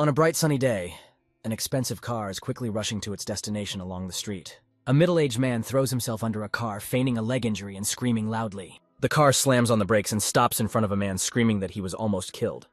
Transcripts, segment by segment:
On a bright sunny day, an expensive car is quickly rushing to its destination along the street. A middle-aged man throws himself under a car, feigning a leg injury and screaming loudly. The car slams on the brakes and stops in front of a man, screaming that he was almost killed.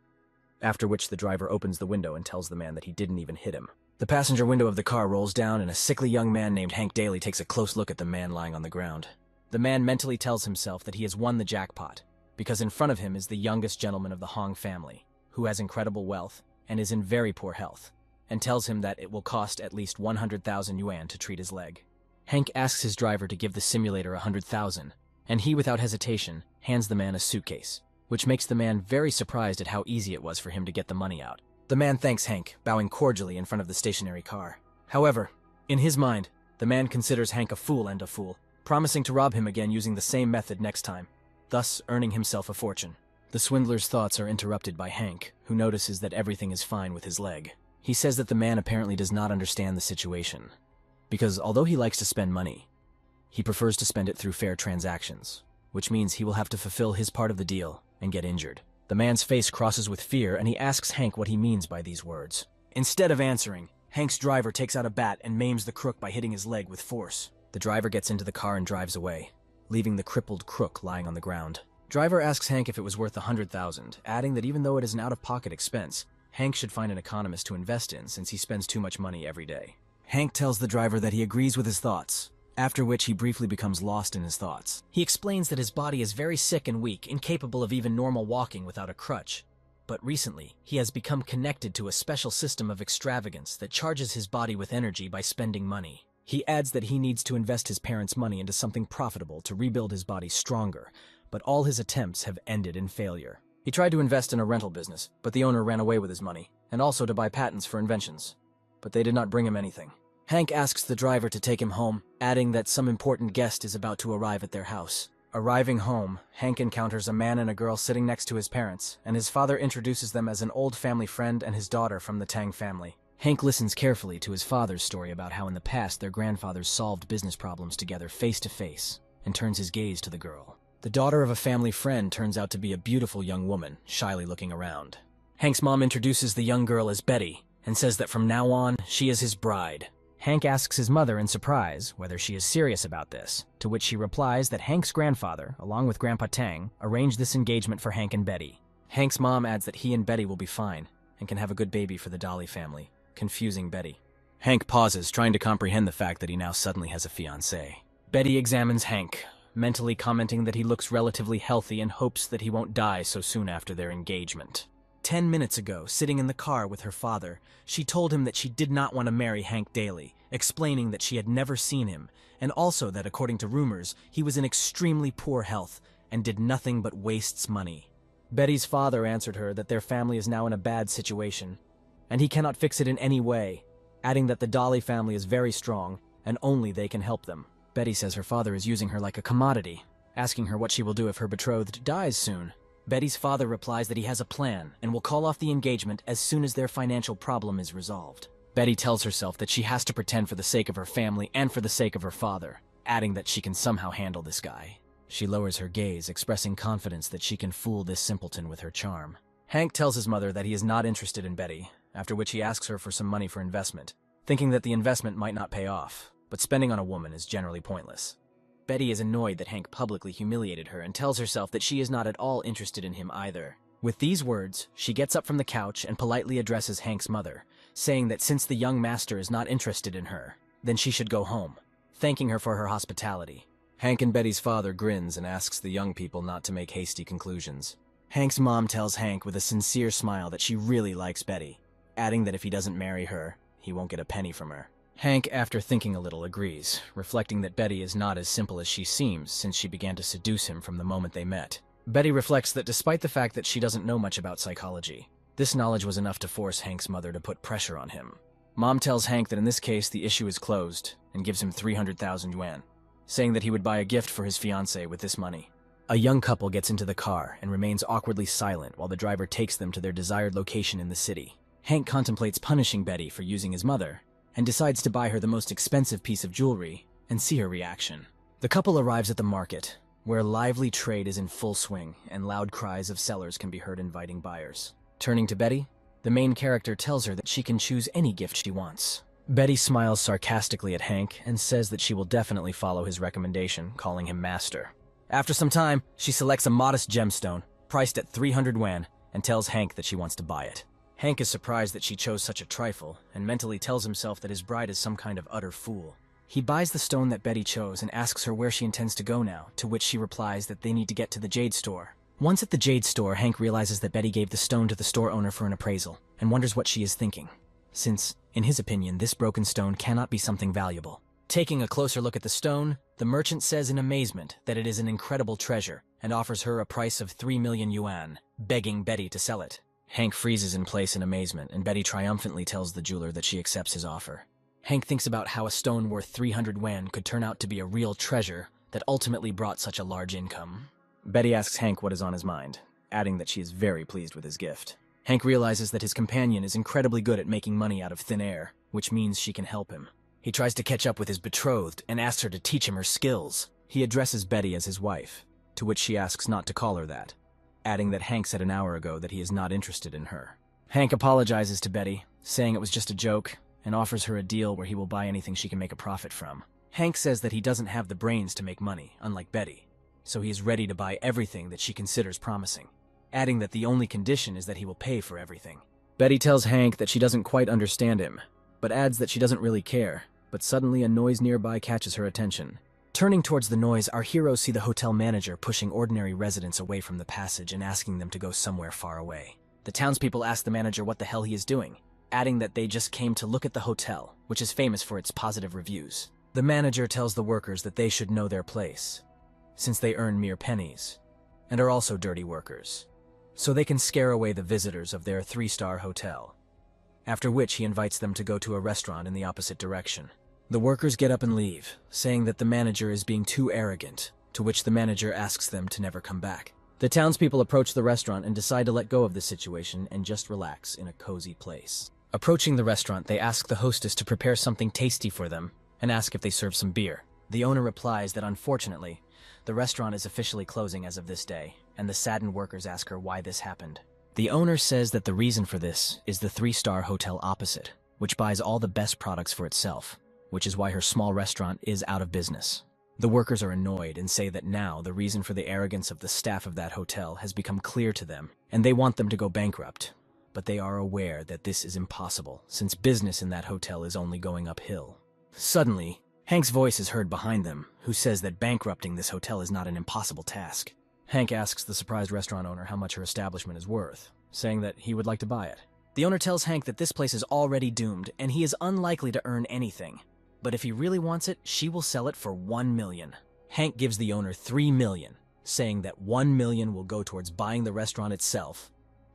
After which the driver opens the window and tells the man that he didn't even hit him. The passenger window of the car rolls down and a sickly young man named Hank Daly takes a close look at the man lying on the ground. The man mentally tells himself that he has won the jackpot, because in front of him is the youngest gentleman of the Hong family, who has incredible wealth and is in very poor health, and tells him that it will cost at least 100,000 yuan to treat his leg. Hank asks his driver to give the simulator 100,000, and he, without hesitation, hands the man a suitcase, which makes the man very surprised at how easy it was for him to get the money out. The man thanks Hank, bowing cordially in front of the stationary car. However, in his mind, the man considers Hank a fool, promising to rob him again using the same method next time, thus earning himself a fortune. The swindler's thoughts are interrupted by Hank, who notices that everything is fine with his leg. He says that the man apparently does not understand the situation, because although he likes to spend money, he prefers to spend it through fair transactions, which means he will have to fulfill his part of the deal and get injured. The man's face crosses with fear, and he asks Hank what he means by these words. Instead of answering, Hank's driver takes out a bat and maims the crook by hitting his leg with force. The driver gets into the car and drives away, leaving the crippled crook lying on the ground. Driver asks Hank if it was worth 100,000, adding that even though it is an out-of-pocket expense, Hank should find an economist to invest in since he spends too much money every day. Hank tells the driver that he agrees with his thoughts, after which he briefly becomes lost in his thoughts. He explains that his body is very sick and weak, incapable of even normal walking without a crutch. But recently, he has become connected to a special system of extravagance that charges his body with energy by spending money. He adds that he needs to invest his parents' money into something profitable to rebuild his body stronger, but all his attempts have ended in failure. He tried to invest in a rental business, but the owner ran away with his money, and also to buy patents for inventions. But they did not bring him anything. Hank asks the driver to take him home, adding that some important guest is about to arrive at their house. Arriving home, Hank encounters a man and a girl sitting next to his parents, and his father introduces them as an old family friend and his daughter from the Tang family. Hank listens carefully to his father's story about how in the past their grandfathers solved business problems together face to face, and turns his gaze to the girl. The daughter of a family friend turns out to be a beautiful young woman, shyly looking around. Hank's mom introduces the young girl as Betty, and says that from now on, she is his bride. Hank asks his mother in surprise whether she is serious about this, to which she replies that Hank's grandfather, along with Grandpa Tang, arranged this engagement for Hank and Betty. Hank's mom adds that he and Betty will be fine, and can have a good baby for the Dolly family, confusing Betty. Hank pauses, trying to comprehend the fact that he now suddenly has a fiancée. Betty examines Hank, mentally commenting that he looks relatively healthy and hopes that he won't die so soon after their engagement. 10 minutes ago, sitting in the car with her father, she told him that she did not want to marry Hank Daly, explaining that she had never seen him, and also that according to rumors, he was in extremely poor health and did nothing but wastes money. Betty's father answered her that their family is now in a bad situation, and he cannot fix it in any way, adding that the Dolly family is very strong, and only they can help them. Betty says her father is using her like a commodity, asking her what she will do if her betrothed dies soon. Betty's father replies that he has a plan and will call off the engagement as soon as their financial problem is resolved. Betty tells herself that she has to pretend for the sake of her family and for the sake of her father, adding that she can somehow handle this guy. She lowers her gaze, expressing confidence that she can fool this simpleton with her charm. Hank tells his mother that he is not interested in Betty, after which he asks her for some money for investment, thinking that the investment might not pay off, but spending on a woman is generally pointless. Betty is annoyed that Hank publicly humiliated her and tells herself that she is not at all interested in him either. With these words, she gets up from the couch and politely addresses Hank's mother, saying that since the young master is not interested in her, then she should go home, thanking her for her hospitality. Hank and Betty's father grins and asks the young people not to make hasty conclusions. Hank's mom tells Hank with a sincere smile that she really likes Betty, adding that if he doesn't marry her, he won't get a penny from her. Hank, after thinking a little, agrees, reflecting that Betty is not as simple as she seems since she began to seduce him from the moment they met. Betty reflects that despite the fact that she doesn't know much about psychology, this knowledge was enough to force Hank's mother to put pressure on him. Mom tells Hank that in this case the issue is closed and gives him 300,000 yuan, saying that he would buy a gift for his fiancée with this money. A young couple gets into the car and remains awkwardly silent while the driver takes them to their desired location in the city. Hank contemplates punishing Betty for using his mother, and decides to buy her the most expensive piece of jewelry and see her reaction. The couple arrives at the market, where lively trade is in full swing and loud cries of sellers can be heard inviting buyers. Turning to Betty, The main character tells her that she can choose any gift she wants. Betty smiles sarcastically at Hank and says that she will definitely follow his recommendation, calling him master. After some time, she selects a modest gemstone, priced at 300 yuan, and tells Hank that she wants to buy it. Hank is surprised that she chose such a trifle, and mentally tells himself that his bride is some kind of utter fool. He buys the stone that Betty chose and asks her where she intends to go now, to which she replies that they need to get to the jade store. Once at the jade store, Hank realizes that Betty gave the stone to the store owner for an appraisal, and wonders what she is thinking, since, in his opinion, this broken stone cannot be something valuable. Taking a closer look at the stone, the merchant says in amazement that it is an incredible treasure, and offers her a price of 3 million yuan, begging Betty to sell it. Hank freezes in place in amazement, and Betty triumphantly tells the jeweler that she accepts his offer. Hank thinks about how a stone worth 300 yuan could turn out to be a real treasure that ultimately brought such a large income. Betty asks Hank what is on his mind, adding that she is very pleased with his gift. Hank realizes that his companion is incredibly good at making money out of thin air, which means she can help him. He tries to catch up with his betrothed and asks her to teach him her skills. He addresses Betty as his wife, to which she asks not to call her that, adding that Hank said an hour ago that he is not interested in her. Hank apologizes to Betty, saying it was just a joke, and offers her a deal where he will buy anything she can make a profit from. Hank says that he doesn't have the brains to make money, unlike Betty, so he is ready to buy everything that she considers promising, adding that the only condition is that he will pay for everything. Betty tells Hank that she doesn't quite understand him, but adds that she doesn't really care, but suddenly a noise nearby catches her attention. Turning towards the noise, our heroes see the hotel manager pushing ordinary residents away from the passage and asking them to go somewhere far away. The townspeople ask the manager what the hell he is doing, adding that they just came to look at the hotel, which is famous for its positive reviews. The manager tells the workers that they should know their place, since they earn mere pennies, and are also dirty workers, so they can scare away the visitors of their 3-star hotel, after which he invites them to go to a restaurant in the opposite direction. The workers get up and leave, saying that the manager is being too arrogant, to which the manager asks them to never come back. The townspeople approach the restaurant and decide to let go of the situation and just relax in a cozy place. Approaching the restaurant, they ask the hostess to prepare something tasty for them and ask if they serve some beer. The owner replies that unfortunately, the restaurant is officially closing as of this day, and the saddened workers ask her why this happened. The owner says that the reason for this is the 3-star hotel opposite, which buys all the best products for itself, which is why her small restaurant is out of business. The workers are annoyed and say that now the reason for the arrogance of the staff of that hotel has become clear to them, and they want them to go bankrupt. But they are aware that this is impossible, since business in that hotel is only going uphill. Suddenly, Hank's voice is heard behind them, who says that bankrupting this hotel is not an impossible task. Hank asks the surprised restaurant owner how much her establishment is worth, saying that he would like to buy it. The owner tells Hank that this place is already doomed, and he is unlikely to earn anything. But if he really wants it, she will sell it for 1 million. Hank gives the owner 3 million, saying that 1 million will go towards buying the restaurant itself,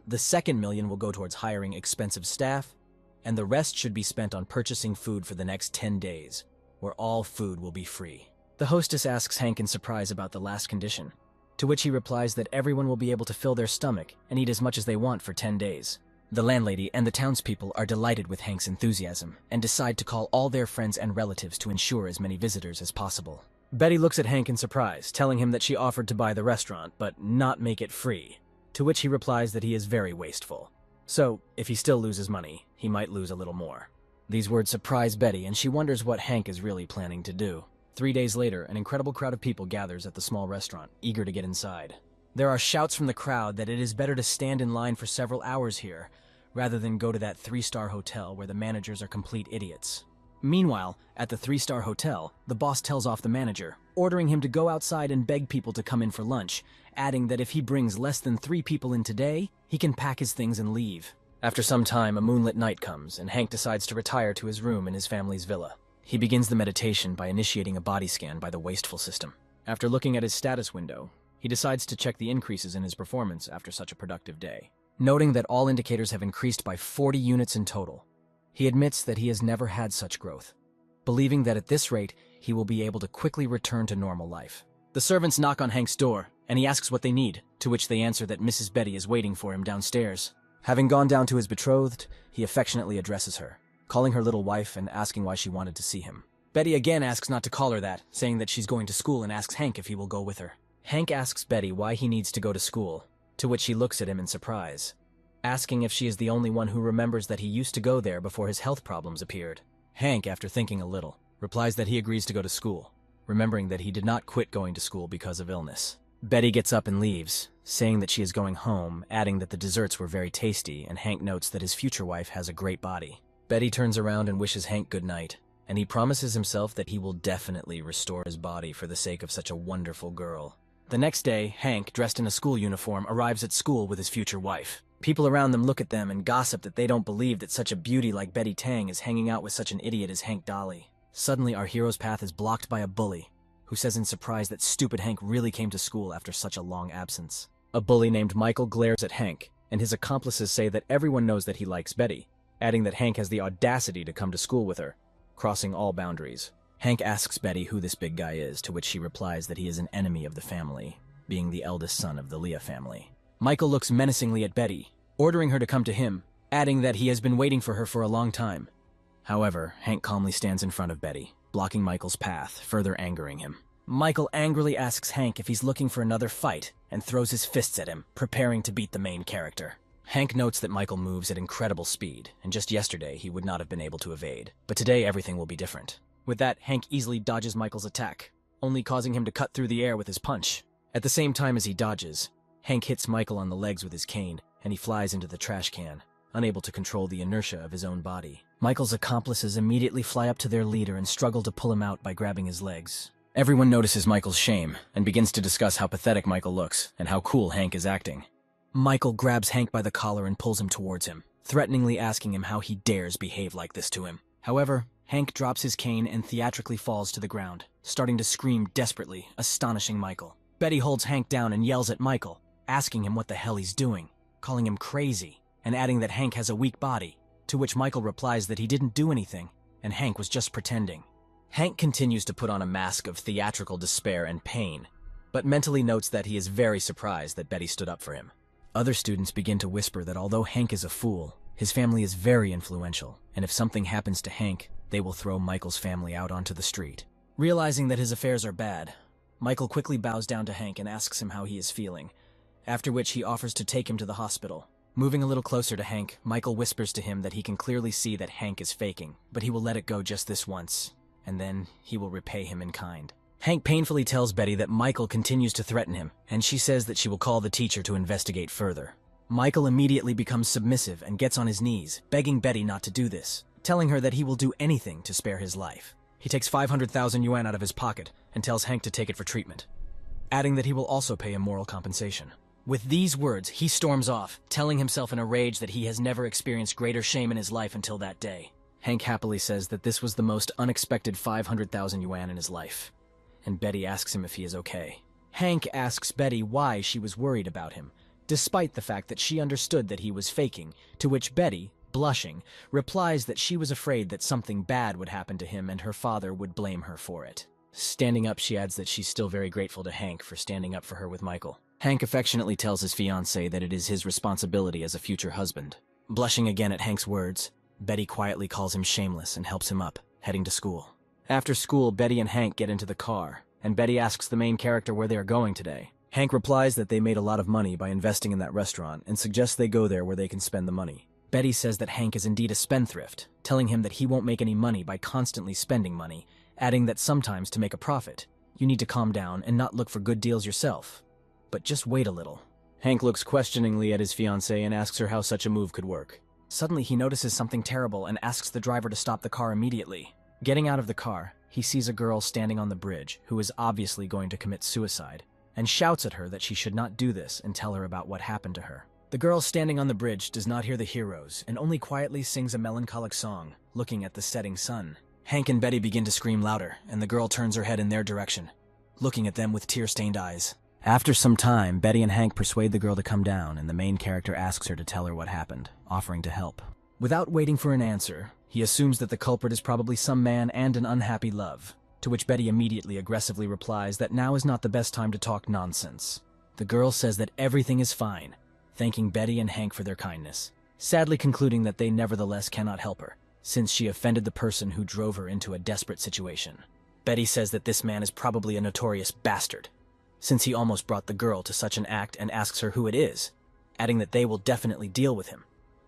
the second million will go towards hiring expensive staff, and the rest should be spent on purchasing food for the next 10 days, where all food will be free. The hostess asks Hank in surprise about the last condition, to which he replies that everyone will be able to fill their stomach and eat as much as they want for 10 days. The landlady and the townspeople are delighted with Hank's enthusiasm and decide to call all their friends and relatives to ensure as many visitors as possible. Betty looks at Hank in surprise, telling him that she offered to buy the restaurant, but not make it free, to which he replies that he is very wasteful. So, if he still loses money, he might lose a little more. These words surprise Betty, and she wonders what Hank is really planning to do. 3 days later, an incredible crowd of people gathers at the small restaurant, eager to get inside. There are shouts from the crowd that it is better to stand in line for several hours here, rather than go to that 3-star hotel where the managers are complete idiots. Meanwhile, at the 3-star hotel, the boss tells off the manager, ordering him to go outside and beg people to come in for lunch, adding that if he brings less than 3 people in today, he can pack his things and leave. After some time, a moonlit night comes, and Hank decides to retire to his room in his family's villa. He begins the meditation by initiating a body scan by the wasteful system. After looking at his status window, he decides to check the increases in his performance after such a productive day. Noting that all indicators have increased by 40 units in total, he admits that he has never had such growth, believing that at this rate, he will be able to quickly return to normal life. The servants knock on Hank's door, and he asks what they need, to which they answer that Mrs. Betty is waiting for him downstairs. Having gone down to his betrothed, he affectionately addresses her, calling her little wife and asking why she wanted to see him. Betty again asks not to call her that, saying that she's going to school and asks Hank if he will go with her. Hank asks Betty why he needs to go to school, to which she looks at him in surprise, asking if she is the only one who remembers that he used to go there before his health problems appeared. Hank, after thinking a little, replies that he agrees to go to school, remembering that he did not quit going to school because of illness. Betty gets up and leaves, saying that she is going home, adding that the desserts were very tasty, and Hank notes that his future wife has a great body. Betty turns around and wishes Hank good night, and he promises himself that he will definitely restore his body for the sake of such a wonderful girl. The next day, Hank, dressed in a school uniform, arrives at school with his future wife. People around them look at them and gossip that they don't believe that such a beauty like Betty Tang is hanging out with such an idiot as Hank Dolly. Suddenly, our hero's path is blocked by a bully, who says in surprise that stupid Hank really came to school after such a long absence. A bully named Michael glares at Hank, and his accomplices say that everyone knows that he likes Betty, adding that Hank has the audacity to come to school with her, crossing all boundaries. Hank asks Betty who this big guy is, to which she replies that he is an enemy of the family, being the eldest son of the Leah family. Michael looks menacingly at Betty, ordering her to come to him, adding that he has been waiting for her for a long time. However, Hank calmly stands in front of Betty, blocking Michael's path, further angering him. Michael angrily asks Hank if he's looking for another fight, and throws his fists at him, preparing to beat the main character. Hank notes that Michael moves at incredible speed, and just yesterday he would not have been able to evade, but today everything will be different. With that, Hank easily dodges Michael's attack, only causing him to cut through the air with his punch. At the same time as he dodges, Hank hits Michael on the legs with his cane, and he flies into the trash can, unable to control the inertia of his own body. Michael's accomplices immediately fly up to their leader and struggle to pull him out by grabbing his legs. Everyone notices Michael's shame, and begins to discuss how pathetic Michael looks, and how cool Hank is acting. Michael grabs Hank by the collar and pulls him towards him, threateningly asking him how he dares behave like this to him. However, Hank drops his cane and theatrically falls to the ground, starting to scream desperately, astonishing Michael. Betty holds Hank down and yells at Michael, asking him what the hell he's doing, calling him crazy, and adding that Hank has a weak body, to which Michael replies that he didn't do anything, and Hank was just pretending. Hank continues to put on a mask of theatrical despair and pain, but mentally notes that he is very surprised that Betty stood up for him. Other students begin to whisper that although Hank is a fool, his family is very influential, and if something happens to Hank, they will throw Michael's family out onto the street. Realizing that his affairs are bad, Michael quickly bows down to Hank and asks him how he is feeling, after which he offers to take him to the hospital. Moving a little closer to Hank, Michael whispers to him that he can clearly see that Hank is faking, but he will let it go just this once, and then he will repay him in kind. Hank painfully tells Betty that Michael continues to threaten him, and she says that she will call the teacher to investigate further. Michael immediately becomes submissive and gets on his knees, begging Betty not to do this, telling her that he will do anything to spare his life. He takes 500,000 yuan out of his pocket and tells Hank to take it for treatment, adding that he will also pay him moral compensation. With these words, he storms off, telling himself in a rage that he has never experienced greater shame in his life until that day. Hank happily says that this was the most unexpected 500,000 yuan in his life, and Betty asks him if he is okay. Hank asks Betty why she was worried about him, despite the fact that she understood that he was faking, to which Betty, blushing, replies that she was afraid that something bad would happen to him and her father would blame her for it. Standing up, she adds that she's still very grateful to Hank for standing up for her with Michael. Hank affectionately tells his fiancée that it is his responsibility as a future husband. Blushing again at Hank's words, Betty quietly calls him shameless and helps him up, heading to school. After school, Betty and Hank get into the car, and Betty asks the main character where they are going today. Hank replies that they made a lot of money by investing in that restaurant and suggests they go there where they can spend the money. Betty says that Hank is indeed a spendthrift, telling him that he won't make any money by constantly spending money, adding that sometimes to make a profit, you need to calm down and not look for good deals yourself. But just wait a little. Hank looks questioningly at his fiancée and asks her how such a move could work. Suddenly, he notices something terrible and asks the driver to stop the car immediately. Getting out of the car, he sees a girl standing on the bridge who is obviously going to commit suicide, and shouts at her that she should not do this and tell her about what happened to her. The girl standing on the bridge does not hear the heroes and only quietly sings a melancholic song, looking at the setting sun. Hank and Betty begin to scream louder, and the girl turns her head in their direction, looking at them with tear-stained eyes. After some time, Betty and Hank persuade the girl to come down, and the main character asks her to tell her what happened, offering to help. Without waiting for an answer, he assumes that the culprit is probably some man and an unhappy love, to which Betty immediately aggressively replies that now is not the best time to talk nonsense. The girl says that everything is fine, thanking Betty and Hank for their kindness, sadly concluding that they nevertheless cannot help her, since she offended the person who drove her into a desperate situation. Betty says that this man is probably a notorious bastard, since he almost brought the girl to such an act, and asks her who it is, adding that they will definitely deal with him,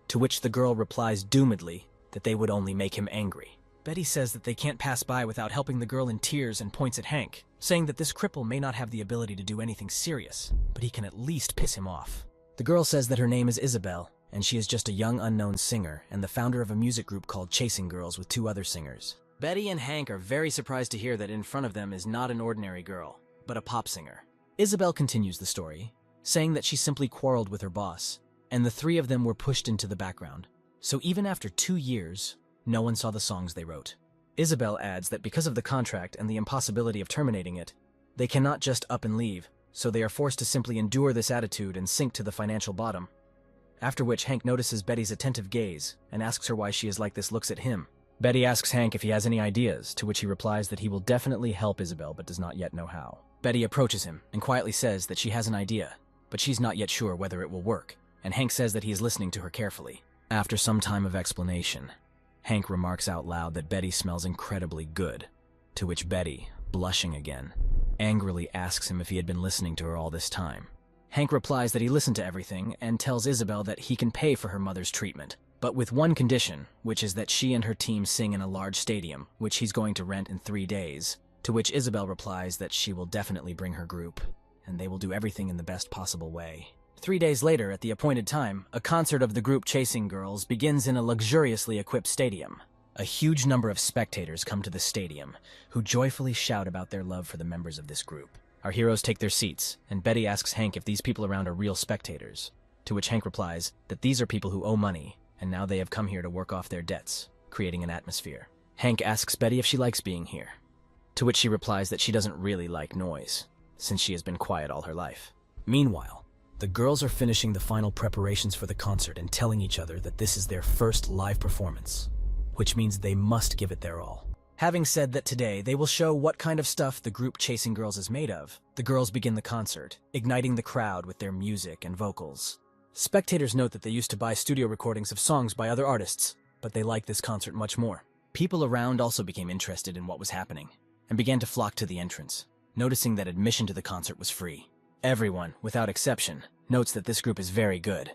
to which the girl replies doomedly that they would only make him angry. Betty says that they can't pass by without helping the girl in tears and points at Hank, saying that this cripple may not have the ability to do anything serious, but he can at least piss him off. The girl says that her name is Isabel, and she is just a young unknown singer and the founder of a music group called Chasing Girls with 2 other singers. Betty and Hank are very surprised to hear that in front of them is not an ordinary girl, but a pop singer. Isabel continues the story, saying that she simply quarreled with her boss, and the 3 of them were pushed into the background. So even after 2 years, no one saw the songs they wrote. Isabel adds that because of the contract and the impossibility of terminating it, they cannot just up and leave, so they are forced to simply endure this attitude and sink to the financial bottom. After which Hank notices Betty's attentive gaze and asks her why she is like this, looks at him. Betty asks Hank if he has any ideas, to which he replies that he will definitely help Isabel but does not yet know how. Betty approaches him and quietly says that she has an idea, but she's not yet sure whether it will work, and Hank says that he is listening to her carefully. After some time of explanation, Hank remarks out loud that Betty smells incredibly good, to which Betty, blushing again, angrily asks him if he had been listening to her all this time. Hank replies that he listened to everything and tells Isabel that he can pay for her mother's treatment, but with one condition, which is that she and her team sing in a large stadium, which he's going to rent in 3 days, to which Isabel replies that she will definitely bring her group, and they will do everything in the best possible way. 3 days later, at the appointed time, a concert of the group Chasing Girls begins in a luxuriously equipped stadium. A huge number of spectators come to the stadium, who joyfully shout about their love for the members of this group. Our heroes take their seats, and Betty asks Hank if these people around are real spectators, to which Hank replies that these are people who owe money, and now they have come here to work off their debts, creating an atmosphere. Hank asks Betty if she likes being here, to which she replies that she doesn't really like noise, since she has been quiet all her life. Meanwhile, the girls are finishing the final preparations for the concert and telling each other that this is their first live performance, which means they must give it their all. Having said that today they will show what kind of stuff the group Chasing Girls is made of, the girls begin the concert, igniting the crowd with their music and vocals. Spectators note that they used to buy studio recordings of songs by other artists, but they like this concert much more. People around also became interested in what was happening, and began to flock to the entrance, noticing that admission to the concert was free. Everyone, without exception, notes that this group is very good,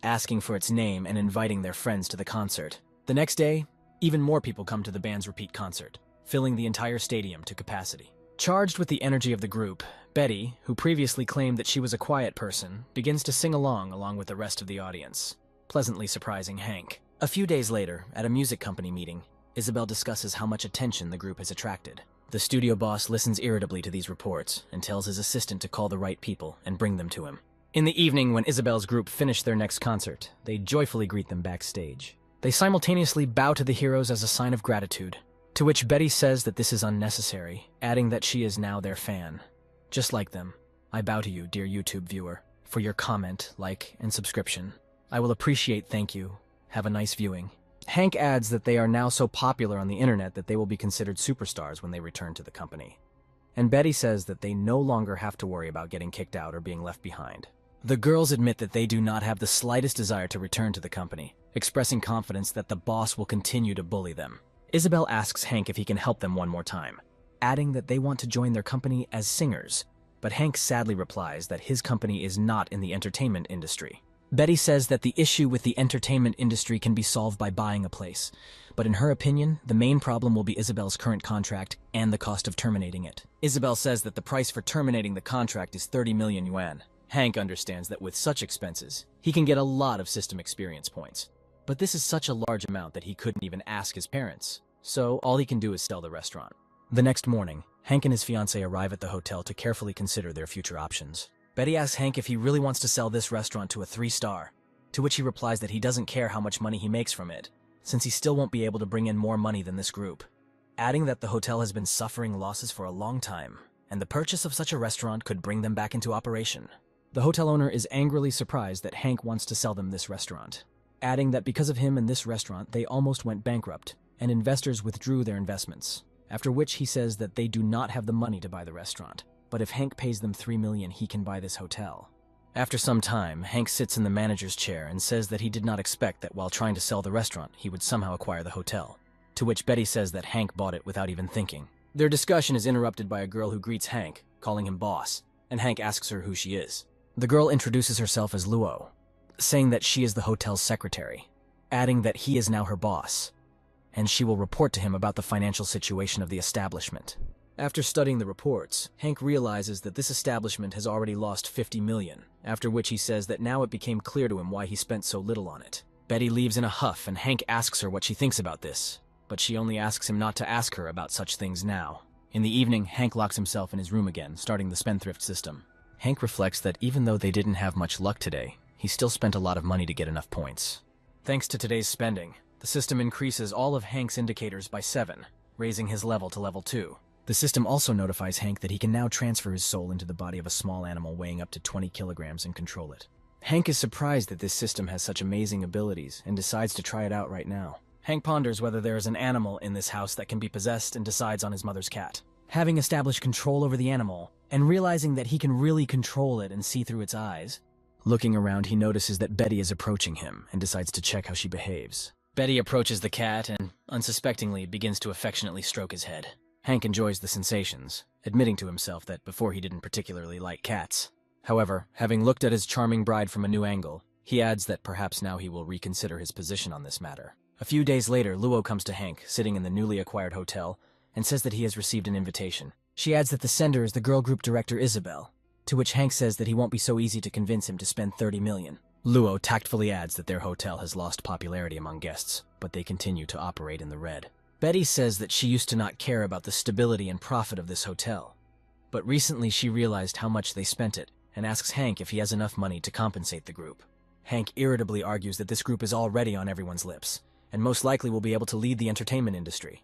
asking for its name and inviting their friends to the concert. The next day, even more people come to the band's repeat concert, filling the entire stadium to capacity. Charged with the energy of the group, Betty, who previously claimed that she was a quiet person, begins to sing along with the rest of the audience, pleasantly surprising Hank. A few days later, at a music company meeting, Isabel discusses how much attention the group has attracted. The studio boss listens irritably to these reports and tells his assistant to call the right people and bring them to him. In the evening, when Isabel's group finish their next concert, they joyfully greet them backstage. They simultaneously bow to the heroes as a sign of gratitude, to which Betty says that this is unnecessary, adding that she is now their fan. Just like them, I bow to you, dear YouTube viewer, for your comment, like, and subscription. I will appreciate, thank you. Have a nice viewing. Hank adds that they are now so popular on the internet that they will be considered superstars when they return to the company. And Betty says that they no longer have to worry about getting kicked out or being left behind. The girls admit that they do not have the slightest desire to return to the company, expressing confidence that the boss will continue to bully them. Isabel asks Hank if he can help them one more time, adding that they want to join their company as singers, but Hank sadly replies that his company is not in the entertainment industry. Betty says that the issue with the entertainment industry can be solved by buying a place, but in her opinion, the main problem will be Isabel's current contract and the cost of terminating it. Isabel says that the price for terminating the contract is 30 million yuan. Hank understands that with such expenses, he can get a lot of system experience points. But this is such a large amount that he couldn't even ask his parents, so all he can do is sell the restaurant. The next morning, Hank and his fiancée arrive at the hotel to carefully consider their future options. Betty asks Hank if he really wants to sell this restaurant to a 3-star, to which he replies that he doesn't care how much money he makes from it, since he still won't be able to bring in more money than this group, adding that the hotel has been suffering losses for a long time, and the purchase of such a restaurant could bring them back into operation. The hotel owner is angrily surprised that Hank wants to sell them this restaurant, adding that because of him and this restaurant, they almost went bankrupt, and investors withdrew their investments, after which he says that they do not have the money to buy the restaurant. But if Hank pays them 3 million, he can buy this hotel. After some time, Hank sits in the manager's chair and says that he did not expect that while trying to sell the restaurant, he would somehow acquire the hotel, to which Betty says that Hank bought it without even thinking. Their discussion is interrupted by a girl who greets Hank, calling him boss, and Hank asks her who she is. The girl introduces herself as Luo, saying that she is the hotel's secretary, adding that he is now her boss, and she will report to him about the financial situation of the establishment. After studying the reports, Hank realizes that this establishment has already lost 50 million, after which he says that now it became clear to him why he spent so little on it. Betty leaves in a huff and Hank asks her what she thinks about this, but she only asks him not to ask her about such things now. In the evening, Hank locks himself in his room again, starting the spendthrift system. Hank reflects that even though they didn't have much luck today, he still spent a lot of money to get enough points. Thanks to today's spending, the system increases all of Hank's indicators by 7, raising his level to level 2. The system also notifies Hank that he can now transfer his soul into the body of a small animal weighing up to 20 kilograms and control it. Hank is surprised that this system has such amazing abilities and decides to try it out right now. Hank ponders whether there is an animal in this house that can be possessed and decides on his mother's cat. Having established control over the animal, and realizing that he can really control it and see through its eyes, looking around he notices that Betty is approaching him and decides to check how she behaves. Betty approaches the cat and, unsuspectingly, begins to affectionately stroke his head. Hank enjoys the sensations, admitting to himself that before he didn't particularly like cats. However, having looked at his charming bride from a new angle, he adds that perhaps now he will reconsider his position on this matter. A few days later, Luo comes to Hank, sitting in the newly acquired hotel, and says that he has received an invitation. She adds that the sender is the girl group director Isabel, to which Hank says that he won't be so easy to convince him to spend 30 million. Luo tactfully adds that their hotel has lost popularity among guests, but they continue to operate in the red. Betty says that she used to not care about the stability and profit of this hotel, but recently she realized how much they spent it, and asks Hank if he has enough money to compensate the group. Hank irritably argues that this group is already on everyone's lips, and most likely will be able to lead the entertainment industry,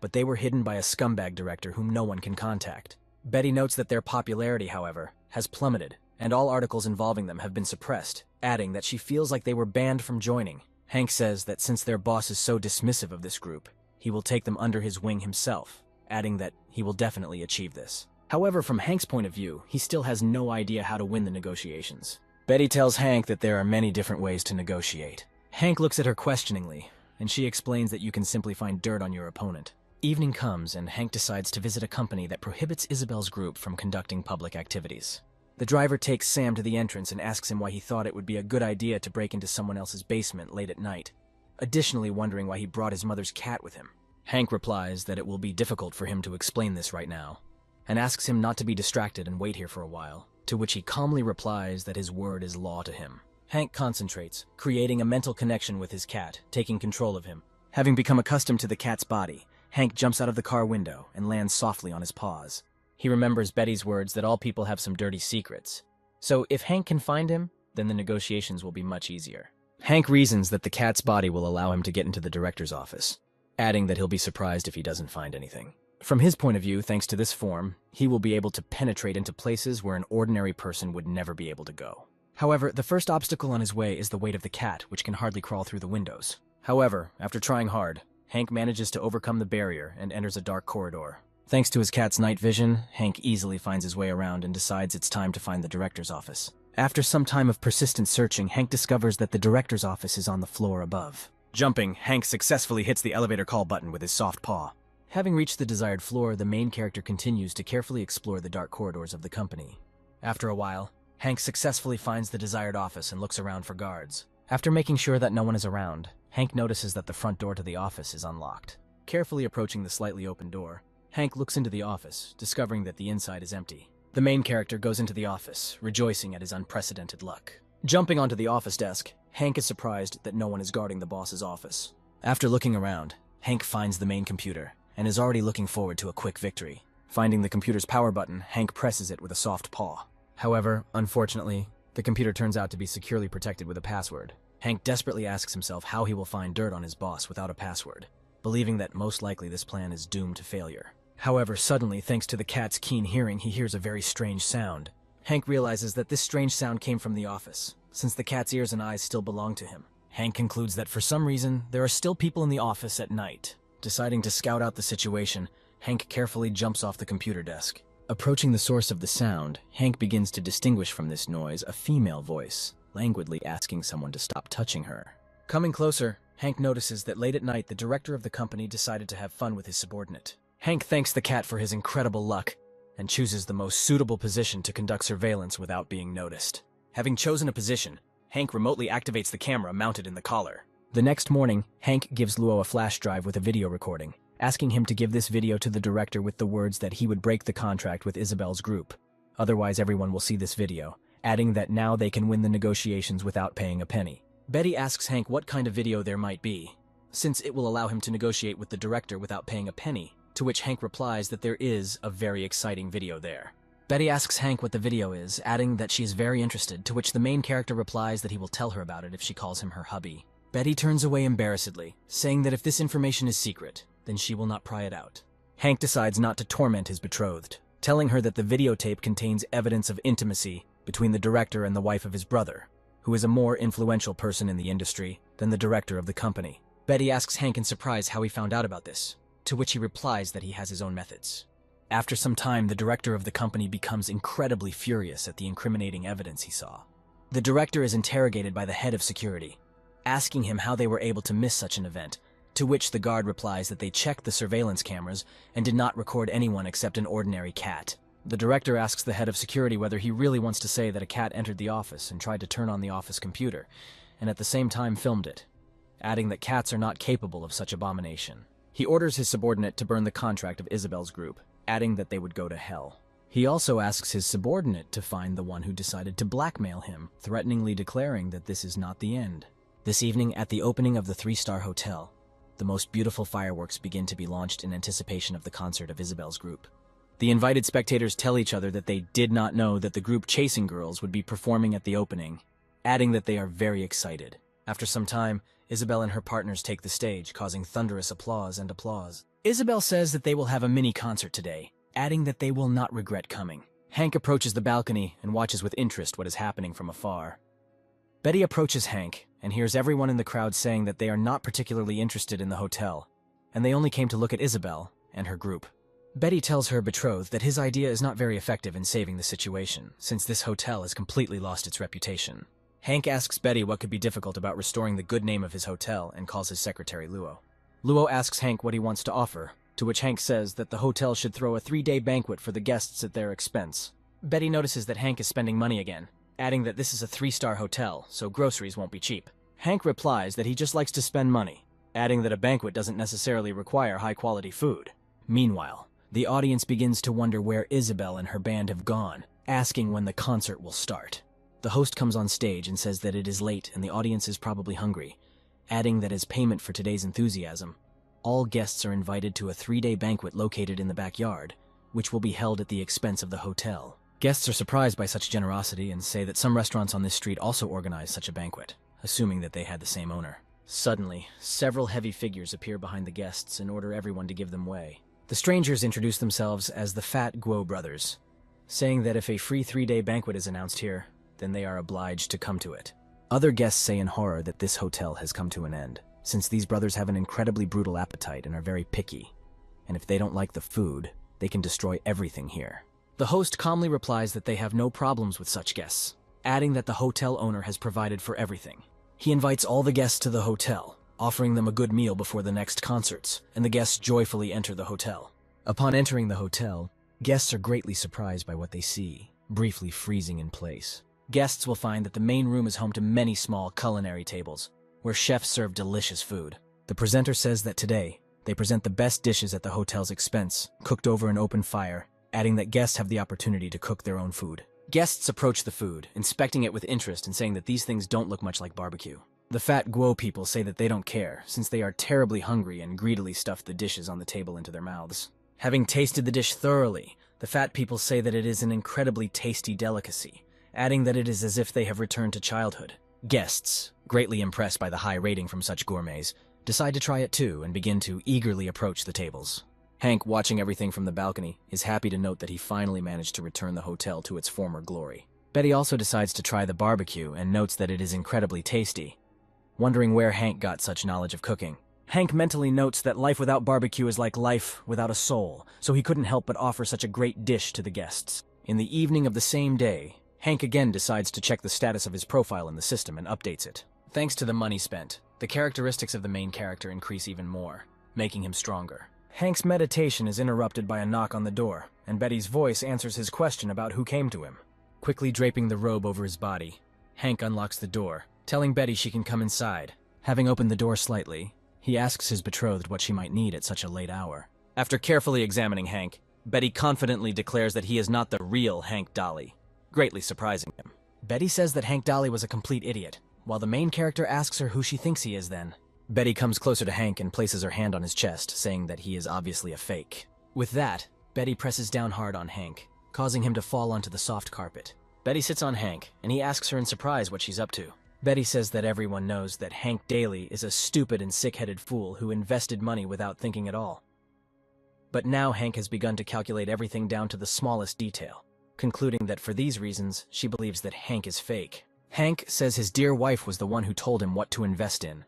but they were hidden by a scumbag director whom no one can contact. Betty notes that their popularity, however, has plummeted, and all articles involving them have been suppressed, adding that she feels like they were banned from joining. Hank says that since their boss is so dismissive of this group, he will take them under his wing himself, adding that he will definitely achieve this. However, from Hank's point of view, he still has no idea how to win the negotiations. Betty tells Hank that there are many different ways to negotiate. Hank looks at her questioningly, and she explains that you can simply find dirt on your opponent. Evening comes, and Hank decides to visit a company that prohibits Isabel's group from conducting public activities. The driver takes Sam to the entrance and asks him why he thought it would be a good idea to break into someone else's basement late at night, additionally wondering why he brought his mother's cat with him. Hank replies that it will be difficult for him to explain this right now, and asks him not to be distracted and wait here for a while, to which he calmly replies that his word is law to him. Hank concentrates, creating a mental connection with his cat, taking control of him. Having become accustomed to the cat's body, Hank jumps out of the car window and lands softly on his paws. He remembers Betty's words that all people have some dirty secrets, so if Hank can find him, then the negotiations will be much easier. Hank reasons that the cat's body will allow him to get into the director's office, adding that he'll be surprised if he doesn't find anything. From his point of view, thanks to this form, he will be able to penetrate into places where an ordinary person would never be able to go. However, the first obstacle on his way is the weight of the cat, which can hardly crawl through the windows. However, after trying hard, Hank manages to overcome the barrier and enters a dark corridor. Thanks to his cat's night vision, Hank easily finds his way around and decides it's time to find the director's office. After some time of persistent searching, Hank discovers that the director's office is on the floor above. Jumping, Hank successfully hits the elevator call button with his soft paw. Having reached the desired floor, the main character continues to carefully explore the dark corridors of the company. After a while, Hank successfully finds the desired office and looks around for guards. After making sure that no one is around, Hank notices that the front door to the office is unlocked. Carefully approaching the slightly open door, Hank looks into the office, discovering that the inside is empty. The main character goes into the office, rejoicing at his unprecedented luck. Jumping onto the office desk, Hank is surprised that no one is guarding the boss's office. After looking around, Hank finds the main computer, and is already looking forward to a quick victory. Finding the computer's power button, Hank presses it with a soft paw. However, unfortunately, the computer turns out to be securely protected with a password. Hank desperately asks himself how he will find dirt on his boss without a password, believing that most likely this plan is doomed to failure. However, suddenly, thanks to the cat's keen hearing, he hears a very strange sound. Hank realizes that this strange sound came from the office, since the cat's ears and eyes still belong to him. Hank concludes that for some reason, there are still people in the office at night. Deciding to scout out the situation, Hank carefully jumps off the computer desk. Approaching the source of the sound, Hank begins to distinguish from this noise a female voice, languidly asking someone to stop touching her. Coming closer, Hank notices that late at night the director of the company decided to have fun with his subordinate. Hank thanks the cat for his incredible luck, and chooses the most suitable position to conduct surveillance without being noticed. Having chosen a position, Hank remotely activates the camera mounted in the collar. The next morning, Hank gives Luo a flash drive with a video recording, asking him to give this video to the director with the words that he would break the contract with Isabel's group. Otherwise, everyone will see this video, adding that now they can win the negotiations without paying a penny. Betty asks Hank what kind of video there might be, since it will allow him to negotiate with the director without paying a penny, to which Hank replies that there is a very exciting video there. Betty asks Hank what the video is, adding that she is very interested, to which the main character replies that he will tell her about it if she calls him her hubby. Betty turns away embarrassedly, saying that if this information is secret, then she will not pry it out. Hank decides not to torment his betrothed, telling her that the videotape contains evidence of intimacy between the director and the wife of his brother, who is a more influential person in the industry than the director of the company. Betty asks Hank in surprise how he found out about this, to which he replies that he has his own methods. After some time, the director of the company becomes incredibly furious at the incriminating evidence he saw. The director is interrogated by the head of security, asking him how they were able to miss such an event, to which the guard replies that they checked the surveillance cameras and did not record anyone except an ordinary cat. The director asks the head of security whether he really wants to say that a cat entered the office and tried to turn on the office computer, and at the same time filmed it, adding that cats are not capable of such abomination. He orders his subordinate to burn the contract of Isabel's group, adding that they would go to hell. He also asks his subordinate to find the one who decided to blackmail him, threateningly declaring that this is not the end. This evening, at the opening of the 3-star hotel, the most beautiful fireworks begin to be launched in anticipation of the concert of Isabel's group. The invited spectators tell each other that they did not know that the group Chasing Girls would be performing at the opening, adding that they are very excited. After some time, Isabel and her partners take the stage, causing thunderous applause and applause. Isabel says that they will have a mini concert today, adding that they will not regret coming. Hank approaches the balcony and watches with interest what is happening from afar. Betty approaches Hank and hears everyone in the crowd saying that they are not particularly interested in the hotel, and they only came to look at Isabel and her group. Betty tells her betrothed that his idea is not very effective in saving the situation, since this hotel has completely lost its reputation. Hank asks Betty what could be difficult about restoring the good name of his hotel and calls his secretary Luo. Luo asks Hank what he wants to offer, to which Hank says that the hotel should throw a 3-day banquet for the guests at their expense. Betty notices that Hank is spending money again, adding that this is a 3-star hotel, so groceries won't be cheap. Hank replies that he just likes to spend money, adding that a banquet doesn't necessarily require high-quality food. Meanwhile, the audience begins to wonder where Isabel and her band have gone, asking when the concert will start. The host comes on stage and says that it is late and the audience is probably hungry, adding that as payment for today's enthusiasm, all guests are invited to a 3-day banquet located in the backyard, which will be held at the expense of the hotel. Guests are surprised by such generosity and say that some restaurants on this street also organize such a banquet, assuming that they had the same owner. Suddenly, several heavy figures appear behind the guests and order everyone to give them way. The strangers introduce themselves as the Fat Guo brothers, saying that if a free 3-day banquet is announced here, then they are obliged to come to it. Other guests say in horror that this hotel has come to an end, since these brothers have an incredibly brutal appetite and are very picky, and if they don't like the food, they can destroy everything here. The host calmly replies that they have no problems with such guests, adding that the hotel owner has provided for everything. He invites all the guests to the hotel, offering them a good meal before the next concerts, and the guests joyfully enter the hotel. Upon entering the hotel, guests are greatly surprised by what they see, briefly freezing in place. Guests will find that the main room is home to many small culinary tables, where chefs serve delicious food. The presenter says that today, they present the best dishes at the hotel's expense, cooked over an open fire, adding that guests have the opportunity to cook their own food. Guests approach the food, inspecting it with interest and saying that these things don't look much like barbecue. The Fat Guo people say that they don't care, since they are terribly hungry and greedily stuff the dishes on the table into their mouths. Having tasted the dish thoroughly, the fat people say that it is an incredibly tasty delicacy, adding that it is as if they have returned to childhood. Guests, greatly impressed by the high rating from such gourmets, decide to try it too and begin to eagerly approach the tables. Hank, watching everything from the balcony, is happy to note that he finally managed to return the hotel to its former glory. Betty also decides to try the barbecue and notes that it is incredibly tasty, wondering where Hank got such knowledge of cooking. Hank mentally notes that life without barbecue is like life without a soul, so he couldn't help but offer such a great dish to the guests. In the evening of the same day, Hank again decides to check the status of his profile in the system and updates it. Thanks to the money spent, the characteristics of the main character increase even more, making him stronger. Hank's meditation is interrupted by a knock on the door, and Betty's voice answers his question about who came to him. Quickly draping the robe over his body, Hank unlocks the door, telling Betty she can come inside. Having opened the door slightly, he asks his betrothed what she might need at such a late hour. After carefully examining Hank, Betty confidently declares that he is not the real Hank Dolly, greatly surprising him. Betty says that Hank Dolly was a complete idiot, while the main character asks her who she thinks he is then. Betty comes closer to Hank and places her hand on his chest, saying that he is obviously a fake. With that, Betty presses down hard on Hank, causing him to fall onto the soft carpet. Betty sits on Hank, and he asks her in surprise what she's up to. Betty says that everyone knows that Hank Daly is a stupid and sick-headed fool who invested money without thinking at all. But now Hank has begun to calculate everything down to the smallest detail, concluding that for these reasons, she believes that Hank is fake. Hank says his dear wife was the one who told him what to invest in,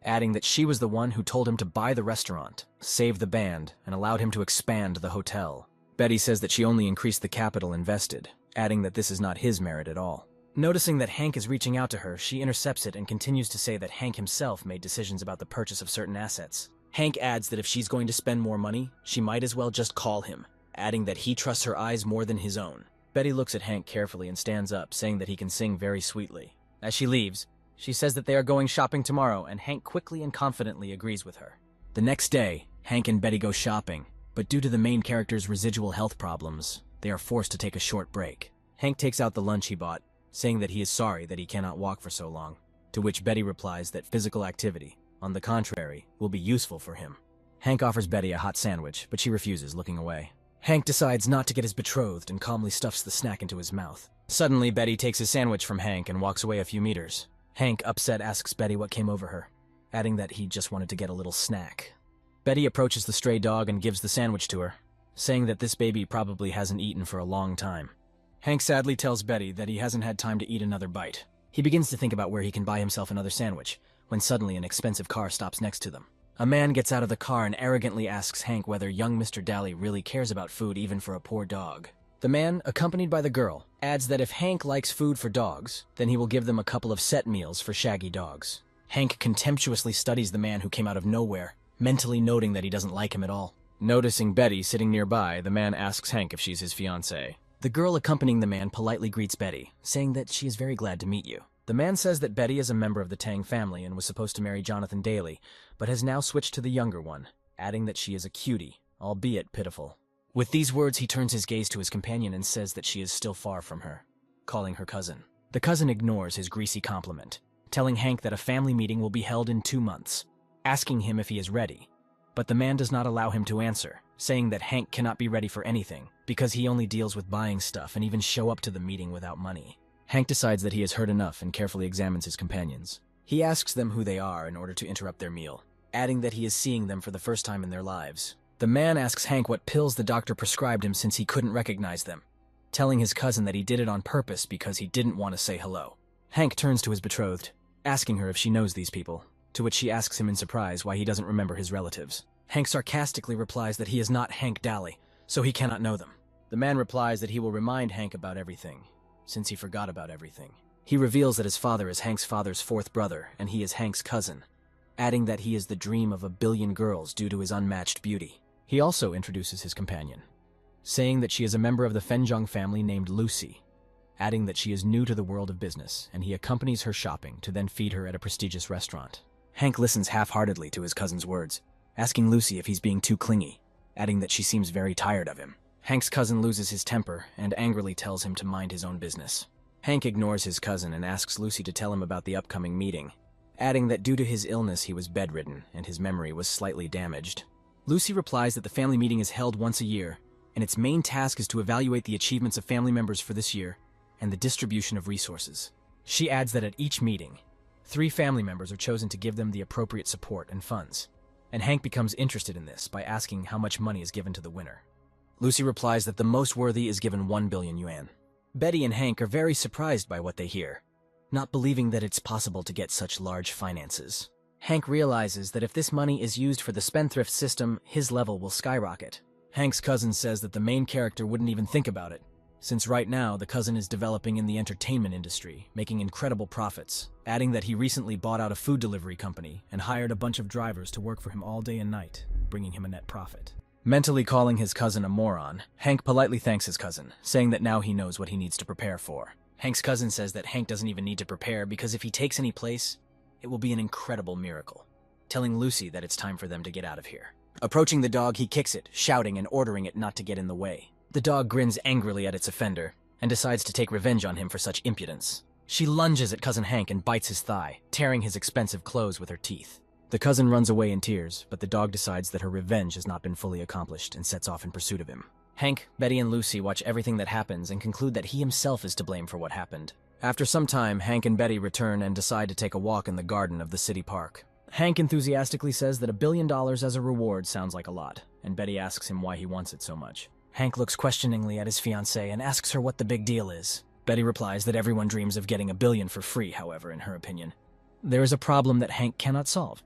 adding that she was the one who told him to buy the restaurant, save the band, and allowed him to expand the hotel. Betty says that she only increased the capital invested, adding that this is not his merit at all. Noticing that Hank is reaching out to her, she intercepts it and continues to say that Hank himself made decisions about the purchase of certain assets. Hank adds that if she's going to spend more money, she might as well just call him, adding that he trusts her eyes more than his own. Betty looks at Hank carefully and stands up, saying that he can sing very sweetly. As she leaves, she says that they are going shopping tomorrow, and Hank quickly and confidently agrees with her. The next day, Hank and Betty go shopping, but due to the main character's residual health problems, they are forced to take a short break. Hank takes out the lunch he bought, saying that he is sorry that he cannot walk for so long, to which Betty replies that physical activity, on the contrary, will be useful for him. Hank offers Betty a hot sandwich, but she refuses, looking away. Hank decides not to get his betrothed and calmly stuffs the snack into his mouth. Suddenly, Betty takes his sandwich from Hank and walks away a few meters. Hank, upset, asks Betty what came over her, adding that he just wanted to get a little snack. Betty approaches the stray dog and gives the sandwich to her, saying that this baby probably hasn't eaten for a long time. Hank sadly tells Betty that he hasn't had time to eat another bite. He begins to think about where he can buy himself another sandwich, when suddenly an expensive car stops next to them. A man gets out of the car and arrogantly asks Hank whether young Mr. Daly really cares about food even for a poor dog. The man, accompanied by the girl, adds that if Hank likes food for dogs, then he will give them a couple of set meals for shaggy dogs. Hank contemptuously studies the man who came out of nowhere, mentally noting that he doesn't like him at all. Noticing Betty sitting nearby, the man asks Hank if she's his fiancée. The girl accompanying the man politely greets Betty, saying that she is very glad to meet you. The man says that Betty is a member of the Tang family and was supposed to marry Jonathan Daly, but has now switched to the younger one, adding that she is a cutie, albeit pitiful. With these words, he turns his gaze to his companion and says that she is still far from her, calling her cousin. The cousin ignores his greasy compliment, telling Hank that a family meeting will be held in 2 months, asking him if he is ready. But the man does not allow him to answer, saying that Hank cannot be ready for anything, because he only deals with buying stuff and even show up to the meeting without money. Hank decides that he has heard enough and carefully examines his companions. He asks them who they are in order to interrupt their meal, adding that he is seeing them for the first time in their lives. The man asks Hank what pills the doctor prescribed him since he couldn't recognize them, telling his cousin that he did it on purpose because he didn't want to say hello. Hank turns to his betrothed, asking her if she knows these people, to which she asks him in surprise why he doesn't remember his relatives. Hank sarcastically replies that he is not Hank Daly, so he cannot know them. The man replies that he will remind Hank about everything, since he forgot about everything. He reveals that his father is Hank's father's fourth brother, and he is Hank's cousin, adding that he is the dream of a billion girls due to his unmatched beauty. He also introduces his companion, saying that she is a member of the Fenjong family named Lucy, adding that she is new to the world of business, and he accompanies her shopping to then feed her at a prestigious restaurant. Hank listens half-heartedly to his cousin's words, asking Lucy if he's being too clingy, adding that she seems very tired of him. Hank's cousin loses his temper and angrily tells him to mind his own business. Hank ignores his cousin and asks Lucy to tell him about the upcoming meeting, adding that due to his illness he was bedridden and his memory was slightly damaged. Lucy replies that the family meeting is held once a year, and its main task is to evaluate the achievements of family members for this year and the distribution of resources. She adds that at each meeting, 3 family members are chosen to give them the appropriate support and funds, and Hank becomes interested in this by asking how much money is given to the winner. Lucy replies that the most worthy is given 1 billion yuan. Betty and Hank are very surprised by what they hear, not believing that it's possible to get such large finances. Hank realizes that if this money is used for the spendthrift system, his level will skyrocket. Hank's cousin says that the main character wouldn't even think about it, since right now the cousin is developing in the entertainment industry, making incredible profits, adding that he recently bought out a food delivery company and hired a bunch of drivers to work for him all day and night, bringing him a net profit. Mentally calling his cousin a moron, Hank politely thanks his cousin, saying that now he knows what he needs to prepare for. Hank's cousin says that Hank doesn't even need to prepare because if he takes any place, it will be an incredible miracle, telling Lucy that it's time for them to get out of here. Approaching the dog, he kicks it, shouting and ordering it not to get in the way. The dog grins angrily at its offender and decides to take revenge on him for such impudence. She lunges at Cousin Hank and bites his thigh, tearing his expensive clothes with her teeth. The cousin runs away in tears, but the dog decides that her revenge has not been fully accomplished and sets off in pursuit of him. Hank, Betty, and Lucy watch everything that happens and conclude that he himself is to blame for what happened. After some time, Hank and Betty return and decide to take a walk in the garden of the city park. Hank enthusiastically says that $1 billion as a reward sounds like a lot, and Betty asks him why he wants it so much. Hank looks questioningly at his fiancée and asks her what the big deal is. Betty replies that everyone dreams of getting $1 billion for free, however, in her opinion. There is a problem that Hank cannot solve,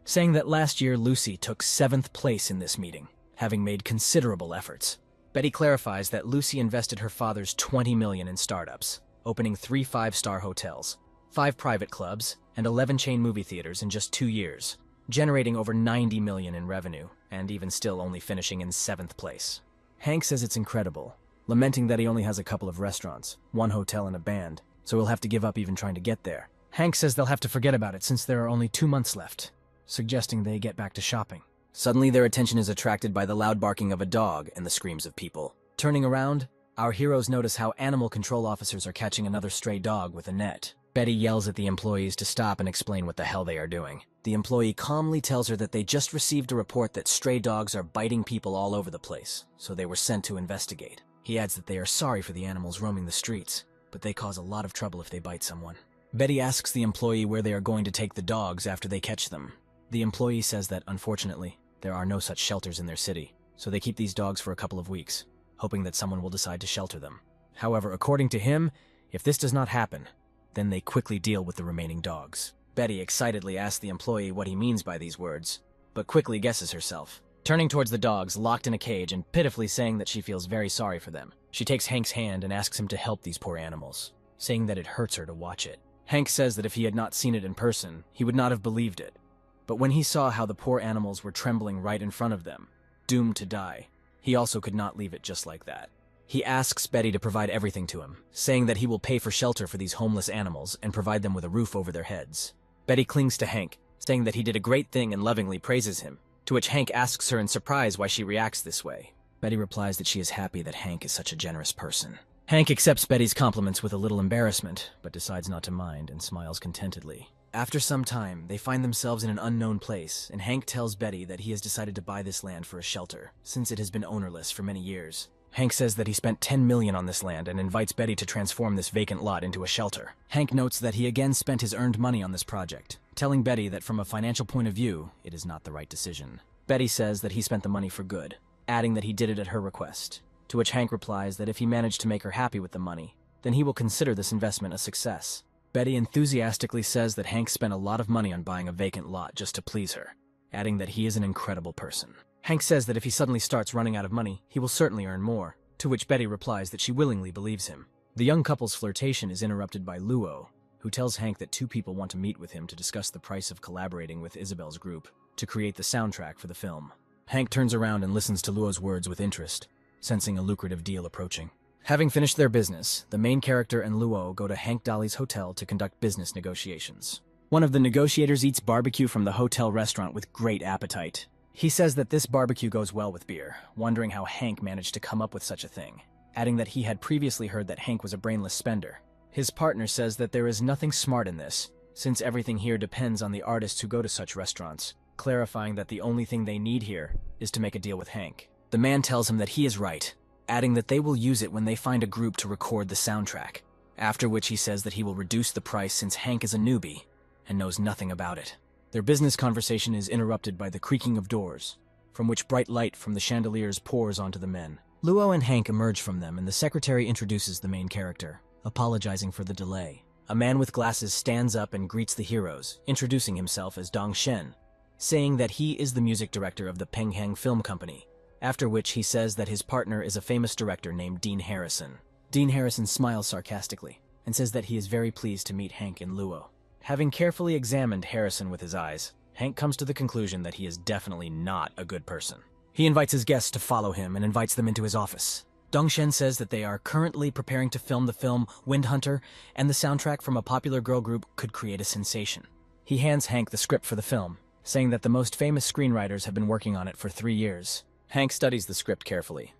saying that last year Lucy took 7th place in this meeting, having made considerable efforts. Betty clarifies that Lucy invested her father's $20 million in startups, opening 3 5-star hotels, 5 private clubs, and 11 chain movie theaters in just 2 years, generating over $90 million in revenue, and even still only finishing in 7th place. Hank says it's incredible, lamenting that he only has a couple of restaurants, 1 hotel and a band, so he'll have to give up even trying to get there. Hank says they'll have to forget about it since there are only 2 months left, suggesting they get back to shopping. Suddenly their attention is attracted by the loud barking of a dog and the screams of people. Turning around, our heroes notice how animal control officers are catching another stray dog with a net. Betty yells at the employees to stop and explain what the hell they are doing. The employee calmly tells her that they just received a report that stray dogs are biting people all over the place, so they were sent to investigate. He adds that they are sorry for the animals roaming the streets, but they cause a lot of trouble if they bite someone. Betty asks the employee where they are going to take the dogs after they catch them. The employee says that, unfortunately, there are no such shelters in their city, so they keep these dogs for a couple of weeks, hoping that someone will decide to shelter them. However, according to him, if this does not happen, then they quickly deal with the remaining dogs. Betty excitedly asks the employee what he means by these words, but quickly guesses herself. Turning towards the dogs, locked in a cage and pitifully saying that she feels very sorry for them, she takes Hank's hand and asks him to help these poor animals, saying that it hurts her to watch it. Hank says that if he had not seen it in person, he would not have believed it. But when he saw how the poor animals were trembling right in front of them, doomed to die, he also could not leave it just like that. He asks Betty to provide everything to him, saying that he will pay for shelter for these homeless animals and provide them with a roof over their heads. Betty clings to Hank, saying that he did a great thing and lovingly praises him, to which Hank asks her in surprise why she reacts this way. Betty replies that she is happy that Hank is such a generous person. Hank accepts Betty's compliments with a little embarrassment, but decides not to mind and smiles contentedly. After some time, they find themselves in an unknown place, and Hank tells Betty that he has decided to buy this land for a shelter, since it has been ownerless for many years. Hank says that he spent $10 million on this land and invites Betty to transform this vacant lot into a shelter. Hank notes that he again spent his earned money on this project, telling Betty that from a financial point of view, it is not the right decision. Betty says that he spent the money for good, adding that he did it at her request, to which Hank replies that if he managed to make her happy with the money, then he will consider this investment a success. Betty enthusiastically says that Hank spent a lot of money on buying a vacant lot just to please her, adding that he is an incredible person. Hank says that if he suddenly starts running out of money, he will certainly earn more, to which Betty replies that she willingly believes him. The young couple's flirtation is interrupted by Luo, who tells Hank that 2 people want to meet with him to discuss the price of collaborating with Isabel's group to create the soundtrack for the film. Hank turns around and listens to Luo's words with interest, sensing a lucrative deal approaching. Having finished their business, the main character and Luo go to Hank Dolly's hotel to conduct business negotiations. One of the negotiators eats barbecue from the hotel restaurant with great appetite. He says that this barbecue goes well with beer, wondering how Hank managed to come up with such a thing, adding that he had previously heard that Hank was a brainless spender. His partner says that there is nothing smart in this, since everything here depends on the artists who go to such restaurants, clarifying that the only thing they need here is to make a deal with Hank. The man tells him that he is right, adding that they will use it when they find a group to record the soundtrack, after which he says that he will reduce the price since Hank is a newbie and knows nothing about it. Their business conversation is interrupted by the creaking of doors, from which bright light from the chandeliers pours onto the men. Luo and Hank emerge from them and the secretary introduces the main character, apologizing for the delay. A man with glasses stands up and greets the heroes, introducing himself as Dong Shen, saying that he is the music director of the Penghang Film Company, after which he says that his partner is a famous director named Dean Harrison. Dean Harrison smiles sarcastically and says that he is very pleased to meet Hank and Luo. Having carefully examined Harrison with his eyes, Hank comes to the conclusion that he is definitely not a good person. He invites his guests to follow him and invites them into his office. Dongshen says that they are currently preparing to film the film Wind Hunter, and the soundtrack from a popular girl group could create a sensation. He hands Hank the script for the film, saying that the most famous screenwriters have been working on it for 3 years. Hank studies the script carefully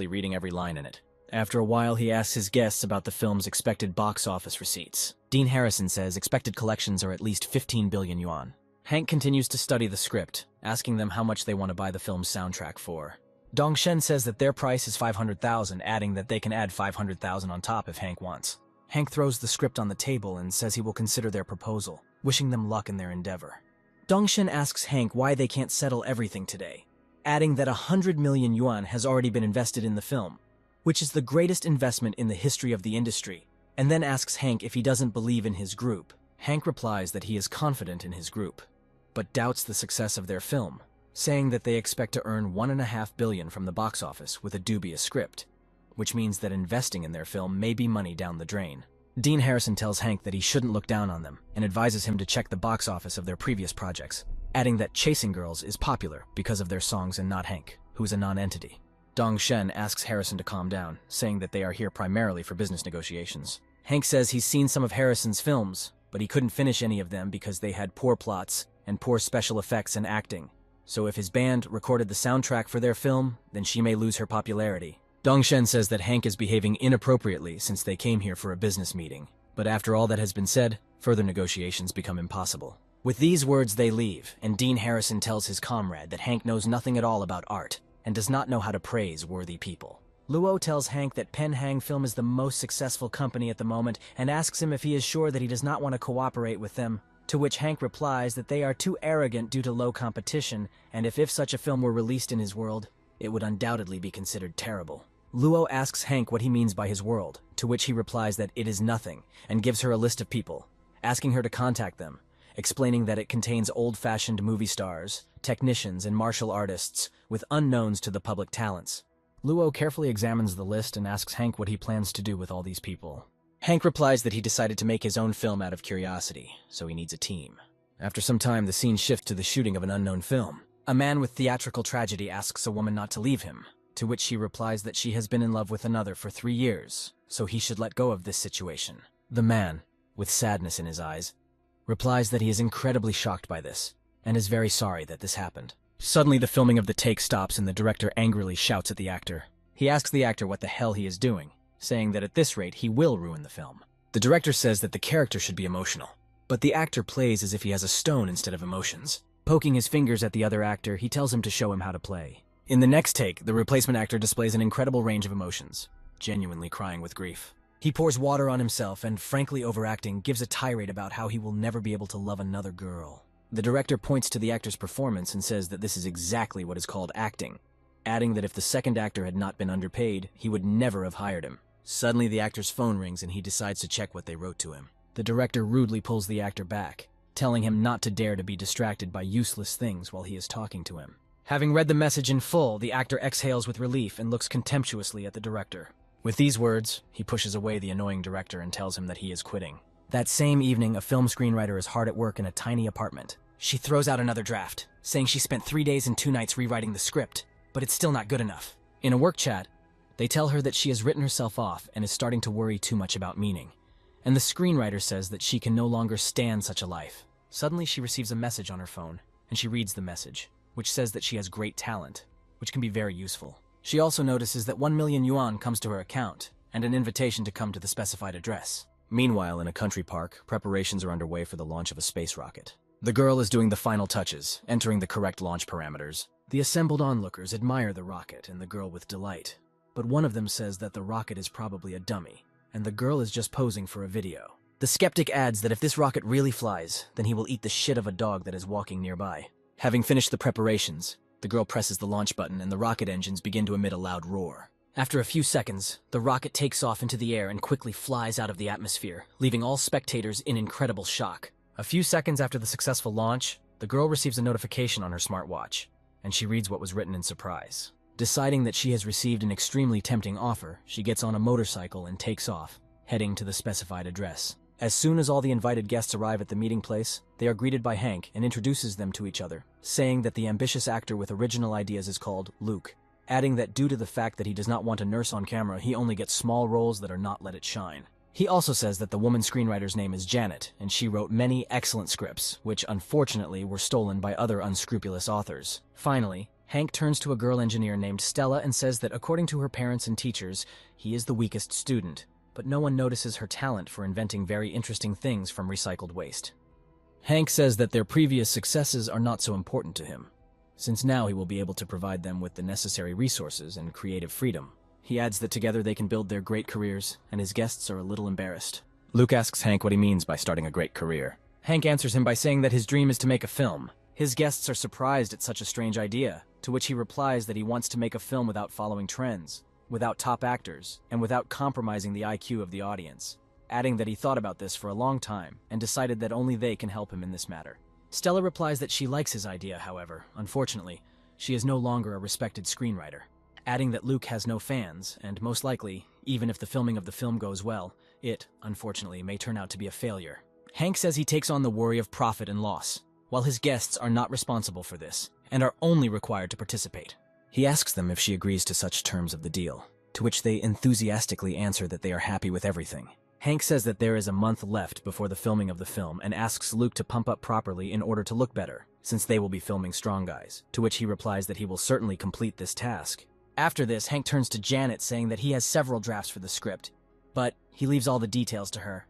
reading every line in it. After a while, he asks his guests about the film's expected box office receipts. Dean Harrison says expected collections are at least 15 billion yuan. Hank continues to study the script, asking them how much they want to buy the film's soundtrack for. Dongshen says that their price is 500,000, adding that they can add 500,000 on top if Hank wants. Hank throws the script on the table and says he will consider their proposal, wishing them luck in their endeavor. Dongshen asks Hank why they can't settle everything today, adding that 100 million yuan has already been invested in the film, which is the greatest investment in the history of the industry, and then asks Hank if he doesn't believe in his group. Hank replies that he is confident in his group, but doubts the success of their film, saying that they expect to earn 1.5 billion from the box office with a dubious script, which means that investing in their film may be money down the drain. Dean Harrison tells Hank that he shouldn't look down on them and advises him to check the box office of their previous projects, adding that Chasing Girls is popular because of their songs and not Hank, who is a non-entity. Dongshen asks Harrison to calm down, saying that they are here primarily for business negotiations. Hank says he's seen some of Harrison's films, but he couldn't finish any of them because they had poor plots and poor special effects and acting. So if his band recorded the soundtrack for their film, then she may lose her popularity. Dongshen says that Hank is behaving inappropriately since they came here for a business meeting. But after all that has been said, further negotiations become impossible. With these words they leave, and Dean Harrison tells his comrade that Hank knows nothing at all about art and does not know how to praise worthy people. Luo tells Hank that Penhang Film is the most successful company at the moment and asks him if he is sure that he does not want to cooperate with them, to which Hank replies that they are too arrogant due to low competition, and if such a film were released in his world, it would undoubtedly be considered terrible. Luo asks Hank what he means by his world, to which he replies that it is nothing, and gives her a list of people, asking her to contact them, explaining that it contains old-fashioned movie stars, technicians, and martial artists, with unknowns to the public talents. Luo carefully examines the list and asks Hank what he plans to do with all these people. Hank replies that he decided to make his own film out of curiosity, so he needs a team. After some time, the scene shifts to the shooting of an unknown film. A man with theatrical tragedy asks a woman not to leave him, to which she replies that she has been in love with another for 3 years, so he should let go of this situation. The man, with sadness in his eyes, replies that he is incredibly shocked by this, and is very sorry that this happened. Suddenly, the filming of the take stops and the director angrily shouts at the actor. He asks the actor what the hell he is doing, saying that at this rate he will ruin the film. The director says that the character should be emotional, but the actor plays as if he has a stone instead of emotions. Poking his fingers at the other actor, he tells him to show him how to play. In the next take, the replacement actor displays an incredible range of emotions, genuinely crying with grief. He pours water on himself and, frankly overacting, gives a tirade about how he will never be able to love another girl. The director points to the actor's performance and says that this is exactly what is called acting, adding that if the second actor had not been underpaid, he would never have hired him. Suddenly, the actor's phone rings and he decides to check what they wrote to him. The director rudely pulls the actor back, telling him not to dare to be distracted by useless things while he is talking to him. Having read the message in full, the actor exhales with relief and looks contemptuously at the director. With these words, he pushes away the annoying director and tells him that he is quitting. That same evening, a film screenwriter is hard at work in a tiny apartment. She throws out another draft, saying she spent 3 days and 2 nights rewriting the script, but it's still not good enough. In a work chat, they tell her that she has written herself off and is starting to worry too much about meaning, and the screenwriter says that she can no longer stand such a life. Suddenly, she receives a message on her phone, and she reads the message, which says that she has great talent, which can be very useful. She also notices that 1 million yuan comes to her account, and an invitation to come to the specified address. Meanwhile, in a country park, preparations are underway for the launch of a space rocket. The girl is doing the final touches, entering the correct launch parameters. The assembled onlookers admire the rocket and the girl with delight, but one of them says that the rocket is probably a dummy, and the girl is just posing for a video. The skeptic adds that if this rocket really flies, then he will eat the shit of a dog that is walking nearby. Having finished the preparations, the girl presses the launch button and the rocket engines begin to emit a loud roar. After a few seconds, the rocket takes off into the air and quickly flies out of the atmosphere, leaving all spectators in incredible shock. A few seconds after the successful launch, the girl receives a notification on her smartwatch, and she reads what was written in surprise. Deciding that she has received an extremely tempting offer, she gets on a motorcycle and takes off, heading to the specified address. As soon as all the invited guests arrive at the meeting place, they are greeted by Hank and introduces them to each other, saying that the ambitious actor with original ideas is called Luke, adding that due to the fact that he does not want a nurse on camera, he only gets small roles that are not let it shine. He also says that the woman screenwriter's name is Janet, and she wrote many excellent scripts, which unfortunately were stolen by other unscrupulous authors. Finally, Hank turns to a girl engineer named Stella and says that according to her parents and teachers, he is the weakest student, but no one notices her talent for inventing very interesting things from recycled waste. Hank says that their previous successes are not so important to him, since now he will be able to provide them with the necessary resources and creative freedom. He adds that together they can build their great careers, and his guests are a little embarrassed. Luke asks Hank what he means by starting a great career. Hank answers him by saying that his dream is to make a film. His guests are surprised at such a strange idea, to which he replies that he wants to make a film without following trends, without top actors, and without compromising the IQ of the audience, adding that he thought about this for a long time and decided that only they can help him in this matter. Stella replies that she likes his idea, however. Unfortunately, she is no longer a respected screenwriter, adding that Luke has no fans, and most likely, even if the filming of the film goes well, it, unfortunately, may turn out to be a failure. Hank says he takes on the worry of profit and loss, while his guests are not responsible for this, and are only required to participate. He asks them if she agrees to such terms of the deal, to which they enthusiastically answer that they are happy with everything. Hank says that there is a month left before the filming of the film and asks Luke to pump up properly in order to look better, since they will be filming Strong Guys, to which he replies that he will certainly complete this task. After this, Hank turns to Janet saying that he has several drafts for the script, but he leaves all the details to her,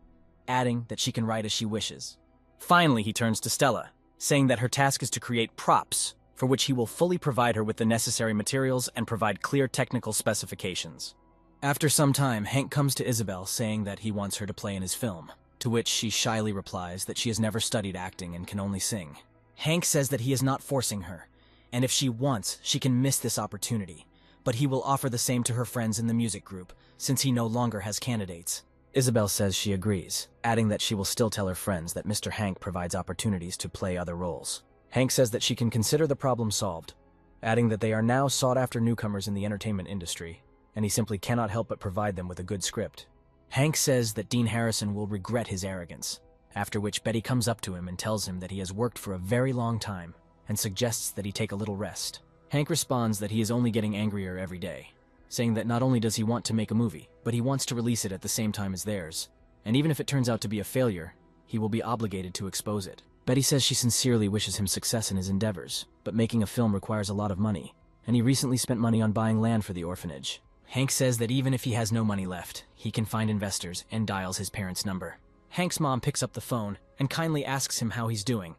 adding that she can write as she wishes. Finally, he turns to Stella, saying that her task is to create props, for which he will fully provide her with the necessary materials and provide clear technical specifications. After some time, Hank comes to Isabel saying that he wants her to play in his film, to which she shyly replies that she has never studied acting and can only sing. Hank says that he is not forcing her, and if she wants, she can miss this opportunity, but he will offer the same to her friends in the music group, since he no longer has candidates. Isabel says she agrees, adding that she will still tell her friends that Mr. Hank provides opportunities to play other roles. Hank says that she can consider the problem solved, adding that they are now sought-after newcomers in the entertainment industry, and he simply cannot help but provide them with a good script. Hank says that Dean Harrison will regret his arrogance, after which Betty comes up to him and tells him that he has worked for a very long time, and suggests that he take a little rest. Hank responds that he is only getting angrier every day, saying that not only does he want to make a movie, but he wants to release it at the same time as theirs, and even if it turns out to be a failure, he will be obligated to expose it. Betty says she sincerely wishes him success in his endeavors, but making a film requires a lot of money, and he recently spent money on buying land for the orphanage. Hank says that even if he has no money left, he can find investors and dials his parents' number. Hank's mom picks up the phone and kindly asks him how he's doing,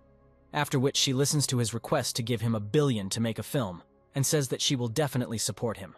after which she listens to his request to give him $1 billion to make a film, and says that she will definitely support him,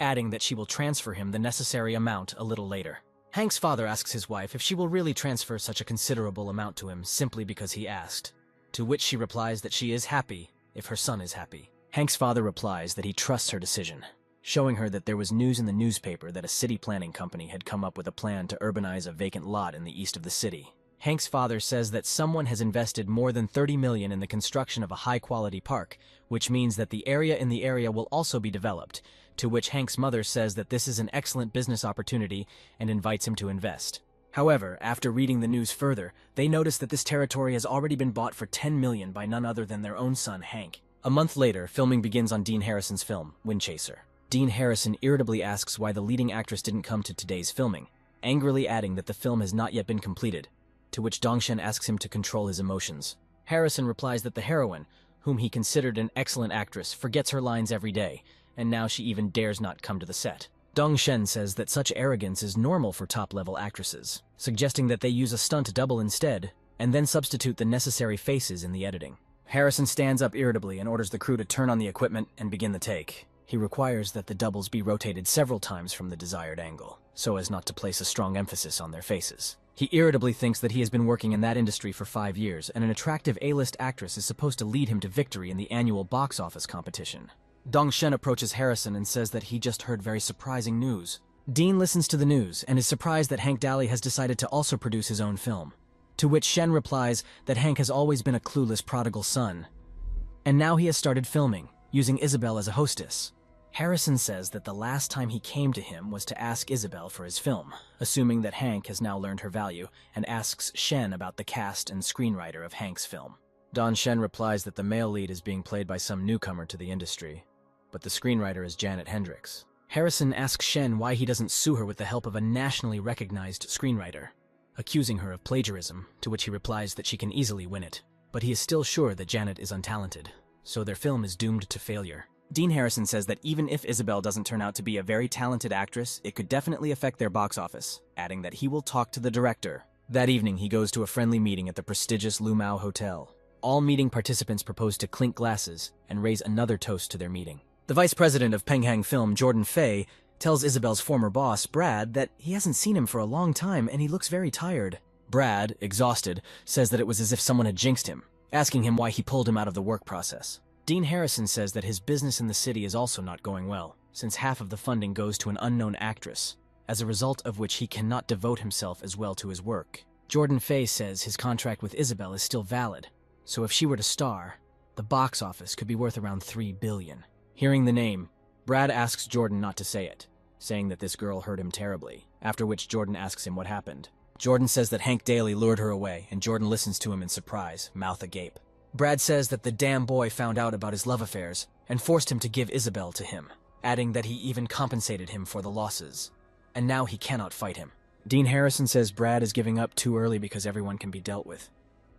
adding that she will transfer him the necessary amount a little later. Hank's father asks his wife if she will really transfer such a considerable amount to him simply because he asked, to which she replies that she is happy if her son is happy. Hank's father replies that he trusts her decision, showing her that there was news in the newspaper that a city planning company had come up with a plan to urbanize a vacant lot in the east of the city. Hank's father says that someone has invested more than $30 million in the construction of a high-quality park, which means that the area will also be developed, to which Hank's mother says that this is an excellent business opportunity and invites him to invest. However, after reading the news further, they notice that this territory has already been bought for $10 million by none other than their own son, Hank. A month later, filming begins on Dean Harrison's film, Windchaser. Dean Harrison irritably asks why the leading actress didn't come to today's filming, angrily adding that the film has not yet been completed, to which Dongshen asks him to control his emotions. Harrison replies that the heroine, whom he considered an excellent actress, forgets her lines every day, and now she even dares not come to the set. Dongshen says that such arrogance is normal for top-level actresses, suggesting that they use a stunt double instead, and then substitute the necessary faces in the editing. Harrison stands up irritably and orders the crew to turn on the equipment and begin the take. He requires that the doubles be rotated several times from the desired angle, so as not to place a strong emphasis on their faces. He irritably thinks that he has been working in that industry for 5 years, and an attractive A-list actress is supposed to lead him to victory in the annual box office competition. Dongshen approaches Harrison and says that he just heard very surprising news. Dean listens to the news and is surprised that Hank Daly has decided to also produce his own film, to which Shen replies that Hank has always been a clueless prodigal son, and now he has started filming, using Isabel as a hostess. Harrison says that the last time he came to him was to ask Isabel for his film, assuming that Hank has now learned her value, and asks Shen about the cast and screenwriter of Hank's film. Don Shen replies that the male lead is being played by some newcomer to the industry, but the screenwriter is Janet Hendricks. Harrison asks Shen why he doesn't sue her with the help of a nationally recognized screenwriter, accusing her of plagiarism, to which he replies that she can easily win it. But he is still sure that Janet is untalented, so their film is doomed to failure. Dean Harrison says that even if Isabel doesn't turn out to be a very talented actress, it could definitely affect their box office, adding that he will talk to the director. That evening, he goes to a friendly meeting at the prestigious Lumao Hotel. All meeting participants propose to clink glasses and raise another toast to their meeting. The vice president of Penghang Film, Jordan Fay, tells Isabel's former boss, Brad, that he hasn't seen him for a long time and he looks very tired. Brad, exhausted, says that it was as if someone had jinxed him, asking him why he pulled him out of the work process. Dean Harrison says that his business in the city is also not going well, since half of the funding goes to an unknown actress, as a result of which he cannot devote himself as well to his work. Jordan Fay says his contract with Isabel is still valid, so if she were to star, the box office could be worth around $3 billion. Hearing the name, Brad asks Jordan not to say it, saying that this girl hurt him terribly, after which Jordan asks him what happened. Jordan says that Hank Daly lured her away, and Jordan listens to him in surprise, mouth agape. Brad says that the damn boy found out about his love affairs and forced him to give Isabel to him, adding that he even compensated him for the losses. And now he cannot fight him. Dean Harrison says Brad is giving up too early because everyone can be dealt with.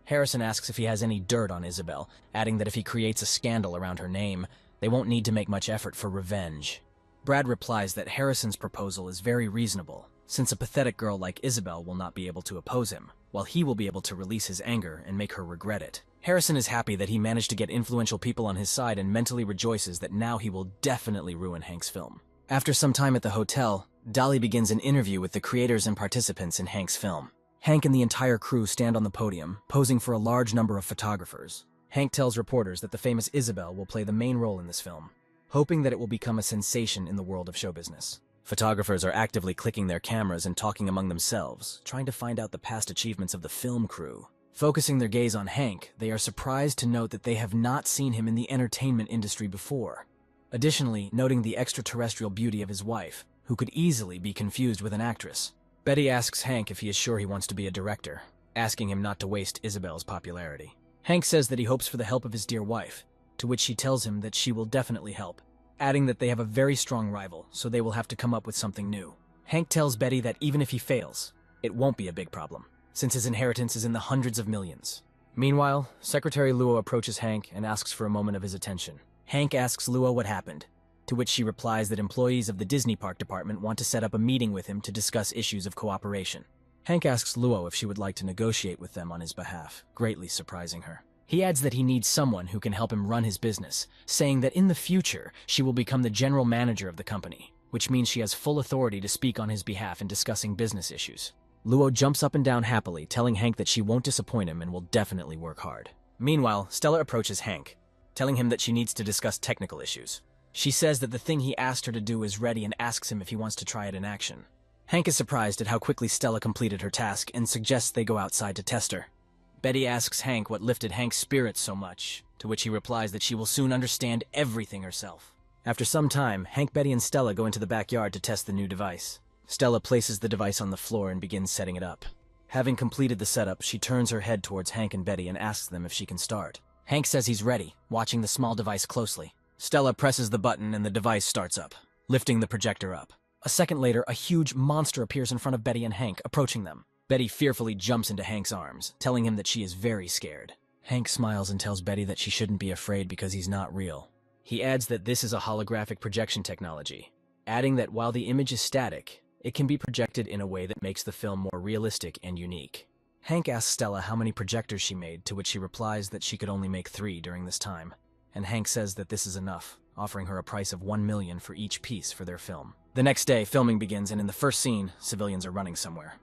Harrison asks if he has any dirt on Isabel, adding that if he creates a scandal around her name, they won't need to make much effort for revenge. Brad replies that Harrison's proposal is very reasonable, since a pathetic girl like Isabel will not be able to oppose him, while he will be able to release his anger and make her regret it. Harrison is happy that he managed to get influential people on his side and mentally rejoices that now he will definitely ruin Hank's film. After some time at the hotel, Dolly begins an interview with the creators and participants in Hank's film. Hank and the entire crew stand on the podium, posing for a large number of photographers. Hank tells reporters that the famous Isabel will play the main role in this film, hoping that it will become a sensation in the world of show business. Photographers are actively clicking their cameras and talking among themselves, trying to find out the past achievements of the film crew. Focusing their gaze on Hank, they are surprised to note that they have not seen him in the entertainment industry before. Additionally, noting the extraterrestrial beauty of his wife, who could easily be confused with an actress. Betty asks Hank if he is sure he wants to be a director, asking him not to waste Isabel's popularity. Hank says that he hopes for the help of his dear wife, to which she tells him that she will definitely help, adding that they have a very strong rival, so they will have to come up with something new. Hank tells Betty that even if he fails, it won't be a big problem, since his inheritance is in the hundreds of millions. Meanwhile, Secretary Luo approaches Hank and asks for a moment of his attention. Hank asks Luo what happened, to which she replies that employees of the Disney Park department want to set up a meeting with him to discuss issues of cooperation. Hank asks Luo if she would like to negotiate with them on his behalf, greatly surprising her. He adds that he needs someone who can help him run his business, saying that in the future, she will become the general manager of the company, which means she has full authority to speak on his behalf in discussing business issues. Luo jumps up and down happily, telling Hank that she won't disappoint him and will definitely work hard. Meanwhile, Stella approaches Hank, telling him that she needs to discuss technical issues. She says that the thing he asked her to do is ready and asks him if he wants to try it in action. Hank is surprised at how quickly Stella completed her task and suggests they go outside to test her. Betty asks Hank what lifted Hank's spirits so much, to which he replies that she will soon understand everything herself. After some time, Hank, Betty, and Stella go into the backyard to test the new device. Stella places the device on the floor and begins setting it up. Having completed the setup, she turns her head towards Hank and Betty and asks them if she can start. Hank says he's ready, watching the small device closely. Stella presses the button and the device starts up, lifting the projector up. A second later, a huge monster appears in front of Betty and Hank, approaching them. Betty fearfully jumps into Hank's arms, telling him that she is very scared. Hank smiles and tells Betty that she shouldn't be afraid because he's not real. He adds that this is a holographic projection technology, adding that while the image is static, it can be projected in a way that makes the film more realistic and unique. Hank asks Stella how many projectors she made, to which she replies that she could only make 3 during this time. And Hank says that this is enough, offering her a price of $1 million for each piece for their film. The next day, filming begins, and in the first scene, civilians are running somewhere.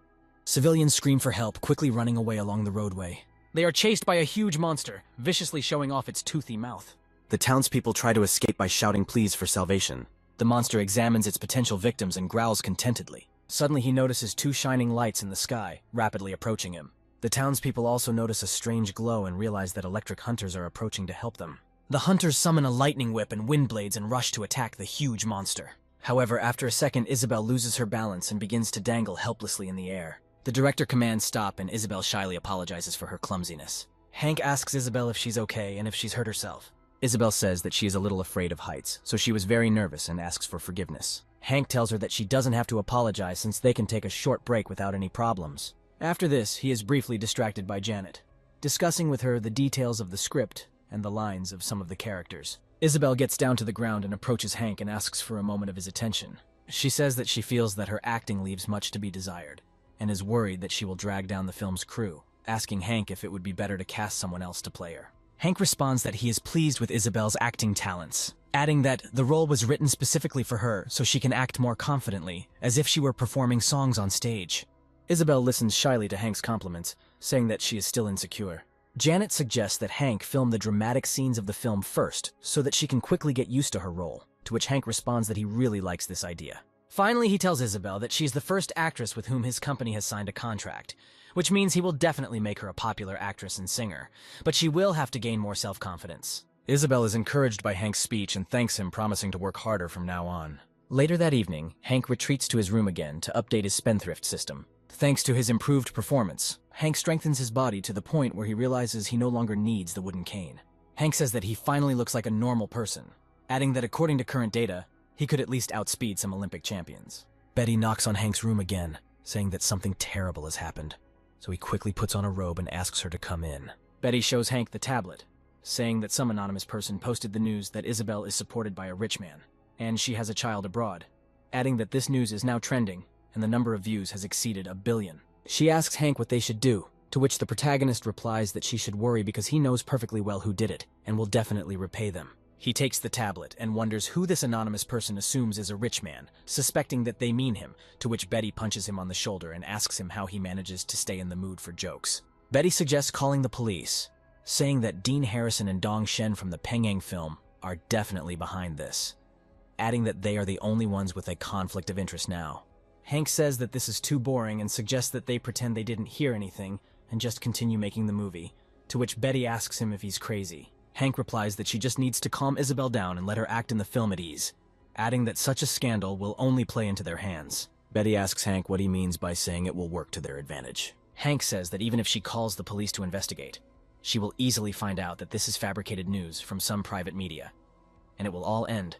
Civilians scream for help, quickly running away along the roadway. They are chased by a huge monster, viciously showing off its toothy mouth. The townspeople try to escape by shouting pleas for salvation. The monster examines its potential victims and growls contentedly. Suddenly he notices 2 shining lights in the sky, rapidly approaching him. The townspeople also notice a strange glow and realize that electric hunters are approaching to help them. The hunters summon a lightning whip and wind blades and rush to attack the huge monster. However, after a second, Isabel loses her balance and begins to dangle helplessly in the air. The director commands stop, and Isabel shyly apologizes for her clumsiness. Hank asks Isabel if she's okay and if she's hurt herself. Isabel says that she is a little afraid of heights, so she was very nervous and asks for forgiveness. Hank tells her that she doesn't have to apologize since they can take a short break without any problems. After this, he is briefly distracted by Janet, discussing with her the details of the script and the lines of some of the characters. Isabel gets down to the ground and approaches Hank and asks for a moment of his attention. She says that she feels that her acting leaves much to be desired, and is worried that she will drag down the film's crew, asking Hank if it would be better to cast someone else to play her. Hank responds that he is pleased with Isabel's acting talents, adding that the role was written specifically for her so she can act more confidently, as if she were performing songs on stage. Isabel listens shyly to Hank's compliments, saying that she is still insecure. Janet suggests that Hank film the dramatic scenes of the film first so that she can quickly get used to her role, to which Hank responds that he really likes this idea. Finally, he tells Isabel that she's the first actress with whom his company has signed a contract, which means he will definitely make her a popular actress and singer, but she will have to gain more self-confidence. Isabel is encouraged by Hank's speech and thanks him, promising to work harder from now on. Later that evening, Hank retreats to his room again to update his spendthrift system. Thanks to his improved performance, Hank strengthens his body to the point where he realizes he no longer needs the wooden cane. Hank says that he finally looks like a normal person, adding that according to current data, he could at least outspeed some Olympic champions. Betty knocks on Hank's room again, saying that something terrible has happened, so he quickly puts on a robe and asks her to come in. Betty shows Hank the tablet, saying that some anonymous person posted the news that Isabel is supported by a rich man, and she has a child abroad, adding that this news is now trending, and the number of views has exceeded 1 billion. She asks Hank what they should do, to which the protagonist replies that she should worry because he knows perfectly well who did it, and will definitely repay them. He takes the tablet and wonders who this anonymous person assumes is a rich man, suspecting that they mean him, to which Betty punches him on the shoulder and asks him how he manages to stay in the mood for jokes. Betty suggests calling the police, saying that Dean Harrison and Dong Shen from the Pengyang film are definitely behind this, adding that they are the only ones with a conflict of interest now. Hank says that this is too boring and suggests that they pretend they didn't hear anything and just continue making the movie, to which Betty asks him if he's crazy. Hank replies that she just needs to calm Isabel down and let her act in the film at ease, adding that such a scandal will only play into their hands. Betty asks Hank what he means by saying it will work to their advantage. Hank says that even if she calls the police to investigate, she will easily find out that this is fabricated news from some private media, and it will all end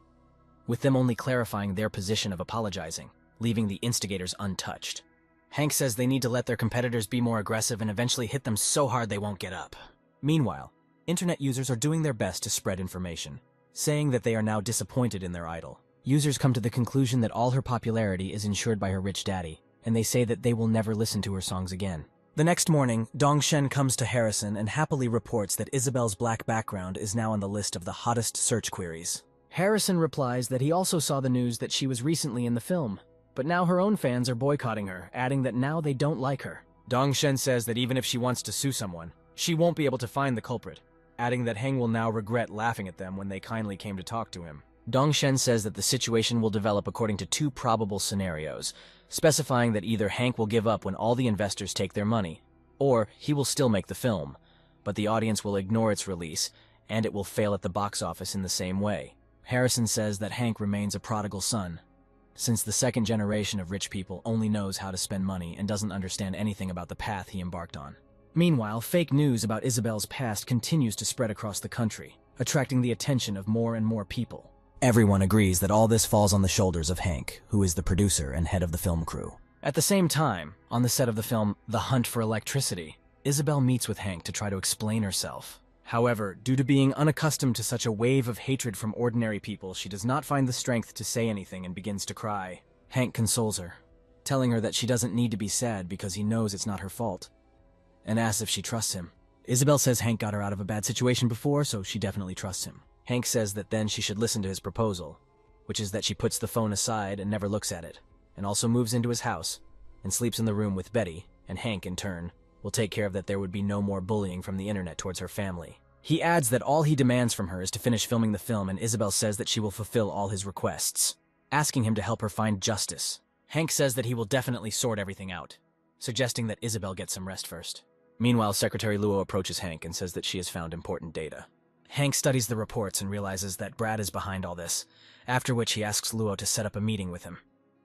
with them only clarifying their position of apologizing, leaving the instigators untouched. Hank says they need to let their competitors be more aggressive and eventually hit them so hard they won't get up. Meanwhile, internet users are doing their best to spread information, saying that they are now disappointed in their idol. Users come to the conclusion that all her popularity is ensured by her rich daddy, and they say that they will never listen to her songs again. The next morning, Dong Shen comes to Harrison and happily reports that Isabel's black background is now on the list of the hottest search queries. Harrison replies that he also saw the news that she was recently in the film, but now her own fans are boycotting her, adding that now they don't like her. Dong Shen says that even if she wants to sue someone, she won't be able to find the culprit, adding that Heng will now regret laughing at them when they kindly came to talk to him. Dong Shen says that the situation will develop according to 2 probable scenarios, specifying that either Hank will give up when all the investors take their money, or he will still make the film, but the audience will ignore its release, and it will fail at the box office in the same way. Harrison says that Hank remains a prodigal son, since the second generation of rich people only knows how to spend money and doesn't understand anything about the path he embarked on. Meanwhile, fake news about Isabel's past continues to spread across the country, attracting the attention of more and more people. Everyone agrees that all this falls on the shoulders of Hank, who is the producer and head of the film crew. At the same time, on the set of the film The Hunt for Electricity, Isabel meets with Hank to try to explain herself. However, due to being unaccustomed to such a wave of hatred from ordinary people, she does not find the strength to say anything and begins to cry. Hank consoles her, telling her that she doesn't need to be sad because he knows it's not her fault, and asks if she trusts him. Isabel says Hank got her out of a bad situation before, so she definitely trusts him. Hank says that then she should listen to his proposal, which is that she puts the phone aside and never looks at it, and also moves into his house and sleeps in the room with Betty, and Hank, in turn, will take care of that there would be no more bullying from the internet towards her family. He adds that all he demands from her is to finish filming the film, and Isabel says that she will fulfill all his requests, asking him to help her find justice. Hank says that he will definitely sort everything out, suggesting that Isabel get some rest first. Meanwhile, Secretary Luo approaches Hank and says that she has found important data. Hank studies the reports and realizes that Brad is behind all this, after which he asks Luo to set up a meeting with him,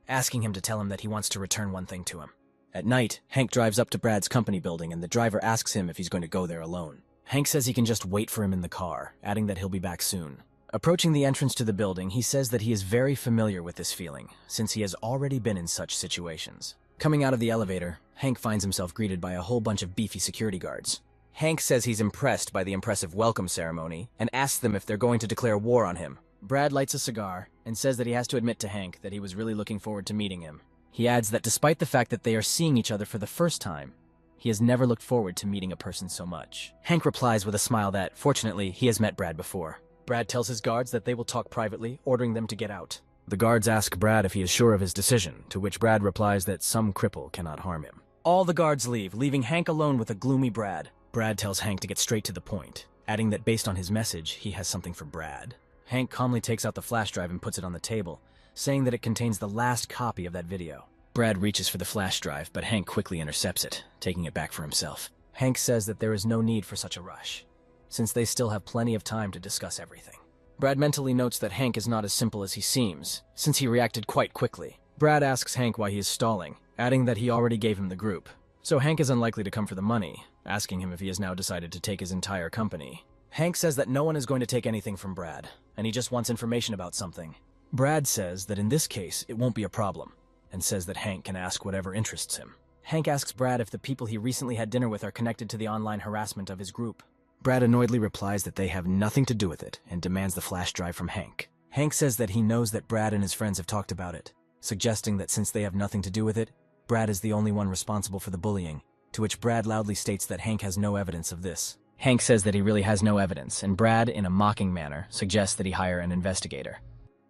asking him to tell him that he wants to return one thing to him. At night, Hank drives up to Brad's company building and the driver asks him if he's going to go there alone, Hank says he can just wait for him in the car, adding that he'll be back soon. Approaching the entrance to the building, he says that he is very familiar with this feeling, since he has already been in such situations. Coming out of the elevator, Hank finds himself greeted by a whole bunch of beefy security guards. Hank says he's impressed by the impressive welcome ceremony and asks them if they're going to declare war on him. Brad lights a cigar and says that he has to admit to Hank that he was really looking forward to meeting him. He adds that despite the fact that they are seeing each other for the first time, he has never looked forward to meeting a person so much. Hank replies with a smile that, fortunately, he has met Brad before. Brad tells his guards that they will talk privately, ordering them to get out. The guards ask Brad if he is sure of his decision, to which Brad replies that some cripple cannot harm him. All the guards leave, leaving Hank alone with a gloomy Brad. Brad tells Hank to get straight to the point, adding that based on his message, he has something for Brad. Hank calmly takes out the flash drive and puts it on the table, saying that it contains the last copy of that video. Brad reaches for the flash drive, but Hank quickly intercepts it, taking it back for himself. Hank says that there is no need for such a rush, since they still have plenty of time to discuss everything. Brad mentally notes that Hank is not as simple as he seems, since he reacted quite quickly. Brad asks Hank why he is stalling, adding that he already gave him the group. So Hank is unlikely to come for the money, asking him if he has now decided to take his entire company. Hank says that no one is going to take anything from Brad, and he just wants information about something. Brad says that in this case, it won't be a problem, and says that Hank can ask whatever interests him. Hank asks Brad if the people he recently had dinner with are connected to the online harassment of his group. Brad annoyedly replies that they have nothing to do with it and demands the flash drive from Hank. Hank says that he knows that Brad and his friends have talked about it, suggesting that since they have nothing to do with it, Brad is the only one responsible for the bullying, to which Brad loudly states that Hank has no evidence of this. Hank says that he really has no evidence, and Brad, in a mocking manner, suggests that he hire an investigator.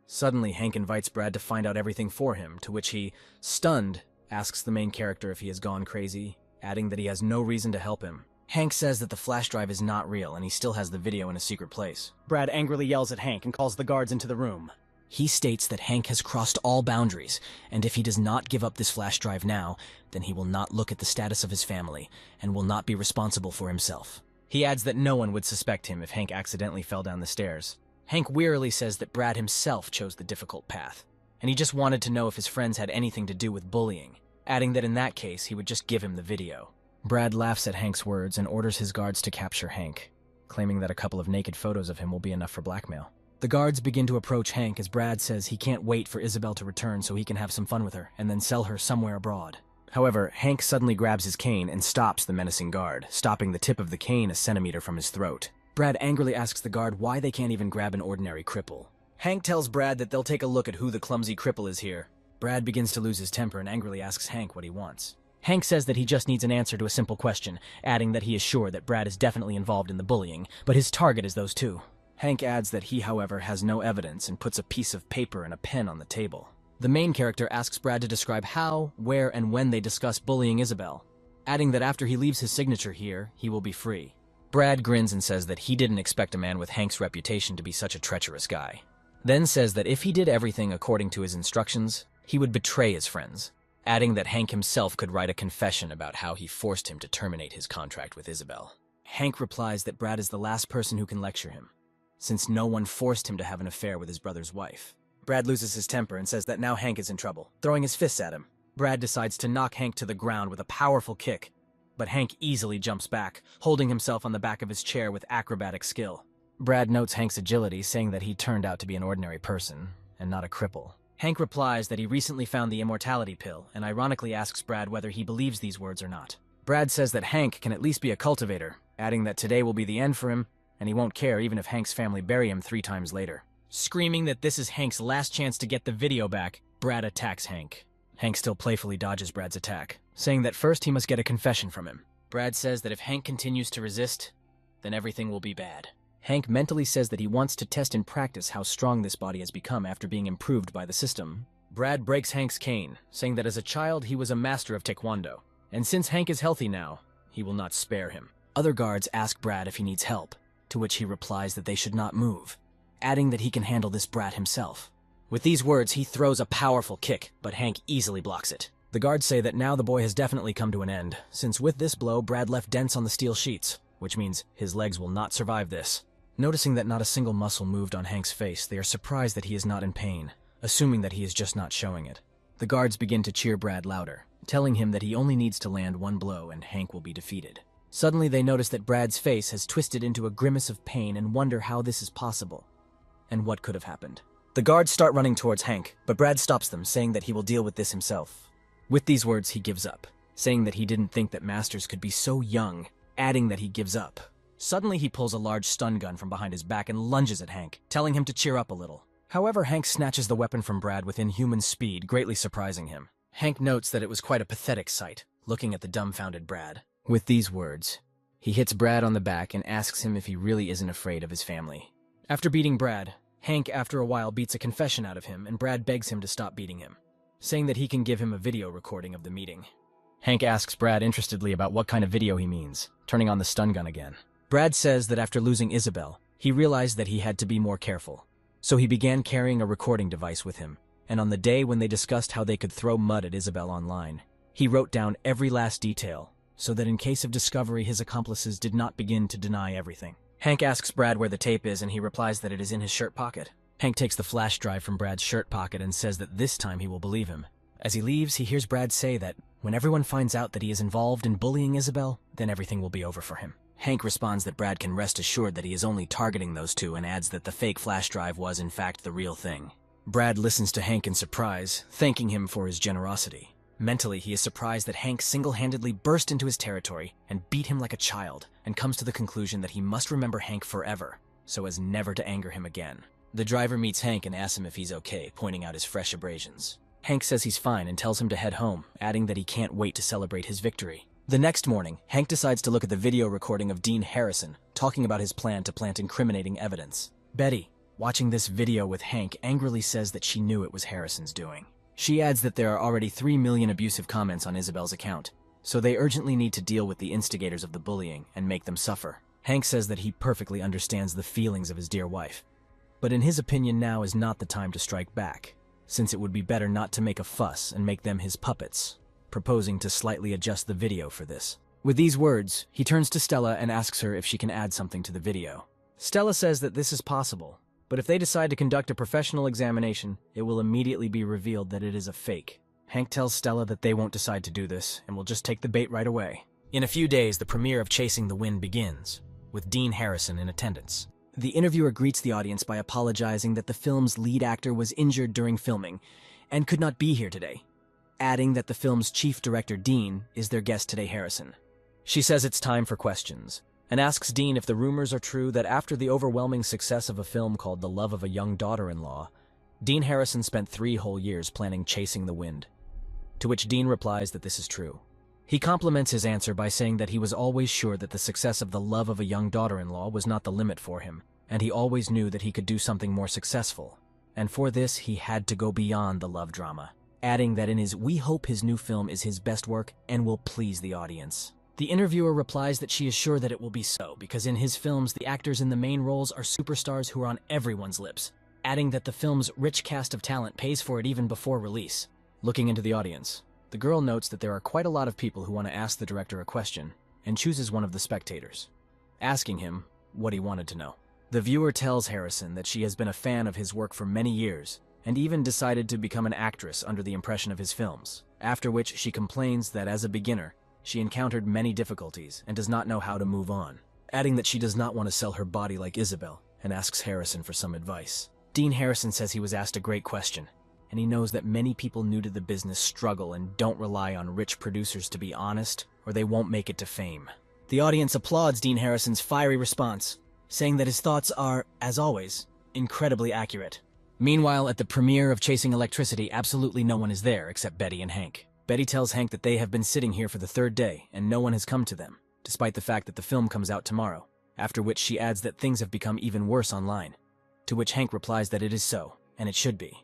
Suddenly, Hank invites Brad to find out everything for him, to which he, stunned, asks the main character if he has gone crazy, adding that he has no reason to help him. Hank says that the flash drive is not real and he still has the video in a secret place. Brad angrily yells at Hank and calls the guards into the room. He states that Hank has crossed all boundaries, and if he does not give up this flash drive now, then he will not look at the status of his family and will not be responsible for himself. He adds that no one would suspect him if Hank accidentally fell down the stairs. Hank wearily says that Brad himself chose the difficult path, and he just wanted to know if his friends had anything to do with bullying, adding that in that case he would just give him the video. Brad laughs at Hank's words and orders his guards to capture Hank, claiming that a couple of naked photos of him will be enough for blackmail. The guards begin to approach Hank as Brad says he can't wait for Isabel to return so he can have some fun with her and then sell her somewhere abroad. However, Hank suddenly grabs his cane and stops the menacing guard, stopping the tip of the cane a centimeter from his throat. Brad angrily asks the guard why they can't even grab an ordinary cripple. Hank tells Brad that they'll take a look at who the clumsy cripple is here. Brad begins to lose his temper and angrily asks Hank what he wants. Hank says that he just needs an answer to a simple question, adding that he is sure that Brad is definitely involved in the bullying, but his target is those two. Hank adds that he, however, has no evidence and puts a piece of paper and a pen on the table. The main character asks Brad to describe how, where, and when they discuss bullying Isabel, adding that after he leaves his signature here, he will be free. Brad grins and says that he didn't expect a man with Hank's reputation to be such a treacherous guy. Then says that if he did everything according to his instructions, he would betray his friends, adding that Hank himself could write a confession about how he forced him to terminate his contract with Isabel. Hank replies that Brad is the last person who can lecture him, since no one forced him to have an affair with his brother's wife. Brad loses his temper and says that now Hank is in trouble, throwing his fists at him. Brad decides to knock Hank to the ground with a powerful kick, but Hank easily jumps back, holding himself on the back of his chair with acrobatic skill. Brad notes Hank's agility, saying that he turned out to be an ordinary person, and not a cripple. Hank replies that he recently found the immortality pill, and ironically asks Brad whether he believes these words or not. Brad says that Hank can at least be a cultivator, adding that today will be the end for him, and he won't care even if Hank's family bury him 3 times later. Screaming that this is Hank's last chance to get the video back, Brad attacks Hank. Hank still playfully dodges Brad's attack, saying that first he must get a confession from him. Brad says that if Hank continues to resist, then everything will be bad. Hank mentally says that he wants to test in practice how strong this body has become after being improved by the system. Brad breaks Hank's cane, saying that as a child he was a master of taekwondo, and since Hank is healthy now, he will not spare him. Other guards ask Brad if he needs help, to which he replies that they should not move, adding that he can handle this brat himself. With these words, he throws a powerful kick, but Hank easily blocks it. The guards say that now the boy has definitely come to an end, since with this blow, Brad left dents on the steel sheets, which means his legs will not survive this. Noticing that not a single muscle moved on Hank's face, they are surprised that he is not in pain, assuming that he is just not showing it. The guards begin to cheer Brad louder, telling him that he only needs to land one blow and Hank will be defeated. Suddenly they notice that Brad's face has twisted into a grimace of pain and wonder how this is possible, and what could have happened. The guards start running towards Hank, but Brad stops them, saying that he will deal with this himself. With these words, he gives up, saying that he didn't think that masters could be so young, adding that he gives up. Suddenly he pulls a large stun gun from behind his back and lunges at Hank, telling him to cheer up a little. However, Hank snatches the weapon from Brad with inhuman speed, greatly surprising him. Hank notes that it was quite a pathetic sight, looking at the dumbfounded Brad. With these words, he hits Brad on the back and asks him if he really isn't afraid of his family. After beating Brad, Hank after a while beats a confession out of him, and Brad begs him to stop beating him, saying that he can give him a video recording of the meeting. Hank asks Brad interestedly about what kind of video he means, turning on the stun gun again. Brad says that after losing Isabel, he realized that he had to be more careful. So he began carrying a recording device with him, and on the day when they discussed how they could throw mud at Isabel online, he wrote down every last detail, so that in case of discovery his accomplices did not begin to deny everything. Hank asks Brad where the tape is, and he replies that it is in his shirt pocket. Hank takes the flash drive from Brad's shirt pocket and says that this time he will believe him. As he leaves, he hears Brad say that when everyone finds out that he is involved in bullying Isabel, then everything will be over for him. Hank responds that Brad can rest assured that he is only targeting those two, and adds that the fake flash drive was in fact the real thing. Brad listens to Hank in surprise, thanking him for his generosity. Mentally, he is surprised that Hank single-handedly burst into his territory and beat him like a child, and comes to the conclusion that he must remember Hank forever, so as never to anger him again. The driver meets Hank and asks him if he's okay, pointing out his fresh abrasions. Hank says he's fine and tells him to head home, adding that he can't wait to celebrate his victory. The next morning, Hank decides to look at the video recording of Dean Harrison, talking about his plan to plant incriminating evidence. Betty, watching this video with Hank, angrily says that she knew it was Harrison's doing. She adds that there are already 3 million abusive comments on Isabel's account, so they urgently need to deal with the instigators of the bullying and make them suffer. Hank says that he perfectly understands the feelings of his dear wife, but in his opinion now is not the time to strike back, since it would be better not to make a fuss and make them his puppets, proposing to slightly adjust the video for this. With these words, he turns to Stella and asks her if she can add something to the video. Stella says that this is possible, but if they decide to conduct a professional examination, it will immediately be revealed that it is a fake. Hank tells Stella that they won't decide to do this, and will just take the bait right away. In a few days, the premiere of Chasing the Wind begins, with Dean Harrison in attendance. The interviewer greets the audience by apologizing that the film's lead actor was injured during filming, and could not be here today, adding that the film's chief director, Dean, is their guest today, Harrison. She says it's time for questions, and asks Dean if the rumors are true that after the overwhelming success of a film called The Love of a Young Daughter-in-Law, Dean Harrison spent 3 whole years planning Chasing the Wind. To which Dean replies that this is true. He compliments his answer by saying that he was always sure that the success of The Love of a Young Daughter-in-Law was not the limit for him, and he always knew that he could do something more successful, and for this he had to go beyond the love drama, adding that in his "We hope his new film is his best work and will please the audience." The interviewer replies that she is sure that it will be so, because in his films the actors in the main roles are superstars who are on everyone's lips, adding that the film's rich cast of talent pays for it even before release. Looking into the audience, the girl notes that there are quite a lot of people who want to ask the director a question, and chooses one of the spectators, asking him what he wanted to know. The viewer tells Harrison that she has been a fan of his work for many years, and even decided to become an actress under the impression of his films, after which she complains that as a beginner, she encountered many difficulties and does not know how to move on, adding that she does not want to sell her body like Isabel, and asks Harrison for some advice. Dean Harrison says he was asked a great question, and he knows that many people new to the business struggle and don't rely on rich producers to be honest, or they won't make it to fame. The audience applauds Dean Harrison's fiery response, saying that his thoughts are, as always, incredibly accurate. Meanwhile, at the premiere of Chasing Electricity, absolutely no one is there except Betty and Hank. Betty tells Hank that they have been sitting here for the 3rd day, and no one has come to them, despite the fact that the film comes out tomorrow, after which she adds that things have become even worse online, to which Hank replies that it is so, and it should be,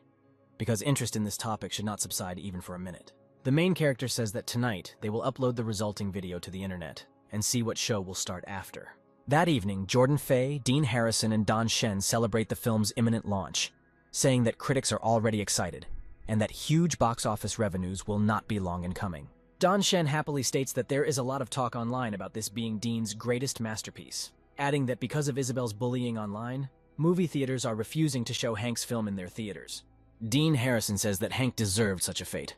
because interest in this topic should not subside even for a minute. The main character says that tonight they will upload the resulting video to the internet, and see what show will start after. That evening, Jordan Fay, Dean Harrison, and Don Shen celebrate the film's imminent launch, saying that critics are already excited, and that huge box office revenues will not be long in coming. Don Shen happily states that there is a lot of talk online about this being Dean's greatest masterpiece, adding that because of Isabel's bullying online, movie theaters are refusing to show Hank's film in their theaters. Dean Harrison says that Hank deserved such a fate,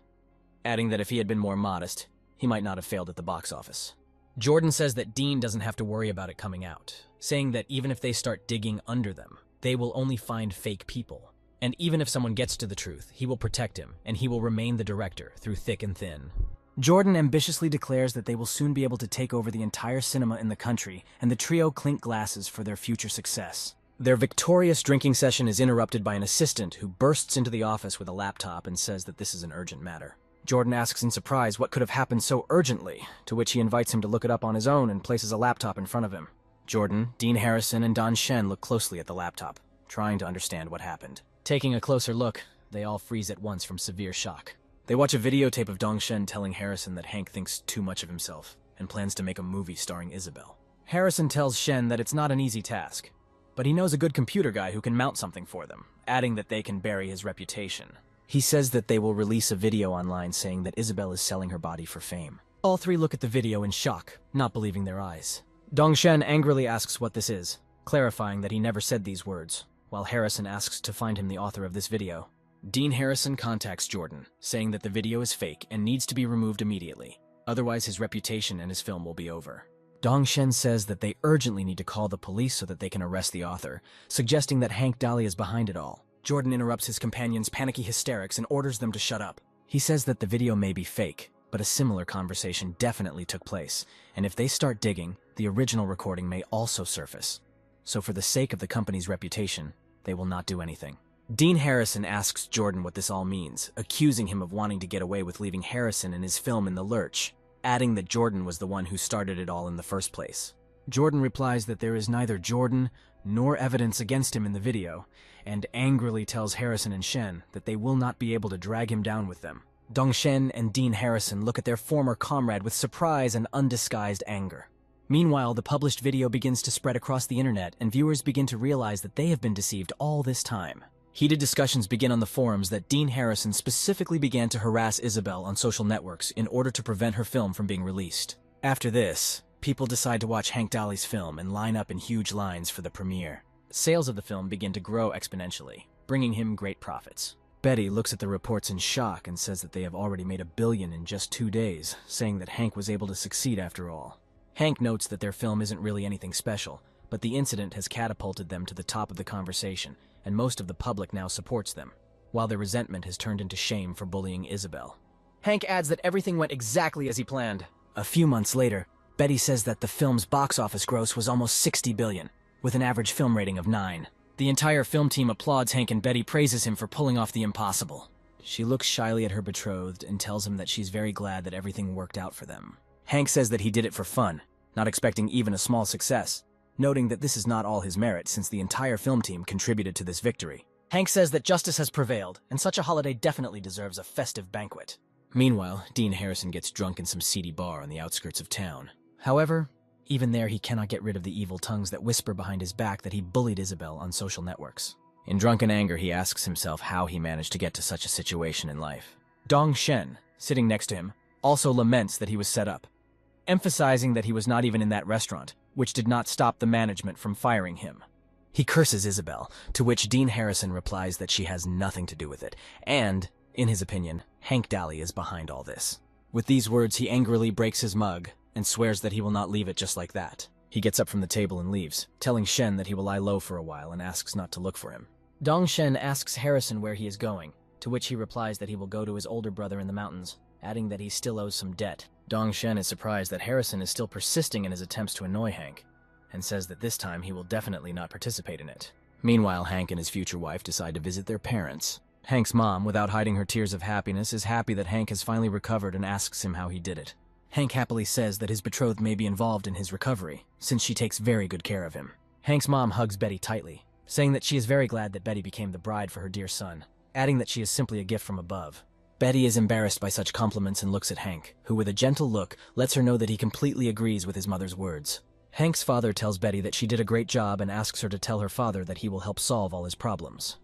adding that if he had been more modest, he might not have failed at the box office. Jordan says that Dean doesn't have to worry about it coming out, saying that even if they start digging under them, they will only find fake people. And even if someone gets to the truth, he will protect him, and he will remain the director through thick and thin. Jordan ambitiously declares that they will soon be able to take over the entire cinema in the country, and the trio clink glasses for their future success. Their victorious drinking session is interrupted by an assistant who bursts into the office with a laptop and says that this is an urgent matter. Jordan asks in surprise what could have happened so urgently, to which he invites him to look it up on his own and places a laptop in front of him. Jordan, Dean Harrison, and Don Shen look closely at the laptop, trying to understand what happened. Taking a closer look, they all freeze at once from severe shock. They watch a videotape of Dong Shen telling Harrison that Hank thinks too much of himself and plans to make a movie starring Isabel. Harrison tells Shen that it's not an easy task, but he knows a good computer guy who can mount something for them, adding that they can bury his reputation. He says that they will release a video online saying that Isabel is selling her body for fame. All three look at the video in shock, not believing their eyes. Dong Shen angrily asks what this is, clarifying that he never said these words, while Harrison asks to find him the author of this video. Dean Harrison contacts Jordan, saying that the video is fake and needs to be removed immediately, otherwise his reputation and his film will be over. Dong Shen says that they urgently need to call the police so that they can arrest the author, suggesting that Hank Dahlia is behind it all. Jordan interrupts his companion's panicky hysterics and orders them to shut up. He says that the video may be fake, but a similar conversation definitely took place, and if they start digging, the original recording may also surface. So for the sake of the company's reputation, they will not do anything. Dean Harrison asks Jordan what this all means, accusing him of wanting to get away with leaving Harrison and his film in the lurch, adding that Jordan was the one who started it all in the first place. Jordan replies that there is neither Jordan nor evidence against him in the video, and angrily tells Harrison and Shen that they will not be able to drag him down with them. Dong Shen and Dean Harrison look at their former comrade with surprise and undisguised anger. Meanwhile, the published video begins to spread across the internet, and viewers begin to realize that they have been deceived all this time. Heated discussions begin on the forums that Dean Harrison specifically began to harass Isabel on social networks in order to prevent her film from being released. After this, people decide to watch Hank Dahlia's film and line up in huge lines for the premiere. Sales of the film begin to grow exponentially, bringing him great profits. Betty looks at the reports in shock and says that they have already made $1 billion in just 2 days, saying that Hank was able to succeed after all. Hank notes that their film isn't really anything special, but the incident has catapulted them to the top of the conversation, and most of the public now supports them, while their resentment has turned into shame for bullying Isabel. Hank adds that everything went exactly as he planned. A few months later, Betty says that the film's box office gross was almost $60 billion, with an average film rating of 9. The entire film team applauds Hank and Betty praises him for pulling off the impossible. She looks shyly at her betrothed and tells him that she's very glad that everything worked out for them. Hank says that he did it for fun, not expecting even a small success, noting that this is not all his merit since the entire film team contributed to this victory. Hank says that justice has prevailed, and such a holiday definitely deserves a festive banquet. Meanwhile, Dean Harrison gets drunk in some seedy bar on the outskirts of town. However, even there he cannot get rid of the evil tongues that whisper behind his back that he bullied Isabel on social networks. In drunken anger, he asks himself how he managed to get to such a situation in life. Dong Shen, sitting next to him, also laments that he was set up, emphasizing that he was not even in that restaurant, which did not stop the management from firing him. He curses Isabel, to which Dean Harrison replies that she has nothing to do with it, and, in his opinion, Hank Dahlia is behind all this. With these words, he angrily breaks his mug and swears that he will not leave it just like that. He gets up from the table and leaves, telling Shen that he will lie low for a while and asks not to look for him. Dong Shen asks Harrison where he is going, to which he replies that he will go to his older brother in the mountains, adding that he still owes some debt. Dong Shen is surprised that Harrison is still persisting in his attempts to annoy Hank, and says that this time he will definitely not participate in it. Meanwhile, Hank and his future wife decide to visit their parents. Hank's mom, without hiding her tears of happiness, is happy that Hank has finally recovered and asks him how he did it. Hank happily says that his betrothed may be involved in his recovery, since she takes very good care of him. Hank's mom hugs Betty tightly, saying that she is very glad that Betty became the bride for her dear son, adding that she is simply a gift from above. Betty is embarrassed by such compliments and looks at Hank, who with a gentle look lets her know that he completely agrees with his mother's words. Hank's father tells Betty that she did a great job and asks her to tell her father that he will help solve all his problems,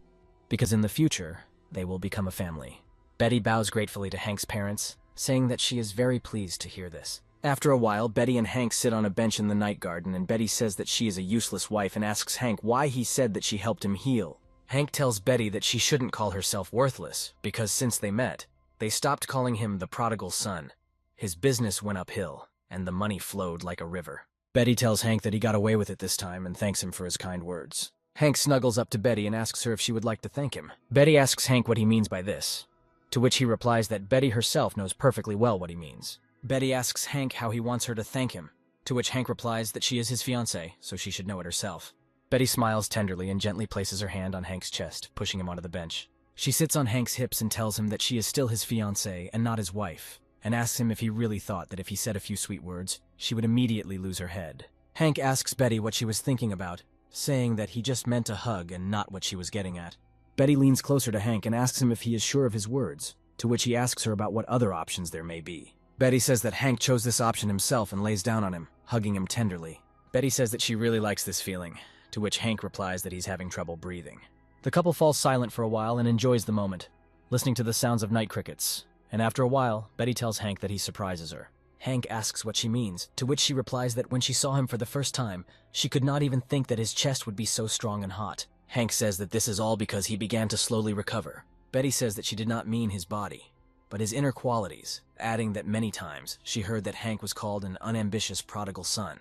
because in the future, they will become a family. Betty bows gratefully to Hank's parents, saying that she is very pleased to hear this. After a while, Betty and Hank sit on a bench in the night garden, and Betty says that she is a useless wife and asks Hank why he said that she helped him heal. Hank tells Betty that she shouldn't call herself worthless, because since they met, they stopped calling him the prodigal son. His business went uphill, and the money flowed like a river. Betty tells Hank that he got away with it this time and thanks him for his kind words. Hank snuggles up to Betty and asks her if she would like to thank him. Betty asks Hank what he means by this, to which he replies that Betty herself knows perfectly well what he means. Betty asks Hank how he wants her to thank him, to which Hank replies that she is his fiancée, so she should know it herself. Betty smiles tenderly and gently places her hand on Hank's chest, pushing him onto the bench. She sits on Hank's hips and tells him that she is still his fiancée and not his wife, and asks him if he really thought that if he said a few sweet words, she would immediately lose her head. Hank asks Betty what she was thinking about, saying that he just meant a hug and not what she was getting at. Betty leans closer to Hank and asks him if he is sure of his words, to which he asks her about what other options there may be. Betty says that Hank chose this option himself and lays down on him, hugging him tenderly. Betty says that she really likes this feeling, to which Hank replies that he's having trouble breathing. The couple falls silent for a while and enjoys the moment, listening to the sounds of night crickets, and after a while, Betty tells Hank that he surprises her. Hank asks what she means, to which she replies that when she saw him for the first time, she could not even think that his chest would be so strong and hot. Hank says that this is all because he began to slowly recover. Betty says that she did not mean his body, but his inner qualities, adding that many times she heard that Hank was called an unambitious prodigal son.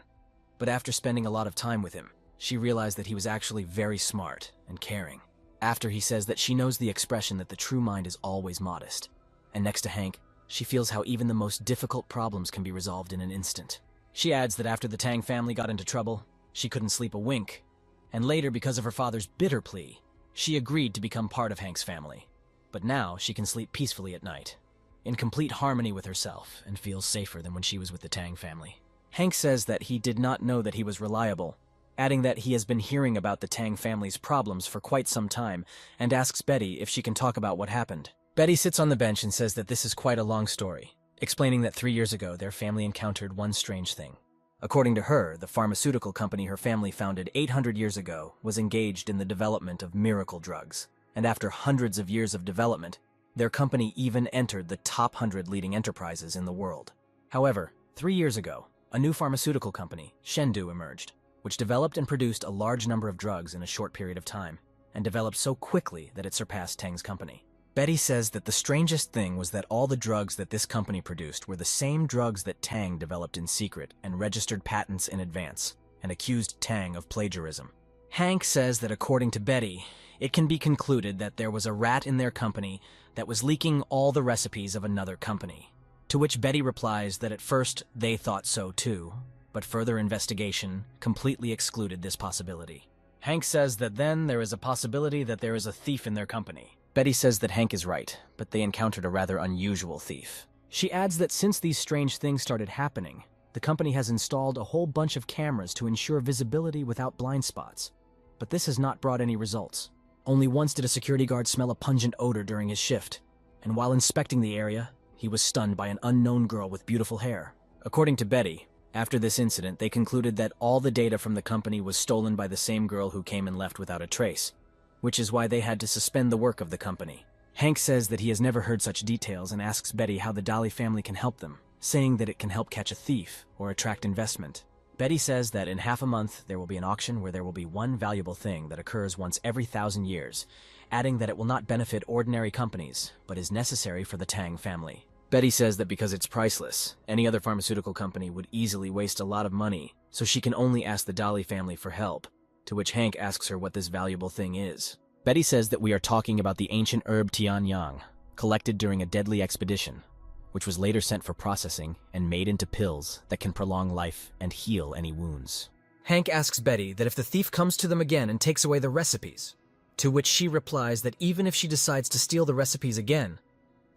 But after spending a lot of time with him, she realized that he was actually very smart and caring. After he says that she knows the expression that the true mind is always modest. And next to Hank, she feels how even the most difficult problems can be resolved in an instant. She adds that after the Tang family got into trouble, she couldn't sleep a wink, and later, because of her father's bitter plea, she agreed to become part of Hank's family. But now she can sleep peacefully at night, in complete harmony with herself, and feels safer than when she was with the Tang family. Hank says that he did not know that he was reliable, adding that he has been hearing about the Tang family's problems for quite some time, and asks Betty if she can talk about what happened. Betty sits on the bench and says that this is quite a long story, explaining that 3 years ago their family encountered one strange thing. According to her, the pharmaceutical company her family founded 800 years ago was engaged in the development of miracle drugs, and after hundreds of years of development, their company even entered the top 100 leading enterprises in the world. However, 3 years ago, a new pharmaceutical company, Shendu, emerged, which developed and produced a large number of drugs in a short period of time, and developed so quickly that it surpassed Tang's company. Betty says that the strangest thing was that all the drugs that this company produced were the same drugs that Tang developed in secret and registered patents in advance, and accused Tang of plagiarism. Hank says that according to Betty, it can be concluded that there was a rat in their company that was leaking all the recipes of another company, to which Betty replies that at first they thought so too, but further investigation completely excluded this possibility. Hank says that then there is a possibility that there is a thief in their company. Betty says that Hank is right, but they encountered a rather unusual thief. She adds that since these strange things started happening, the company has installed a whole bunch of cameras to ensure visibility without blind spots. But this has not brought any results. Only once did a security guard smell a pungent odor during his shift, and while inspecting the area, he was stunned by an unknown girl with beautiful hair. According to Betty, after this incident, they concluded that all the data from the company was stolen by the same girl who came and left without a trace, which is why they had to suspend the work of the company. Hank says that he has never heard such details and asks Betty how the Dolly family can help them, saying that it can help catch a thief or attract investment. Betty says that in half a month there will be an auction where there will be one valuable thing that occurs once every 1,000 years, adding that it will not benefit ordinary companies, but is necessary for the Tang family. Betty says that because it's priceless, any other pharmaceutical company would easily waste a lot of money, so she can only ask the Dolly family for help, to which Hank asks her what this valuable thing is. Betty says that we are talking about the ancient herb Tian Yang, collected during a deadly expedition, which was later sent for processing and made into pills that can prolong life and heal any wounds. Hank asks Betty that if the thief comes to them again and takes away the recipes, to which she replies that even if she decides to steal the recipes again,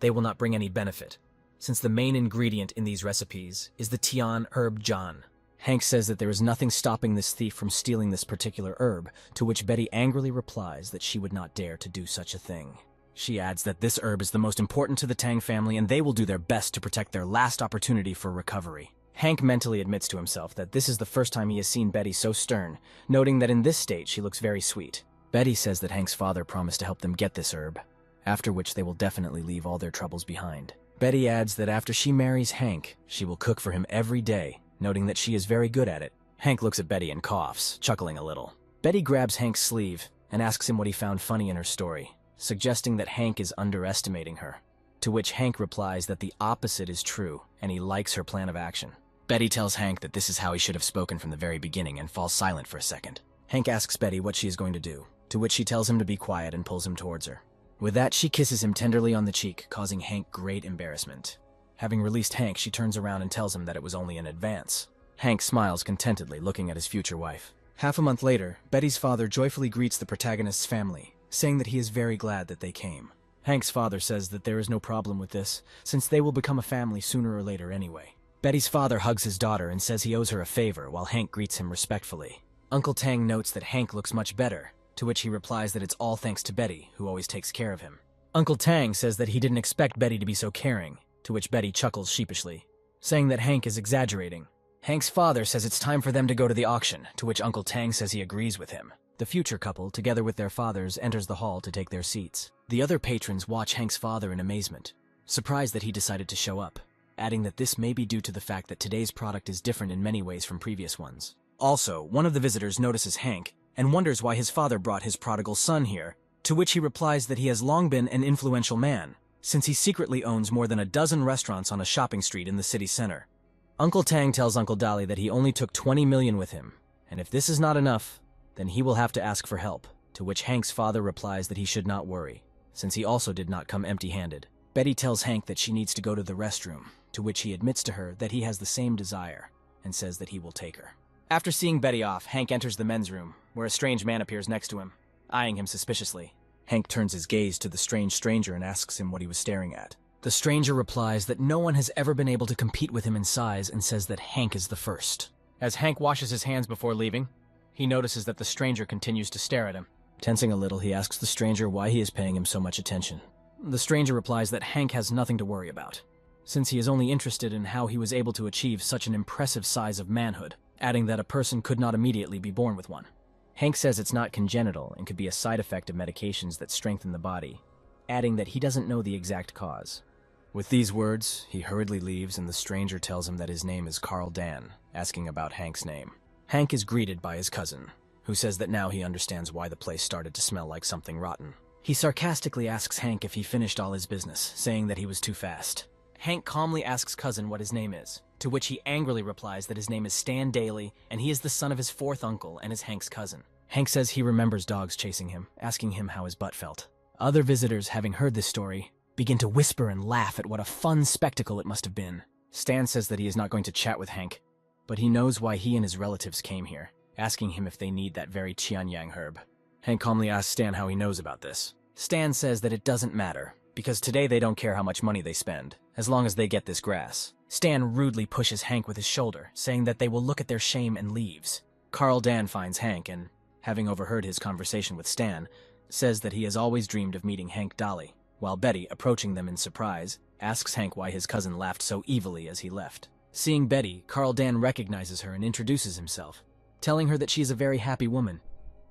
they will not bring any benefit, since the main ingredient in these recipes is the Tian herb Jan. Hank says that there is nothing stopping this thief from stealing this particular herb, to which Betty angrily replies that she would not dare to do such a thing. She adds that this herb is the most important to the Tang family and they will do their best to protect their last opportunity for recovery. Hank mentally admits to himself that this is the first time he has seen Betty so stern, noting that in this state she looks very sweet. Betty says that Hank's father promised to help them get this herb, after which they will definitely leave all their troubles behind. Betty adds that after she marries Hank, she will cook for him every day, noting that she is very good at it. Hank looks at Betty and coughs, chuckling a little. Betty grabs Hank's sleeve and asks him what he found funny in her story, suggesting that Hank is underestimating her, to which Hank replies that the opposite is true and he likes her plan of action. Betty tells Hank that this is how he should have spoken from the very beginning and falls silent for a second. Hank asks Betty what she is going to do, to which she tells him to be quiet and pulls him towards her. With that, she kisses him tenderly on the cheek, causing Hank great embarrassment. Having released Hank, she turns around and tells him that it was only an advance. Hank smiles contentedly, looking at his future wife. Half a month later, Betty's father joyfully greets the protagonist's family, saying that he is very glad that they came. Hank's father says that there is no problem with this, since they will become a family sooner or later anyway. Betty's father hugs his daughter and says he owes her a favor, while Hank greets him respectfully. Uncle Tang notes that Hank looks much better, to which he replies that it's all thanks to Betty, who always takes care of him. Uncle Tang says that he didn't expect Betty to be so caring, to which Betty chuckles sheepishly, saying that Hank is exaggerating. Hank's father says it's time for them to go to the auction, to which Uncle Tang says he agrees with him. The future couple, together with their fathers, enters the hall to take their seats. The other patrons watch Hank's father in amazement, surprised that he decided to show up, adding that this may be due to the fact that today's product is different in many ways from previous ones. Also, one of the visitors notices Hank and wonders why his father brought his prodigal son here, to which he replies that he has long been an influential man, since he secretly owns more than a dozen restaurants on a shopping street in the city center. Uncle Tang tells Uncle Dolly that he only took 20 million with him, and if this is not enough, then he will have to ask for help, to which Hank's father replies that he should not worry, since he also did not come empty-handed. Betty tells Hank that she needs to go to the restroom, to which he admits to her that he has the same desire, and says that he will take her. After seeing Betty off, Hank enters the men's room, where a strange man appears next to him, eyeing him suspiciously. Hank turns his gaze to the strange stranger and asks him what he was staring at. The stranger replies that no one has ever been able to compete with him in size and says that Hank is the first. As Hank washes his hands before leaving, he notices that the stranger continues to stare at him. Tensing a little, he asks the stranger why he is paying him so much attention. The stranger replies that Hank has nothing to worry about, since he is only interested in how he was able to achieve such an impressive size of manhood, adding that a person could not immediately be born with one. Hank says it's not congenital and could be a side effect of medications that strengthen the body, adding that he doesn't know the exact cause. With these words, he hurriedly leaves and the stranger tells him that his name is Carl Dan, asking about Hank's name. Hank is greeted by his cousin, who says that now he understands why the place started to smell like something rotten. He sarcastically asks Hank if he finished all his business, saying that he was too fast. Hank calmly asks cousin what his name is, to which he angrily replies that his name is Stan Daly and he is the son of his fourth uncle and is Hank's cousin. Hank says he remembers dogs chasing him, asking him how his butt felt. Other visitors, having heard this story, begin to whisper and laugh at what a fun spectacle it must have been. Stan says that he is not going to chat with Hank, but he knows why he and his relatives came here, asking him if they need that very Qianyang herb. Hank calmly asks Stan how he knows about this. Stan says that it doesn't matter, because today they don't care how much money they spend, as long as they get this grass. Stan rudely pushes Hank with his shoulder, saying that they will look at their shame and leaves. Carl Dan finds Hank and, having overheard his conversation with Stan, says that he has always dreamed of meeting Hank Dolly, while Betty, approaching them in surprise, asks Hank why his cousin laughed so evilly as he left. Seeing Betty, Carl Dan recognizes her and introduces himself, telling her that she is a very happy woman,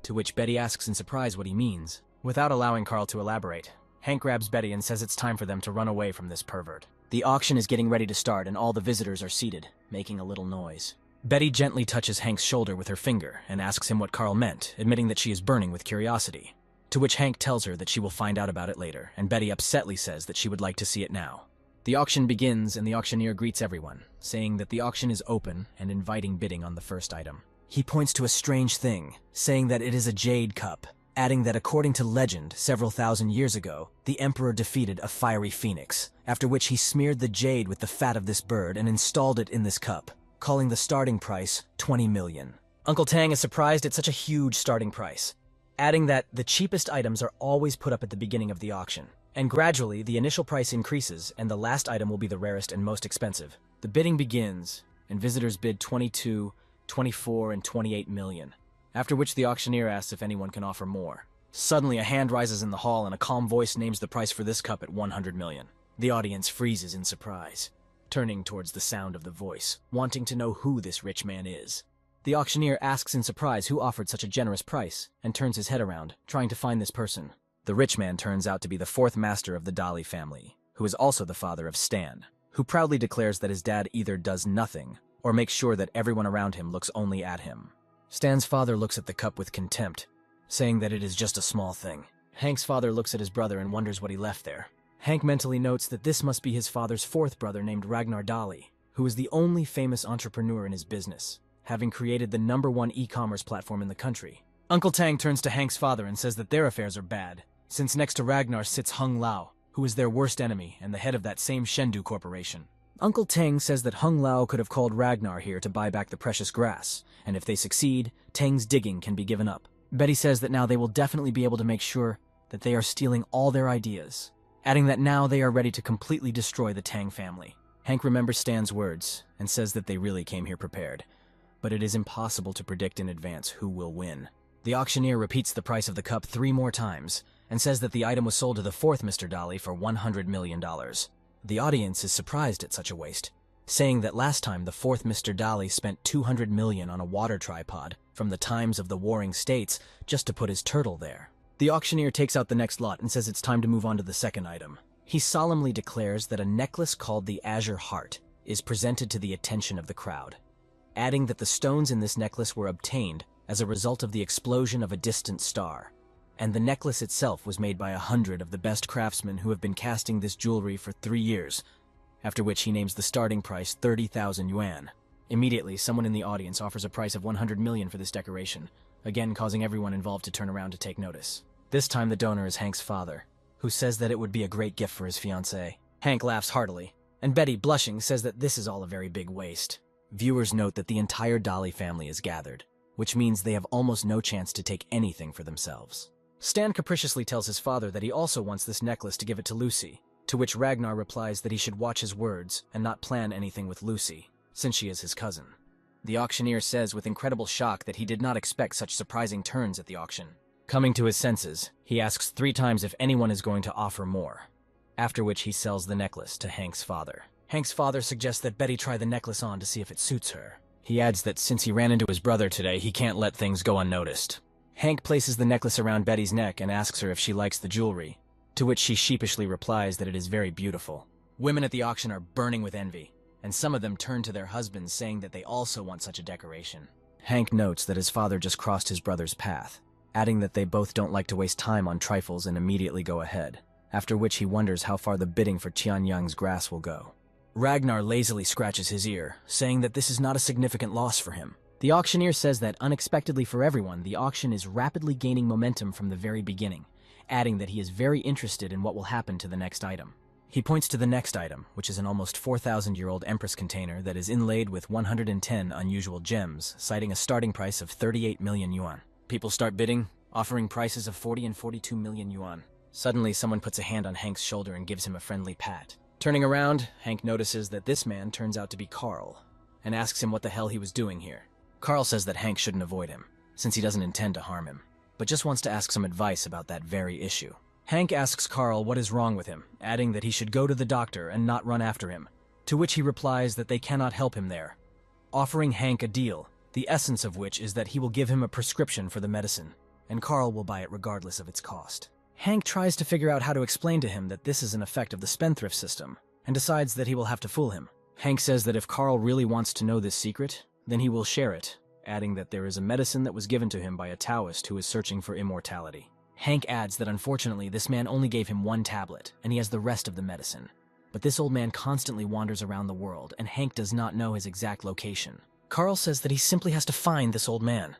to which Betty asks in surprise what he means. Without allowing Carl to elaborate, Hank grabs Betty and says it's time for them to run away from this pervert. The auction is getting ready to start and all the visitors are seated, making a little noise. Betty gently touches Hank's shoulder with her finger and asks him what Carl meant, admitting that she is burning with curiosity. To which Hank tells her that she will find out about it later, and Betty upsetly says that she would like to see it now. The auction begins and the auctioneer greets everyone, saying that the auction is open and inviting bidding on the first item. He points to a strange thing, saying that it is a jade cup, adding that according to legend, several thousand years ago, the emperor defeated a fiery phoenix, after which he smeared the jade with the fat of this bird and installed it in this cup, calling the starting price 20 million. Uncle Tang is surprised at such a huge starting price, adding that the cheapest items are always put up at the beginning of the auction, and gradually the initial price increases and the last item will be the rarest and most expensive. The bidding begins, and visitors bid 22, 24, and 28 million, after which the auctioneer asks if anyone can offer more. Suddenly a hand rises in the hall and a calm voice names the price for this cup at 100 million. The audience freezes in surprise, turning towards the sound of the voice, wanting to know who this rich man is. The auctioneer asks in surprise who offered such a generous price, and turns his head around, trying to find this person. The rich man turns out to be the fourth master of the Dolly family, who is also the father of Stan, who proudly declares that his dad either does nothing, or makes sure that everyone around him looks only at him. Stan's father looks at the cup with contempt, saying that it is just a small thing. Hank's father looks at his brother and wonders what he left there. Hank mentally notes that this must be his father's fourth brother named Ragnar Dolly, who is the only famous entrepreneur in his business, having created the #1 e-commerce platform in the country. Uncle Tang turns to Hank's father and says that their affairs are bad, since next to Ragnar sits Hung Lao, who is their worst enemy and the head of that same Shendu corporation. Uncle Tang says that Hung Lao could have called Ragnar here to buy back the precious grass, and if they succeed, Tang's digging can be given up. Betty says that now they will definitely be able to make sure that they are stealing all their ideas, adding that now they are ready to completely destroy the Tang family. Hank remembers Stan's words and says that they really came here prepared, but it is impossible to predict in advance who will win. The auctioneer repeats the price of the cup 3 more times and says that the item was sold to the 4th Mr. Dolly for $100 million. The audience is surprised at such a waste, saying that last time the 4th Mr. Dolly spent $200 million on a water tripod from the times of the Warring States just to put his turtle there. The auctioneer takes out the next lot and says it's time to move on to the second item. He solemnly declares that a necklace called the Azure Heart is presented to the attention of the crowd, adding that the stones in this necklace were obtained as a result of the explosion of a distant star, and the necklace itself was made by 100 of the best craftsmen who have been casting this jewelry for 3 years, after which he names the starting price 30,000 yuan. Immediately, someone in the audience offers a price of 100 million for this decoration, again causing everyone involved to turn around to take notice. This time the donor is Hank's father, who says that it would be a great gift for his fiancée. Hank laughs heartily, and Betty, blushing, says that this is all a very big waste. Viewers note that the entire Dolly family is gathered, which means they have almost no chance to take anything for themselves. Stan capriciously tells his father that he also wants this necklace to give it to Lucy, to which Ragnar replies that he should watch his words and not plan anything with Lucy, since she is his cousin. The auctioneer says with incredible shock that he did not expect such surprising turns at the auction. Coming to his senses, he asks 3 times if anyone is going to offer more, after which he sells the necklace to Hank's father. Hank's father suggests that Betty try the necklace on to see if it suits her. He adds that since he ran into his brother today, he can't let things go unnoticed. Hank places the necklace around Betty's neck and asks her if she likes the jewelry, to which she sheepishly replies that it is very beautiful. Women at the auction are burning with envy, and some of them turn to their husbands saying that they also want such a decoration. Hank notes that his father just crossed his brother's path, adding that they both don't like to waste time on trifles and immediately go ahead, after which he wonders how far the bidding for Qianyang's grass will go. Ragnar lazily scratches his ear, saying that this is not a significant loss for him. The auctioneer says that, unexpectedly for everyone, the auction is rapidly gaining momentum from the very beginning, adding that he is very interested in what will happen to the next item. He points to the next item, which is an almost 4,000-year-old Empress container that is inlaid with 110 unusual gems, citing a starting price of 38 million yuan. People start bidding, offering prices of 40 and 42 million yuan. Suddenly, someone puts a hand on Hank's shoulder and gives him a friendly pat. Turning around, Hank notices that this man turns out to be Carl, and asks him what the hell he was doing here. Carl says that Hank shouldn't avoid him, since he doesn't intend to harm him, but just wants to ask some advice about that very issue. Hank asks Carl what is wrong with him, adding that he should go to the doctor and not run after him, to which he replies that they cannot help him there, offering Hank a deal, the essence of which is that he will give him a prescription for the medicine, and Carl will buy it regardless of its cost. Hank tries to figure out how to explain to him that this is an effect of the spendthrift system, and decides that he will have to fool him. Hank says that if Carl really wants to know this secret, then he will share it, adding that there is a medicine that was given to him by a Taoist who is searching for immortality. Hank adds that unfortunately this man only gave him 1 tablet, and he has the rest of the medicine. But this old man constantly wanders around the world, and Hank does not know his exact location. Carl says that he simply has to find this old man,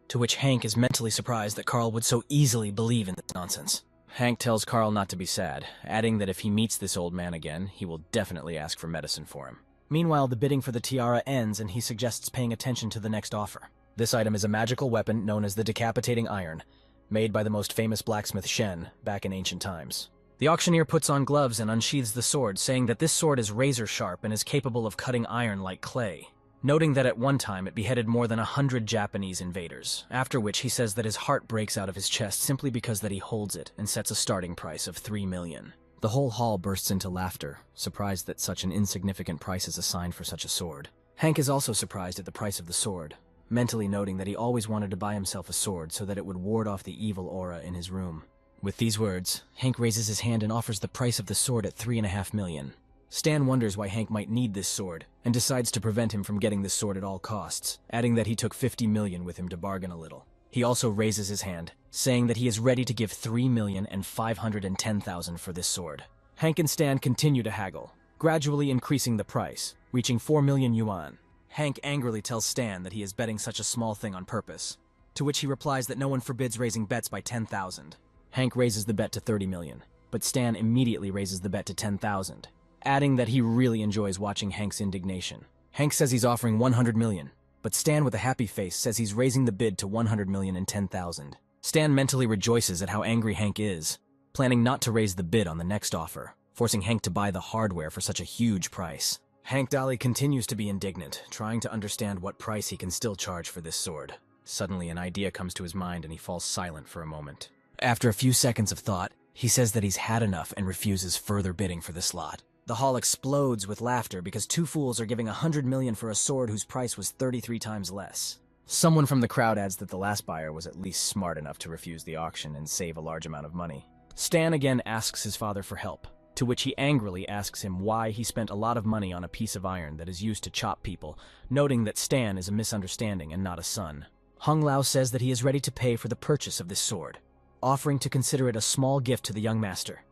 to which Hank is mentally surprised that Carl would so easily believe in this nonsense. Hank tells Carl not to be sad, adding that if he meets this old man again, he will definitely ask for medicine for him. Meanwhile, the bidding for the tiara ends and he suggests paying attention to the next offer. This item is a magical weapon known as the decapitating iron, made by the most famous blacksmith Shen back in ancient times. The auctioneer puts on gloves and unsheathes the sword, saying that this sword is razor sharp and is capable of cutting iron like clay, noting that at one time it beheaded more than 100 Japanese invaders, after which he says that his heart breaks out of his chest simply because that he holds it and sets a starting price of 3 million. The whole hall bursts into laughter, surprised that such an insignificant price is assigned for such a sword. Hank is also surprised at the price of the sword, mentally noting that he always wanted to buy himself a sword so that it would ward off the evil aura in his room. With these words, Hank raises his hand and offers the price of the sword at 3.5 million. Stan wonders why Hank might need this sword, and decides to prevent him from getting this sword at all costs, adding that he took 50 million with him to bargain a little. He also raises his hand, saying that he is ready to give 3,510,000 for this sword. Hank and Stan continue to haggle, gradually increasing the price, reaching 4 million yuan. Hank angrily tells Stan that he is betting such a small thing on purpose, to which he replies that no one forbids raising bets by 10,000. Hank raises the bet to 30 million, but Stan immediately raises the bet to 10,000, adding that he really enjoys watching Hank's indignation. Hank says he's offering 100 million, but Stan with a happy face says he's raising the bid to 100 million and 10,000. Stan mentally rejoices at how angry Hank is, planning not to raise the bid on the next offer, forcing Hank to buy the hardware for such a huge price. Hank Dolly continues to be indignant, trying to understand what price he can still charge for this sword. Suddenly, an idea comes to his mind and he falls silent for a moment. After a few seconds of thought, he says that he's had enough and refuses further bidding for this lot. The hall explodes with laughter because two fools are giving 100 million for a sword whose price was 33 times less. Someone from the crowd adds that the last buyer was at least smart enough to refuse the auction and save a large amount of money. Stan again asks his father for help, to which he angrily asks him why he spent a lot of money on a piece of iron that is used to chop people, noting that Stan is a misunderstanding and not a son. Hung Lao says that he is ready to pay for the purchase of this sword, offering to consider it a small gift to the young master,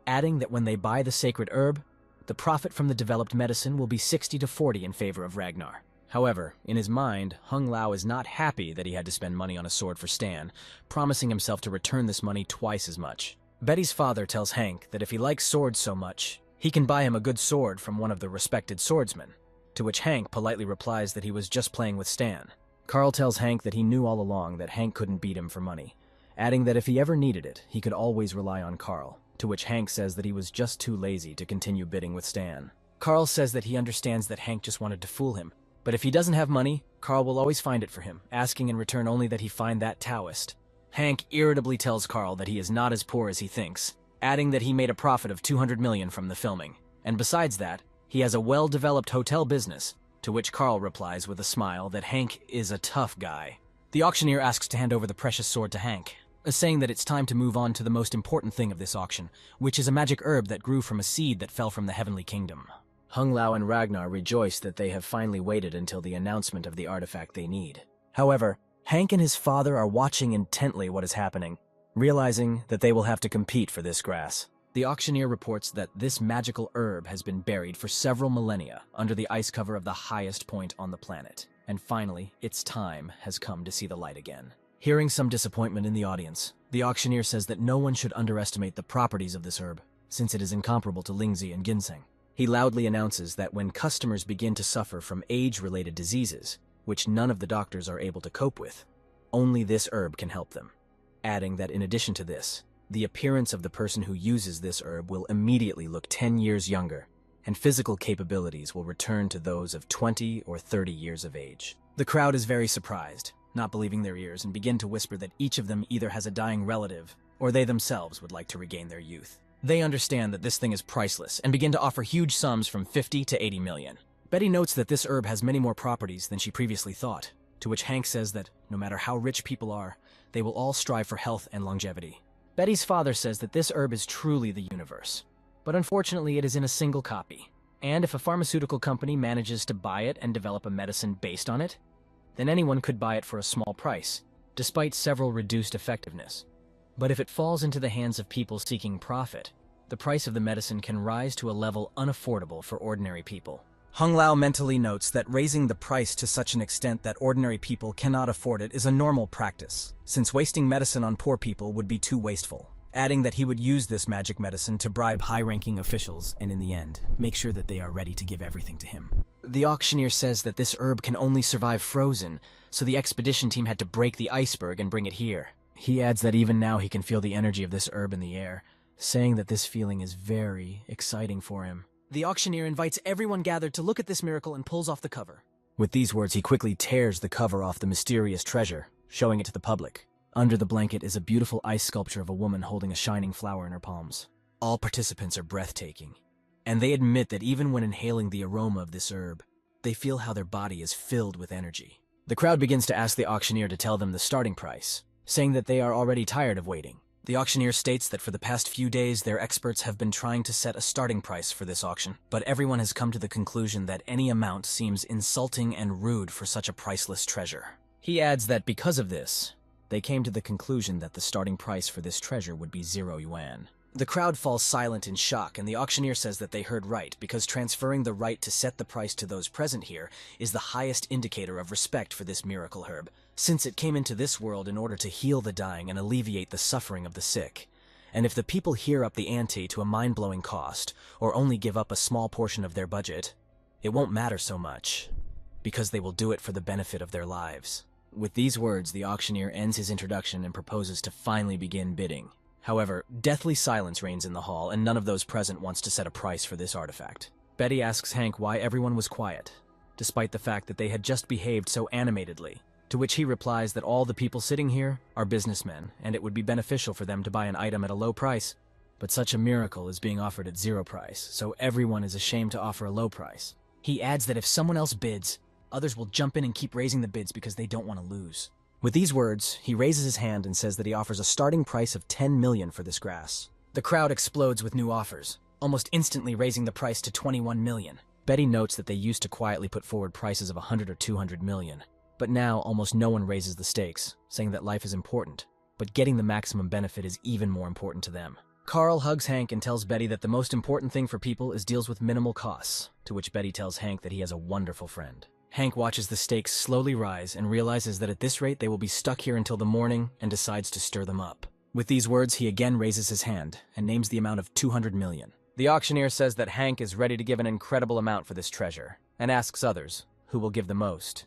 adding that when they buy the sacred herb, the profit from the developed medicine will be 60 to 40 in favor of Ragnar. However, in his mind, Hung Lao is not happy that he had to spend money on a sword for Stan, promising himself to return this money twice as much. Betty's father tells Hank that if he likes swords so much, he can buy him a good sword from one of the respected swordsmen, to which Hank politely replies that he was just playing with Stan. Carl tells Hank that he knew all along that Hank couldn't beat him for money, adding that if he ever needed it, he could always rely on Carl, to which Hank says that he was just too lazy to continue bidding with Stan. Carl says that he understands that Hank just wanted to fool him, but if he doesn't have money, Carl will always find it for him, asking in return only that he find that Taoist. Hank irritably tells Carl that he is not as poor as he thinks, adding that he made a profit of 200 million from the filming, and besides that, he has a well-developed hotel business, to which Carl replies with a smile that Hank is a tough guy. The auctioneer asks to hand over the precious sword to Hank, saying that it's time to move on to the most important thing of this auction, which is a magic herb that grew from a seed that fell from the heavenly kingdom. Hung Lao and Ragnar rejoice that they have finally waited until the announcement of the artifact they need. However, Hank and his father are watching intently what is happening, realizing that they will have to compete for this grass. The auctioneer reports that this magical herb has been buried for several millennia under the ice cover of the highest point on the planet, and finally, its time has come to see the light again. Hearing some disappointment in the audience, the auctioneer says that no one should underestimate the properties of this herb, since it is incomparable to Lingzi and ginseng. He loudly announces that when customers begin to suffer from age-related diseases, which none of the doctors are able to cope with, only this herb can help them, adding that in addition to this, the appearance of the person who uses this herb will immediately look 10 years younger, and physical capabilities will return to those of 20 or 30 years of age. The crowd is very surprised, not believing their ears, and begin to whisper that each of them either has a dying relative, or they themselves would like to regain their youth. They understand that this thing is priceless, and begin to offer huge sums from 50 to 80 million. Betty notes that this herb has many more properties than she previously thought, to which Hank says that no matter how rich people are, they will all strive for health and longevity. Betty's father says that this herb is truly the universe, but unfortunately it is in a single copy, and if a pharmaceutical company manages to buy it and develop a medicine based on it, then anyone could buy it for a small price, despite several reduced effectiveness. But if it falls into the hands of people seeking profit, the price of the medicine can rise to a level unaffordable for ordinary people. Hung Lao mentally notes that raising the price to such an extent that ordinary people cannot afford it is a normal practice, since wasting medicine on poor people would be too wasteful, adding that he would use this magic medicine to bribe high-ranking officials and in the end, make sure that they are ready to give everything to him. The auctioneer says that this herb can only survive frozen, so the expedition team had to break the iceberg and bring it here. He adds that even now he can feel the energy of this herb in the air, saying that this feeling is very exciting for him. The auctioneer invites everyone gathered to look at this miracle and pulls off the cover. With these words, he quickly tears the cover off the mysterious treasure, showing it to the public. Under the blanket is a beautiful ice sculpture of a woman holding a shining flower in her palms. All participants are breathtaking, and they admit that even when inhaling the aroma of this herb, they feel how their body is filled with energy. The crowd begins to ask the auctioneer to tell them the starting price, saying that they are already tired of waiting. The auctioneer states that for the past few days their experts have been trying to set a starting price for this auction, but everyone has come to the conclusion that any amount seems insulting and rude for such a priceless treasure. He adds that because of this, they came to the conclusion that the starting price for this treasure would be 0 yuan. The crowd falls silent in shock, and the auctioneer says that they heard right, because transferring the right to set the price to those present here is the highest indicator of respect for this miracle herb, since it came into this world in order to heal the dying and alleviate the suffering of the sick. And if the people here up the ante to a mind-blowing cost, or only give up a small portion of their budget, it won't matter so much, because they will do it for the benefit of their lives. With these words, the auctioneer ends his introduction and proposes to finally begin bidding. However, deathly silence reigns in the hall, and none of those present wants to set a price for this artifact. Betty asks Hank why everyone was quiet, despite the fact that they had just behaved so animatedly, to which he replies that all the people sitting here are businessmen, and it would be beneficial for them to buy an item at a low price. But such a miracle is being offered at zero price, so everyone is ashamed to offer a low price. He adds that if someone else bids, others will jump in and keep raising the bids because they don't want to lose. With these words, he raises his hand and says that he offers a starting price of 10 million for this grass. The crowd explodes with new offers, almost instantly raising the price to 21 million. Betty notes that they used to quietly put forward prices of 100 or 200 million, but now almost no one raises the stakes, saying that life is important, but getting the maximum benefit is even more important to them. Carl hugs Hank and tells Betty that the most important thing for people is deals with minimal costs, to which Betty tells Hank that he has a wonderful friend. Hank watches the stakes slowly rise and realizes that at this rate they will be stuck here until the morning and decides to stir them up. With these words, he again raises his hand and names the amount of 200 million. The auctioneer says that Hank is ready to give an incredible amount for this treasure, and asks others who will give the most.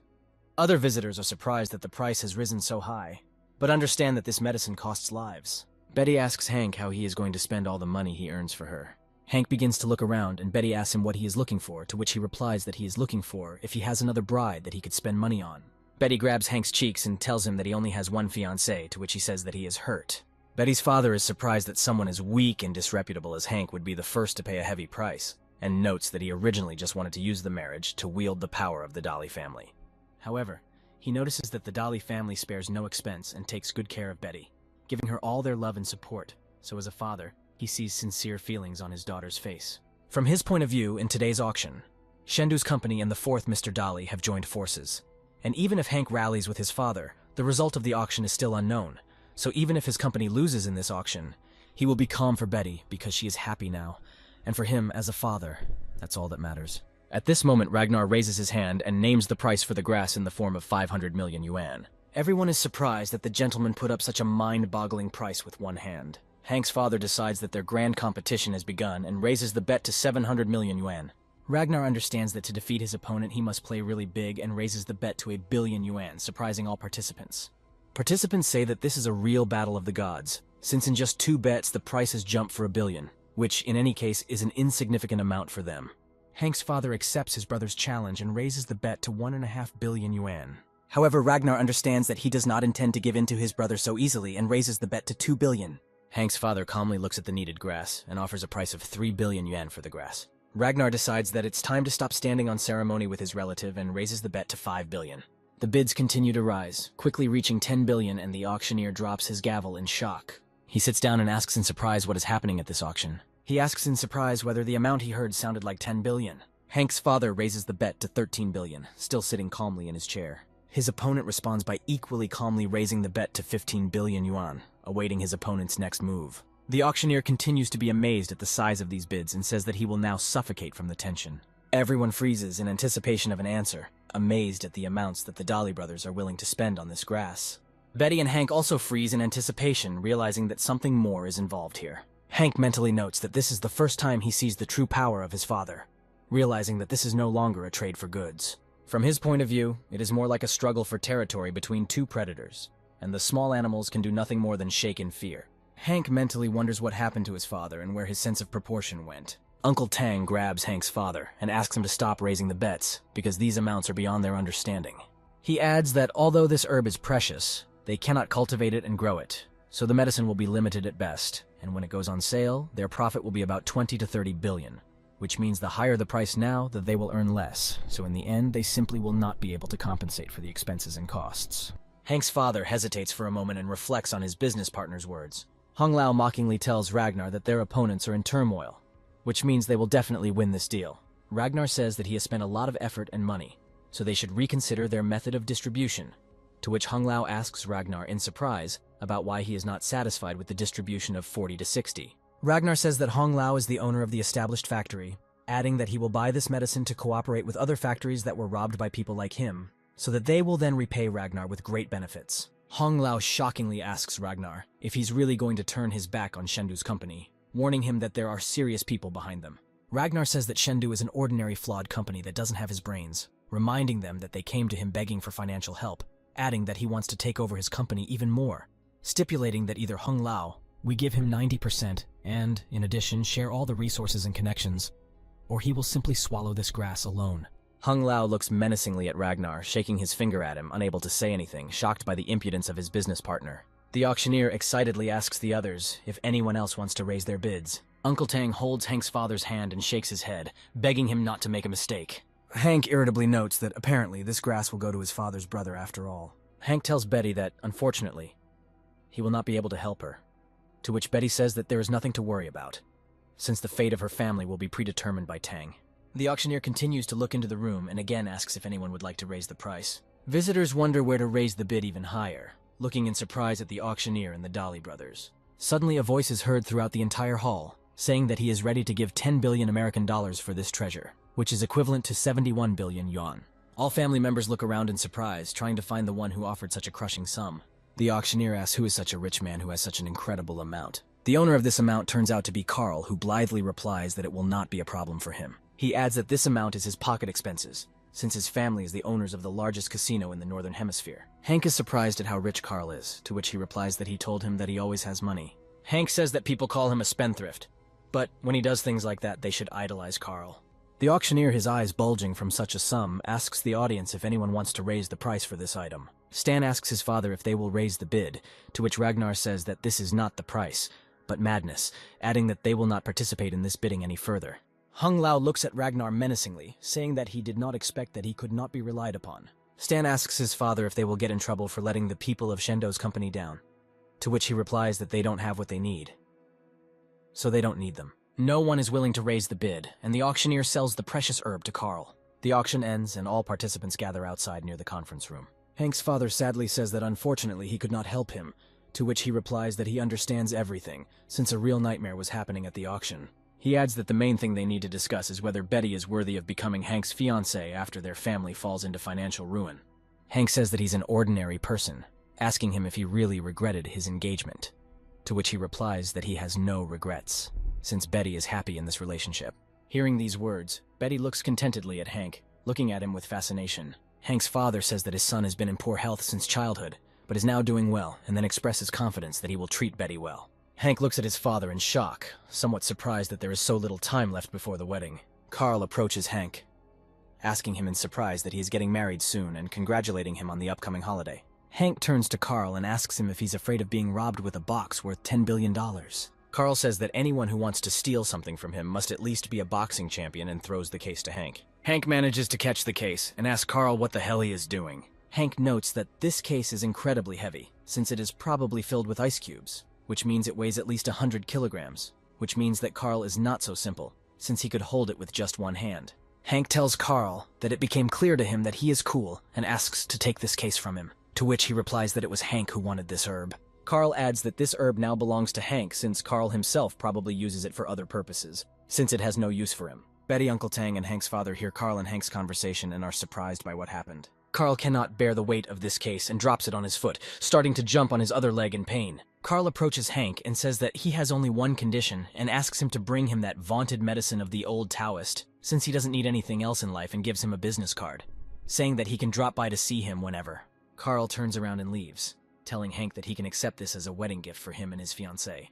Other visitors are surprised that the price has risen so high, but understand that this medicine costs lives. Betty asks Hank how he is going to spend all the money he earns for her. Hank begins to look around, and Betty asks him what he is looking for, to which he replies that he is looking for if he has another bride that he could spend money on. Betty grabs Hank's cheeks and tells him that he only has one fiancée, to which he says that he is hurt. Betty's father is surprised that someone as weak and disreputable as Hank would be the first to pay a heavy price, and notes that he originally just wanted to use the marriage to wield the power of the Dolly family. However, he notices that the Dolly family spares no expense and takes good care of Betty, giving her all their love and support, so as a father, he sees sincere feelings on his daughter's face. From his point of view, in today's auction, Shendu's company and the fourth Mr. Dolly have joined forces. And even if Hank rallies with his father, the result of the auction is still unknown. So even if his company loses in this auction, he will be calm for Betty because she is happy now. And for him, as a father, that's all that matters. At this moment, Ragnar raises his hand and names the price for the grass in the form of 500 million yuan. Everyone is surprised that the gentleman put up such a mind-boggling price with one hand. Hank's father decides that their grand competition has begun and raises the bet to 700 million yuan. Ragnar understands that to defeat his opponent he must play really big and raises the bet to 1 billion yuan, surprising all participants. Participants say that this is a real battle of the gods, since in just 2 bets the price has jumped for 1 billion, which in any case is an insignificant amount for them. Hank's father accepts his brother's challenge and raises the bet to 1.5 billion yuan. However, Ragnar understands that he does not intend to give in to his brother so easily and raises the bet to 2 billion. Hank's father calmly looks at the needed grass and offers a price of 3 billion yuan for the grass. Ragnar decides that it's time to stop standing on ceremony with his relative and raises the bet to 5 billion. The bids continue to rise, quickly reaching 10 billion, and the auctioneer drops his gavel in shock. He sits down and asks in surprise what is happening at this auction. He asks in surprise whether the amount he heard sounded like 10 billion. Hank's father raises the bet to 13 billion, still sitting calmly in his chair. His opponent responds by equally calmly raising the bet to 15 billion yuan, awaiting his opponent's next move. The auctioneer continues to be amazed at the size of these bids and says that he will now suffocate from the tension. Everyone freezes in anticipation of an answer, amazed at the amounts that the Dolly brothers are willing to spend on this grass. Betty and Hank also freeze in anticipation, realizing that something more is involved here. Hank mentally notes that this is the first time he sees the true power of his father, realizing that this is no longer a trade for goods. From his point of view, it is more like a struggle for territory between 2 predators, and the small animals can do nothing more than shake in fear. Hank mentally wonders what happened to his father and where his sense of proportion went. Uncle Tang grabs Hank's father and asks him to stop raising the bets, because these amounts are beyond their understanding. He adds that although this herb is precious, they cannot cultivate it and grow it, so the medicine will be limited at best, and when it goes on sale, their profit will be about 20 to 30 billion, which means the higher the price now, that they will earn less, so in the end, they simply will not be able to compensate for the expenses and costs. Hank's father hesitates for a moment and reflects on his business partner's words. Hong Lao mockingly tells Ragnar that their opponents are in turmoil, which means they will definitely win this deal. Ragnar says that he has spent a lot of effort and money, so they should reconsider their method of distribution, to which Hong Lao asks Ragnar in surprise about why he is not satisfied with the distribution of 40 to 60. Ragnar says that Hong Lao is the owner of the established factory, adding that he will buy this medicine to cooperate with other factories that were robbed by people like him, so that they will then repay Ragnar with great benefits. Hong Lao shockingly asks Ragnar if he's really going to turn his back on Shendu's company, warning him that there are serious people behind them. Ragnar says that Shendu is an ordinary flawed company that doesn't have his brains, reminding them that they came to him begging for financial help, adding that he wants to take over his company even more, stipulating that either Hong Lao, we give him 90% and, in addition, share all the resources and connections, or he will simply swallow this grass alone. Hong Lao looks menacingly at Ragnar, shaking his finger at him, unable to say anything, shocked by the impudence of his business partner. The auctioneer excitedly asks the others if anyone else wants to raise their bids. Uncle Tang holds Hank's father's hand and shakes his head, begging him not to make a mistake. Hank irritably notes that apparently this grass will go to his father's brother after all. Hank tells Betty that, unfortunately, he will not be able to help her, to which Betty says that there is nothing to worry about, since the fate of her family will be predetermined by Tang. The auctioneer continues to look into the room and again asks if anyone would like to raise the price. Visitors wonder where to raise the bid even higher, looking in surprise at the auctioneer and the Dolly brothers. Suddenly a voice is heard throughout the entire hall, saying that he is ready to give 10 billion American dollars for this treasure, which is equivalent to 71 billion yuan. All family members look around in surprise, trying to find the one who offered such a crushing sum. The auctioneer asks who is such a rich man who has such an incredible amount. The owner of this amount turns out to be Carl, who blithely replies that it will not be a problem for him. He adds that this amount is his pocket expenses, since his family is the owners of the largest casino in the Northern Hemisphere. Hank is surprised at how rich Carl is, to which he replies that he told him that he always has money. Hank says that people call him a spendthrift, but when he does things like that, they should idolize Carl. The auctioneer, his eyes bulging from such a sum, asks the audience if anyone wants to raise the price for this item. Stan asks his father if they will raise the bid, to which Ragnar says that this is not the price, but madness, adding that they will not participate in this bidding any further. Hung Lao looks at Ragnar menacingly, saying that he did not expect that he could not be relied upon. Stan asks his father if they will get in trouble for letting the people of Shendo's company down, to which he replies that they don't have what they need, so they don't need them. No one is willing to raise the bid, and the auctioneer sells the precious herb to Carl. The auction ends, and all participants gather outside near the conference room. Hank's father sadly says that unfortunately he could not help him, to which he replies that he understands everything, since a real nightmare was happening at the auction. He adds that the main thing they need to discuss is whether Betty is worthy of becoming Hank's fiancée after their family falls into financial ruin. Hank says that he's an ordinary person, asking him if he really regretted his engagement, to which he replies that he has no regrets, since Betty is happy in this relationship. Hearing these words, Betty looks contentedly at Hank, looking at him with fascination. Hank's father says that his son has been in poor health since childhood, but is now doing well, and then expresses confidence that he will treat Betty well. Hank looks at his father in shock, somewhat surprised that there is so little time left before the wedding. Carl approaches Hank, asking him in surprise that he is getting married soon and congratulating him on the upcoming holiday. Hank turns to Carl and asks him if he's afraid of being robbed with a box worth $10 billion. Carl says that anyone who wants to steal something from him must at least be a boxing champion and throws the case to Hank. Hank manages to catch the case and asks Carl what the hell he is doing. Hank notes that this case is incredibly heavy, since it is probably filled with ice cubes, which means it weighs at least 100 kilograms, which means that Carl is not so simple, since he could hold it with just one hand. Hank tells Carl that it became clear to him that he is cool and asks to take this case from him, to which he replies that it was Hank who wanted this herb. Carl adds that this herb now belongs to Hank since Carl himself probably uses it for other purposes, since it has no use for him. Betty, Uncle Tang, and Hank's father hear Carl and Hank's conversation and are surprised by what happened. Carl cannot bear the weight of this case and drops it on his foot, starting to jump on his other leg in pain. Carl approaches Hank and says that he has only one condition and asks him to bring him that vaunted medicine of the old Taoist, since he doesn't need anything else in life, and gives him a business card, saying that he can drop by to see him whenever. Carl turns around and leaves, telling Hank that he can accept this as a wedding gift for him and his fiancée,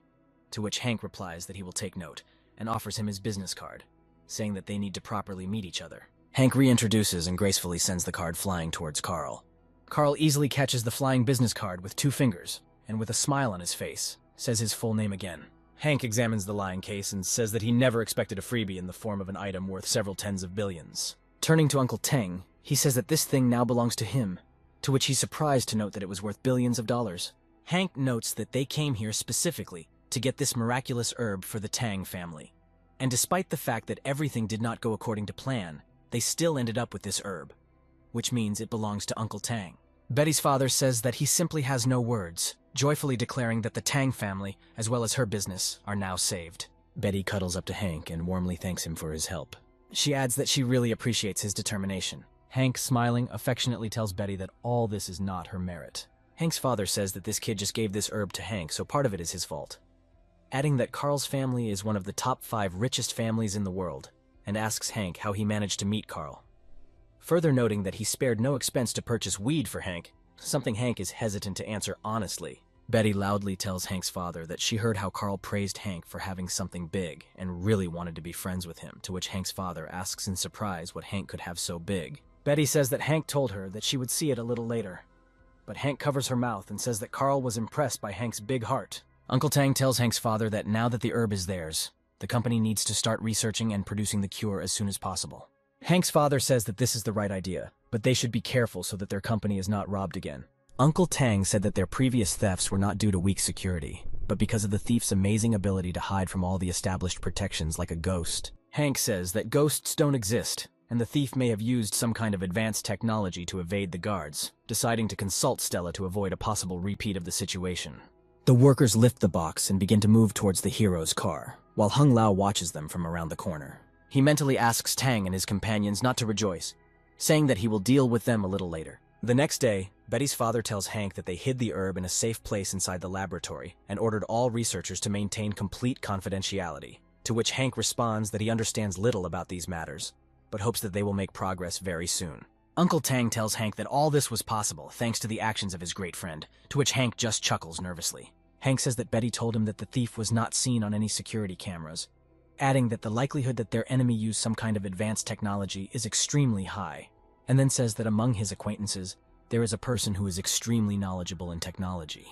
to which Hank replies that he will take note and offers him his business card, saying that they need to properly meet each other. Hank reintroduces and gracefully sends the card flying towards Carl. Carl easily catches the flying business card with 2 fingers, and with a smile on his face, says his full name again. Hank examines the lying case and says that he never expected a freebie in the form of an item worth several tens of billions. Turning to Uncle Tang, he says that this thing now belongs to him, to which he's surprised to note that it was worth billions of dollars. Hank notes that they came here specifically to get this miraculous herb for the Tang family. And despite the fact that everything did not go according to plan, they still ended up with this herb, which means it belongs to Uncle Tang. Betty's father says that he simply has no words, joyfully declaring that the Tang family, as well as her business, are now saved. Betty cuddles up to Hank and warmly thanks him for his help. She adds that she really appreciates his determination. Hank, smiling, affectionately tells Betty that all this is not her merit. Hank's father says that this kid just gave this herb to Hank, so part of it is his fault, adding that Carl's family is one of the top 5 richest families in the world, and asks Hank how he managed to meet Carl. Further noting that he spared no expense to purchase weed for Hank, something Hank is hesitant to answer honestly. Betty loudly tells Hank's father that she heard how Carl praised Hank for having something big and really wanted to be friends with him, to which Hank's father asks in surprise what Hank could have so big. Betty says that Hank told her that she would see it a little later, but Hank covers her mouth and says that Carl was impressed by Hank's big heart. Uncle Tang tells Hank's father that now that the herb is theirs, the company needs to start researching and producing the cure as soon as possible. Hank's father says that this is the right idea, but they should be careful so that their company is not robbed again. Uncle Tang said that their previous thefts were not due to weak security, but because of the thief's amazing ability to hide from all the established protections like a ghost. Hank says that ghosts don't exist, and the thief may have used some kind of advanced technology to evade the guards, deciding to consult Stella to avoid a possible repeat of the situation. The workers lift the box and begin to move towards the hero's car, while Hung Lao watches them from around the corner. He mentally asks Tang and his companions not to rejoice, saying that he will deal with them a little later. The next day, Betty's father tells Hank that they hid the herb in a safe place inside the laboratory and ordered all researchers to maintain complete confidentiality, to which Hank responds that he understands little about these matters, but hopes that they will make progress very soon. Uncle Tang tells Hank that all this was possible thanks to the actions of his great friend, to which Hank just chuckles nervously. Hank says that Betty told him that the thief was not seen on any security cameras, adding that the likelihood that their enemy used some kind of advanced technology is extremely high, and then says that among his acquaintances, there is a person who is extremely knowledgeable in technology.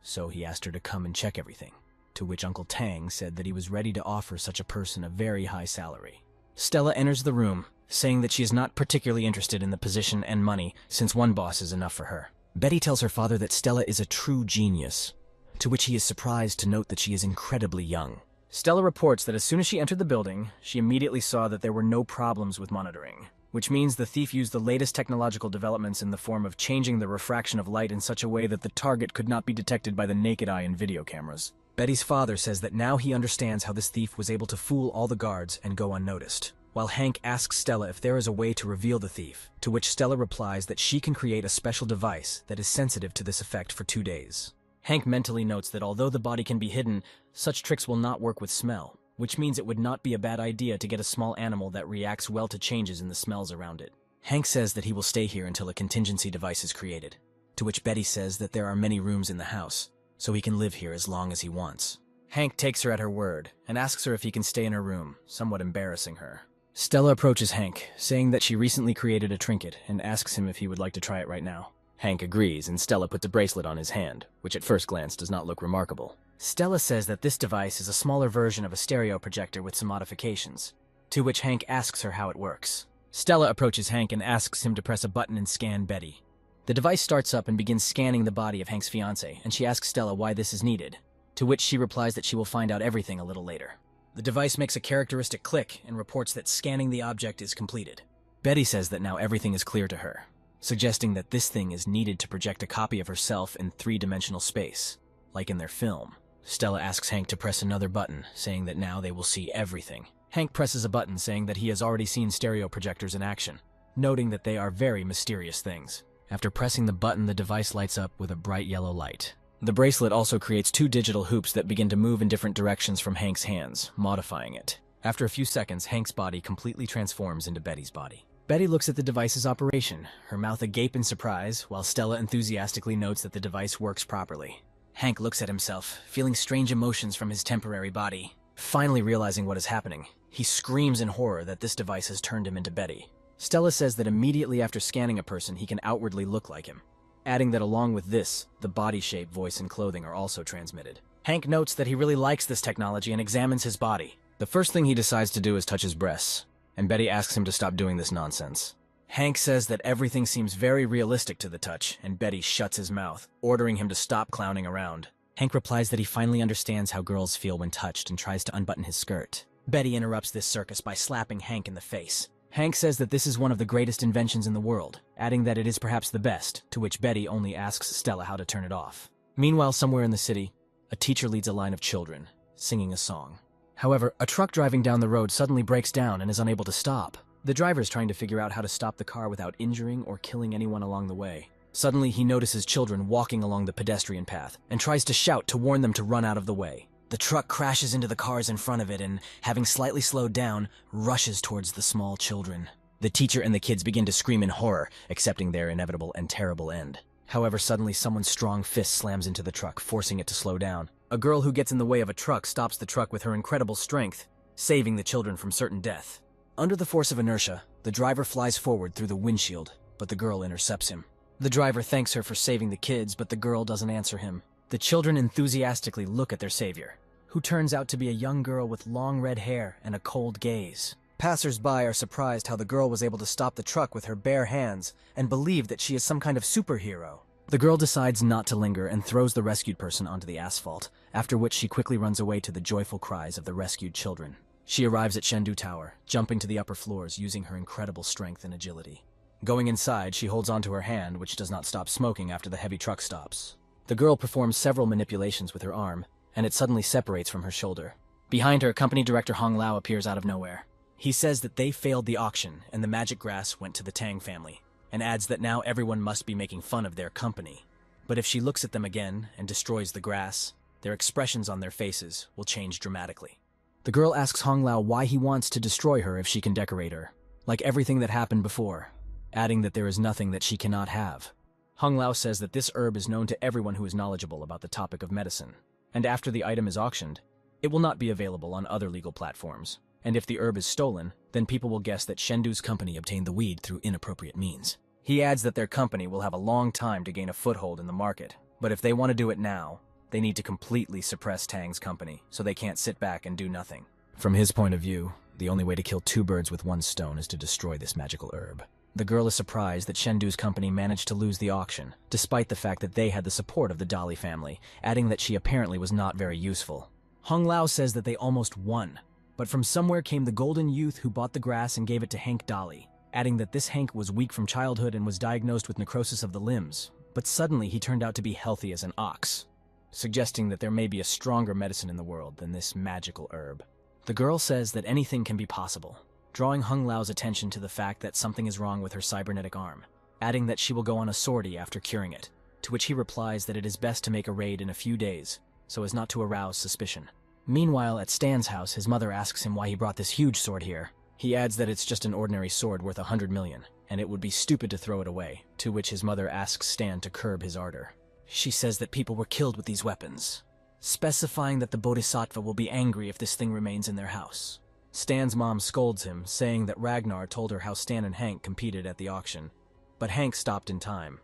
So he asked her to come and check everything, to which Uncle Tang said that he was ready to offer such a person a very high salary. Stella enters the room, saying that she is not particularly interested in the position and money since one boss is enough for her. Betty tells her father that Stella is a true genius, to which he is surprised to note that she is incredibly young. Stella reports that as soon as she entered the building, she immediately saw that there were no problems with monitoring, which means the thief used the latest technological developments in the form of changing the refraction of light in such a way that the target could not be detected by the naked eye in video cameras. Betty's father says that now he understands how this thief was able to fool all the guards and go unnoticed, while Hank asks Stella if there is a way to reveal the thief, to which Stella replies that she can create a special device that is sensitive to this effect for 2 days. Hank mentally notes that although the body can be hidden, such tricks will not work with smell, which means it would not be a bad idea to get a small animal that reacts well to changes in the smells around it. Hank says that he will stay here until a contingency device is created, to which Betty says that there are many rooms in the house, so he can live here as long as he wants. Hank takes her at her word and asks her if he can stay in her room, somewhat embarrassing her. Stella approaches Hank, saying that she recently created a trinket and asks him if he would like to try it right now. Hank agrees, and Stella puts a bracelet on his hand, which at first glance does not look remarkable. Stella says that this device is a smaller version of a stereo projector with some modifications, to which Hank asks her how it works. Stella approaches Hank and asks him to press a button and scan Betty. The device starts up and begins scanning the body of Hank's fiancée, and she asks Stella why this is needed, to which she replies that she will find out everything a little later. The device makes a characteristic click and reports that scanning the object is completed. Betty says that now everything is clear to her, suggesting that this thing is needed to project a copy of herself in 3-dimensional space, like in their film. Stella asks Hank to press another button, saying that now they will see everything. Hank presses a button saying that he has already seen stereo projectors in action, noting that they are very mysterious things. After pressing the button, the device lights up with a bright yellow light. The bracelet also creates 2 digital hoops that begin to move in different directions from Hank's hands, modifying it. After a few seconds, Hank's body completely transforms into Betty's body. Betty looks at the device's operation, her mouth agape in surprise, while Stella enthusiastically notes that the device works properly. Hank looks at himself, feeling strange emotions from his temporary body. Finally realizing what is happening, he screams in horror that this device has turned him into Betty. Stella says that immediately after scanning a person, he can outwardly look like him, adding that along with this, the body shape, voice, and clothing are also transmitted. Hank notes that he really likes this technology and examines his body. The first thing he decides to do is touch his breasts, and Betty asks him to stop doing this nonsense. Hank says that everything seems very realistic to the touch, and Betty shuts his mouth, ordering him to stop clowning around. Hank replies that he finally understands how girls feel when touched and tries to unbutton his skirt. Betty interrupts this circus by slapping Hank in the face, Hank says that this is one of the greatest inventions in the world, adding that it is perhaps the best, to which Betty only asks Stella how to turn it off. Meanwhile, somewhere in the city, a teacher leads a line of children, singing a song. However, a truck driving down the road suddenly breaks down and is unable to stop. The driver is trying to figure out how to stop the car without injuring or killing anyone along the way. Suddenly, he notices children walking along the pedestrian path and tries to shout to warn them to run out of the way. The truck crashes into the cars in front of it and, having slightly slowed down, rushes towards the small children. The teacher and the kids begin to scream in horror, accepting their inevitable and terrible end. However, suddenly someone's strong fist slams into the truck, forcing it to slow down. A girl who gets in the way of a truck stops the truck with her incredible strength, saving the children from certain death. Under the force of inertia, the driver flies forward through the windshield, but the girl intercepts him. The driver thanks her for saving the kids, but the girl doesn't answer him. The children enthusiastically look at their savior, who turns out to be a young girl with long red hair and a cold gaze. Passers-by are surprised how the girl was able to stop the truck with her bare hands and believe that she is some kind of superhero. The girl decides not to linger and throws the rescued person onto the asphalt, after which she quickly runs away to the joyful cries of the rescued children. She arrives at Chengdu Tower, jumping to the upper floors using her incredible strength and agility. Going inside, she holds onto her hand, which does not stop smoking after the heavy truck stops. The girl performs several manipulations with her arm, and it suddenly separates from her shoulder. Behind her, company director Hong Lao appears out of nowhere. He says that they failed the auction and the magic grass went to the Tang family, and adds that now everyone must be making fun of their company. But if she looks at them again and destroys the grass, their expressions on their faces will change dramatically. The girl asks Hong Lao why he wants to destroy her if she can decorate her, like everything that happened before, adding that there is nothing that she cannot have. Hong Lao says that this herb is known to everyone who is knowledgeable about the topic of medicine, and after the item is auctioned, it will not be available on other legal platforms, and if the herb is stolen, then people will guess that Chengdu's company obtained the weed through inappropriate means. He adds that their company will have a long time to gain a foothold in the market, but if they want to do it now, they need to completely suppress Tang's company, so they can't sit back and do nothing. From his point of view, the only way to kill two birds with one stone is to destroy this magical herb. The girl is surprised that Chengdu's company managed to lose the auction, despite the fact that they had the support of the Dali family, adding that she apparently was not very useful. Hong Lao says that they almost won, but from somewhere came the golden youth who bought the grass and gave it to Hank Dali, adding that this Hank was weak from childhood and was diagnosed with necrosis of the limbs, but suddenly he turned out to be healthy as an ox, suggesting that there may be a stronger medicine in the world than this magical herb. The girl says that anything can be possible, drawing Hung Lao's attention to the fact that something is wrong with her cybernetic arm, adding that she will go on a sortie after curing it, to which he replies that it is best to make a raid in a few days, so as not to arouse suspicion. Meanwhile, at Stan's house, his mother asks him why he brought this huge sword here. He adds that it's just an ordinary sword worth 100 million, and it would be stupid to throw it away, to which his mother asks Stan to curb his ardor. She says that people were killed with these weapons, specifying that the Bodhisattva will be angry if this thing remains in their house. Stan's mom scolds him, saying that Ragnar told her how Stan and Hank competed at the auction, but Hank stopped in time,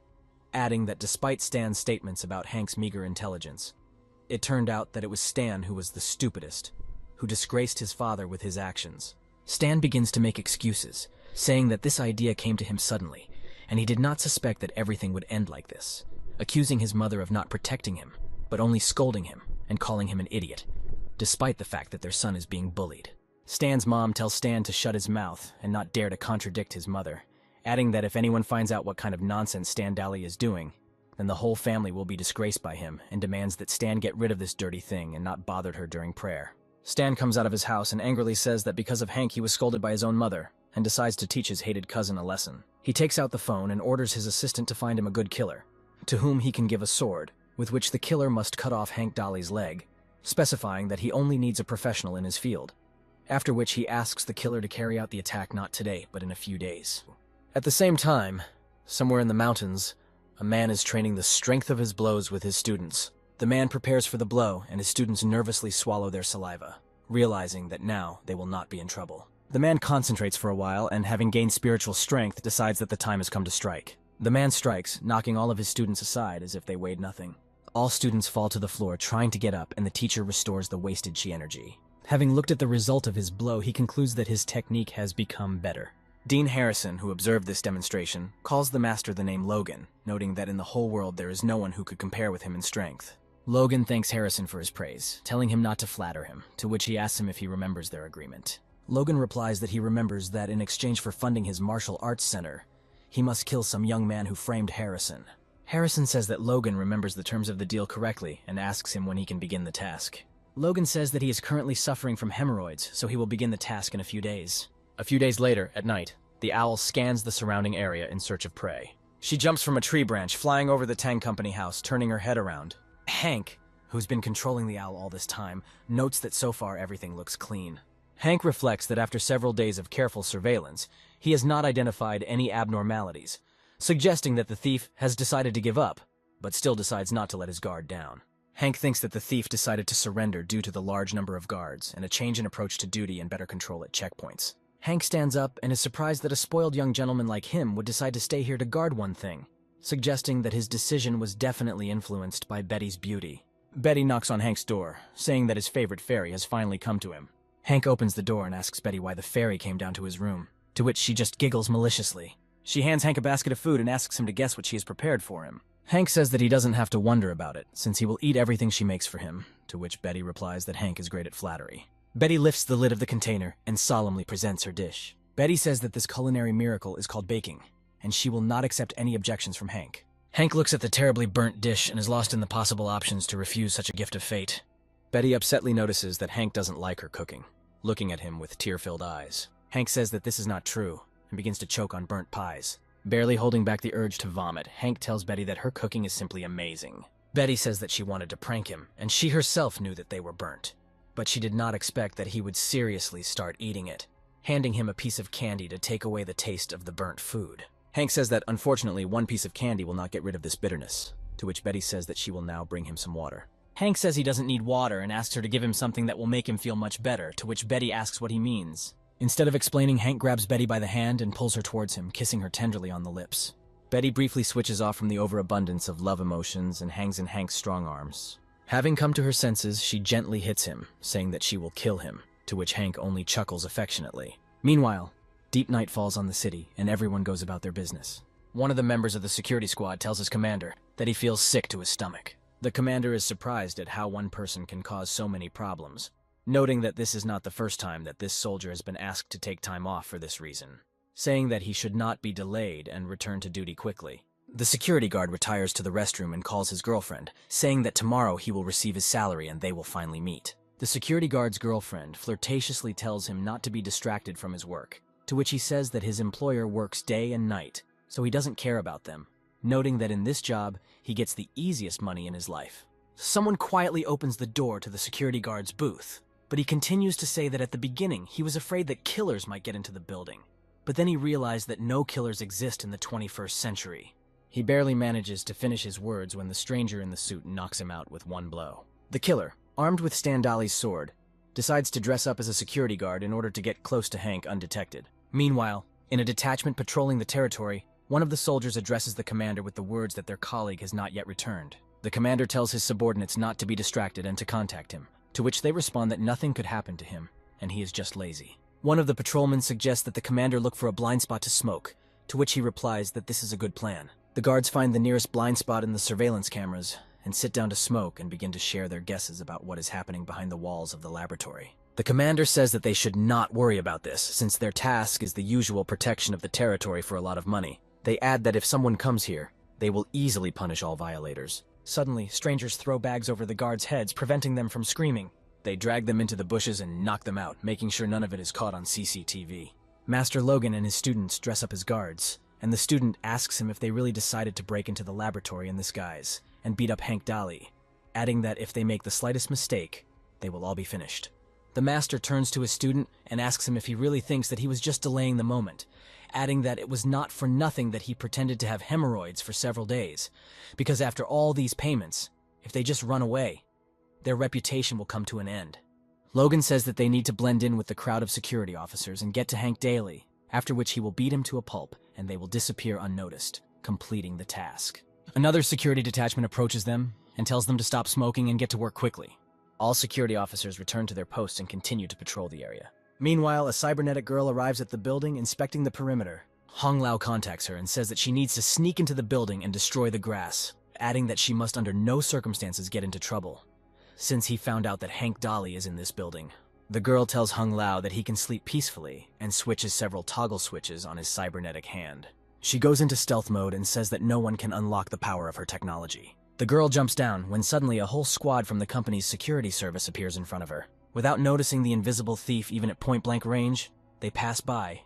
adding that despite Stan's statements about Hank's meager intelligence, it turned out that it was Stan who was the stupidest, who disgraced his father with his actions. Stan begins to make excuses, saying that this idea came to him suddenly, and he did not suspect that everything would end like this, accusing his mother of not protecting him, but only scolding him and calling him an idiot, despite the fact that their son is being bullied. Stan's mom tells Stan to shut his mouth and not dare to contradict his mother, adding that if anyone finds out what kind of nonsense Stan Dali is doing, then the whole family will be disgraced by him, and demands that Stan get rid of this dirty thing and not bother her during prayer. Stan comes out of his house and angrily says that because of Hank he was scolded by his own mother, and decides to teach his hated cousin a lesson. He takes out the phone and orders his assistant to find him a good killer, to whom he can give a sword, with which the killer must cut off Hank Dali's leg, specifying that he only needs a professional in his field, after which he asks the killer to carry out the attack not today, but in a few days. At the same time, somewhere in the mountains, a man is training the strength of his blows with his students. The man prepares for the blow, and his students nervously swallow their saliva, realizing that now they will not be in trouble. The man concentrates for a while, and having gained spiritual strength, decides that the time has come to strike. The man strikes, knocking all of his students aside as if they weighed nothing. All students fall to the floor trying to get up, and the teacher restores the wasted chi energy. Having looked at the result of his blow, he concludes that his technique has become better. Dean Harrison, who observed this demonstration, calls the master the name Logan, noting that in the whole world there is no one who could compare with him in strength. Logan thanks Harrison for his praise, telling him not to flatter him, to which he asks him if he remembers their agreement. Logan replies that he remembers that in exchange for funding his martial arts center, he must kill some young man who framed Harrison. Harrison says that Logan remembers the terms of the deal correctly and asks him when he can begin the task. Logan says that he is currently suffering from hemorrhoids, so he will begin the task in a few days. A few days later, at night, the owl scans the surrounding area in search of prey. She jumps from a tree branch, flying over the Tang Company house, turning her head around. Hank, who's been controlling the owl all this time, notes that so far everything looks clean. Hank reflects that after several days of careful surveillance, he has not identified any abnormalities, suggesting that the thief has decided to give up, but still decides not to let his guard down. Hank thinks that the thief decided to surrender due to the large number of guards and a change in approach to duty and better control at checkpoints. Hank stands up and is surprised that a spoiled young gentleman like him would decide to stay here to guard one thing, suggesting that his decision was definitely influenced by Betty's beauty. Betty knocks on Hank's door, saying that his favorite fairy has finally come to him. Hank opens the door and asks Betty why the fairy came down to his room, to which she just giggles maliciously. She hands Hank a basket of food and asks him to guess what she has prepared for him. Hank says that he doesn't have to wonder about it, since he will eat everything she makes for him, to which Betty replies that Hank is great at flattery. Betty lifts the lid of the container and solemnly presents her dish. Betty says that this culinary miracle is called baking, and she will not accept any objections from Hank. Hank looks at the terribly burnt dish and is lost in the possible options to refuse such a gift of fate. Betty upsetly notices that Hank doesn't like her cooking, looking at him with tear-filled eyes. Hank says that this is not true, and begins to choke on burnt pies. Barely holding back the urge to vomit, Hank tells Betty that her cooking is simply amazing. Betty says that she wanted to prank him, and she herself knew that they were burnt. But she did not expect that he would seriously start eating it, handing him a piece of candy to take away the taste of the burnt food. Hank says that, unfortunately, one piece of candy will not get rid of this bitterness, to which Betty says that she will now bring him some water. Hank says he doesn't need water and asks her to give him something that will make him feel much better, to which Betty asks what he means. Instead of explaining, Hank grabs Betty by the hand and pulls her towards him, kissing her tenderly on the lips. Betty briefly switches off from the overabundance of love emotions and hangs in Hank's strong arms. Having come to her senses, she gently hits him, saying that she will kill him, to which Hank only chuckles affectionately. Meanwhile, deep night falls on the city, and everyone goes about their business. One of the members of the security squad tells his commander that he feels sick to his stomach. The commander is surprised at how one person can cause so many problems, noting that this is not the first time that this soldier has been asked to take time off for this reason, saying that he should not be delayed and return to duty quickly. The security guard retires to the restroom and calls his girlfriend, saying that tomorrow he will receive his salary and they will finally meet. The security guard's girlfriend flirtatiously tells him not to be distracted from his work, to which he says that his employer works day and night, so he doesn't care about them, noting that in this job, he gets the easiest money in his life. Someone quietly opens the door to the security guard's booth, but he continues to say that at the beginning he was afraid that killers might get into the building, but then he realized that no killers exist in the 21st century. He barely manages to finish his words when the stranger in the suit knocks him out with one blow. The killer, armed with Standali's sword, decides to dress up as a security guard in order to get close to Hank undetected. Meanwhile, in a detachment patrolling the territory, one of the soldiers addresses the commander with the words that their colleague has not yet returned. The commander tells his subordinates not to be distracted and to contact him, to which they respond that nothing could happen to him, and he is just lazy. One of the patrolmen suggests that the commander look for a blind spot to smoke, to which he replies that this is a good plan. The guards find the nearest blind spot in the surveillance cameras and sit down to smoke and begin to share their guesses about what is happening behind the walls of the laboratory. The commander says that they should not worry about this, since their task is the usual protection of the territory for a lot of money. They add that if someone comes here, they will easily punish all violators. Suddenly, strangers throw bags over the guards' heads, preventing them from screaming. They drag them into the bushes and knock them out, making sure none of it is caught on CCTV. Master Logan and his students dress up as guards, and the student asks him if they really decided to break into the laboratory in this guise and beat up Hank Dolly, adding that if they make the slightest mistake, they will all be finished. The master turns to his student and asks him if he really thinks that he was just delaying the moment, adding that it was not for nothing that he pretended to have hemorrhoids for several days, because after all these payments, if they just run away, their reputation will come to an end. Logan says that they need to blend in with the crowd of security officers and get to Hank Daly, after which he will beat him to a pulp and they will disappear unnoticed, completing the task. Another security detachment approaches them and tells them to stop smoking and get to work quickly. All security officers return to their posts and continue to patrol the area. Meanwhile, a cybernetic girl arrives at the building, inspecting the perimeter. Hong Lao contacts her and says that she needs to sneak into the building and destroy the grass, adding that she must under no circumstances get into trouble, since he found out that Hank Dolly is in this building. The girl tells Hung Lao that he can sleep peacefully and switches several toggle switches on his cybernetic hand. She goes into stealth mode and says that no one can unlock the power of her technology. The girl jumps down when suddenly a whole squad from the company's security service appears in front of her. Without noticing the invisible thief even at point-blank range, they pass by,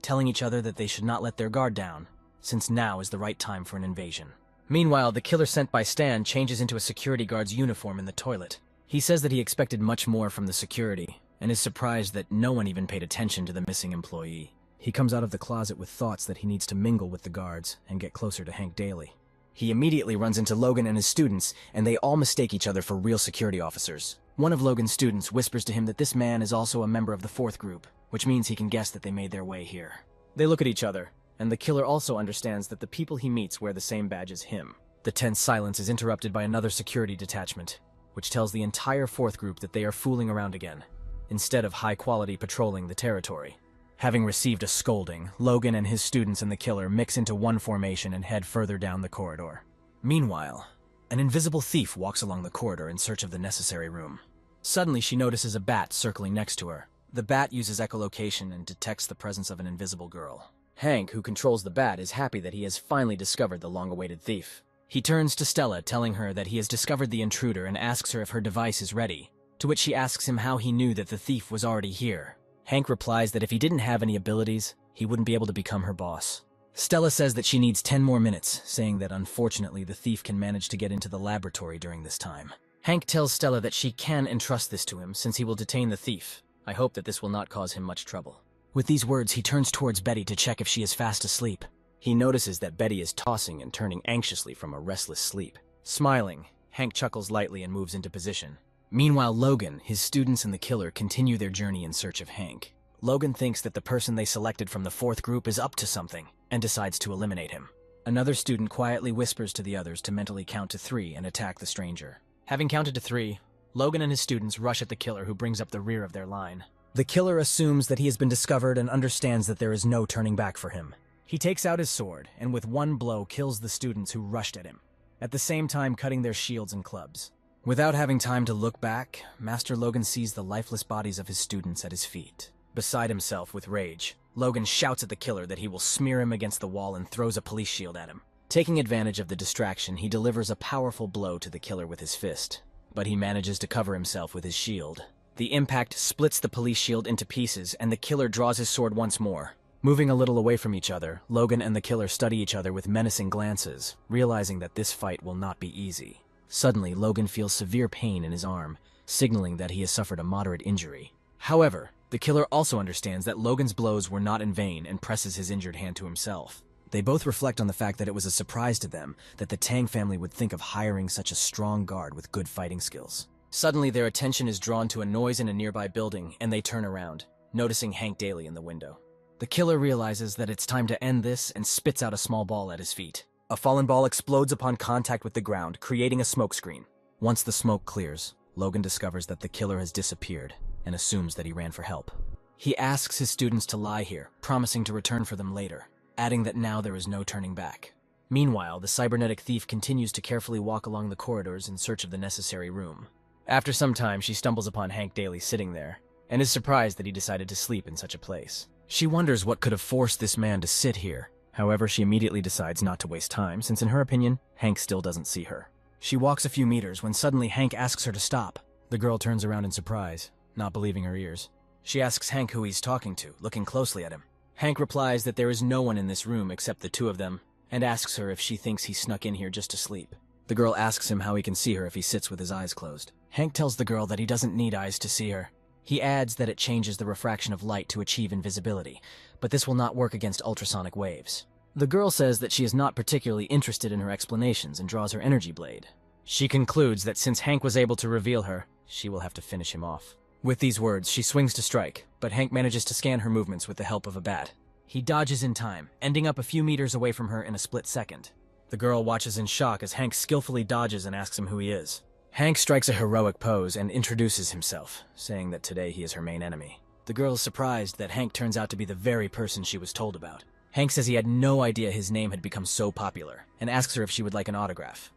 telling each other that they should not let their guard down, since now is the right time for an invasion. Meanwhile, the killer sent by Stan changes into a security guard's uniform in the toilet. He says that he expected much more from the security, and is surprised that no one even paid attention to the missing employee. He comes out of the closet with thoughts that he needs to mingle with the guards and get closer to Hank Daly. He immediately runs into Logan and his students, and they all mistake each other for real security officers. One of Logan's students whispers to him that this man is also a member of the fourth group, which means he can guess that they made their way here. They look at each other, and the killer also understands that the people he meets wear the same badge as him. The tense silence is interrupted by another security detachment, which tells the entire fourth group that they are fooling around again, instead of high-quality patrolling the territory. Having received a scolding, Logan and his students and the killer mix into one formation and head further down the corridor. Meanwhile, an invisible thief walks along the corridor in search of the necessary room. Suddenly, she notices a bat circling next to her. The bat uses echolocation and detects the presence of an invisible girl. Hank, who controls the bat, is happy that he has finally discovered the long-awaited thief. He turns to Stella, telling her that he has discovered the intruder and asks her if her device is ready, to which she asks him how he knew that the thief was already here. Hank replies that if he didn't have any abilities, he wouldn't be able to become her boss. Stella says that she needs 10 more minutes, saying that unfortunately the thief can manage to get into the laboratory during this time. Hank tells Stella that she can entrust this to him since he will detain the thief. I hope that this will not cause him much trouble. With these words, he turns towards Betty to check if she is fast asleep. He notices that Betty is tossing and turning anxiously from a restless sleep. Smiling, Hank chuckles lightly and moves into position. Meanwhile, Logan, his students, and the killer continue their journey in search of Hank. Logan thinks that the person they selected from the fourth group is up to something, and decides to eliminate him. Another student quietly whispers to the others to mentally count to 3 and attack the stranger. Having counted to 3, Logan and his students rush at the killer, who brings up the rear of their line. The killer assumes that he has been discovered and understands that there is no turning back for him. He takes out his sword, and with one blow kills the students who rushed at him, at the same time cutting their shields and clubs. Without having time to look back, Master Logan sees the lifeless bodies of his students at his feet. Beside himself with rage, Logan shouts at the killer that he will smear him against the wall and throws a police shield at him. Taking advantage of the distraction, he delivers a powerful blow to the killer with his fist, but he manages to cover himself with his shield. The impact splits the police shield into pieces, and the killer draws his sword once more. Moving a little away from each other, Logan and the killer study each other with menacing glances, realizing that this fight will not be easy. Suddenly, Logan feels severe pain in his arm, signaling that he has suffered a moderate injury. However, the killer also understands that Logan's blows were not in vain and presses his injured hand to himself. They both reflect on the fact that it was a surprise to them that the Tang family would think of hiring such a strong guard with good fighting skills. Suddenly, their attention is drawn to a noise in a nearby building, and they turn around, noticing Hank Daly in the window. The killer realizes that it's time to end this and spits out a small ball at his feet. A fallen ball explodes upon contact with the ground, creating a smokescreen. Once the smoke clears, Logan discovers that the killer has disappeared and assumes that he ran for help. He asks his students to lie here, promising to return for them later, adding that now there is no turning back. Meanwhile, the cybernetic thief continues to carefully walk along the corridors in search of the necessary room. After some time, she stumbles upon Hank Daly sitting there, and is surprised that he decided to sleep in such a place. She wonders what could have forced this man to sit here. However, she immediately decides not to waste time, since in her opinion, Hank still doesn't see her. She walks a few meters when suddenly Hank asks her to stop. The girl turns around in surprise, not believing her ears. She asks Hank who he's talking to, looking closely at him. Hank replies that there is no one in this room except the two of them, and asks her if she thinks he snuck in here just to sleep. The girl asks him how he can see her if he sits with his eyes closed. Hank tells the girl that he doesn't need eyes to see her. He adds that it changes the refraction of light to achieve invisibility, but this will not work against ultrasonic waves. The girl says that she is not particularly interested in her explanations and draws her energy blade. She concludes that since Hank was able to reveal her, she will have to finish him off. With these words, she swings to strike, but Hank manages to scan her movements with the help of a bat. He dodges in time, ending up a few meters away from her in a split second. The girl watches in shock as Hank skillfully dodges and asks him who he is. Hank strikes a heroic pose and introduces himself, saying that today he is her main enemy. The girl is surprised that Hank turns out to be the very person she was told about. Hank says he had no idea his name had become so popular, and asks her if she would like an autograph.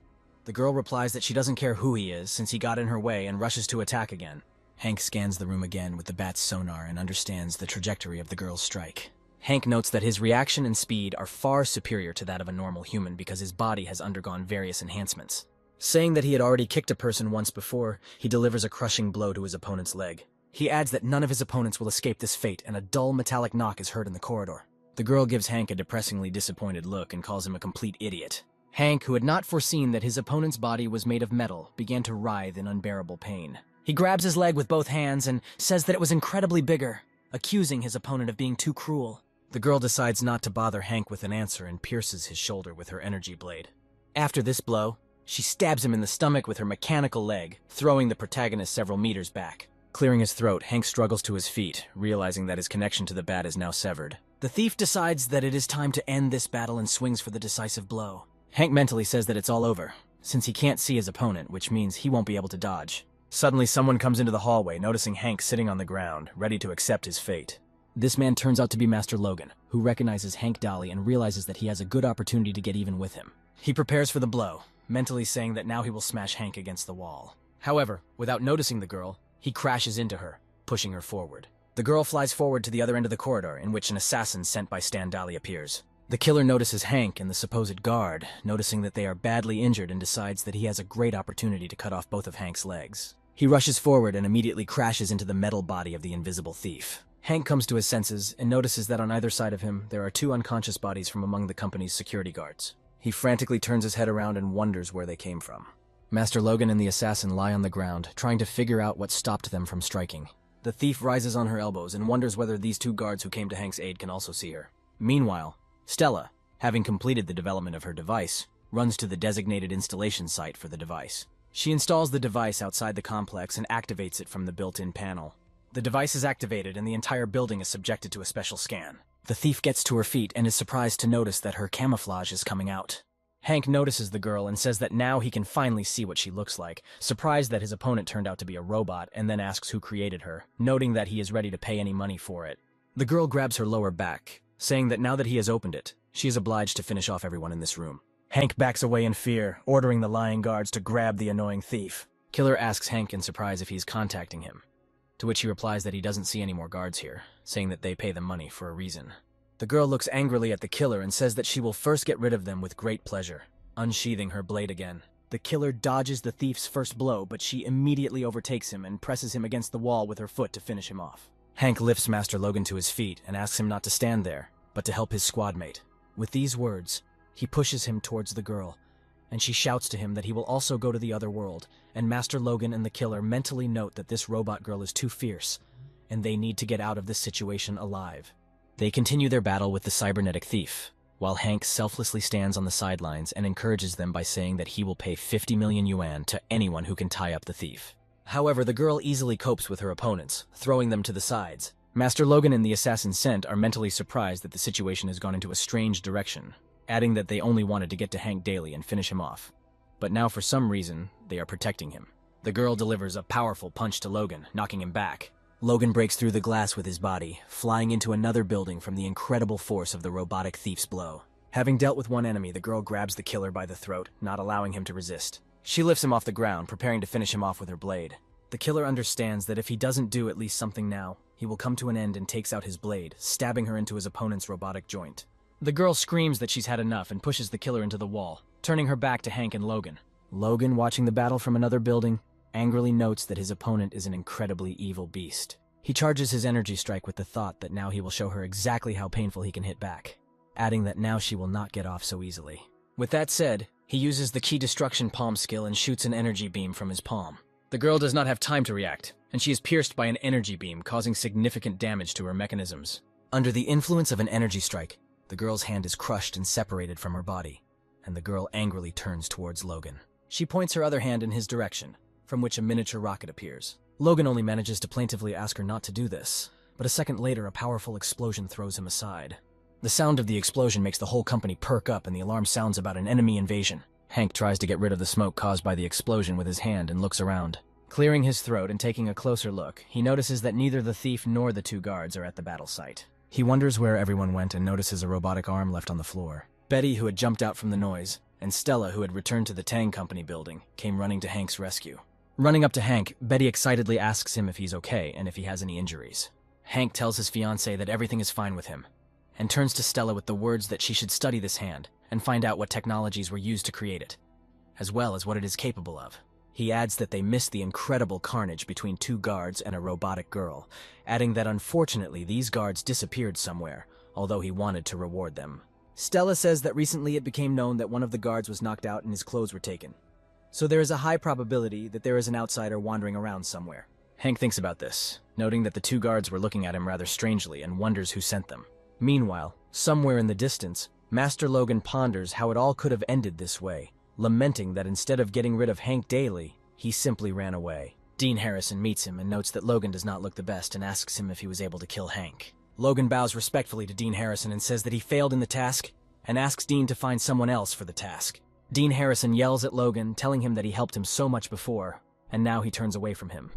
The girl replies that she doesn't care who he is since he got in her way and rushes to attack again. Hank scans the room again with the bat's sonar and understands the trajectory of the girl's strike. Hank notes that his reaction and speed are far superior to that of a normal human because his body has undergone various enhancements. Saying that he had already kicked a person once before, he delivers a crushing blow to his opponent's leg. He adds that none of his opponents will escape this fate, and a dull metallic knock is heard in the corridor. The girl gives Hank a depressingly disappointed look and calls him a complete idiot. Hank, who had not foreseen that his opponent's body was made of metal, began to writhe in unbearable pain. He grabs his leg with both hands and says that it was incredibly bigger, accusing his opponent of being too cruel. The girl decides not to bother Hank with an answer and pierces his shoulder with her energy blade. After this blow, she stabs him in the stomach with her mechanical leg, throwing the protagonist several meters back. Clearing his throat, Hank struggles to his feet, realizing that his connection to the bat is now severed. The thief decides that it is time to end this battle and swings for the decisive blow. Hank mentally says that it's all over, since he can't see his opponent, which means he won't be able to dodge. Suddenly, someone comes into the hallway, noticing Hank sitting on the ground, ready to accept his fate. This man turns out to be Master Logan, who recognizes Hank Dolly and realizes that he has a good opportunity to get even with him. He prepares for the blow, mentally saying that now he will smash Hank against the wall. However, without noticing the girl, he crashes into her, pushing her forward. The girl flies forward to the other end of the corridor, in which an assassin sent by Stan Dolly appears. The killer notices Hank and the supposed guard, noticing that they are badly injured, and decides that he has a great opportunity to cut off both of Hank's legs. He rushes forward and immediately crashes into the metal body of the invisible thief. Hank comes to his senses and notices that on either side of him there are two unconscious bodies from among the company's security guards. He frantically turns his head around and wonders where they came from. Master Logan and the assassin lie on the ground, trying to figure out what stopped them from striking. The thief rises on her elbows and wonders whether these two guards who came to Hank's aid can also see her. Meanwhile, Stella, having completed the development of her device, runs to the designated installation site for the device. She installs the device outside the complex and activates it from the built-in panel. The device is activated and the entire building is subjected to a special scan. The thief gets to her feet and is surprised to notice that her camouflage is coming out. Hank notices the girl and says that now he can finally see what she looks like, surprised that his opponent turned out to be a robot, and then asks who created her, noting that he is ready to pay any money for it. The girl grabs her lower back, saying that now that he has opened it, she is obliged to finish off everyone in this room. Hank backs away in fear, ordering the lying guards to grab the annoying thief. Killer asks Hank in surprise if he's contacting him, to which he replies that he doesn't see any more guards here, saying that they pay them money for a reason. The girl looks angrily at the killer and says that she will first get rid of them with great pleasure. Unsheathing her blade again, the killer dodges the thief's first blow, but she immediately overtakes him and presses him against the wall with her foot to finish him off. Hank lifts Master Logan to his feet and asks him not to stand there, but to help his squad mate. With these words, he pushes him towards the girl, and she shouts to him that he will also go to the other world, and Master Logan and the killer mentally note that this robot girl is too fierce, and they need to get out of this situation alive. They continue their battle with the cybernetic thief, while Hank selflessly stands on the sidelines and encourages them by saying that he will pay 50 million yuan to anyone who can tie up the thief. However, the girl easily copes with her opponents, throwing them to the sides. Master Logan and the assassin sent are mentally surprised that the situation has gone into a strange direction, adding that they only wanted to get to Hank Daly and finish him off. But now for some reason, they are protecting him. The girl delivers a powerful punch to Logan, knocking him back. Logan breaks through the glass with his body, flying into another building from the incredible force of the robotic thief's blow. Having dealt with one enemy, the girl grabs the killer by the throat, not allowing him to resist. She lifts him off the ground, preparing to finish him off with her blade. The killer understands that if he doesn't do at least something now, he will come to an end and takes out his blade, stabbing her into his opponent's robotic joint. The girl screams that she's had enough and pushes the killer into the wall, turning her back to Hank and Logan. Logan, watching the battle from another building, angrily notes that his opponent is an incredibly evil beast. He charges his energy strike with the thought that now he will show her exactly how painful he can hit back, adding that now she will not get off so easily. With that said, he uses the Key Destruction palm skill and shoots an energy beam from his palm. The girl does not have time to react, and she is pierced by an energy beam, causing significant damage to her mechanisms. Under the influence of an energy strike, the girl's hand is crushed and separated from her body, and the girl angrily turns towards Logan. She points her other hand in his direction, from which a miniature rocket appears. Logan only manages to plaintively ask her not to do this, but a second later a powerful explosion throws him aside. The sound of the explosion makes the whole company perk up and the alarm sounds about an enemy invasion. Hank tries to get rid of the smoke caused by the explosion with his hand and looks around. Clearing his throat and taking a closer look, he notices that neither the thief nor the two guards are at the battle site. He wonders where everyone went and notices a robotic arm left on the floor. Betty, who had jumped out from the noise, and Stella, who had returned to the Tang Company building, came running to Hank's rescue. Running up to Hank, Betty excitedly asks him if he's okay and if he has any injuries. Hank tells his fiancée that everything is fine with him, and turns to Stella with the words that she should study this hand and find out what technologies were used to create it, as well as what it is capable of. He adds that they missed the incredible carnage between 2 guards and a robotic girl, adding that unfortunately these guards disappeared somewhere, although he wanted to reward them. Stella says that recently it became known that one of the guards was knocked out and his clothes were taken, so there is a high probability that there is an outsider wandering around somewhere. Hank thinks about this, noting that the 2 guards were looking at him rather strangely and wonders who sent them. Meanwhile, somewhere in the distance, Master Logan ponders how it all could have ended this way, lamenting that instead of getting rid of Hank daily, he simply ran away. Dean Harrison meets him and notes that Logan does not look the best and asks him if he was able to kill Hank. Logan bows respectfully to Dean Harrison and says that he failed in the task and asks Dean to find someone else for the task. Dean Harrison yells at Logan, telling him that he helped him so much before, and now he turns away from him,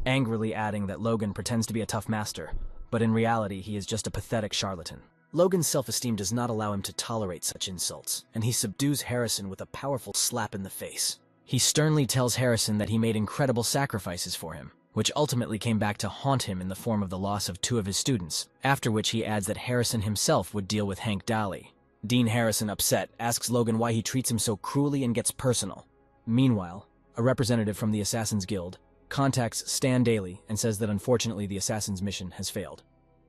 angrily adding that Logan pretends to be a tough master, but in reality he is just a pathetic charlatan. Logan's self-esteem does not allow him to tolerate such insults, and he subdues Harrison with a powerful slap in the face. He sternly tells Harrison that he made incredible sacrifices for him, which ultimately came back to haunt him in the form of the loss of 2 of his students, after which he adds that Harrison himself would deal with Hank Daly. Dean Harrison, upset, asks Logan why he treats him so cruelly and gets personal. Meanwhile, a representative from the Assassin's Guild contacts Stan Daly and says that unfortunately the assassin's mission has failed,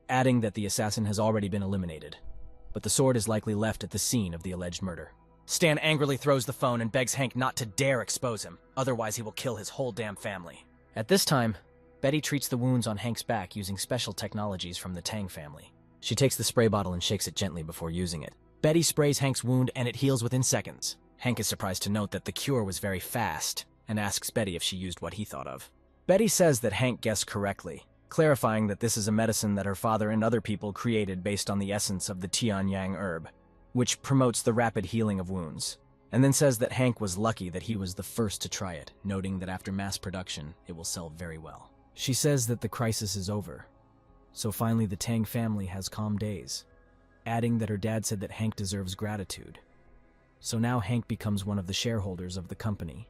adding that the assassin has already been eliminated, but the sword is likely left at the scene of the alleged murder. Stan angrily throws the phone and begs Hank not to dare expose him, otherwise he will kill his whole damn family. At this time, Betty treats the wounds on Hank's back using special technologies from the Tang family. She takes the spray bottle and shakes it gently before using it. Betty sprays Hank's wound and it heals within seconds. Hank is surprised to note that the cure was very fast and asks Betty if she used what he thought of. Betty says that Hank guessed correctly, clarifying that this is a medicine that her father and other people created based on the essence of the Tianyang herb, which promotes the rapid healing of wounds, and then says that Hank was lucky that he was the first to try it, noting that after mass production, it will sell very well. She says that the crisis is over, so finally the Tang family has calm days, adding that her dad said that Hank deserves gratitude. So now Hank becomes one of the shareholders of the company,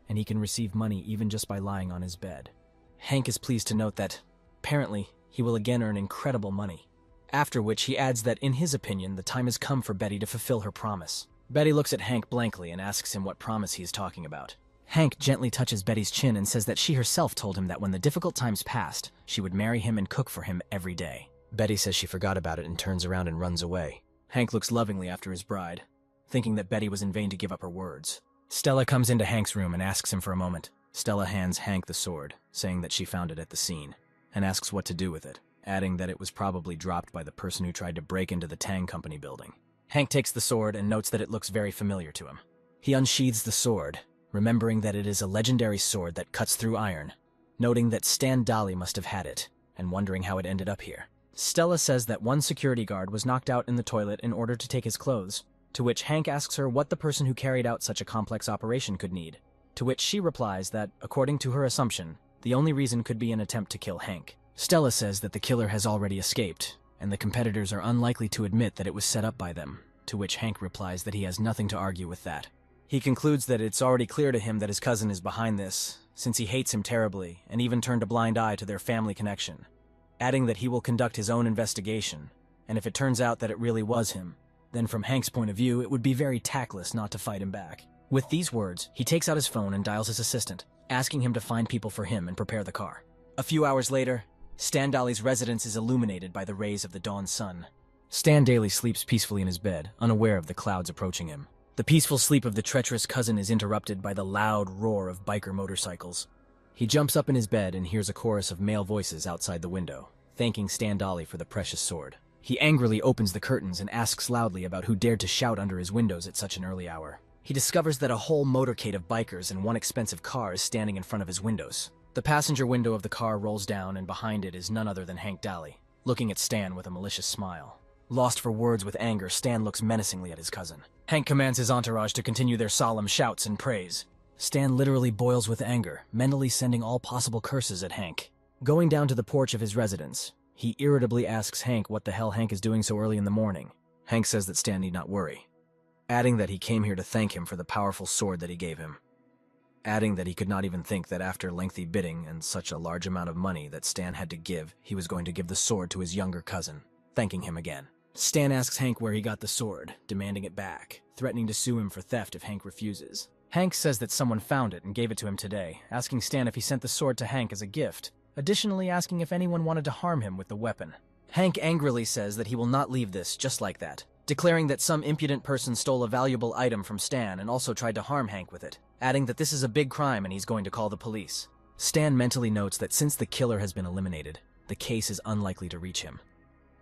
and he can receive money even just by lying on his bed. Hank is pleased to note that, apparently, he will again earn incredible money, after which he adds that in his opinion the time has come for Betty to fulfill her promise. Betty looks at Hank blankly and asks him what promise he is talking about. Hank gently touches Betty's chin and says that she herself told him that when the difficult times passed, she would marry him and cook for him every day. Betty says she forgot about it and turns around and runs away. Hank looks lovingly after his bride, thinking that Betty was in vain to give up her words. Stella comes into Hank's room and asks him for a moment. Stella hands Hank the sword, saying that she found it at the scene, and asks what to do with it, adding that it was probably dropped by the person who tried to break into the Tang Company building. Hank takes the sword and notes that it looks very familiar to him. He unsheathes the sword, remembering that it is a legendary sword that cuts through iron, noting that Stan Daly must have had it, and wondering how it ended up here. Stella says that one security guard was knocked out in the toilet in order to take his clothes, to which Hank asks her what the person who carried out such a complex operation could need, to which she replies that, according to her assumption, the only reason could be an attempt to kill Hank. Stella says that the killer has already escaped, and the competitors are unlikely to admit that it was set up by them, to which Hank replies that he has nothing to argue with that. He concludes that it's already clear to him that his cousin is behind this, since he hates him terribly and even turned a blind eye to their family connection, adding that he will conduct his own investigation, and if it turns out that it really was him, then from Hank's point of view, it would be very tactless not to fight him back. With these words, he takes out his phone and dials his assistant, asking him to find people for him and prepare the car. A few hours later, Stan Daly's residence is illuminated by the rays of the dawn sun. Stan Daly sleeps peacefully in his bed, unaware of the clouds approaching him. The peaceful sleep of the treacherous cousin is interrupted by the loud roar of biker motorcycles. He jumps up in his bed and hears a chorus of male voices outside the window, thanking Stan Daly for the precious sword. He angrily opens the curtains and asks loudly about who dared to shout under his windows at such an early hour. He discovers that a whole motorcade of bikers and one expensive car is standing in front of his windows. The passenger window of the car rolls down and behind it is none other than Hank Daly, looking at Stan with a malicious smile. Lost for words with anger, Stan looks menacingly at his cousin. Hank commands his entourage to continue their solemn shouts and praise. Stan literally boils with anger, mentally sending all possible curses at Hank. Going down to the porch of his residence, he irritably asks Hank what the hell Hank is doing so early in the morning. Hank says that Stan need not worry, adding that he came here to thank him for the powerful sword that he gave him. adding that he could not even think that after lengthy bidding and such a large amount of money that Stan had to give, he was going to give the sword to his younger cousin, thanking him again. Stan asks Hank where he got the sword, demanding it back, threatening to sue him for theft if Hank refuses. Hank says that someone found it and gave it to him today, asking Stan if he sent the sword to Hank as a gift, additionally asking if anyone wanted to harm him with the weapon. Hank angrily says that he will not leave this just like that, declaring that some impudent person stole a valuable item from Stan and also tried to harm Hank with it, adding that this is a big crime and he's going to call the police. Stan mentally notes that since the killer has been eliminated, the case is unlikely to reach him.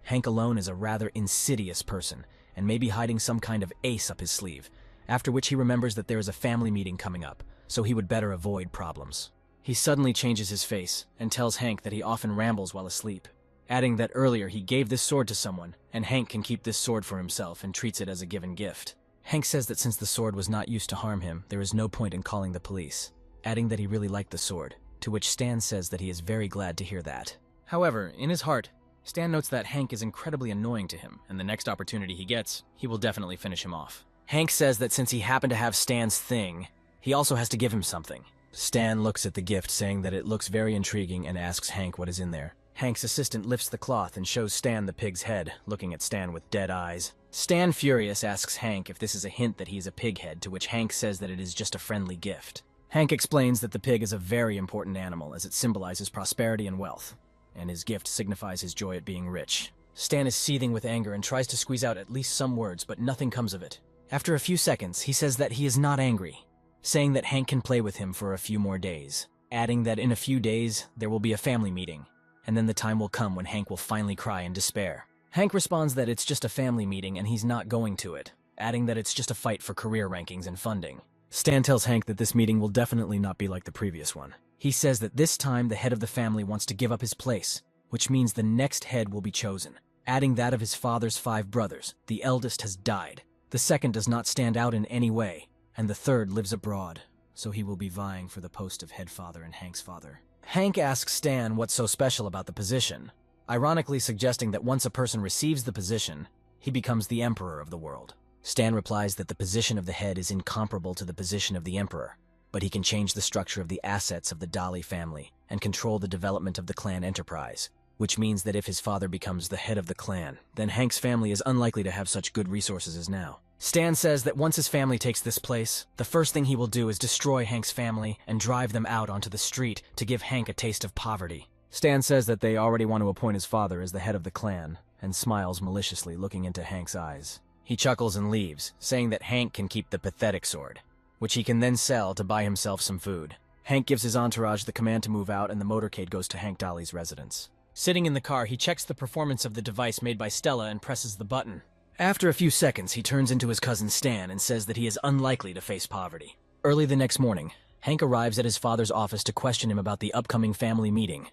Hank alone is a rather insidious person, and may be hiding some kind of ace up his sleeve, after which he remembers that there is a family meeting coming up, so he would better avoid problems. He suddenly changes his face, and tells Hank that he often rambles while asleep, adding that earlier he gave this sword to someone, and Hank can keep this sword for himself and treats it as a given gift. Hank says that since the sword was not used to harm him, there is no point in calling the police, adding that he really liked the sword, to which Stan says that he is very glad to hear that. However, in his heart, Stan notes that Hank is incredibly annoying to him, and the next opportunity he gets, he will definitely finish him off. Hank says that since he happened to have Stan's thing, he also has to give him something. Stan looks at the gift, saying that it looks very intriguing, and asks Hank what is in there. Hank's assistant lifts the cloth and shows Stan the pig's head, looking at Stan with dead eyes. Stan, furious, asks Hank if this is a hint that he is a pig head, to which Hank says that it is just a friendly gift. Hank explains that the pig is a very important animal, as it symbolizes prosperity and wealth, and his gift signifies his joy at being rich. Stan is seething with anger and tries to squeeze out at least some words, but nothing comes of it. After a few seconds, he says that he is not angry, saying that Hank can play with him for a few more days, adding that in a few days, there will be a family meeting, and then the time will come when Hank will finally cry in despair. Hank responds that it's just a family meeting and he's not going to it, adding that it's just a fight for career rankings and funding. Stan tells Hank that this meeting will definitely not be like the previous one. He says that this time the head of the family wants to give up his place, which means the next head will be chosen, adding that of his father's 5 brothers. The eldest has died, the second does not stand out in any way, and the third lives abroad, so he will be vying for the post of head father and Hank's father. Hank asks Stan what's so special about the position, ironically suggesting that once a person receives the position, he becomes the emperor of the world. Stan replies that the position of the head is incomparable to the position of the emperor, but he can change the structure of the assets of the Dali family and control the development of the clan enterprise, which means that if his father becomes the head of the clan, then Hank's family is unlikely to have such good resources as now. Stan says that once his family takes this place, the first thing he will do is destroy Hank's family and drive them out onto the street to give Hank a taste of poverty. Stan says that they already want to appoint his father as the head of the clan, and smiles maliciously, looking into Hank's eyes. He chuckles and leaves, saying that Hank can keep the pathetic sword, which he can then sell to buy himself some food. Hank gives his entourage the command to move out, and the motorcade goes to Hank Dolly's residence. Sitting in the car, he checks the performance of the device made by Stella and presses the button. After a few seconds, he turns into his cousin Stan and says that he is unlikely to face poverty. Early the next morning, Hank arrives at his father's office to question him about the upcoming family meeting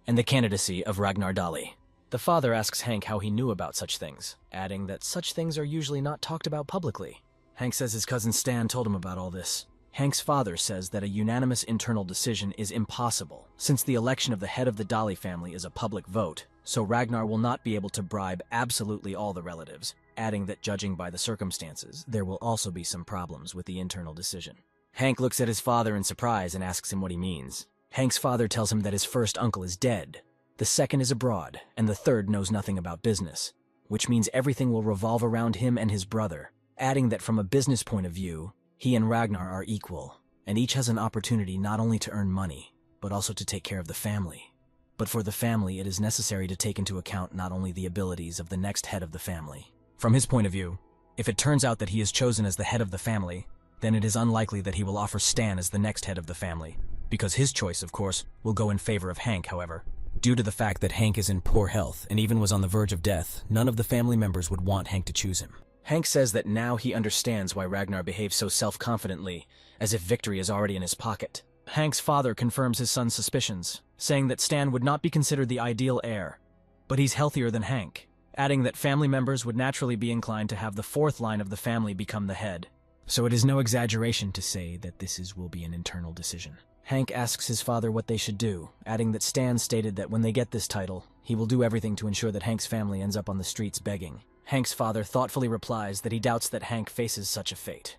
and the candidacy of Ragnar Dali. The father asks Hank how he knew about such things, adding that such things are usually not talked about publicly. Hank says his cousin Stan told him about all this. Hank's father says that a unanimous internal decision is impossible, since the election of the head of the Dali family is a public vote, so Ragnar will not be able to bribe absolutely all the relatives, adding that judging by the circumstances, there will also be some problems with the internal decision. Hank looks at his father in surprise and asks him what he means. Hank's father tells him that his first uncle is dead, the second is abroad, and the third knows nothing about business, which means everything will revolve around him and his brother, adding that from a business point of view, he and Ragnar are equal, and each has an opportunity not only to earn money, but also to take care of the family. But for the family, it is necessary to take into account not only the abilities of the next head of the family. From his point of view, if it turns out that he is chosen as the head of the family, then it is unlikely that he will offer Stan as the next head of the family, because his choice, of course, will go in favor of Hank, however. Due to the fact that Hank is in poor health and even was on the verge of death, none of the family members would want Hank to choose him. Hank says that now he understands why Ragnar behaves so self-confidently, as if victory is already in his pocket. Hank's father confirms his son's suspicions, saying that Stan would not be considered the ideal heir, but he's healthier than Hank, adding that family members would naturally be inclined to have the fourth line of the family become the head. So it is no exaggeration to say that this will be an internal decision. Hank asks his father what they should do, adding that Stan stated that when they get this title, he will do everything to ensure that Hank's family ends up on the streets begging. Hank's father thoughtfully replies that he doubts that Hank faces such a fate.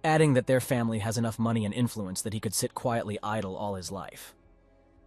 adding that their family has enough money and influence that he could sit quietly idle all his life.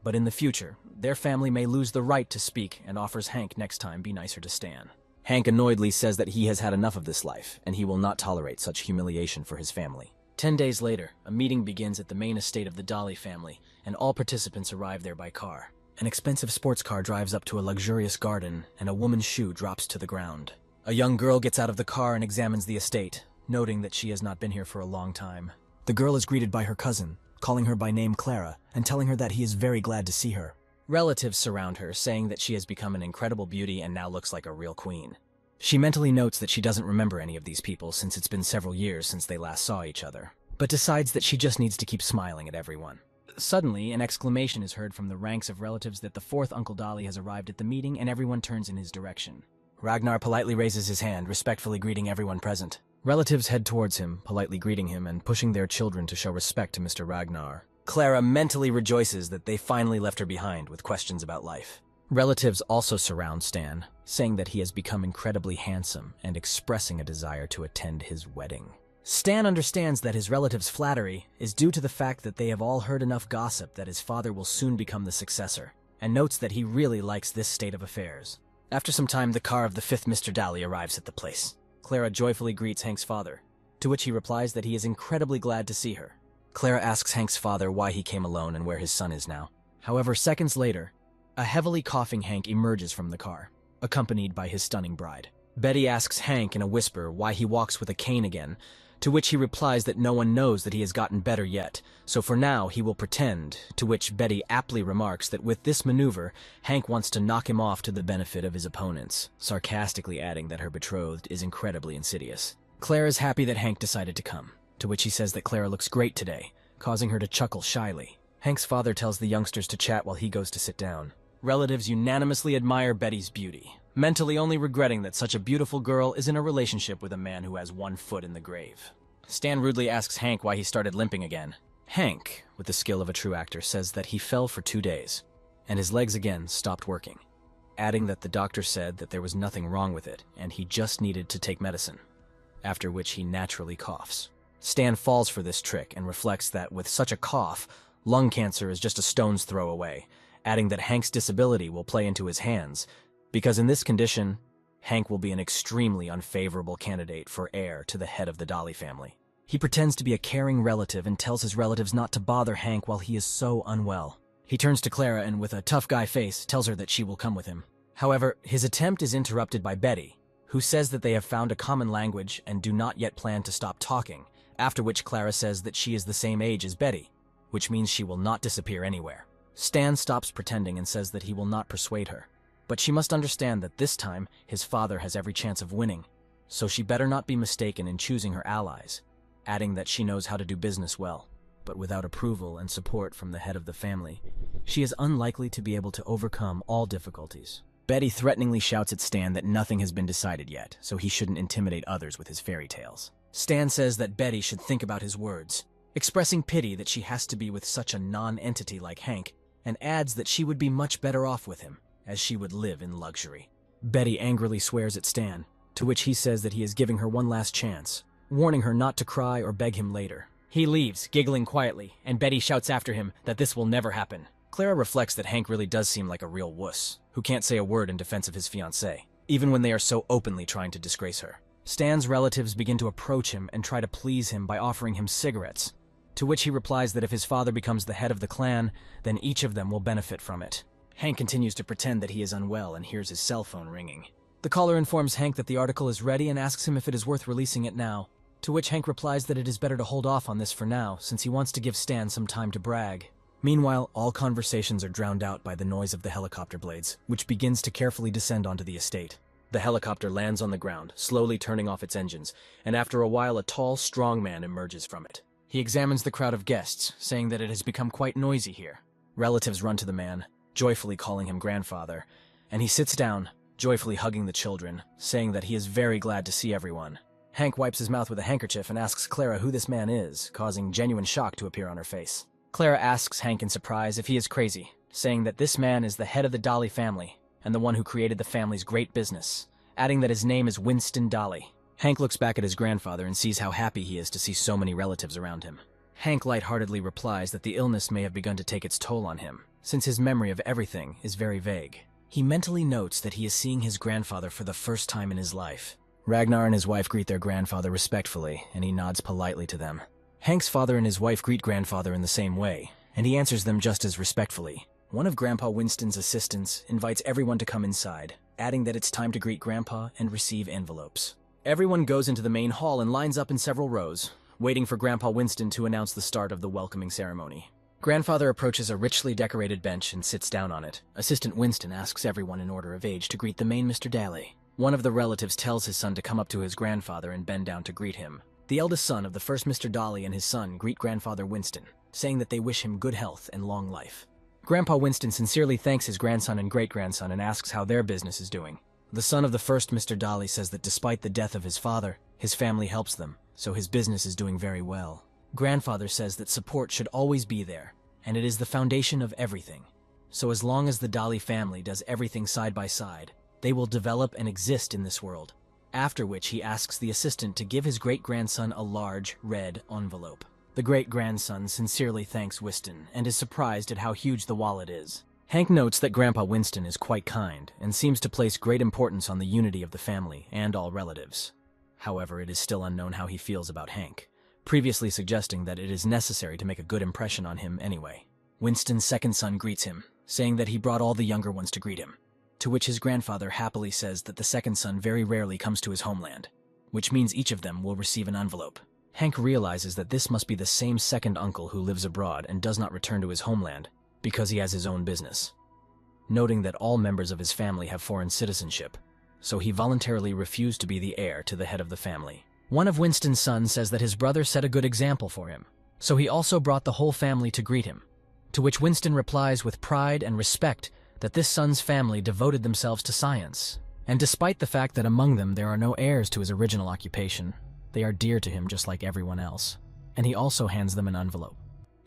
But in the future, their family may lose the right to speak and offers Hank next time be nicer to Stan. Hank annoyedly says that he has had enough of this life, and he will not tolerate such humiliation for his family. 10 days later, a meeting begins at the main estate of the Dolly family, and all participants arrive there by car. An expensive sports car drives up to a luxurious garden, and a woman's shoe drops to the ground. A young girl gets out of the car and examines the estate, noting that she has not been here for a long time. The girl is greeted by her cousin, calling her by name Clara, and telling her that he is very glad to see her. Relatives surround her, saying that she has become an incredible beauty and now looks like a real queen. She mentally notes that she doesn't remember any of these people since it's been several years since they last saw each other, but decides that she just needs to keep smiling at everyone. Suddenly, an exclamation is heard from the ranks of relatives that the fourth Uncle Dolly has arrived at the meeting, and everyone turns in his direction. Ragnar politely raises his hand, respectfully greeting everyone present. Relatives head towards him, politely greeting him and pushing their children to show respect to Mr. Ragnar. Clara mentally rejoices that they finally left her behind with questions about life. Relatives also surround Stan, saying that he has become incredibly handsome and expressing a desire to attend his wedding. Stan understands that his relatives' flattery is due to the fact that they have all heard enough gossip that his father will soon become the successor, and notes that he really likes this state of affairs. After some time, the car of the fifth Mr. Dolly arrives at the place. Clara joyfully greets Hank's father, to which he replies that he is incredibly glad to see her. Clara asks Hank's father why he came alone and where his son is now. However, seconds later, a heavily coughing Hank emerges from the car, accompanied by his stunning bride. Betty asks Hank in a whisper why he walks with a cane again, to which he replies that no one knows that he has gotten better yet, so for now he will pretend, to which Betty aptly remarks that with this maneuver, Hank wants to knock him off to the benefit of his opponents, sarcastically adding that her betrothed is incredibly insidious. Claire is happy that Hank decided to come, to which he says that Clara looks great today, causing her to chuckle shyly. Hank's father tells the youngsters to chat while he goes to sit down. Relatives unanimously admire Betty's beauty, mentally only regretting that such a beautiful girl is in a relationship with a man who has one foot in the grave. Stan rudely asks Hank why he started limping again. Hank, with the skill of a true actor, says that he fell for 2 days, and his legs again stopped working, adding that the doctor said that there was nothing wrong with it, and he just needed to take medicine, after which he naturally coughs. Stan falls for this trick and reflects that with such a cough, lung cancer is just a stone's throw away, adding that Hank's disability will play into his hands, because in this condition, Hank will be an extremely unfavorable candidate for heir to the head of the Dolly family. He pretends to be a caring relative and tells his relatives not to bother Hank while he is so unwell. He turns to Clara and with a tough guy face tells her that she will come with him. However, his attempt is interrupted by Betty, who says that they have found a common language and do not yet plan to stop talking, after which Clara says that she is the same age as Betty, which means she will not disappear anywhere. Stan stops pretending and says that he will not persuade her, but she must understand that this time his father has every chance of winning, so she better not be mistaken in choosing her allies, adding that she knows how to do business well, but without approval and support from the head of the family, she is unlikely to be able to overcome all difficulties. Betty threateningly shouts at Stan that nothing has been decided yet, so he shouldn't intimidate others with his fairy tales. Stan says that Betty should think about his words, expressing pity that she has to be with such a non-entity like Hank, and adds that she would be much better off with him, as she would live in luxury. Betty angrily swears at Stan, to which he says that he is giving her one last chance, warning her not to cry or beg him later. He leaves, giggling quietly, and Betty shouts after him that this will never happen. Clara reflects that Hank really does seem like a real wuss, who can't say a word in defense of his fiancée, even when they are so openly trying to disgrace her. Stan's relatives begin to approach him and try to please him by offering him cigarettes, to which he replies that if his father becomes the head of the clan, then each of them will benefit from it. Hank continues to pretend that he is unwell and hears his cell phone ringing. The caller informs Hank that the article is ready and asks him if it is worth releasing it now, to which Hank replies that it is better to hold off on this for now, since he wants to give Stan some time to brag. Meanwhile, all conversations are drowned out by the noise of the helicopter blades, which begins to carefully descend onto the estate. The helicopter lands on the ground, slowly turning off its engines, and after a while a tall, strong man emerges from it. He examines the crowd of guests, saying that it has become quite noisy here. Relatives run to the man, joyfully calling him grandfather, and he sits down, joyfully hugging the children, saying that he is very glad to see everyone. Hank wipes his mouth with a handkerchief and asks Clara who this man is, causing genuine shock to appear on her face. Clara asks Hank in surprise if he is crazy, saying that this man is the head of the Dolly family, and the one who created the family's great business, adding that his name is Winston Dolly. Hank looks back at his grandfather and sees how happy he is to see so many relatives around him. Hank lightheartedly replies that the illness may have begun to take its toll on him, since his memory of everything is very vague. He mentally notes that he is seeing his grandfather for the first time in his life. Ragnar and his wife greet their grandfather respectfully, and he nods politely to them. Hank's father and his wife greet grandfather in the same way, and he answers them just as respectfully. One of Grandpa Winston's assistants invites everyone to come inside, adding that it's time to greet Grandpa and receive envelopes. Everyone goes into the main hall and lines up in several rows, waiting for Grandpa Winston to announce the start of the welcoming ceremony. Grandfather approaches a richly decorated bench and sits down on it. Assistant Winston asks everyone in order of age to greet the main Mr. Daly. One of the relatives tells his son to come up to his grandfather and bend down to greet him. The eldest son of the first Mr. Daly and his son greet Grandfather Winston, saying that they wish him good health and long life. Grandpa Winston sincerely thanks his grandson and great-grandson and asks how their business is doing. The son of the first Mr. Daly says that despite the death of his father, his family helps them, so his business is doing very well. Grandfather says that support should always be there, and it is the foundation of everything. So as long as the Daly family does everything side by side, they will develop and exist in this world. After which he asks the assistant to give his great-grandson a large, red envelope. The great-grandson sincerely thanks Winston and is surprised at how huge the wallet is. Hank notes that Grandpa Winston is quite kind and seems to place great importance on the unity of the family and all relatives. However, it is still unknown how he feels about Hank, previously suggesting that it is necessary to make a good impression on him anyway. Winston's second son greets him, saying that he brought all the younger ones to greet him, to which his grandfather happily says that the second son very rarely comes to his homeland, which means each of them will receive an envelope. Hank realizes that this must be the same second uncle who lives abroad and does not return to his homeland because he has his own business. Noting that all members of his family have foreign citizenship, so he voluntarily refused to be the heir to the head of the family. One of Winston's sons says that his brother set a good example for him, so he also brought the whole family to greet him, to which Winston replies with pride and respect that this son's family devoted themselves to science, and despite the fact that among them there are no heirs to his original occupation, they are dear to him just like everyone else, and he also hands them an envelope.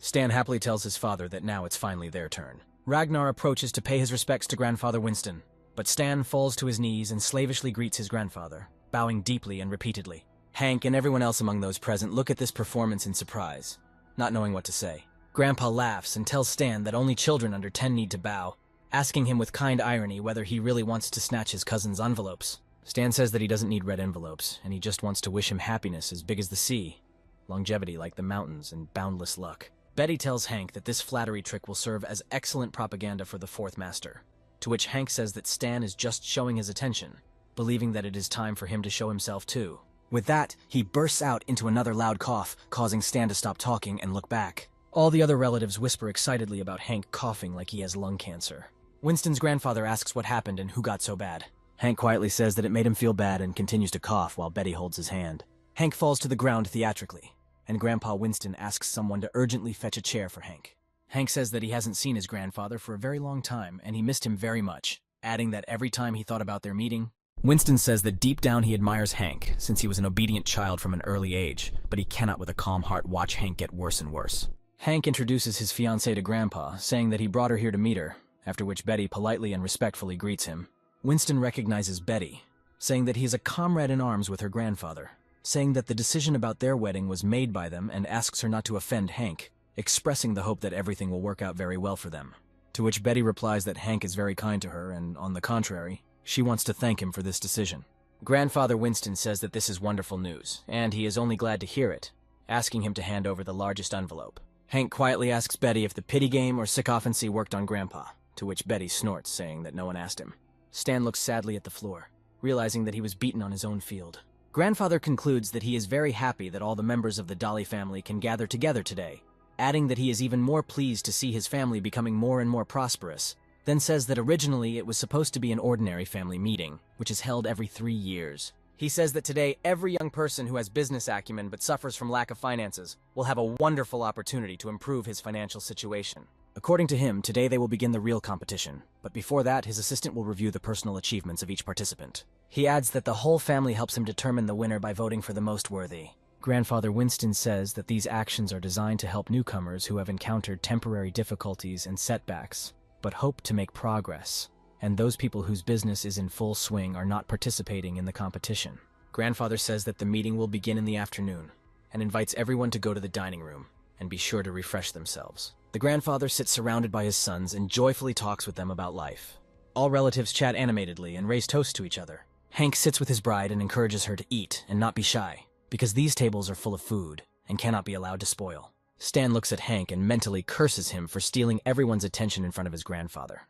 Stan happily tells his father that now it's finally their turn. Ragnar approaches to pay his respects to Grandfather Winston, but Stan falls to his knees and slavishly greets his grandfather, bowing deeply and repeatedly. Hank and everyone else among those present look at this performance in surprise, not knowing what to say. Grandpa laughs and tells Stan that only children under 10 need to bow, asking him with kind irony whether he really wants to snatch his cousin's envelopes. Stan says that he doesn't need red envelopes, and he just wants to wish him happiness as big as the sea, longevity like the mountains, and boundless luck. Betty tells Hank that this flattery trick will serve as excellent propaganda for the fourth master, to which Hank says that Stan is just showing his attention, believing that it is time for him to show himself too. With that, he bursts out into another loud cough, causing Stan to stop talking and look back. All the other relatives whisper excitedly about Hank coughing like he has lung cancer. Winston's grandfather asks what happened and who got so bad. Hank quietly says that it made him feel bad and continues to cough while Betty holds his hand. Hank falls to the ground theatrically, and Grandpa Winston asks someone to urgently fetch a chair for Hank. Hank says that he hasn't seen his grandfather for a very long time and he missed him very much, adding that every time he thought about their meeting. Winston says that deep down he admires Hank, since he was an obedient child from an early age, but he cannot with a calm heart watch Hank get worse and worse. Hank introduces his fiancée to Grandpa, saying that he brought her here to meet her, after which Betty politely and respectfully greets him. Winston recognizes Betty, saying that he is a comrade in arms with her grandfather, saying that the decision about their wedding was made by them and asks her not to offend Hank, expressing the hope that everything will work out very well for them. To which Betty replies that Hank is very kind to her and, on the contrary, she wants to thank him for this decision. Grandfather Winston says that this is wonderful news, and he is only glad to hear it, asking him to hand over the largest envelope. Hank quietly asks Betty if the pity game or sycophancy worked on Grandpa, to which Betty snorts, saying that no one asked him. Stan looks sadly at the floor, realizing that he was beaten on his own field. Grandfather concludes that he is very happy that all the members of the Daly family can gather together today, adding that he is even more pleased to see his family becoming more and more prosperous, then says that originally it was supposed to be an ordinary family meeting, which is held every 3 years. He says that today every young person who has business acumen but suffers from lack of finances will have a wonderful opportunity to improve his financial situation. According to him, today they will begin the real competition, but before that his assistant will review the personal achievements of each participant. He adds that the whole family helps him determine the winner by voting for the most worthy. Grandfather Winston says that these actions are designed to help newcomers who have encountered temporary difficulties and setbacks, but hope to make progress, and those people whose business is in full swing are not participating in the competition. Grandfather says that the meeting will begin in the afternoon and invites everyone to go to the dining room and be sure to refresh themselves. The grandfather sits surrounded by his sons and joyfully talks with them about life. All relatives chat animatedly and raise toasts to each other. Hank sits with his bride and encourages her to eat and not be shy, because these tables are full of food and cannot be allowed to spoil. Stan looks at Hank and mentally curses him for stealing everyone's attention in front of his grandfather.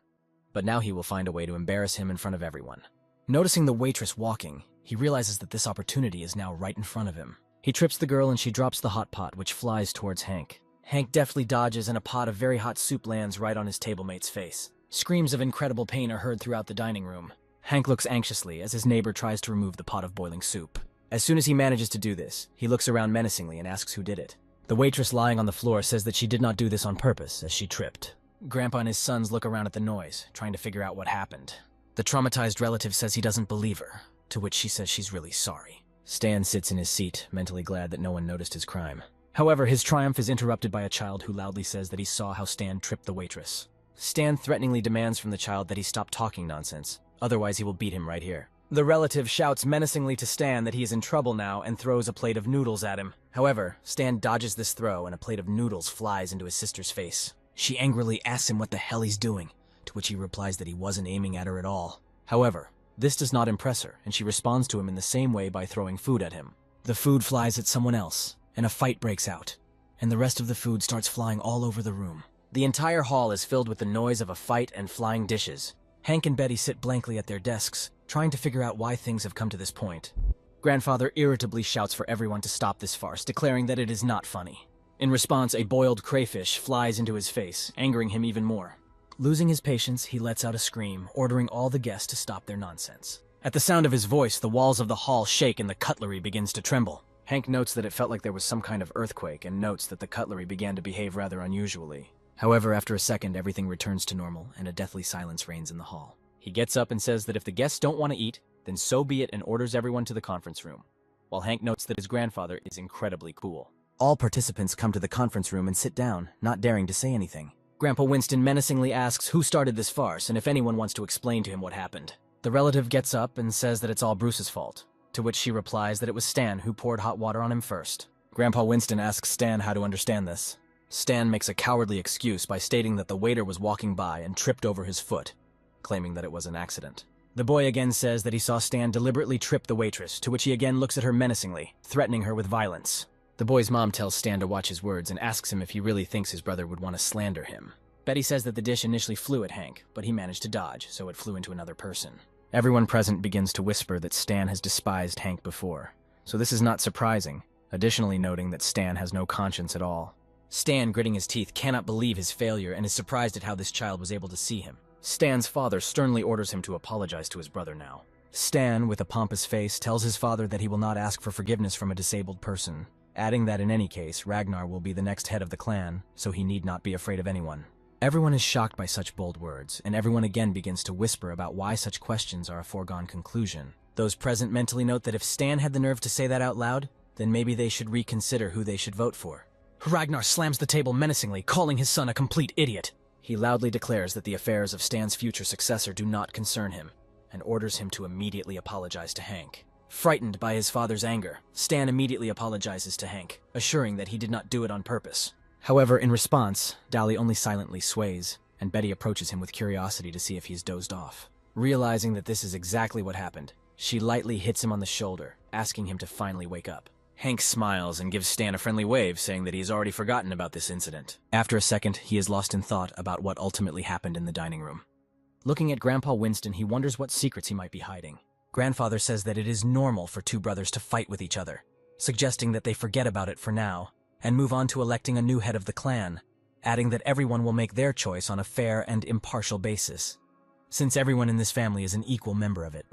But now he will find a way to embarrass him in front of everyone. Noticing the waitress walking, he realizes that this opportunity is now right in front of him. He trips the girl and she drops the hot pot, which flies towards Hank. Hank deftly dodges and a pot of very hot soup lands right on his tablemate's face. Screams of incredible pain are heard throughout the dining room. Hank looks anxiously as his neighbor tries to remove the pot of boiling soup. As soon as he manages to do this, he looks around menacingly and asks who did it. The waitress lying on the floor says that she did not do this on purpose, as she tripped. Grandpa and his sons look around at the noise, trying to figure out what happened. The traumatized relative says he doesn't believe her, to which she says she's really sorry. Stan sits in his seat, mentally glad that no one noticed his crime. However, his triumph is interrupted by a child who loudly says that he saw how Stan tripped the waitress. Stan threateningly demands from the child that he stop talking nonsense, otherwise he will beat him right here. The relative shouts menacingly to Stan that he is in trouble now and throws a plate of noodles at him. However, Stan dodges this throw and a plate of noodles flies into his sister's face. She angrily asks him what the hell he's doing, to which he replies that he wasn't aiming at her at all. However, this does not impress her, and she responds to him in the same way by throwing food at him. The food flies at someone else, and a fight breaks out, and the rest of the food starts flying all over the room. The entire hall is filled with the noise of a fight and flying dishes. Hank and Betty sit blankly at their desks, trying to figure out why things have come to this point. Grandfather irritably shouts for everyone to stop this farce, declaring that it is not funny. In response, a boiled crayfish flies into his face, angering him even more. Losing his patience, he lets out a scream, ordering all the guests to stop their nonsense. At the sound of his voice, the walls of the hall shake and the cutlery begins to tremble. Hank notes that it felt like there was some kind of earthquake and notes that the cutlery began to behave rather unusually. However, after a second, everything returns to normal and a deathly silence reigns in the hall. He gets up and says that if the guests don't want to eat, then so be it, and orders everyone to the conference room, while Hank notes that his grandfather is incredibly cool. All participants come to the conference room and sit down, not daring to say anything. Grandpa Winston menacingly asks who started this farce and if anyone wants to explain to him what happened. The relative gets up and says that it's all Bruce's fault, to which she replies that it was Stan who poured hot water on him first. Grandpa Winston asks Stan how to understand this. Stan makes a cowardly excuse by stating that the waiter was walking by and tripped over his foot, claiming that it was an accident. The boy again says that he saw Stan deliberately trip the waitress, to which he again looks at her menacingly, threatening her with violence. The boy's mom tells Stan to watch his words and asks him if he really thinks his brother would want to slander him. Betty says that the dish initially flew at Hank, but he managed to dodge, so it flew into another person. Everyone present begins to whisper that Stan has despised Hank before, so this is not surprising, additionally noting that Stan has no conscience at all. Stan, gritting his teeth, cannot believe his failure and is surprised at how this child was able to see him. Stan's father sternly orders him to apologize to his brother now. Stan, with a pompous face, tells his father that he will not ask for forgiveness from a disabled person, adding that in any case, Ragnar will be the next head of the clan, so he need not be afraid of anyone. Everyone is shocked by such bold words, and everyone again begins to whisper about why such questions are a foregone conclusion. Those present mentally note that if Stan had the nerve to say that out loud, then maybe they should reconsider who they should vote for. Ragnar slams the table menacingly, calling his son a complete idiot. He loudly declares that the affairs of Stan's future successor do not concern him, and orders him to immediately apologize to Hank. Frightened by his father's anger, Stan immediately apologizes to Hank, assuring that he did not do it on purpose. However, in response, Dally only silently sways, and Betty approaches him with curiosity to see if he's dozed off. Realizing that this is exactly what happened, she lightly hits him on the shoulder, asking him to finally wake up. Hank smiles and gives Stan a friendly wave, saying that he has already forgotten about this incident. After a second, he is lost in thought about what ultimately happened in the dining room. Looking at Grandpa Winston, he wonders what secrets he might be hiding. Grandfather says that it is normal for two brothers to fight with each other, suggesting that they forget about it for now, and move on to electing a new head of the clan, adding that everyone will make their choice on a fair and impartial basis, since everyone in this family is an equal member of it.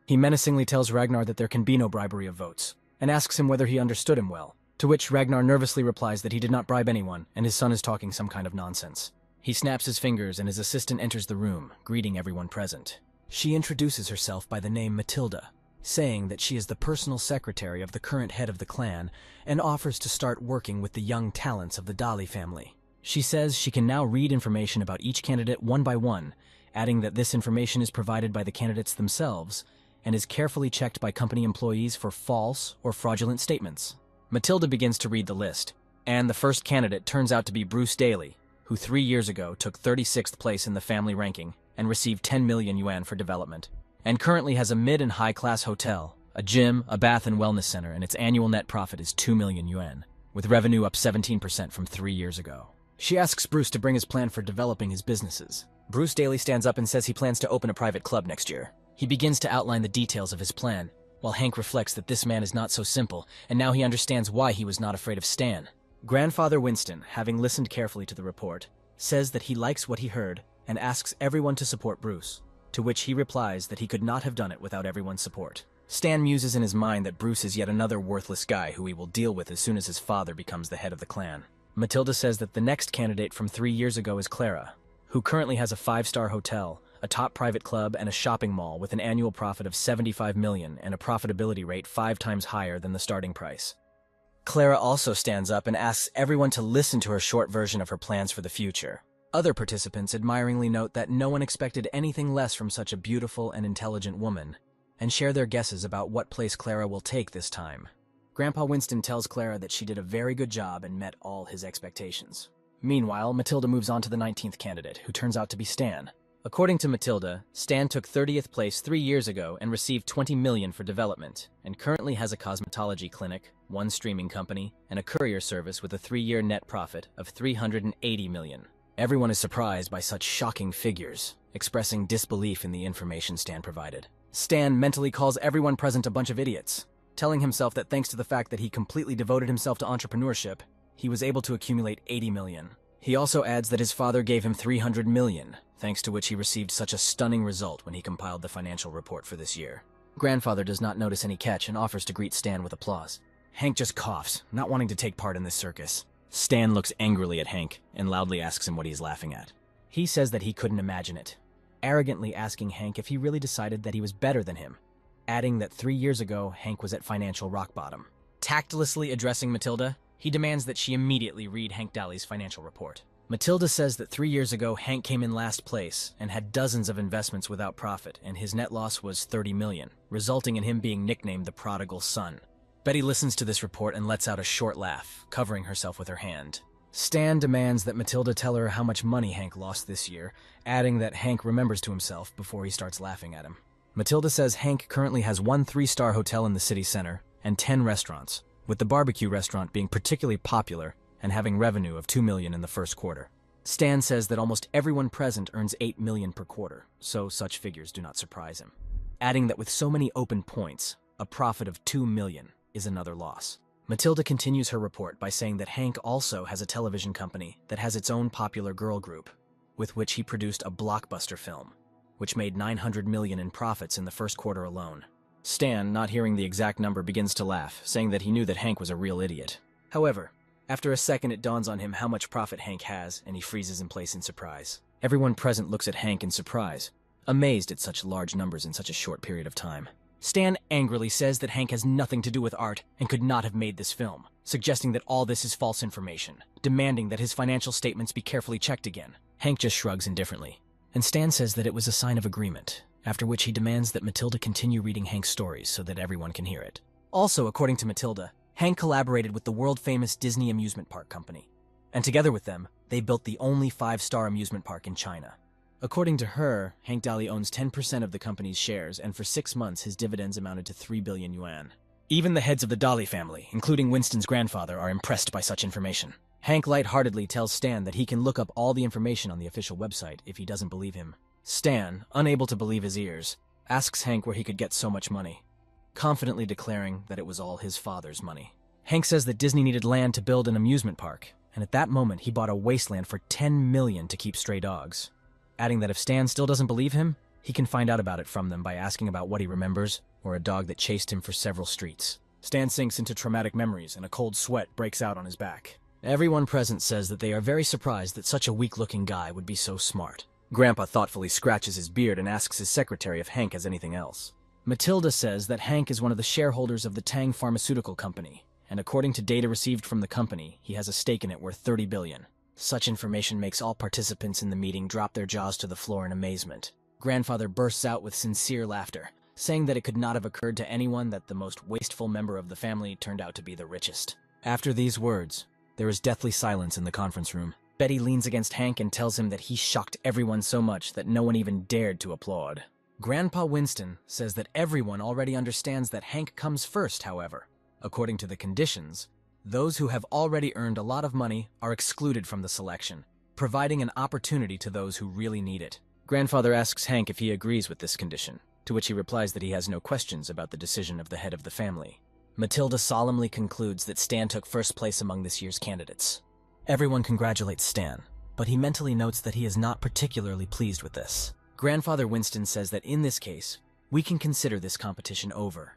He menacingly tells Ragnar that there can be no bribery of votes, and asks him whether he understood him well, to which Ragnar nervously replies that he did not bribe anyone, and his son is talking some kind of nonsense. He snaps his fingers and his assistant enters the room, greeting everyone present. She introduces herself by the name Matilda, saying that she is the personal secretary of the current head of the clan and offers to start working with the young talents of the Dali family. She says she can now read information about each candidate one by one, adding that this information is provided by the candidates themselves, and is carefully checked by company employees for false or fraudulent statements. Matilda begins to read the list, and the first candidate turns out to be Bruce Daly, who 3 years ago took 36th place in the family ranking and received 10 million yuan for development, and currently has a mid and high-class hotel, a gym, a bath and wellness center, and its annual net profit is 2 million yuan, with revenue up 17% from 3 years ago. She asks Bruce to bring his plan for developing his businesses. Bruce Daly stands up and says he plans to open a private club next year. He begins to outline the details of his plan, while Hank reflects that this man is not so simple, and now he understands why he was not afraid of Stan. Grandfather Winston, having listened carefully to the report, says that he likes what he heard and asks everyone to support Bruce, to which he replies that he could not have done it without everyone's support. Stan muses in his mind that Bruce is yet another worthless guy who he will deal with as soon as his father becomes the head of the clan. Matilda says that the next candidate from 3 years ago is Clara, who currently has a 5-star hotel, a top private club, and a shopping mall with an annual profit of 75 million and a profitability rate 5 times higher than the starting price. Clara also stands up and asks everyone to listen to her short version of her plans for the future. Other participants admiringly note that no one expected anything less from such a beautiful and intelligent woman, and share their guesses about what place Clara will take this time. Grandpa Winston tells Clara that she did a very good job and met all his expectations. Meanwhile, Matilda moves on to the 19th candidate, who turns out to be Stan. According to Matilda, Stan took 30th place 3 years ago and received 20 million for development, and currently has a cosmetology clinic, 1 streaming company, and a courier service with a 3-year net profit of 380 million. Everyone is surprised by such shocking figures, expressing disbelief in the information Stan provided. Stan mentally calls everyone present a bunch of idiots, telling himself that thanks to the fact that he completely devoted himself to entrepreneurship, he was able to accumulate 80 million. He also adds that his father gave him 300 million, thanks to which he received such a stunning result when he compiled the financial report for this year. Grandfather does not notice any catch and offers to greet Stan with applause. Hank just coughs, not wanting to take part in this circus. Stan looks angrily at Hank and loudly asks him what he's laughing at. He says that he couldn't imagine it, arrogantly asking Hank if he really decided that he was better than him, adding that 3 years ago Hank was at financial rock bottom. Tactlessly addressing Matilda, he demands that she immediately read Hank Daly's financial report. Matilda says that 3 years ago Hank came in last place and had dozens of investments without profit, and his net loss was 30 million, resulting in him being nicknamed the prodigal son. Betty listens to this report and lets out a short laugh, covering herself with her hand. Stan demands that Matilda tell her how much money Hank lost this year, adding that Hank remembers to himself before he starts laughing at him. Matilda says Hank currently has 1 3-star hotel in the city center and 10 restaurants, with the barbecue restaurant being particularly popular and having revenue of 2 million in the first quarter. Stan says that almost everyone present earns 8 million per quarter, so such figures do not surprise him, adding that with so many open points, a profit of 2 million is another loss. Matilda continues her report by saying that Hank also has a television company that has its own popular girl group, with which he produced a blockbuster film, which made 900 million in profits in the first quarter alone. Stan, not hearing the exact number, begins to laugh, saying that he knew that Hank was a real idiot. However, after a second it dawns on him how much profit Hank has, and he freezes in place in surprise. Everyone present looks at Hank in surprise, amazed at such large numbers in such a short period of time. Stan angrily says that Hank has nothing to do with art and could not have made this film, suggesting that all this is false information, demanding that his financial statements be carefully checked again. Hank just shrugs indifferently, and Stan says that it was a sign of agreement, after which he demands that Matilda continue reading Hank's stories so that everyone can hear it. Also, according to Matilda, Hank collaborated with the world-famous Disney amusement park company, and together with them, they built the only 5-star amusement park in China. According to her, Hank Daly owns 10% of the company's shares, and for 6 months his dividends amounted to 3 billion yuan. Even the heads of the Daly family, including Winston's grandfather, are impressed by such information. Hank lightheartedly tells Stan that he can look up all the information on the official website if he doesn't believe him. Stan, unable to believe his ears, asks Hank where he could get so much money, confidently declaring that it was all his father's money. Hank says that Disney needed land to build an amusement park, and at that moment he bought a wasteland for 10 million to keep stray dogs, adding that if Stan still doesn't believe him, he can find out about it from them by asking about what he remembers, or a dog that chased him for several streets. Stan sinks into traumatic memories and a cold sweat breaks out on his back. Everyone present says that they are very surprised that such a weak-looking guy would be so smart. Grandpa thoughtfully scratches his beard and asks his secretary if Hank has anything else. Matilda says that Hank is one of the shareholders of the Tang Pharmaceutical Company, and according to data received from the company, he has a stake in it worth 30 billion. Such information makes all participants in the meeting drop their jaws to the floor in amazement. Grandfather bursts out with sincere laughter, saying that it could not have occurred to anyone that the most wasteful member of the family turned out to be the richest. After these words, there is deathly silence in the conference room. Betty leans against Hank and tells him that he shocked everyone so much that no one even dared to applaud. Grandpa Winston says that everyone already understands that Hank comes first, however. According to the conditions, those who have already earned a lot of money are excluded from the selection, providing an opportunity to those who really need it. Grandfather asks Hank if he agrees with this condition, to which he replies that he has no questions about the decision of the head of the family. Matilda solemnly concludes that Stan took first place among this year's candidates. Everyone congratulates Stan, but he mentally notes that he is not particularly pleased with this. Grandfather Winston says that in this case, we can consider this competition over,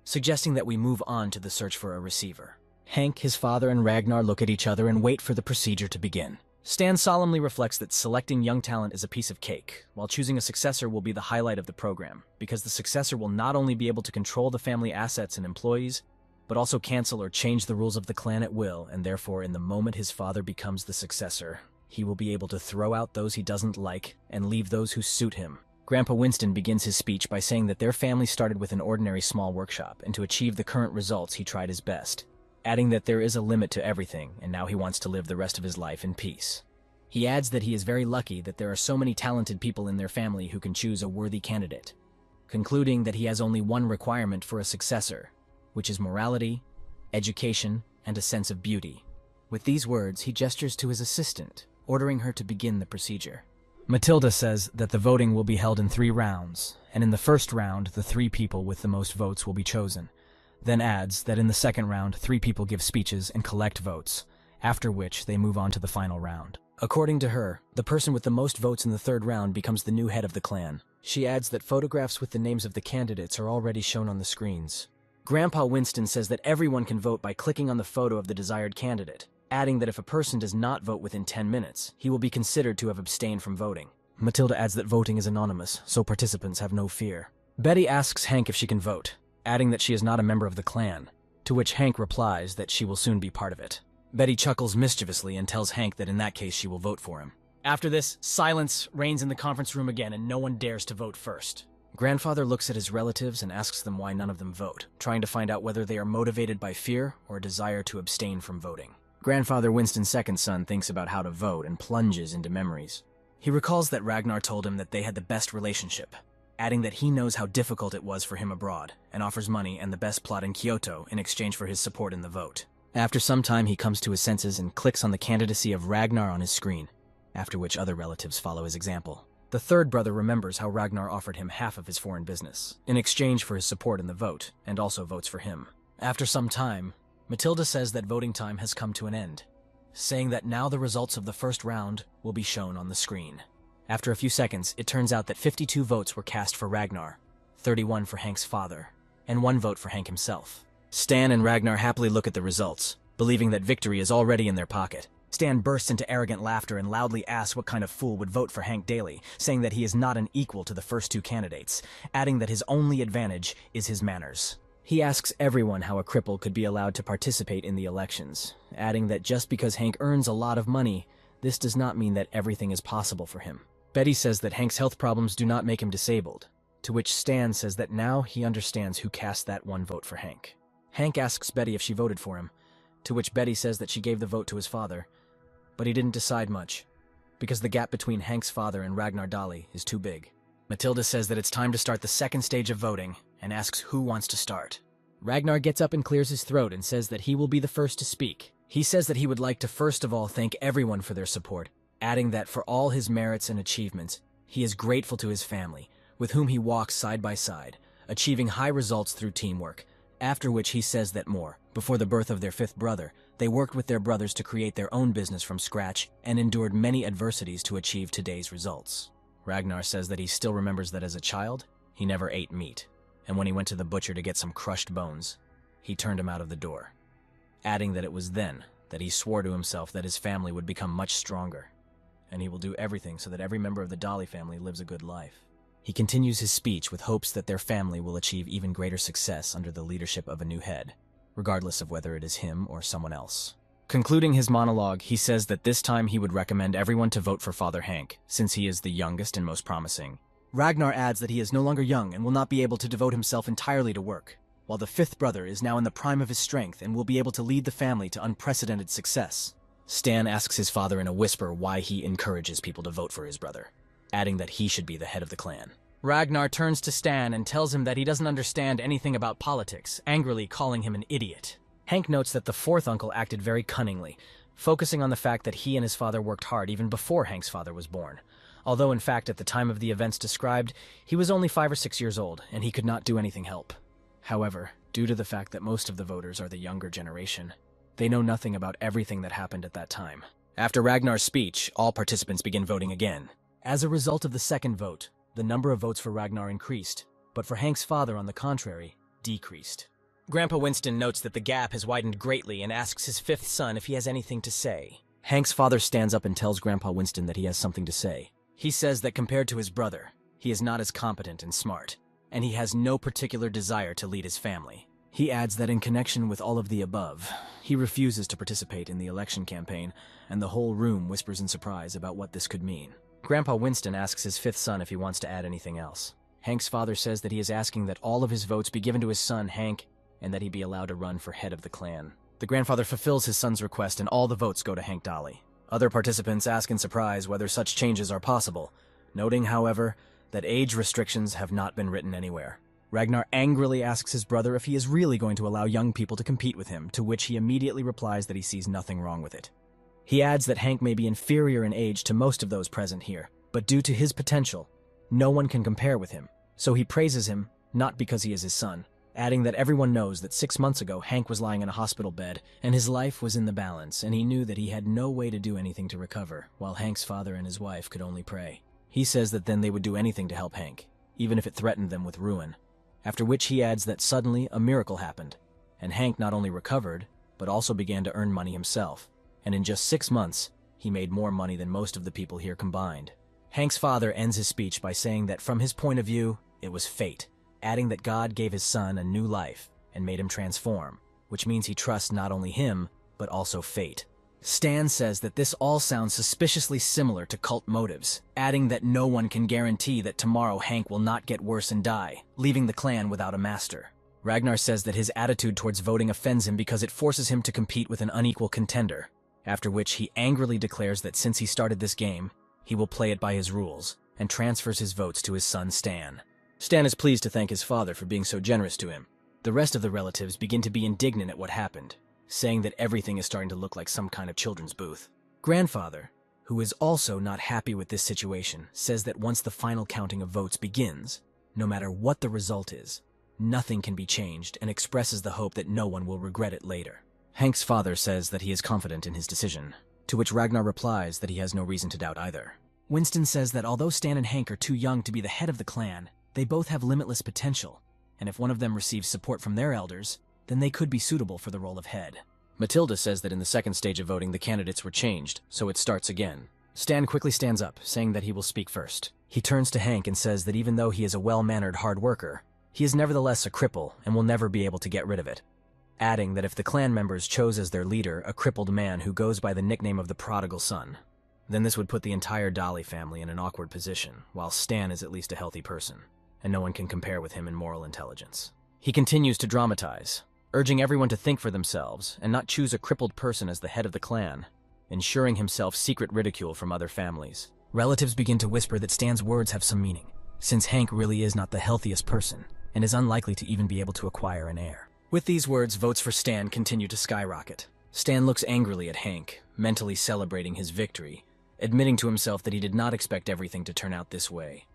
suggesting that we move on to the search for a receiver. Hank, his father, and Ragnar look at each other and wait for the procedure to begin. Stan solemnly reflects that selecting young talent is a piece of cake, while choosing a successor will be the highlight of the program, because the successor will not only be able to control the family assets and employees, but also cancel or change the rules of the clan at will, and therefore in the moment his father becomes the successor, he will be able to throw out those he doesn't like and leave those who suit him. Grandpa Winston begins his speech by saying that their family started with an ordinary small workshop, and to achieve the current results he tried his best, adding that there is a limit to everything, and now he wants to live the rest of his life in peace. He adds that he is very lucky that there are so many talented people in their family who can choose a worthy candidate, concluding that he has only one requirement for a successor, which is morality, education, and a sense of beauty. With these words, he gestures to his assistant, ordering her to begin the procedure. Matilda says that the voting will be held in 3 rounds, and in the first round, the 3 people with the most votes will be chosen. Then adds that in the second round, 3 people give speeches and collect votes, after which they move on to the final round. According to her, the person with the most votes in the 3rd round becomes the new head of the clan. She adds that photographs with the names of the candidates are already shown on the screens. Grandpa Winston says that everyone can vote by clicking on the photo of the desired candidate, adding that if a person does not vote within 10 minutes, he will be considered to have abstained from voting. Matilda adds that voting is anonymous, so participants have no fear. Betty asks Hank if she can vote, adding that she is not a member of the clan, to which Hank replies that she will soon be part of it. Betty chuckles mischievously and tells Hank that in that case she will vote for him. After this, silence reigns in the conference room again and no one dares to vote first. Grandfather looks at his relatives and asks them why none of them vote, trying to find out whether they are motivated by fear or a desire to abstain from voting. Grandfather Winston's second son thinks about how to vote and plunges into memories. He recalls that Ragnar told him that they had the best relationship, adding that he knows how difficult it was for him abroad, and offers money and the best plot in Kyoto in exchange for his support in the vote. After some time, he comes to his senses and clicks on the candidacy of Ragnar on his screen, after which other relatives follow his example. The third brother remembers how Ragnar offered him half of his foreign business, in exchange for his support in the vote, and also votes for him. After some time, Matilda says that voting time has come to an end, saying that now the results of the first round will be shown on the screen. After a few seconds, it turns out that 52 votes were cast for Ragnar, 31 for Hank's father, and 1 vote for Hank himself. Stan and Ragnar happily look at the results, believing that victory is already in their pocket. Stan bursts into arrogant laughter and loudly asks what kind of fool would vote for Hank daily, saying that he is not an equal to the first 2 candidates, adding that his only advantage is his manners. He asks everyone how a cripple could be allowed to participate in the elections, adding that just because Hank earns a lot of money, this does not mean that everything is possible for him. Betty says that Hank's health problems do not make him disabled, to which Stan says that now he understands who cast that 1 vote for Hank. Hank asks Betty if she voted for him, to which Betty says that she gave the vote to his father, but he didn't decide much, because the gap between Hank's father and Ragnar Dali is too big. Matilda says that it's time to start the second stage of voting, and asks who wants to start. Ragnar gets up and clears his throat and says that he will be the first to speak. He says that he would like to first of all thank everyone for their support, adding that for all his merits and achievements, he is grateful to his family, with whom he walks side by side, achieving high results through teamwork, after which he says that before the birth of their 5th brother, they worked with their brothers to create their own business from scratch and endured many adversities to achieve today's results. Ragnar says that he still remembers that as a child, he never ate meat, and when he went to the butcher to get some crushed bones, he turned him out of the door, adding that it was then that he swore to himself that his family would become much stronger, and he will do everything so that every member of the Dali family lives a good life. He continues his speech with hopes that their family will achieve even greater success under the leadership of a new head, regardless of whether it is him or someone else. Concluding his monologue, he says that this time he would recommend everyone to vote for Father Hank, since he is the youngest and most promising, Ragnar adds that he is no longer young and will not be able to devote himself entirely to work, while the fifth brother is now in the prime of his strength and will be able to lead the family to unprecedented success. Stan asks his father in a whisper why he encourages people to vote for his brother, adding that he should be the head of the clan. Ragnar turns to Stan and tells him that he doesn't understand anything about politics, angrily calling him an idiot. Hank notes that the fourth uncle acted very cunningly, focusing on the fact that he and his father worked hard even before Hank's father was born. Although in fact at the time of the events described, he was only 5 or 6 years old and he could not do anything help. However, due to the fact that most of the voters are the younger generation, they know nothing about everything that happened at that time. After Ragnar's speech, all participants begin voting again. As a result of the second vote, the number of votes for Ragnar increased, but for Hank's father, on the contrary, decreased. Grandpa Winston notes that the gap has widened greatly and asks his fifth son if he has anything to say. Hank's father stands up and tells Grandpa Winston that he has something to say. He says that compared to his brother, he is not as competent and smart, and he has no particular desire to lead his family. He adds that in connection with all of the above, he refuses to participate in the election campaign, and the whole room whispers in surprise about what this could mean. Grandpa Winston asks his fifth son if he wants to add anything else. Hank's father says that he is asking that all of his votes be given to his son, Hank, and that he be allowed to run for head of the clan. The grandfather fulfills his son's request and all the votes go to Hank Dolly. Other participants ask in surprise whether such changes are possible, noting, however, that age restrictions have not been written anywhere. Ragnar angrily asks his brother if he is really going to allow young people to compete with him, to which he immediately replies that he sees nothing wrong with it. He adds that Hank may be inferior in age to most of those present here, but due to his potential, no one can compare with him, so he praises him, not because he is his son, adding that everyone knows that 6 months ago Hank was lying in a hospital bed, and his life was in the balance, and he knew that he had no way to do anything to recover, while Hank's father and his wife could only pray. He says that then they would do anything to help Hank, even if it threatened them with ruin, after which he adds that suddenly a miracle happened, and Hank not only recovered, but also began to earn money himself, and in just 6 months, he made more money than most of the people here combined. Hank's father ends his speech by saying that from his point of view, it was fate, adding that God gave his son a new life and made him transform, which means he trusts not only him, but also fate. Stan says that this all sounds suspiciously similar to cult motives, adding that no one can guarantee that tomorrow Hank will not get worse and die, leaving the clan without a master. Ragnar says that his attitude towards voting offends him because it forces him to compete with an unequal contender, after which he angrily declares that since he started this game, he will play it by his rules, and transfers his votes to his son Stan. Stan is pleased to thank his father for being so generous to him. The rest of the relatives begin to be indignant at what happened, saying that everything is starting to look like some kind of children's booth. Grandfather, who is also not happy with this situation, says that once the final counting of votes begins, no matter what the result is, nothing can be changed, and expresses the hope that no one will regret it later. Hank's father says that he is confident in his decision, to which Ragnar replies that he has no reason to doubt either. Winston says that although Stan and Hank are too young to be the head of the clan, they both have limitless potential, and if one of them receives support from their elders, then they could be suitable for the role of head. Matilda says that in the second stage of voting the candidates were changed, so it starts again. Stan quickly stands up, saying that he will speak first. He turns to Hank and says that even though he is a well-mannered hard worker, he is nevertheless a cripple and will never be able to get rid of it, adding that if the clan members chose as their leader a crippled man who goes by the nickname of the prodigal son, then this would put the entire Dolly family in an awkward position, while Stan is at least a healthy person, and no one can compare with him in moral intelligence. He continues to dramatize, urging everyone to think for themselves and not choose a crippled person as the head of the clan, ensuring himself secret ridicule from other families. Relatives begin to whisper that Stan's words have some meaning, since Hank really is not the healthiest person and is unlikely to even be able to acquire an heir. With these words, votes for Stan continue to skyrocket. Stan looks angrily at Hank, mentally celebrating his victory, admitting to himself that he did not expect everything to turn out this way,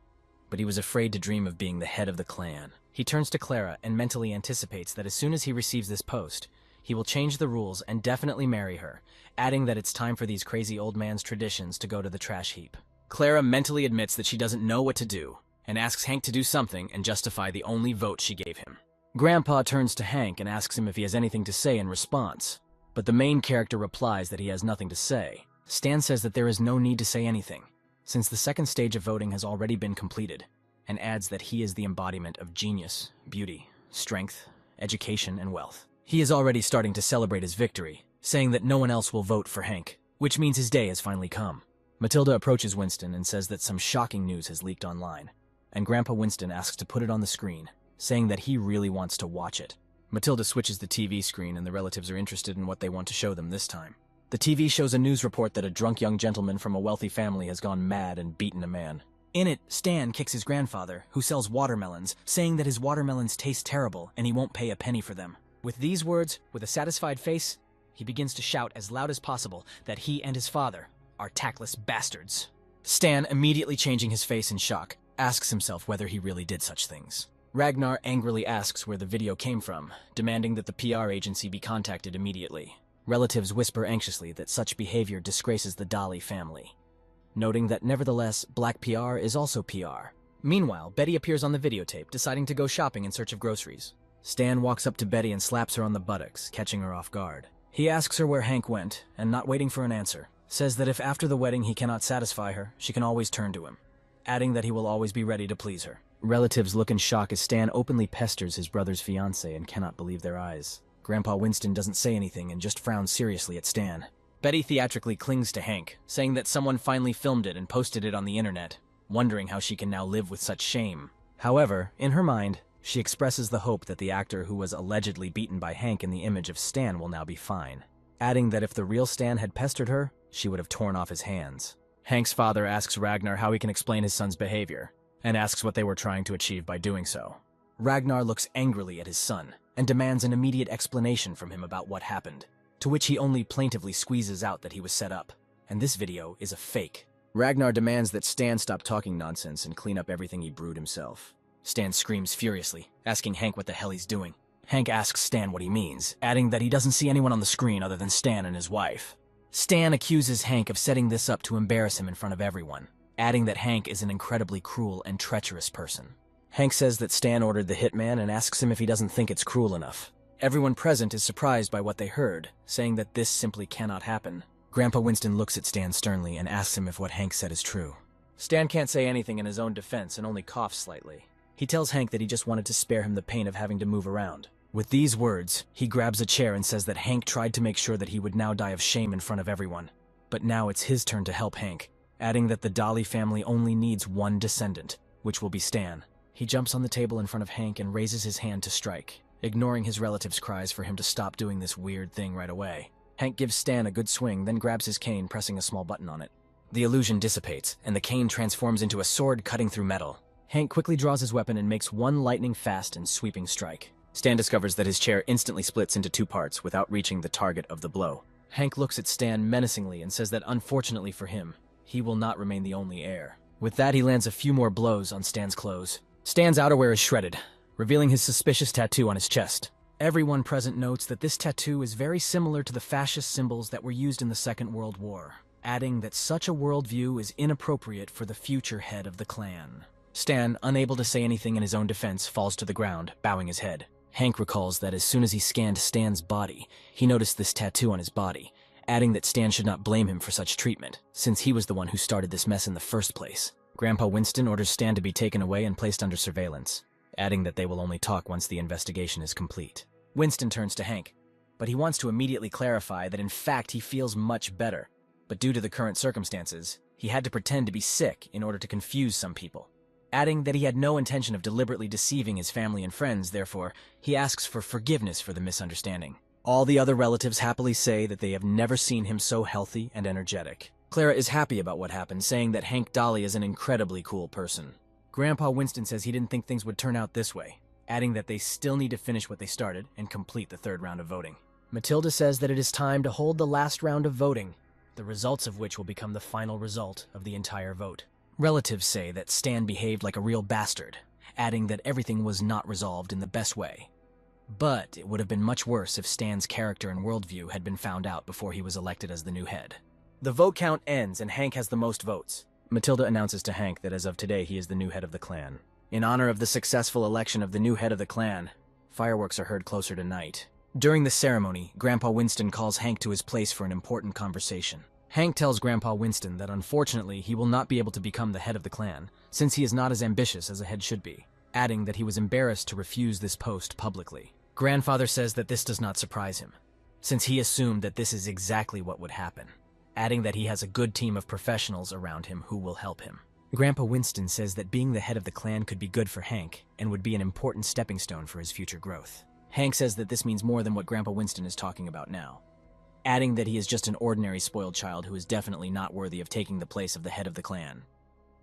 but he was afraid to dream of being the head of the clan. He turns to Clara and mentally anticipates that as soon as he receives this post, he will change the rules and definitely marry her, adding that it's time for these crazy old man's traditions to go to the trash heap. Clara mentally admits that she doesn't know what to do, and asks Hank to do something and justify the only vote she gave him. Grandpa turns to Hank and asks him if he has anything to say in response, but the main character replies that he has nothing to say. Stan says that there is no need to say anything, since the second stage of voting has already been completed, and adds that he is the embodiment of genius, beauty, strength, education, and wealth. He is already starting to celebrate his victory, saying that no one else will vote for Hank, which means his day has finally come. Matilda approaches Winston and says that some shocking news has leaked online. and Grandpa Winston asks to put it on the screen, saying that he really wants to watch it. Matilda switches the TV screen and the relatives are interested in what they want to show them this time. The TV shows a news report that a drunk young gentleman from a wealthy family has gone mad and beaten a man. In it, Stan kicks his grandfather, who sells watermelons, saying that his watermelons taste terrible and he won't pay a penny for them. With these words, with a satisfied face, he begins to shout as loud as possible that he and his father are tactless bastards. Stan, immediately changing his face in shock, asks himself whether he really did such things. Ragnar angrily asks where the video came from, demanding that the PR agency be contacted immediately. Relatives whisper anxiously that such behavior disgraces the Dolly family, noting that nevertheless, black PR is also PR. Meanwhile, Betty appears on the videotape, deciding to go shopping in search of groceries. Stan walks up to Betty and slaps her on the buttocks, catching her off guard. He asks her where Hank went, and not waiting for an answer, says that if after the wedding he cannot satisfy her, she can always turn to him, adding that he will always be ready to please her. Relatives look in shock as Stan openly pesters his brother's fiancée and cannot believe their eyes. Grandpa Winston doesn't say anything and just frowns seriously at Stan. Betty theatrically clings to Hank, saying that someone finally filmed it and posted it on the internet, wondering how she can now live with such shame. However, in her mind, she expresses the hope that the actor who was allegedly beaten by Hank in the image of Stan will now be fine, adding that if the real Stan had pestered her, she would have torn off his hands. Hank's father asks Ragnar how he can explain his son's behavior, and asks what they were trying to achieve by doing so. Ragnar looks angrily at his son, and demands an immediate explanation from him about what happened, to which he only plaintively squeezes out that he was set up, and this video is a fake. Ragnar demands that Stan stop talking nonsense and clean up everything he brewed himself. Stan screams furiously, asking Hank what the hell he's doing. Hank asks Stan what he means, adding that he doesn't see anyone on the screen other than Stan and his wife. Stan accuses Hank of setting this up to embarrass him in front of everyone, adding that Hank is an incredibly cruel and treacherous person. Hank says that Stan ordered the hitman and asks him if he doesn't think it's cruel enough. Everyone present is surprised by what they heard, saying that this simply cannot happen. Grandpa Winston looks at Stan sternly and asks him if what Hank said is true. Stan can't say anything in his own defense and only coughs slightly. He tells Hank that he just wanted to spare him the pain of having to move around. With these words, he grabs a chair and says that Hank tried to make sure that he would now die of shame in front of everyone. But now it's his turn to help Hank, adding that the Dolly family only needs one descendant, which will be Stan. He jumps on the table in front of Hank and raises his hand to strike, ignoring his relatives' cries for him to stop doing this weird thing right away. Hank gives Stan a good swing, then grabs his cane, pressing a small button on it. The illusion dissipates, and the cane transforms into a sword cutting through metal. Hank quickly draws his weapon and makes one lightning-fast and sweeping strike. Stan discovers that his chair instantly splits into two parts without reaching the target of the blow. Hank looks at Stan menacingly and says that unfortunately for him, he will not remain the only heir. With that, he lands a few more blows on Stan's clothes. Stan's outerwear is shredded, revealing his suspicious tattoo on his chest. Everyone present notes that this tattoo is very similar to the fascist symbols that were used in the Second World War, adding that such a worldview is inappropriate for the future head of the clan. Stan, unable to say anything in his own defense, falls to the ground, bowing his head. Hank recalls that as soon as he scanned Stan's body, he noticed this tattoo on his body, adding that Stan should not blame him for such treatment, since he was the one who started this mess in the first place. Grandpa Winston orders Stan to be taken away and placed under surveillance, adding that they will only talk once the investigation is complete. Winston turns to Hank, but he wants to immediately clarify that in fact he feels much better, but due to the current circumstances, he had to pretend to be sick in order to confuse some people. Adding that he had no intention of deliberately deceiving his family and friends, therefore, he asks for forgiveness for the misunderstanding. All the other relatives happily say that they have never seen him so healthy and energetic. Clara is happy about what happened, saying that Hank Dolly is an incredibly cool person. Grandpa Winston says he didn't think things would turn out this way, adding that they still need to finish what they started and complete the third round of voting. Matilda says that it is time to hold the last round of voting, the results of which will become the final result of the entire vote. Relatives say that Stan behaved like a real bastard, adding that everything was not resolved in the best way. But it would have been much worse if Stan's character and worldview had been found out before he was elected as the new head. The vote count ends and Hank has the most votes. Matilda announces to Hank that as of today he is the new head of the clan. In honor of the successful election of the new head of the clan, fireworks are heard closer to night. During the ceremony, Grandpa Winston calls Hank to his place for an important conversation. Hank tells Grandpa Winston that unfortunately he will not be able to become the head of the clan, since he is not as ambitious as a head should be, adding that he was embarrassed to refuse this post publicly. Grandfather says that this does not surprise him, since he assumed that this is exactly what would happen, adding that he has a good team of professionals around him who will help him. Grandpa Winston says that being the head of the clan could be good for Hank and would be an important stepping stone for his future growth. Hank says that this means more than what Grandpa Winston is talking about now, adding that he is just an ordinary spoiled child who is definitely not worthy of taking the place of the head of the clan.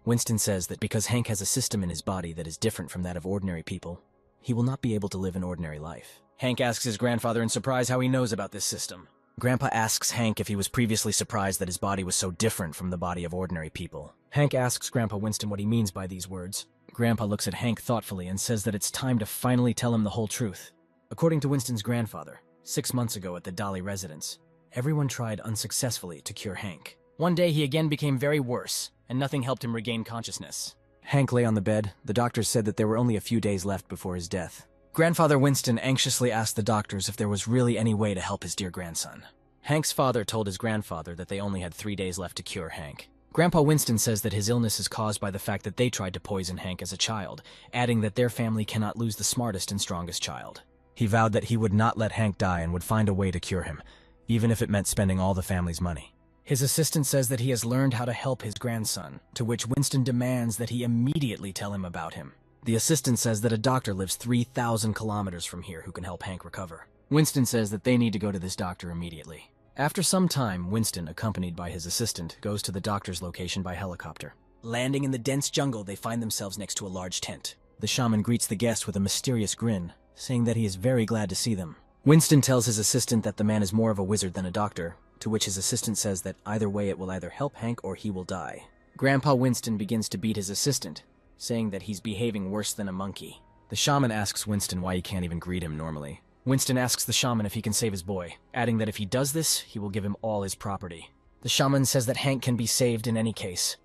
Winston says that because Hank has a system in his body that is different from that of ordinary people, he will not be able to live an ordinary life. Hank asks his grandfather in surprise how he knows about this system. Grandpa asks Hank if he was previously surprised that his body was so different from the body of ordinary people. Hank asks Grandpa Winston what he means by these words. Grandpa looks at Hank thoughtfully and says that it's time to finally tell him the whole truth. According to Winston's grandfather, 6 months ago at the Dolly residence, everyone tried unsuccessfully to cure Hank. One day he again became very worse, and nothing helped him regain consciousness. Hank lay on the bed. The doctors said that there were only a few days left before his death. Grandfather Winston anxiously asked the doctors if there was really any way to help his dear grandson. Hank's father told his grandfather that they only had 3 days left to cure Hank. Grandpa Winston says that his illness is caused by the fact that they tried to poison Hank as a child, adding that their family cannot lose the smartest and strongest child. He vowed that he would not let Hank die and would find a way to cure him, even if it meant spending all the family's money. His assistant says that he has learned how to help his grandson, to which Winston demands that he immediately tell him about him. The assistant says that a doctor lives 3,000 kilometers from here who can help Hank recover. Winston says that they need to go to this doctor immediately. After some time, Winston, accompanied by his assistant, goes to the doctor's location by helicopter. Landing in the dense jungle, they find themselves next to a large tent. The shaman greets the guest with a mysterious grin, saying that he is very glad to see them. Winston tells his assistant that the man is more of a wizard than a doctor, to which his assistant says that either way it will either help Hank or he will die. Grandpa Winston begins to beat his assistant, saying that he's behaving worse than a monkey. The shaman asks Winston why he can't even greet him normally. Winston asks the shaman if he can save his boy, adding that if he does this, he will give him all his property. The shaman says that Hank can be saved in any case,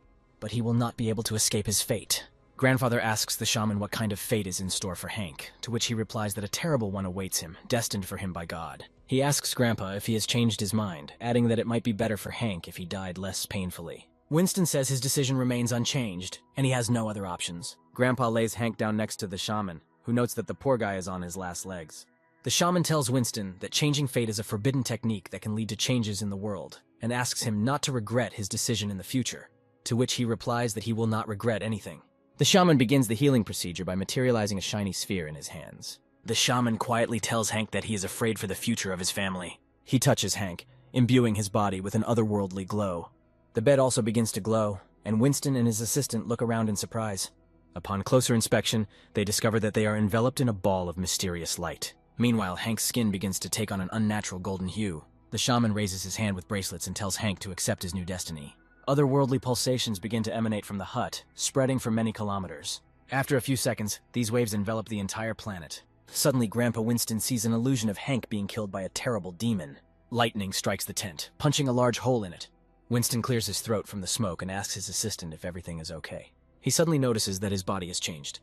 but he will not be able to escape his fate. Grandfather asks the shaman what kind of fate is in store for Hank, to which he replies that a terrible one awaits him, destined for him by God. He asks Grandpa if he has changed his mind, adding that it might be better for Hank if he died less painfully. Winston says his decision remains unchanged, and he has no other options. Grandpa lays Hank down next to the shaman, who notes that the poor guy is on his last legs. The shaman tells Winston that changing fate is a forbidden technique that can lead to changes in the world, and asks him not to regret his decision in the future, to which he replies that he will not regret anything. The shaman begins the healing procedure by materializing a shiny sphere in his hands. The shaman quietly tells Hank that he is afraid for the future of his family. He touches Hank, imbuing his body with an otherworldly glow. The bed also begins to glow, and Winston and his assistant look around in surprise. Upon closer inspection, they discover that they are enveloped in a ball of mysterious light. Meanwhile, Hank's skin begins to take on an unnatural golden hue. The shaman raises his hand with bracelets and tells Hank to accept his new destiny. Otherworldly pulsations begin to emanate from the hut, spreading for many kilometers. After a few seconds, these waves envelop the entire planet. Suddenly, Grandpa Winston sees an illusion of Hank being killed by a terrible demon. Lightning strikes the tent, punching a large hole in it. Winston clears his throat from the smoke and asks his assistant if everything is okay. He suddenly notices that his body has changed.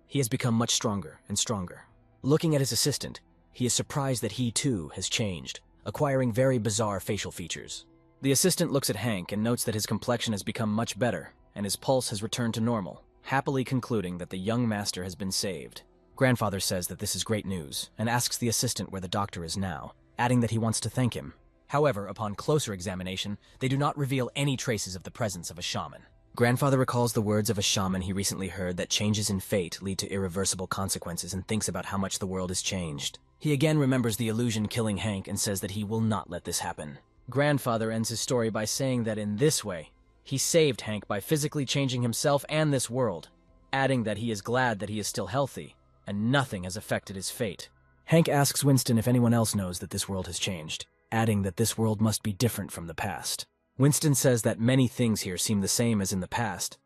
He has become much stronger and stronger. Looking at his assistant, he is surprised that he too has changed, acquiring very bizarre facial features. The assistant looks at Hank and notes that his complexion has become much better, and his pulse has returned to normal, happily concluding that the young master has been saved. Grandfather says that this is great news, and asks the assistant where the doctor is now, adding that he wants to thank him. However, upon closer examination, they do not reveal any traces of the presence of a shaman. Grandfather recalls the words of a shaman he recently heard that changes in fate lead to irreversible consequences and thinks about how much the world has changed. He again remembers the illusion killing Hank and says that he will not let this happen. Grandfather ends his story by saying that in this way, he saved Hank by physically changing himself and this world, adding that he is glad that he is still healthy, and nothing has affected his fate. Hank asks Winston if anyone else knows that this world has changed, adding that this world must be different from the past. Winston says that many things here seem the same as in the past,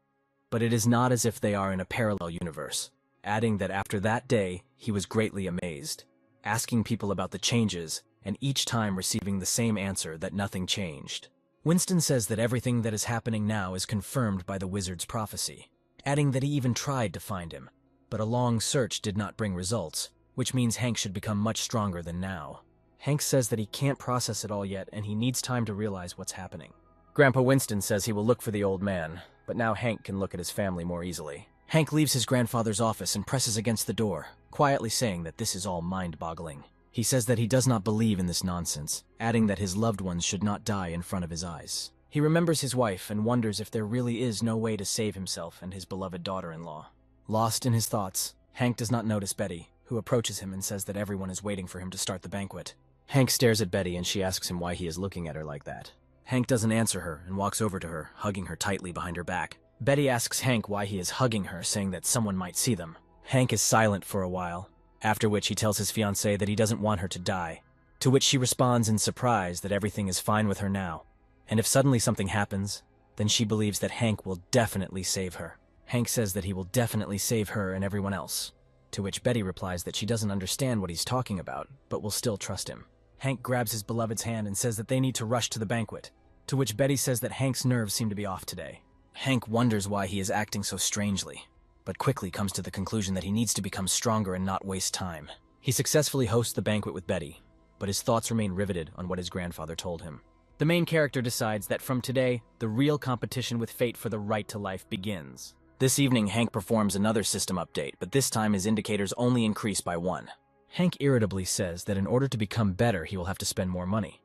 but it is not as if they are in a parallel universe, adding that after that day, he was greatly amazed, asking people about the changes, and each time receiving the same answer that nothing changed. Winston says that everything that is happening now is confirmed by the wizard's prophecy, adding that he even tried to find him, but a long search did not bring results, which means Hank should become much stronger than now. Hank says that he can't process it all yet and he needs time to realize what's happening. Grandpa Winston says he will look for the old man, but now Hank can look at his family more easily. Hank leaves his grandfather's office and presses against the door, quietly saying that this is all mind-boggling. He says that he does not believe in this nonsense, adding that his loved ones should not die in front of his eyes. He remembers his wife and wonders if there really is no way to save himself and his beloved daughter-in-law. Lost in his thoughts, Hank does not notice Betty, who approaches him and says that everyone is waiting for him to start the banquet. Hank stares at Betty and she asks him why he is looking at her like that. Hank doesn't answer her and walks over to her, hugging her tightly behind her back. Betty asks Hank why he is hugging her, saying that someone might see them. Hank is silent for a while, after which he tells his fiancée that he doesn't want her to die, to which she responds in surprise that everything is fine with her now, and if suddenly something happens, then she believes that Hank will definitely save her. Hank says that he will definitely save her and everyone else, to which Betty replies that she doesn't understand what he's talking about, but will still trust him. Hank grabs his beloved's hand and says that they need to rush to the banquet, to which Betty says that Hank's nerves seem to be off today. Hank wonders why he is acting so strangely, but quickly comes to the conclusion that he needs to become stronger and not waste time. He successfully hosts the banquet with Betty, but his thoughts remain riveted on what his grandfather told him. The main character decides that from today, the real competition with fate for the right to life begins. This evening, Hank performs another system update, but this time his indicators only increase by 1. Hank irritably says that in order to become better, he will have to spend more money.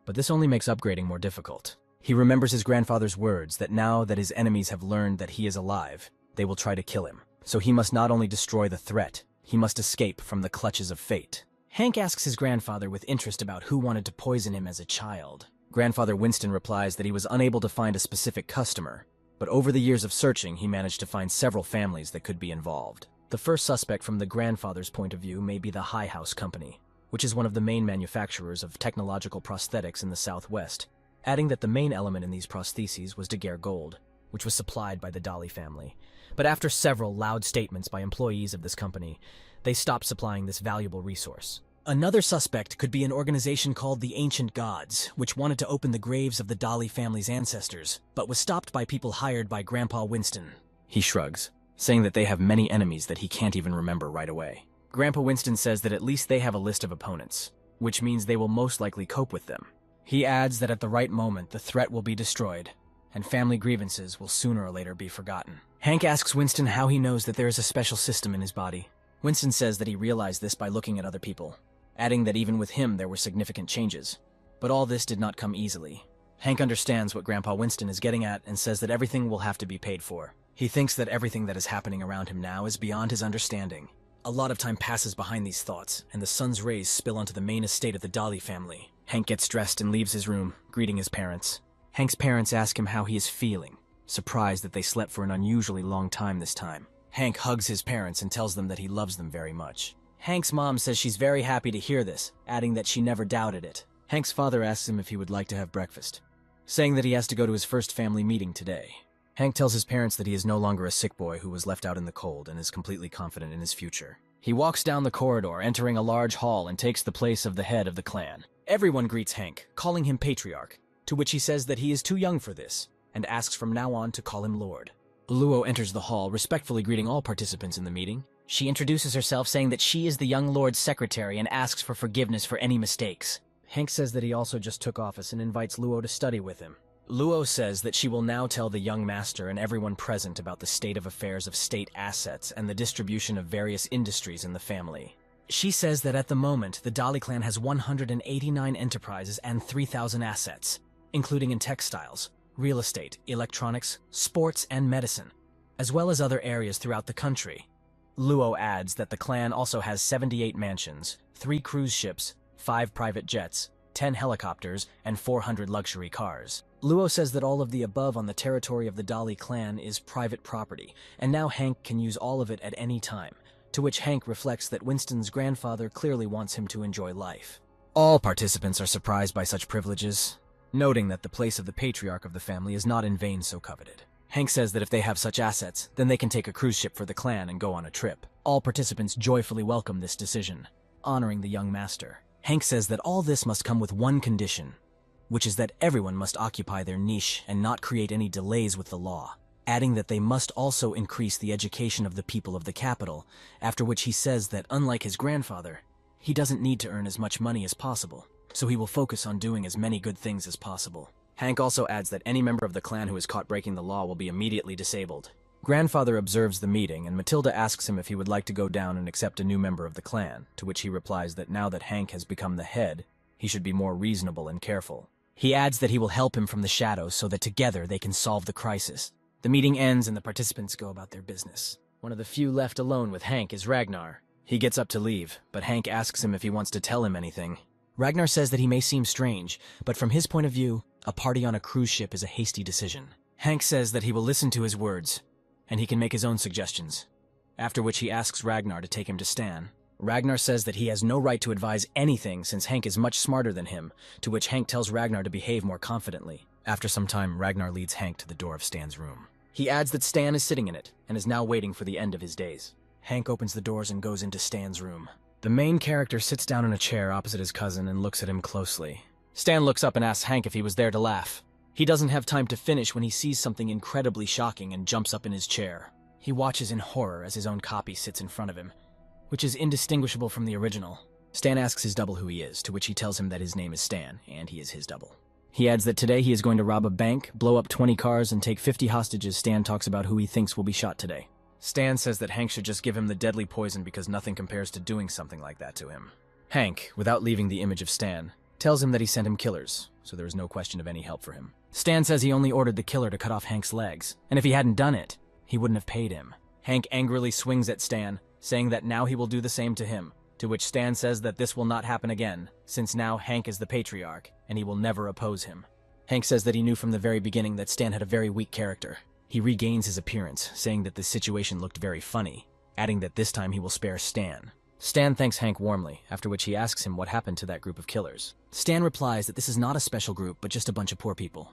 But this only makes upgrading more difficult. He remembers his grandfather's words that now that his enemies have learned that he is alive, they will try to kill him. So he must not only destroy the threat, he must escape from the clutches of fate. Hank asks his grandfather with interest about who wanted to poison him as a child. Grandfather Winston replies that he was unable to find a specific customer, but over the years of searching, he managed to find several families that could be involved. The first suspect from the grandfather's point of view may be the High House Company, which is one of the main manufacturers of technological prosthetics in the Southwest, adding that the main element in these prostheses was daguerre gold, which was supplied by the Dolly family. But after several loud statements by employees of this company, they stopped supplying this valuable resource. Another suspect could be an organization called the Ancient Gods, which wanted to open the graves of the Dolly family's ancestors, but was stopped by people hired by Grandpa Winston. He shrugs, saying that they have many enemies that he can't even remember right away. Grandpa Winston says that at least they have a list of opponents, which means they will most likely cope with them. He adds that at the right moment, the threat will be destroyed, and family grievances will sooner or later be forgotten. Hank asks Winston how he knows that there is a special system in his body. Winston says that he realized this by looking at other people, adding that even with him there were significant changes. But all this did not come easily. Hank understands what Grandpa Winston is getting at and says that everything will have to be paid for. He thinks that everything that is happening around him now is beyond his understanding. A lot of time passes behind these thoughts, and the sun's rays spill onto the main estate of the Dolly family. Hank gets dressed and leaves his room, greeting his parents. Hank's parents ask him how he is feeling, surprised that they slept for an unusually long time this time. Hank hugs his parents and tells them that he loves them very much. Hank's mom says she's very happy to hear this, adding that she never doubted it. Hank's father asks him if he would like to have breakfast, saying that he has to go to his first family meeting today. Hank tells his parents that he is no longer a sick boy who was left out in the cold and is completely confident in his future. He walks down the corridor, entering a large hall, and takes the place of the head of the clan. Everyone greets Hank, calling him Patriarch, to which he says that he is too young for this, and asks from now on to call him Lord. Luo enters the hall, respectfully greeting all participants in the meeting. She introduces herself, saying that she is the young Lord's secretary and asks for forgiveness for any mistakes. Hank says that he also just took office and invites Luo to study with him. Luo says that she will now tell the young master and everyone present about the state of affairs of state assets and the distribution of various industries in the family. She says that at the moment, the Dolly clan has 189 enterprises and 3,000 assets, including in textiles, real estate, electronics, sports, and medicine, as well as other areas throughout the country. Luo adds that the clan also has 78 mansions, 3 cruise ships, 5 private jets, 10 helicopters, and 400 luxury cars. Luo says that all of the above on the territory of the Dolly clan is private property, and now Hank can use all of it at any time, to which Hank reflects that Winston's grandfather clearly wants him to enjoy life. All participants are surprised by such privileges, noting that the place of the patriarch of the family is not in vain so coveted. Hank says that if they have such assets, then they can take a cruise ship for the clan and go on a trip. All participants joyfully welcome this decision, honoring the young master. Hank says that all this must come with one condition, which is that everyone must occupy their niche and not create any delays with the law, adding that they must also increase the education of the people of the capital, after which he says that unlike his grandfather, he doesn't need to earn as much money as possible, so he will focus on doing as many good things as possible. Hank also adds that any member of the clan who is caught breaking the law will be immediately disabled. Grandfather observes the meeting, and Matilda asks him if he would like to go down and accept a new member of the clan, to which he replies that now that Hank has become the head, he should be more reasonable and careful. He adds that he will help him from the shadows so that together they can solve the crisis. The meeting ends and the participants go about their business. One of the few left alone with Hank is Ragnar. He gets up to leave, but Hank asks him if he wants to tell him anything. Ragnar says that he may seem strange, but from his point of view, a party on a cruise ship is a hasty decision. Hank says that he will listen to his words, and he can make his own suggestions. After which he asks Ragnar to take him to Stan. Ragnar says that he has no right to advise anything since Hank is much smarter than him, to which Hank tells Ragnar to behave more confidently. After some time, Ragnar leads Hank to the door of Stan's room. He adds that Stan is sitting in it, and is now waiting for the end of his days. Hank opens the doors and goes into Stan's room. The main character sits down in a chair opposite his cousin and looks at him closely. Stan looks up and asks Hank if he was there to laugh. He doesn't have time to finish when he sees something incredibly shocking and jumps up in his chair. He watches in horror as his own copy sits in front of him, which is indistinguishable from the original. Stan asks his double who he is, to which he tells him that his name is Stan, and he is his double. He adds that today he is going to rob a bank, blow up 20 cars, and take 50 hostages. Stan talks about who he thinks will be shot today. Stan says that Hank should just give him the deadly poison because nothing compares to doing something like that to him. Hank, without leaving the image of Stan, tells him that he sent him killers, so there is no question of any help for him. Stan says he only ordered the killer to cut off Hank's legs, and if he hadn't done it, he wouldn't have paid him. Hank angrily swings at Stan, saying that now he will do the same to him, to which Stan says that this will not happen again, since now Hank is the patriarch, and he will never oppose him. Hank says that he knew from the very beginning that Stan had a very weak character. He regains his appearance, saying that this situation looked very funny, adding that this time he will spare Stan. Stan thanks Hank warmly, after which he asks him what happened to that group of killers. Stan replies that this is not a special group, but just a bunch of poor people,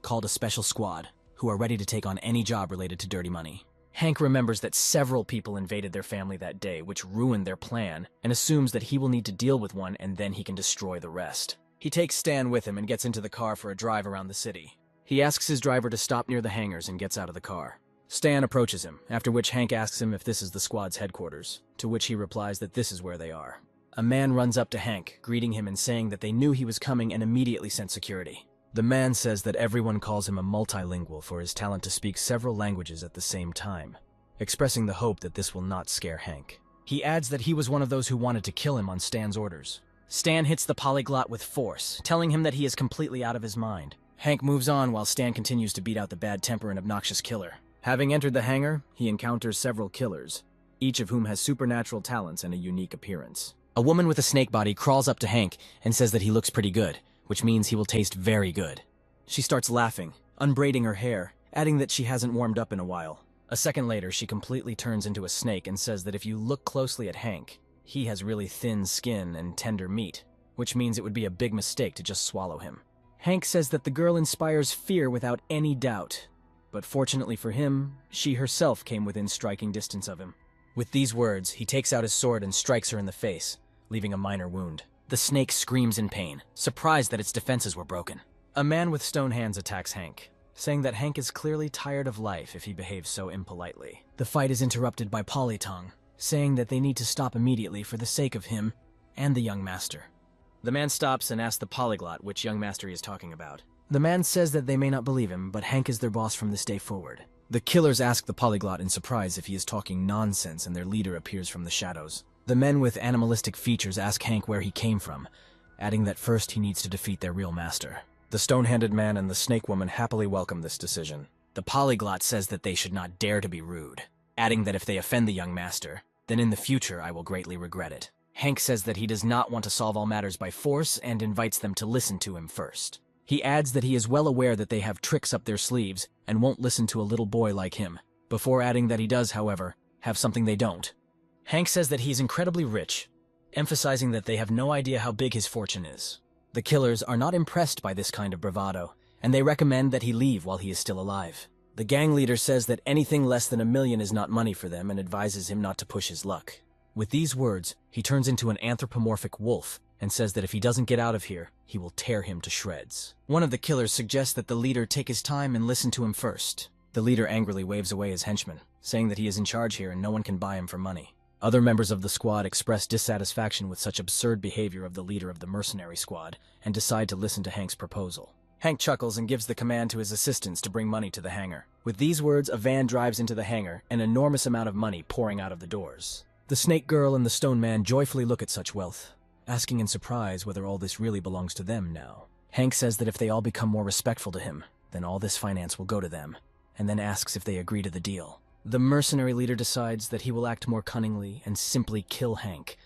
called a special squad, who are ready to take on any job related to dirty money. Hank remembers that several people invaded their family that day, which ruined their plan, and assumes that he will need to deal with one and then he can destroy the rest. He takes Stan with him and gets into the car for a drive around the city. He asks his driver to stop near the hangars and gets out of the car. Stan approaches him, after which Hank asks him if this is the squad's headquarters, to which he replies that this is where they are. A man runs up to Hank, greeting him and saying that they knew he was coming and immediately sent security. The man says that everyone calls him a multilingual for his talent to speak several languages at the same time, expressing the hope that this will not scare Hank. He adds that he was one of those who wanted to kill him on Stan's orders. Stan hits the polyglot with force, telling him that he is completely out of his mind. Hank moves on while Stan continues to beat out the bad temper and obnoxious killer. Having entered the hangar, he encounters several killers, each of whom has supernatural talents and a unique appearance. A woman with a snake body crawls up to Hank and says that he looks pretty good, which means he will taste very good. She starts laughing, unbraiding her hair, adding that she hasn't warmed up in a while. A second later, she completely turns into a snake and says that if you look closely at Hank, he has really thin skin and tender meat, which means it would be a big mistake to just swallow him. Hank says that the girl inspires fear without any doubt, but fortunately for him, she herself came within striking distance of him. With these words, he takes out his sword and strikes her in the face, leaving a minor wound. The snake screams in pain, surprised that its defenses were broken. A man with stone hands attacks Hank, saying that Hank is clearly tired of life if he behaves so impolitely. The fight is interrupted by Polytongue, saying that they need to stop immediately for the sake of him and the young master. The man stops and asks the polyglot which young master he is talking about. The man says that they may not believe him, but Hank is their boss from this day forward. The killers ask the polyglot in surprise if he is talking nonsense, and their leader appears from the shadows. The men with animalistic features ask Hank where he came from, adding that first he needs to defeat their real master. The stone-handed man and the snake woman happily welcome this decision. The polyglot says that they should not dare to be rude, adding that if they offend the young master, then in the future I will greatly regret it. Hank says that he does not want to solve all matters by force and invites them to listen to him first. He adds that he is well aware that they have tricks up their sleeves and won't listen to a little boy like him, before adding that he does, however, have something they don't. Hank says that he is incredibly rich, emphasizing that they have no idea how big his fortune is. The killers are not impressed by this kind of bravado, and they recommend that he leave while he is still alive. The gang leader says that anything less than $1 million is not money for them and advises him not to push his luck. With these words, he turns into an anthropomorphic wolf and says that if he doesn't get out of here, he will tear him to shreds. One of the killers suggests that the leader take his time and listen to him first. The leader angrily waves away his henchmen, saying that he is in charge here and no one can buy him for money. Other members of the squad express dissatisfaction with such absurd behavior of the leader of the mercenary squad and decide to listen to Hank's proposal. Hank chuckles and gives the command to his assistants to bring money to the hangar. With these words, a van drives into the hangar, an enormous amount of money pouring out of the doors. The snake girl and the stone man joyfully look at such wealth, asking in surprise whether all this really belongs to them now. Hank says that if they all become more respectful to him, then all this finance will go to them, and then asks if they agree to the deal. The mercenary leader decides that he will act more cunningly and simply kill Hank,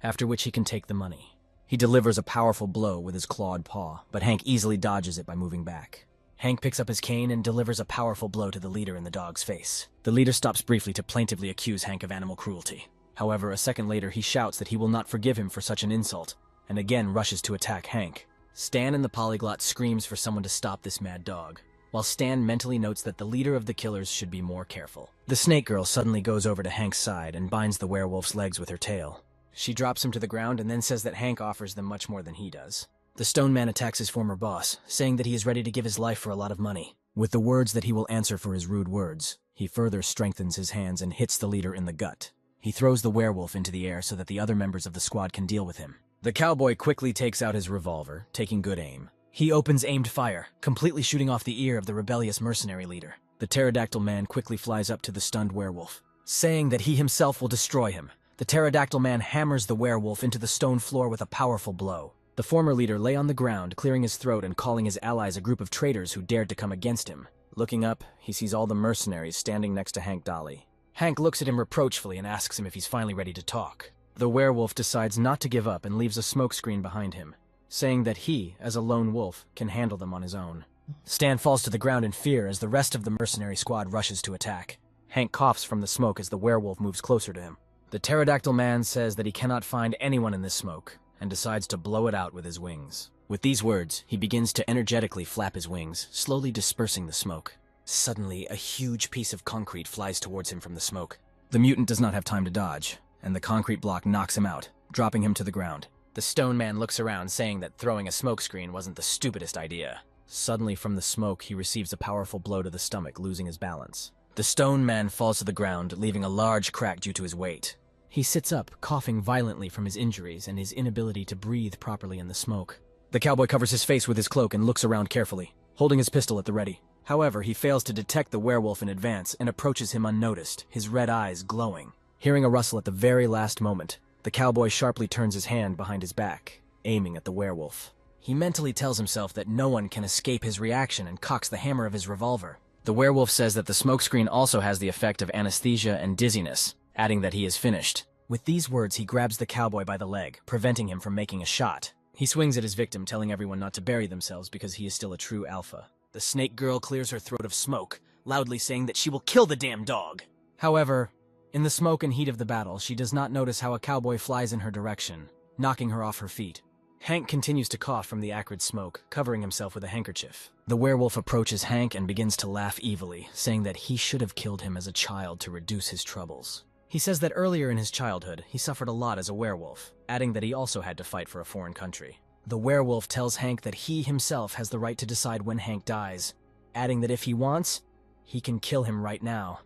after which he can take the money. He delivers a powerful blow with his clawed paw, but Hank easily dodges it by moving back. Hank picks up his cane and delivers a powerful blow to the leader in the dog's face. The leader stops briefly to plaintively accuse Hank of animal cruelty. However, a second later he shouts that he will not forgive him for such an insult, and again rushes to attack Hank. Stan and the polyglot screams for someone to stop this mad dog, while Stan mentally notes that the leader of the killers should be more careful. The snake girl suddenly goes over to Hank's side and binds the werewolf's legs with her tail. She drops him to the ground and then says that Hank offers them much more than he does. The stone man attacks his former boss, saying that he is ready to give his life for a lot of money. With the words that he will answer for his rude words, he further strengthens his hands and hits the leader in the gut. He throws the werewolf into the air so that the other members of the squad can deal with him. The cowboy quickly takes out his revolver, taking good aim. He opens aimed fire, completely shooting off the ear of the rebellious mercenary leader. The pterodactyl man quickly flies up to the stunned werewolf, saying that he himself will destroy him. The pterodactyl man hammers the werewolf into the stone floor with a powerful blow. The former leader lay on the ground, clearing his throat and calling his allies a group of traitors who dared to come against him. Looking up, he sees all the mercenaries standing next to Hank Dolly. Hank looks at him reproachfully and asks him if he's finally ready to talk. The werewolf decides not to give up and leaves a smokescreen behind him, saying that he, as a lone wolf, can handle them on his own. Stan falls to the ground in fear as the rest of the mercenary squad rushes to attack. Hank coughs from the smoke as the werewolf moves closer to him. The pterodactyl man says that he cannot find anyone in this smoke, and decides to blow it out with his wings. With these words, he begins to energetically flap his wings, slowly dispersing the smoke. Suddenly, a huge piece of concrete flies towards him from the smoke. The mutant does not have time to dodge, and the concrete block knocks him out, dropping him to the ground. The stone man looks around, saying that throwing a smokescreen wasn't the stupidest idea. Suddenly, from the smoke, he receives a powerful blow to the stomach, losing his balance. The stone man falls to the ground, leaving a large crack due to his weight. He sits up, coughing violently from his injuries and his inability to breathe properly in the smoke. The cowboy covers his face with his cloak and looks around carefully, holding his pistol at the ready. However, he fails to detect the werewolf in advance and approaches him unnoticed, his red eyes glowing. Hearing a rustle at the very last moment, the cowboy sharply turns his hand behind his back, aiming at the werewolf. He mentally tells himself that no one can escape his reaction and cocks the hammer of his revolver. The werewolf says that the smokescreen also has the effect of anesthesia and dizziness, adding that he is finished. With these words, he grabs the cowboy by the leg, preventing him from making a shot. He swings at his victim, telling everyone not to bury themselves because he is still a true alpha. The snake girl clears her throat of smoke, loudly saying that she will kill the damn dog. However, in the smoke and heat of the battle, she does not notice how a cowboy flies in her direction, knocking her off her feet. Hank continues to cough from the acrid smoke, covering himself with a handkerchief. The werewolf approaches Hank and begins to laugh evilly, saying that he should have killed him as a child to reduce his troubles. He says that earlier in his childhood, he suffered a lot as a werewolf, adding that he also had to fight for a foreign country. The werewolf tells Hank that he himself has the right to decide when Hank dies, adding that if he wants, he can kill him right now,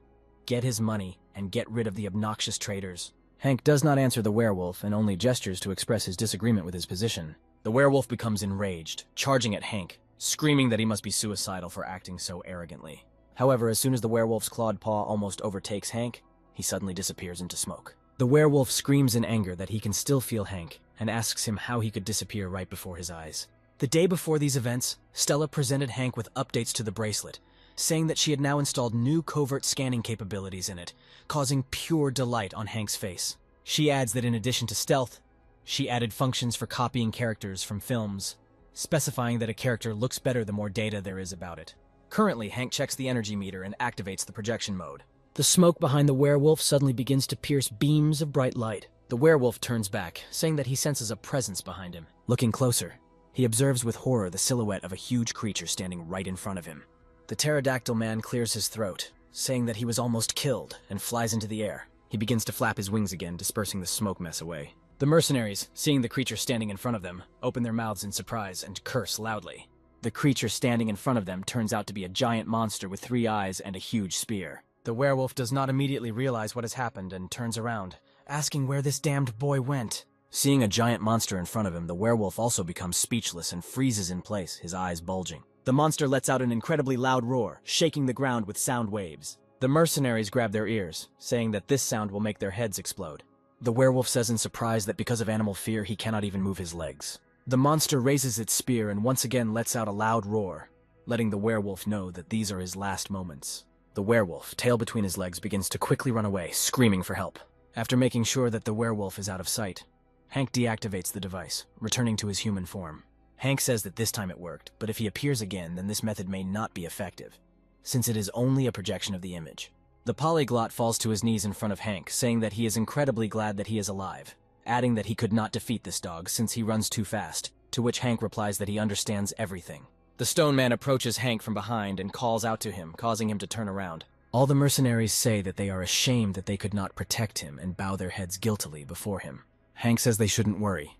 get his money, and get rid of the obnoxious traitors. Hank does not answer the werewolf and only gestures to express his disagreement with his position. The werewolf becomes enraged, charging at Hank, screaming that he must be suicidal for acting so arrogantly. However, as soon as the werewolf's clawed paw almost overtakes Hank, he suddenly disappears into smoke. The werewolf screams in anger that he can still feel Hank and asks him how he could disappear right before his eyes. The day before these events, Stella presented Hank with updates to the bracelet, saying that she had now installed new covert scanning capabilities in it, causing pure delight on Hank's face. She adds that in addition to stealth, she added functions for copying characters from films, specifying that a character looks better the more data there is about it. Currently, Hank checks the energy meter and activates the projection mode. The smoke behind the werewolf suddenly begins to pierce beams of bright light. The werewolf turns back, saying that he senses a presence behind him. Looking closer, he observes with horror the silhouette of a huge creature standing right in front of him. The pterodactyl man clears his throat, saying that he was almost killed, and flies into the air. He begins to flap his wings again, dispersing the smoke mess away. The mercenaries, seeing the creature standing in front of them, open their mouths in surprise and curse loudly. The creature standing in front of them turns out to be a giant monster with 3 eyes and a huge spear. The werewolf does not immediately realize what has happened and turns around, asking where this damned boy went. Seeing a giant monster in front of him, the werewolf also becomes speechless and freezes in place, his eyes bulging. The monster lets out an incredibly loud roar, shaking the ground with sound waves. The mercenaries grab their ears, saying that this sound will make their heads explode. The werewolf says in surprise that because of animal fear, he cannot even move his legs. The monster raises its spear and once again lets out a loud roar, letting the werewolf know that these are his last moments. The werewolf, tail between his legs, begins to quickly run away, screaming for help. After making sure that the werewolf is out of sight, Hank deactivates the device, returning to his human form. Hank says that this time it worked, but if he appears again, then this method may not be effective, since it is only a projection of the image. The polyglot falls to his knees in front of Hank, saying that he is incredibly glad that he is alive, adding that he could not defeat this dog since he runs too fast, to which Hank replies that he understands everything. The stone man approaches Hank from behind and calls out to him, causing him to turn around. All the mercenaries say that they are ashamed that they could not protect him and bow their heads guiltily before him. Hank says they shouldn't worry,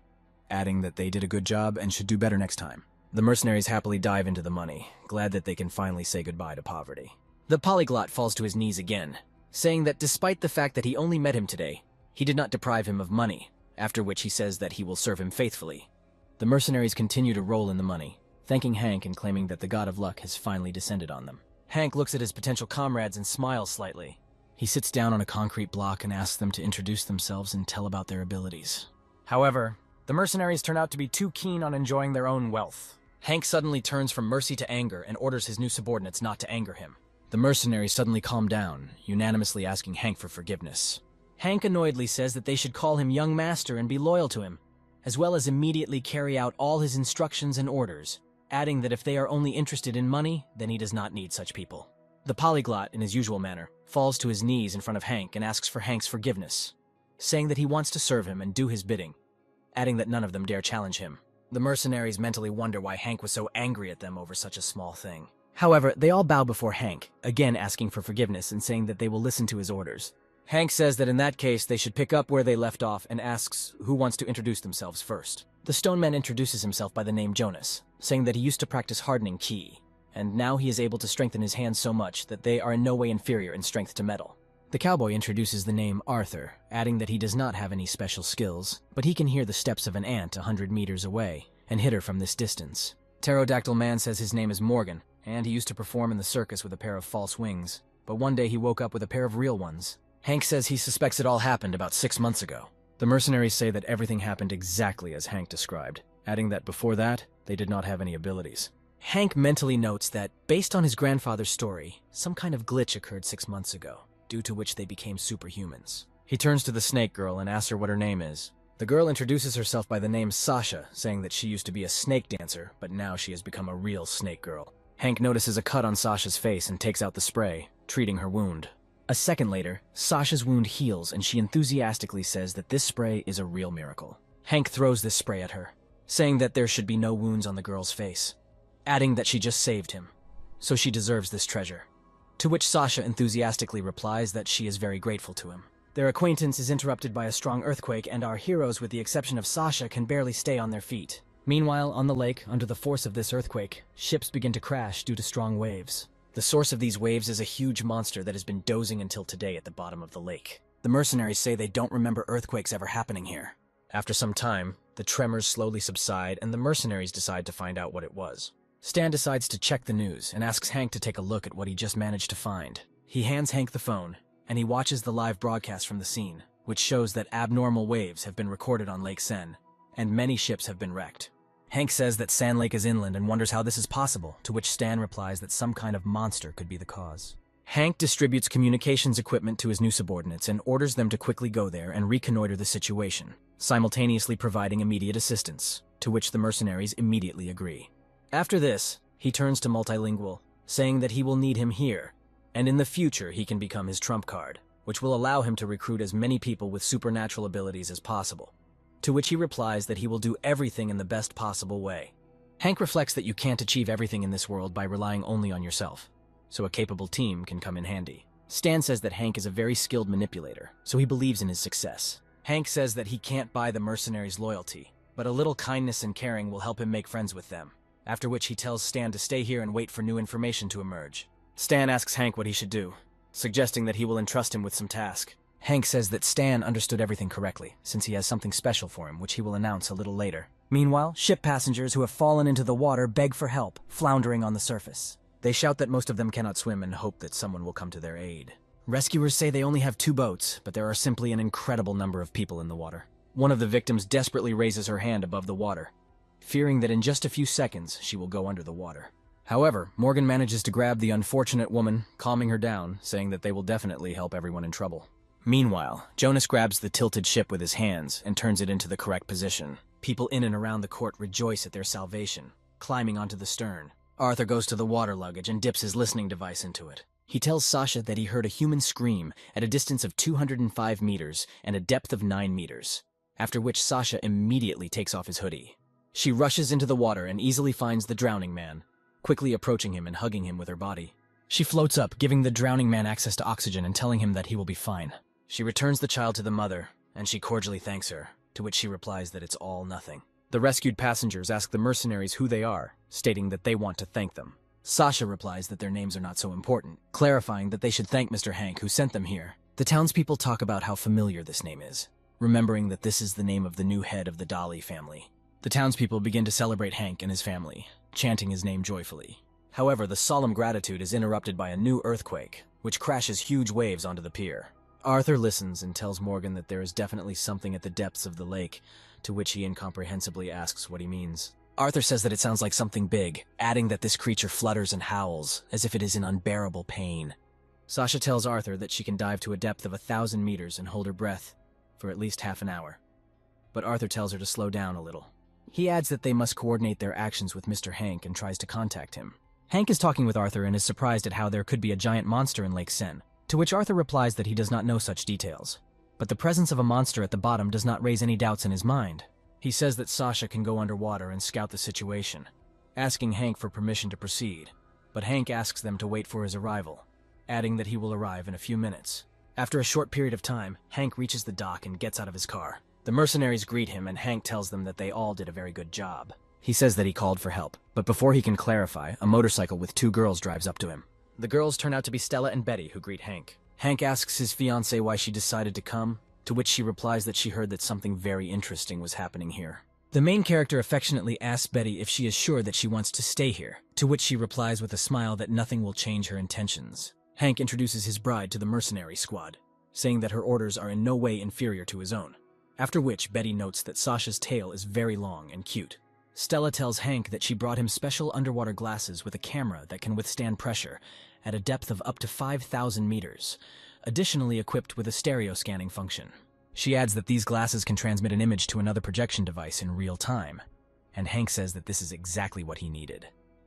adding that they did a good job and should do better next time. The mercenaries happily dive into the money, glad that they can finally say goodbye to poverty. The polyglot falls to his knees again, saying that despite the fact that he only met him today, he did not deprive him of money, after which he says that he will serve him faithfully. The mercenaries continue to roll in the money, thanking Hank and claiming that the god of luck has finally descended on them. Hank looks at his potential comrades and smiles slightly. He sits down on a concrete block and asks them to introduce themselves and tell about their abilities. However, the mercenaries turn out to be too keen on enjoying their own wealth. Hank suddenly turns from mercy to anger and orders his new subordinates not to anger him. The mercenaries suddenly calm down, unanimously asking Hank for forgiveness. Hank annoyedly says that they should call him young master and be loyal to him, as well as immediately carry out all his instructions and orders, adding that if they are only interested in money, then he does not need such people. The polyglot, in his usual manner, falls to his knees in front of Hank and asks for Hank's forgiveness, saying that he wants to serve him and do his bidding, adding that none of them dare challenge him. The mercenaries mentally wonder why Hank was so angry at them over such a small thing. However, they all bow before Hank, again asking for forgiveness and saying that they will listen to his orders. Hank says that in that case they should pick up where they left off and asks who wants to introduce themselves first. The stone man introduces himself by the name Jonas, saying that he used to practice hardening ki, and now he is able to strengthen his hands so much that they are in no way inferior in strength to metal. The cowboy introduces the name Arthur, adding that he does not have any special skills, but he can hear the steps of an ant 100 meters away and hit her from this distance. Pterodactyl man says his name is Morgan, and he used to perform in the circus with a pair of false wings, but one day he woke up with a pair of real ones. Hank says he suspects it all happened about 6 months ago. The mercenaries say that everything happened exactly as Hank described, adding that before that, they did not have any abilities. Hank mentally notes that, based on his grandfather's story, some kind of glitch occurred 6 months ago, due to which they became superhumans. He turns to the snake girl and asks her what her name is. The girl introduces herself by the name Sasha, saying that she used to be a snake dancer, but now she has become a real snake girl. Hank notices a cut on Sasha's face and takes out the spray, treating her wound. A second later, Sasha's wound heals and she enthusiastically says that this spray is a real miracle. Hank throws this spray at her, saying that there should be no wounds on the girl's face, adding that she just saved him, so she deserves this treasure. To which Sasha enthusiastically replies that she is very grateful to him. Their acquaintance is interrupted by a strong earthquake and our heroes, with the exception of Sasha, can barely stay on their feet. Meanwhile, on the lake, under the force of this earthquake, ships begin to crash due to strong waves. The source of these waves is a huge monster that has been dozing until today at the bottom of the lake. The mercenaries say they don't remember earthquakes ever happening here. After some time, the tremors slowly subside and the mercenaries decide to find out what it was. Stan decides to check the news and asks Hank to take a look at what he just managed to find. He hands Hank the phone, and he watches the live broadcast from the scene, which shows that abnormal waves have been recorded on Lake Sen, and many ships have been wrecked. Hank says that Sand Lake is inland and wonders how this is possible, to which Stan replies that some kind of monster could be the cause. Hank distributes communications equipment to his new subordinates and orders them to quickly go there and reconnoiter the situation, simultaneously providing immediate assistance, to which the mercenaries immediately agree. After this, he turns to Multilingual, saying that he will need him here, and in the future he can become his trump card, which will allow him to recruit as many people with supernatural abilities as possible. To which he replies that he will do everything in the best possible way. Hank reflects that you can't achieve everything in this world by relying only on yourself, so a capable team can come in handy. Stan says that Hank is a very skilled manipulator, so he believes in his success. Hank says that he can't buy the mercenaries' loyalty, but a little kindness and caring will help him make friends with them, after which he tells Stan to stay here and wait for new information to emerge. Stan asks Hank what he should do, suggesting that he will entrust him with some task. Hank says that Stan understood everything correctly, since he has something special for him, which he will announce a little later. Meanwhile, ship passengers who have fallen into the water beg for help, floundering on the surface. They shout that most of them cannot swim and hope that someone will come to their aid. Rescuers say they only have 2 boats, but there are simply an incredible number of people in the water. One of the victims desperately raises her hand above the water, fearing that in just a few seconds she will go under the water. However, Morgan manages to grab the unfortunate woman, calming her down, saying that they will definitely help everyone in trouble. Meanwhile, Jonas grabs the tilted ship with his hands and turns it into the correct position. People in and around the court rejoice at their salvation, climbing onto the stern. Arthur goes to the water luggage and dips his listening device into it. He tells Sasha that he heard a human scream at a distance of 205 meters and a depth of 9 meters, after which Sasha immediately takes off his hoodie. She rushes into the water and easily finds the drowning man, quickly approaching him and hugging him with her body. She floats up, giving the drowning man access to oxygen and telling him that he will be fine. She returns the child to the mother, and she cordially thanks her, to which she replies that it's all nothing. The rescued passengers ask the mercenaries who they are, stating that they want to thank them. Sasha replies that their names are not so important, clarifying that they should thank Mr. Hank who sent them here. The townspeople talk about how familiar this name is, remembering that this is the name of the new head of the Dolly family. The townspeople begin to celebrate Hank and his family, chanting his name joyfully. However, the solemn gratitude is interrupted by a new earthquake, which crashes huge waves onto the pier. Arthur listens and tells Morgan that there is definitely something at the depths of the lake, to which he incomprehensibly asks what he means. Arthur says that it sounds like something big, adding that this creature flutters and howls, as if it is in unbearable pain. Sasha tells Arthur that she can dive to a depth of 1,000 meters and hold her breath for at least half an hour. But Arthur tells her to slow down a little. He adds that they must coordinate their actions with Mr. Hank and tries to contact him. Hank is talking with Arthur and is surprised at how there could be a giant monster in Lake Sen, to which Arthur replies that he does not know such details. But the presence of a monster at the bottom does not raise any doubts in his mind. He says that Sasha can go underwater and scout the situation, asking Hank for permission to proceed, but Hank asks them to wait for his arrival, adding that he will arrive in a few minutes. After a short period of time, Hank reaches the dock and gets out of his car. The mercenaries greet him and Hank tells them that they all did a very good job. He says that he called for help, but before he can clarify, a motorcycle with 2 girls drives up to him. The girls turn out to be Stella and Betty, who greet Hank. Hank asks his fiancée why she decided to come, to which she replies that she heard that something very interesting was happening here. The main character affectionately asks Betty if she is sure that she wants to stay here, to which she replies with a smile that nothing will change her intentions. Hank introduces his bride to the mercenary squad, saying that her orders are in no way inferior to his own, after which Betty notes that Sasha's tail is very long and cute. Stella tells Hank that she brought him special underwater glasses with a camera that can withstand pressure at a depth of up to 5,000 meters, additionally equipped with a stereo scanning function. She adds that these glasses can transmit an image to another projection device in real time, and Hank says that this is exactly what he needed.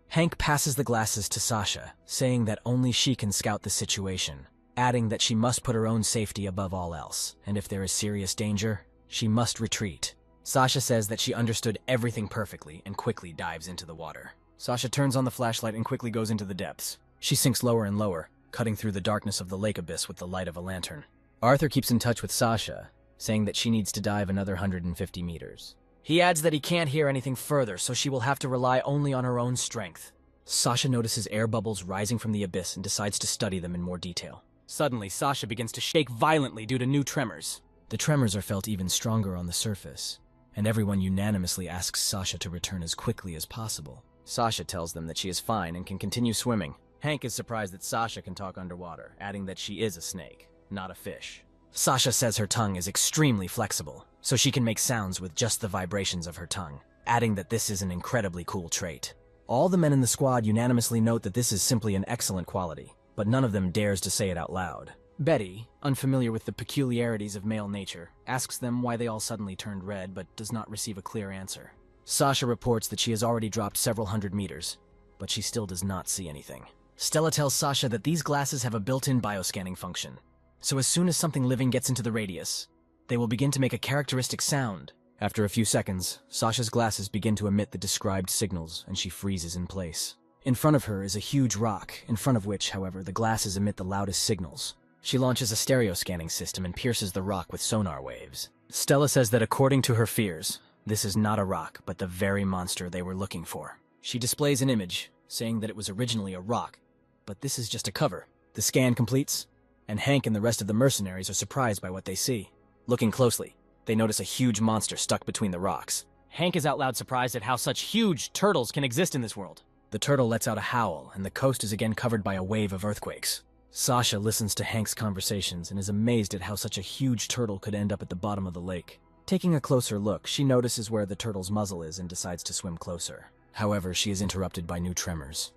Hank passes the glasses to Sasha, saying that only she can scout the situation, adding that she must put her own safety above all else, and if there is serious danger, she must retreat. Sasha says that she understood everything perfectly and quickly dives into the water. Sasha turns on the flashlight and quickly goes into the depths. She sinks lower and lower, cutting through the darkness of the lake abyss with the light of a lantern. Arthur keeps in touch with Sasha, saying that she needs to dive another 150 meters. He adds that he can't hear anything further, so she will have to rely only on her own strength. Sasha notices air bubbles rising from the abyss and decides to study them in more detail. Suddenly, Sasha begins to shake violently due to new tremors. The tremors are felt even stronger on the surface, and everyone unanimously asks Sasha to return as quickly as possible. Sasha tells them that she is fine and can continue swimming. Hank is surprised that Sasha can talk underwater, adding that she is a snake, not a fish. Sasha says her tongue is extremely flexible, so she can make sounds with just the vibrations of her tongue, adding that this is an incredibly cool trait. All the men in the squad unanimously note that this is simply an excellent quality, but none of them dares to say it out loud. Betty, unfamiliar with the peculiarities of male nature, asks them why they all suddenly turned red but does not receive a clear answer. Sasha reports that she has already dropped several hundred meters, but she still does not see anything. Stella tells Sasha that these glasses have a built-in bioscanning function, so as soon as something living gets into the radius, they will begin to make a characteristic sound. After a few seconds, Sasha's glasses begin to emit the described signals and she freezes in place. In front of her is a huge rock, in front of which, however, the glasses emit the loudest signals. She launches a stereo scanning system and pierces the rock with sonar waves. Stella says that according to her fears, this is not a rock, but the very monster they were looking for. She displays an image, saying that it was originally a rock, but this is just a cover. The scan completes, and Hank and the rest of the mercenaries are surprised by what they see. Looking closely, they notice a huge monster stuck between the rocks. Hank is out loud surprised at how such huge turtles can exist in this world. The turtle lets out a howl, and the coast is again covered by a wave of earthquakes. Sasha listens to Hank's conversations and is amazed at how such a huge turtle could end up at the bottom of the lake. Taking a closer look, she notices where the turtle's muzzle is and decides to swim closer. However, she is interrupted by new tremors,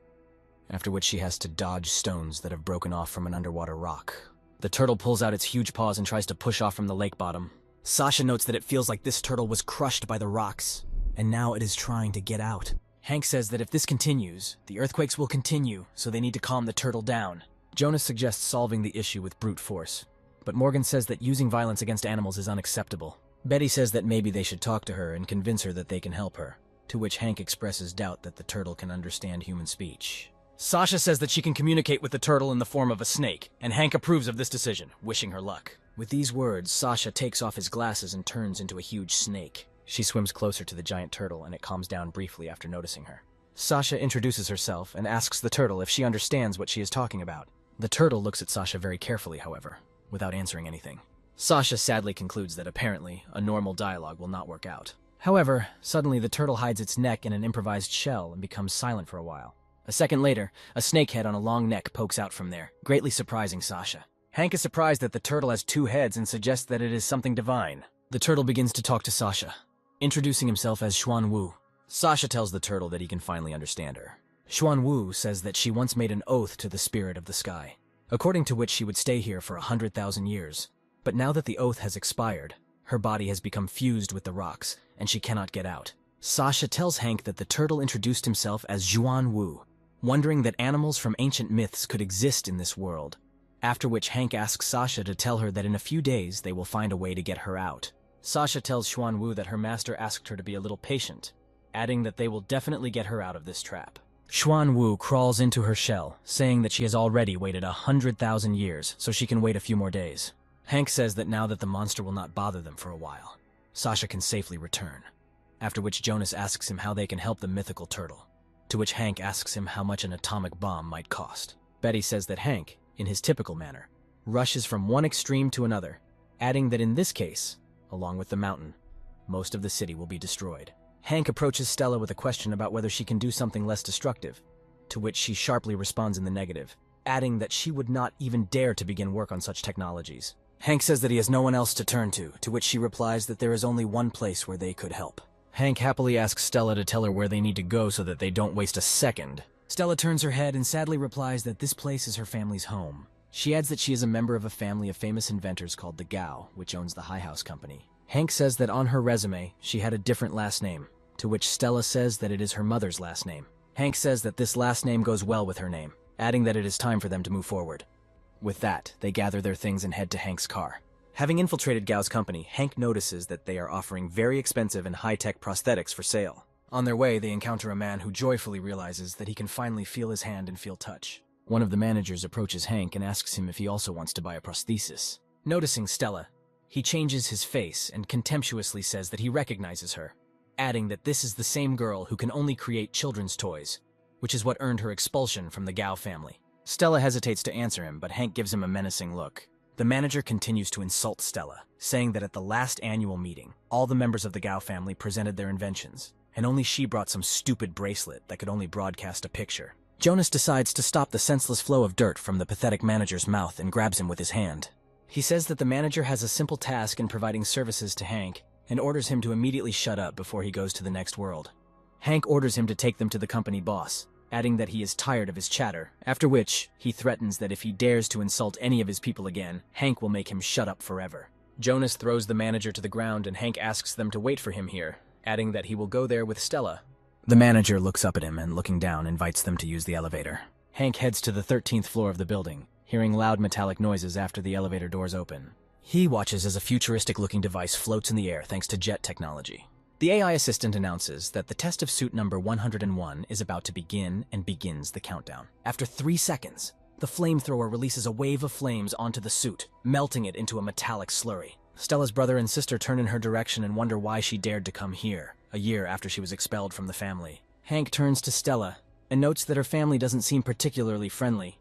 after which she has to dodge stones that have broken off from an underwater rock. The turtle pulls out its huge paws and tries to push off from the lake bottom. Sasha notes that it feels like this turtle was crushed by the rocks, and now it is trying to get out. Hank says that if this continues, the earthquakes will continue, so they need to calm the turtle down. Jonas suggests solving the issue with brute force, but Morgan says that using violence against animals is unacceptable. Betty says that maybe they should talk to her and convince her that they can help her, to which Hank expresses doubt that the turtle can understand human speech. Sasha says that she can communicate with the turtle in the form of a snake, and Hank approves of this decision, wishing her luck. With these words, Sasha takes off his glasses and turns into a huge snake. She swims closer to the giant turtle, and it calms down briefly after noticing her. Sasha introduces herself and asks the turtle if she understands what she is talking about. The turtle looks at Sasha very carefully, however, without answering anything. Sasha sadly concludes that apparently a normal dialogue will not work out. However, suddenly the turtle hides its neck in an improvised shell and becomes silent for a while. A second later, a snake head on a long neck pokes out from there, greatly surprising Sasha. Hank is surprised that the turtle has 2 heads and suggests that it is something divine. The turtle begins to talk to Sasha, introducing himself as Xuan Wu. Sasha tells the turtle that he can finally understand her. Xuan Wu says that she once made an oath to the spirit of the sky, according to which she would stay here for 100,000 years. But now that the oath has expired, her body has become fused with the rocks, and she cannot get out. Sasha tells Hank that the turtle introduced himself as Xuan Wu, wondering that animals from ancient myths could exist in this world, after which Hank asks Sasha to tell her that in a few days they will find a way to get her out. Sasha tells Xuan Wu that her master asked her to be a little patient, adding that they will definitely get her out of this trap. Xuan Wu crawls into her shell, saying that she has already waited 100,000 years, so she can wait a few more days. Hank says that now that the monster will not bother them for a while, Sasha can safely return, after which Jonas asks him how they can help the mythical turtle, to which Hank asks him how much an atomic bomb might cost. Betty says that Hank, in his typical manner, rushes from one extreme to another, adding that in this case, along with the mountain, most of the city will be destroyed. Hank approaches Stella with a question about whether she can do something less destructive, to which she sharply responds in the negative, adding that she would not even dare to begin work on such technologies. Hank says that he has no one else to turn to which she replies that there is only one place where they could help. Hank happily asks Stella to tell her where they need to go so that they don't waste a second. Stella turns her head and sadly replies that this place is her family's home. She adds that she is a member of a family of famous inventors called the Gao, which owns the High House Company. Hank says that on her resume, she had a different last name, to which Stella says that it is her mother's last name. Hank says that this last name goes well with her name, adding that it is time for them to move forward. With that, they gather their things and head to Hank's car. Having infiltrated Gao's company, Hank notices that they are offering very expensive and high-tech prosthetics for sale. On their way, they encounter a man who joyfully realizes that he can finally feel his hand and feel touch. One of the managers approaches Hank and asks him if he also wants to buy a prosthesis. Noticing Stella, he changes his face and contemptuously says that he recognizes her, adding that this is the same girl who can only create children's toys, which is what earned her expulsion from the Gao family. Stella hesitates to answer him, but Hank gives him a menacing look. The manager continues to insult Stella, saying that at the last annual meeting, all the members of the Gao family presented their inventions, and only she brought some stupid bracelet that could only broadcast a picture. Jonas decides to stop the senseless flow of dirt from the pathetic manager's mouth and grabs him with his hand. He says that the manager has a simple task in providing services to Hank and orders him to immediately shut up before he goes to the next world. Hank orders him to take them to the company boss, adding that he is tired of his chatter, after which he threatens that if he dares to insult any of his people again, Hank will make him shut up forever. Jonas throws the manager to the ground and Hank asks them to wait for him here, adding that he will go there with Stella. The manager looks up at him and, looking down, invites them to use the elevator. Hank heads to the 13th floor of the building, hearing loud metallic noises after the elevator doors open. He watches as a futuristic-looking device floats in the air thanks to jet technology. The AI assistant announces that the test of suit number 101 is about to begin and begins the countdown. After 3 seconds, the flamethrower releases a wave of flames onto the suit, melting it into a metallic slurry. Stella's brother and sister turn in her direction and wonder why she dared to come here, a year after she was expelled from the family. Hank turns to Stella and notes that her family doesn't seem particularly friendly,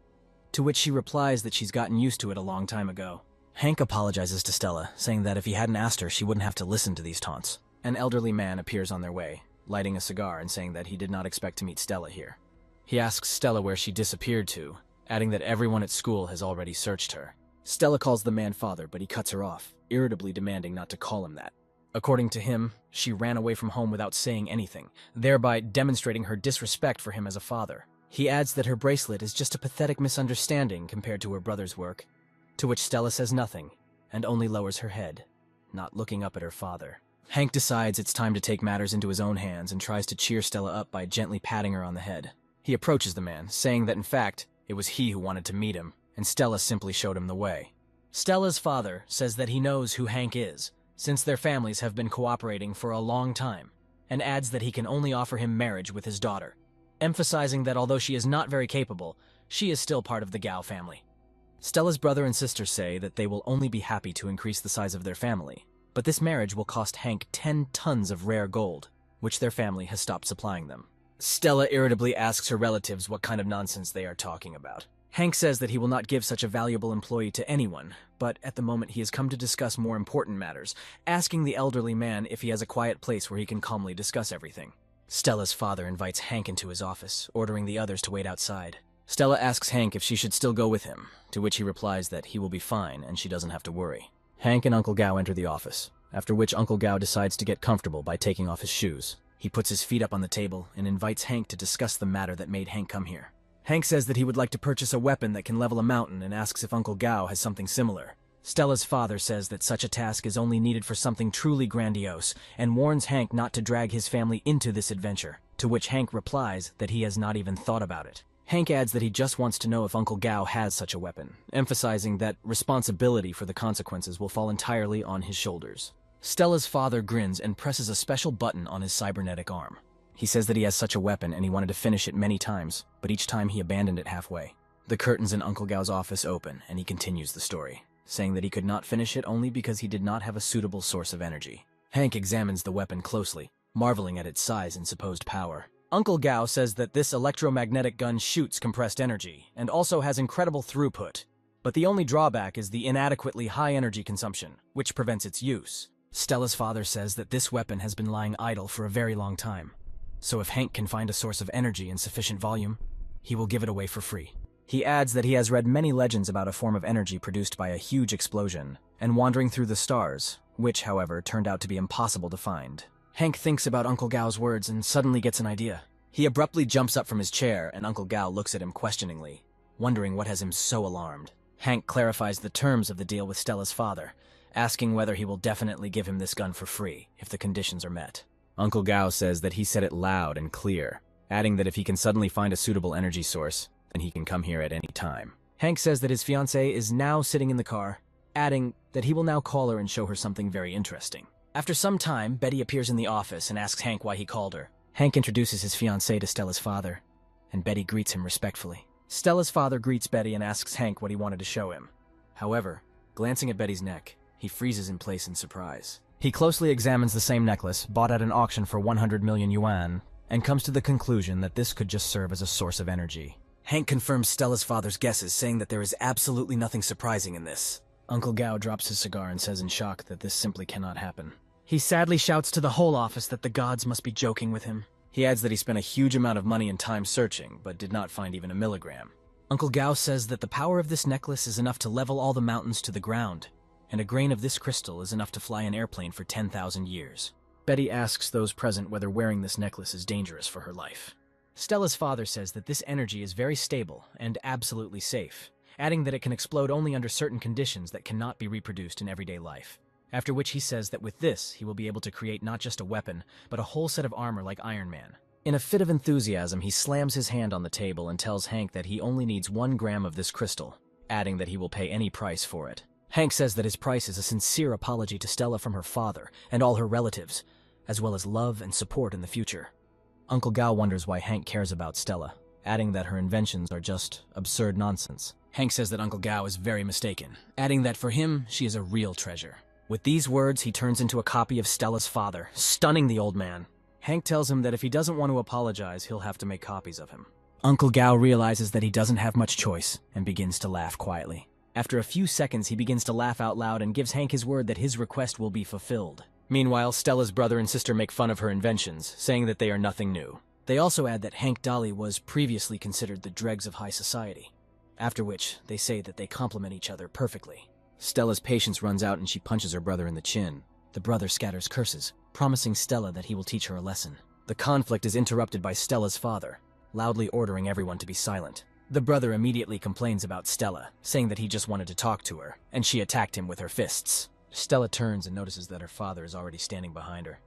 to which she replies that she's gotten used to it a long time ago. Hank apologizes to Stella, saying that if he hadn't asked her, she wouldn't have to listen to these taunts. An elderly man appears on their way, lighting a cigar and saying that he did not expect to meet Stella here. He asks Stella where she disappeared to, adding that everyone at school has already searched her. Stella calls the man father, but he cuts her off, irritably demanding not to call him that. According to him, she ran away from home without saying anything, thereby demonstrating her disrespect for him as a father. He adds that her bracelet is just a pathetic misunderstanding compared to her brother's work, to which Stella says nothing, and only lowers her head, not looking up at her father. Hank decides it's time to take matters into his own hands and tries to cheer Stella up by gently patting her on the head. He approaches the man, saying that in fact, it was he who wanted to meet him, and Stella simply showed him the way. Stella's father says that he knows who Hank is, since their families have been cooperating for a long time, and adds that he can only offer him marriage with his daughter, emphasizing that although she is not very capable, she is still part of the Gao family. Stella's brother and sister say that they will only be happy to increase the size of their family, but this marriage will cost Hank 10 tons of rare gold, which their family has stopped supplying them. Stella irritably asks her relatives what kind of nonsense they are talking about. Hank says that he will not give such a valuable employee to anyone, but at the moment he has come to discuss more important matters, asking the elderly man if he has a quiet place where he can calmly discuss everything. Stella's father invites Hank into his office, ordering the others to wait outside. Stella asks Hank if she should still go with him, to which he replies that he will be fine and she doesn't have to worry. Hank and Uncle Gao enter the office, after which Uncle Gao decides to get comfortable by taking off his shoes. He puts his feet up on the table and invites Hank to discuss the matter that made Hank come here. Hank says that he would like to purchase a weapon that can level a mountain and asks if Uncle Gao has something similar. Stella's father says that such a task is only needed for something truly grandiose and warns Hank not to drag his family into this adventure, to which Hank replies that he has not even thought about it. Hank adds that he just wants to know if Uncle Gao has such a weapon, emphasizing that responsibility for the consequences will fall entirely on his shoulders. Stella's father grins and presses a special button on his cybernetic arm. He says that he has such a weapon and he wanted to finish it many times, but each time he abandoned it halfway. The curtains in Uncle Gao's office open and he continues the story, saying that he could not finish it only because he did not have a suitable source of energy. Hank examines the weapon closely, marveling at its size and supposed power. Uncle Gao says that this electromagnetic gun shoots compressed energy and also has incredible throughput, but the only drawback is the inadequately high energy consumption, which prevents its use. Stella's father says that this weapon has been lying idle for a very long time, so if Hank can find a source of energy in sufficient volume, he will give it away for free. He adds that he has read many legends about a form of energy produced by a huge explosion and wandering through the stars, which, however, turned out to be impossible to find. Hank thinks about Uncle Gao's words and suddenly gets an idea. He abruptly jumps up from his chair and Uncle Gao looks at him questioningly, wondering what has him so alarmed. Hank clarifies the terms of the deal with Stella's father, asking whether he will definitely give him this gun for free if the conditions are met. Uncle Gao says that he said it loud and clear, adding that if he can suddenly find a suitable energy source, then he can come here at any time. Hank says that his fiancée is now sitting in the car, adding that he will now call her and show her something very interesting. After some time, Betty appears in the office and asks Hank why he called her. Hank introduces his fiancée to Stella's father, and Betty greets him respectfully. Stella's father greets Betty and asks Hank what he wanted to show him. However, glancing at Betty's neck, he freezes in place in surprise. He closely examines the same necklace, bought at an auction for 100 million yuan, and comes to the conclusion that this could just serve as a source of energy. Hank confirms Stella's father's guesses, saying that there is absolutely nothing surprising in this. Uncle Gao drops his cigar and says in shock that this simply cannot happen. He sadly shouts to the whole office that the gods must be joking with him. He adds that he spent a huge amount of money and time searching, but did not find even a milligram. Uncle Gao says that the power of this necklace is enough to level all the mountains to the ground, and a grain of this crystal is enough to fly an airplane for 10,000 years. Betty asks those present whether wearing this necklace is dangerous for her life. Stella's father says that this energy is very stable and absolutely safe, adding that it can explode only under certain conditions that cannot be reproduced in everyday life. After which he says that with this, he will be able to create not just a weapon, but a whole set of armor like Iron Man. In a fit of enthusiasm, he slams his hand on the table and tells Hank that he only needs 1 gram of this crystal, adding that he will pay any price for it. Hank says that his price is a sincere apology to Stella from her father and all her relatives, as well as love and support in the future. Uncle Gao wonders why Hank cares about Stella, adding that her inventions are just absurd nonsense. Hank says that Uncle Gao is very mistaken, adding that for him, she is a real treasure. With these words, he turns into a copy of Stella's father, stunning the old man. Hank tells him that if he doesn't want to apologize, he'll have to make copies of him. Uncle Gao realizes that he doesn't have much choice and begins to laugh quietly. After a few seconds, he begins to laugh out loud and gives Hank his word that his request will be fulfilled. Meanwhile, Stella's brother and sister make fun of her inventions, saying that they are nothing new. They also add that Hank Dolly was previously considered the dregs of high society, after which they say that they complement each other perfectly. Stella's patience runs out and she punches her brother in the chin, The brother scatters curses, promising Stella that he will teach her a lesson. The conflict is interrupted by Stella's father, loudly ordering everyone to be silent. The brother immediately complains about Stella, saying that he just wanted to talk to her, and she attacked him with her fists. Stella turns and notices that her father is already standing behind her.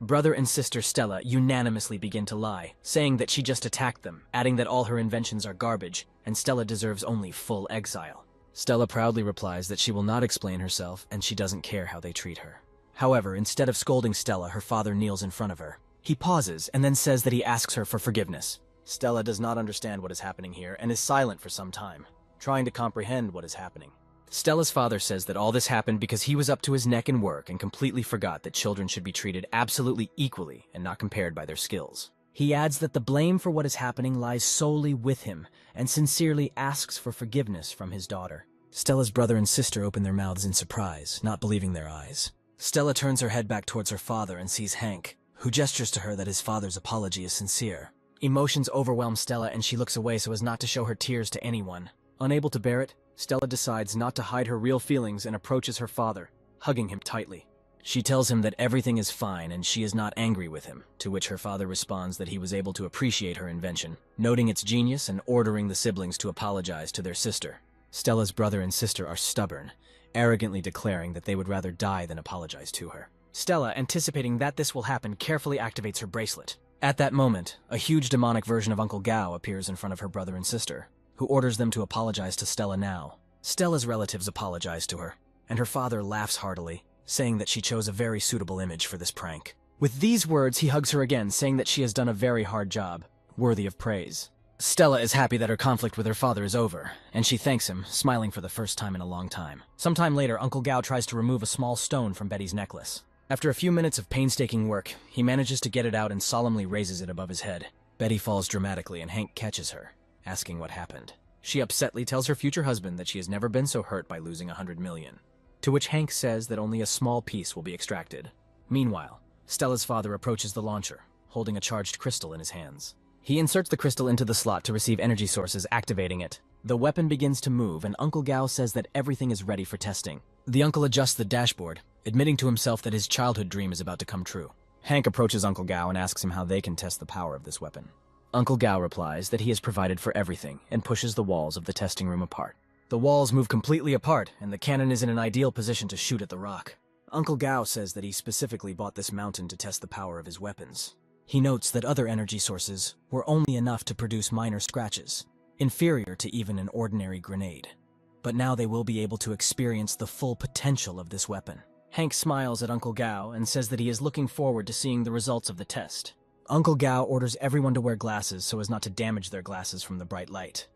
Brother and sister Stella unanimously begin to lie, saying that she just attacked them, adding that all her inventions are garbage, and Stella deserves only full exile. Stella proudly replies that she will not explain herself, and she doesn't care how they treat her. However, instead of scolding Stella, her father kneels in front of her. He pauses and then says that he asks her for forgiveness. Stella does not understand what is happening here and is silent for some time, trying to comprehend what is happening. Stella's father says that all this happened because he was up to his neck in work and completely forgot that children should be treated absolutely equally and not compared by their skills. He adds that the blame for what is happening lies solely with him and sincerely asks for forgiveness from his daughter. Stella's brother and sister open their mouths in surprise, not believing their eyes. Stella turns her head back towards her father and sees Hank, who gestures to her that his father's apology is sincere. Emotions overwhelm Stella and she looks away so as not to show her tears to anyone. Unable to bear it, Stella decides not to hide her real feelings and approaches her father, hugging him tightly. She tells him that everything is fine and she is not angry with him, to which her father responds that he was able to appreciate her invention, noting its genius and ordering the siblings to apologize to their sister. Stella's brother and sister are stubborn, arrogantly declaring that they would rather die than apologize to her. Stella, anticipating that this will happen, carefully activates her bracelet. At that moment, a huge demonic version of Uncle Gao appears in front of her brother and sister, who orders them to apologize to Stella now. Stella's relatives apologize to her, and her father laughs heartily, saying that she chose a very suitable image for this prank. With these words, he hugs her again, saying that she has done a very hard job, worthy of praise. Stella is happy that her conflict with her father is over, and she thanks him, smiling for the first time in a long time. Sometime later, Uncle Gao tries to remove a small stone from Betty's necklace. After a few minutes of painstaking work, he manages to get it out and solemnly raises it above his head. Betty falls dramatically and Hank catches her, asking what happened. She upsetly tells her future husband that she has never been so hurt by losing 100 million, to which Hank says that only a small piece will be extracted. Meanwhile, Stella's father approaches the launcher, holding a charged crystal in his hands. He inserts the crystal into the slot to receive energy sources, activating it. The weapon begins to move, and Uncle Gao says that everything is ready for testing. The uncle adjusts the dashboard, admitting to himself that his childhood dream is about to come true. Hank approaches Uncle Gao and asks him how they can test the power of this weapon. Uncle Gao replies that he has provided for everything and pushes the walls of the testing room apart. The walls move completely apart, and the cannon is in an ideal position to shoot at the rock. Uncle Gao says that he specifically bought this mountain to test the power of his weapons. He notes that other energy sources were only enough to produce minor scratches, inferior to even an ordinary grenade. But now they will be able to experience the full potential of this weapon. Hank smiles at Uncle Gao and says that he is looking forward to seeing the results of the test. Uncle Gao orders everyone to wear glasses so as not to damage their glasses from the bright light.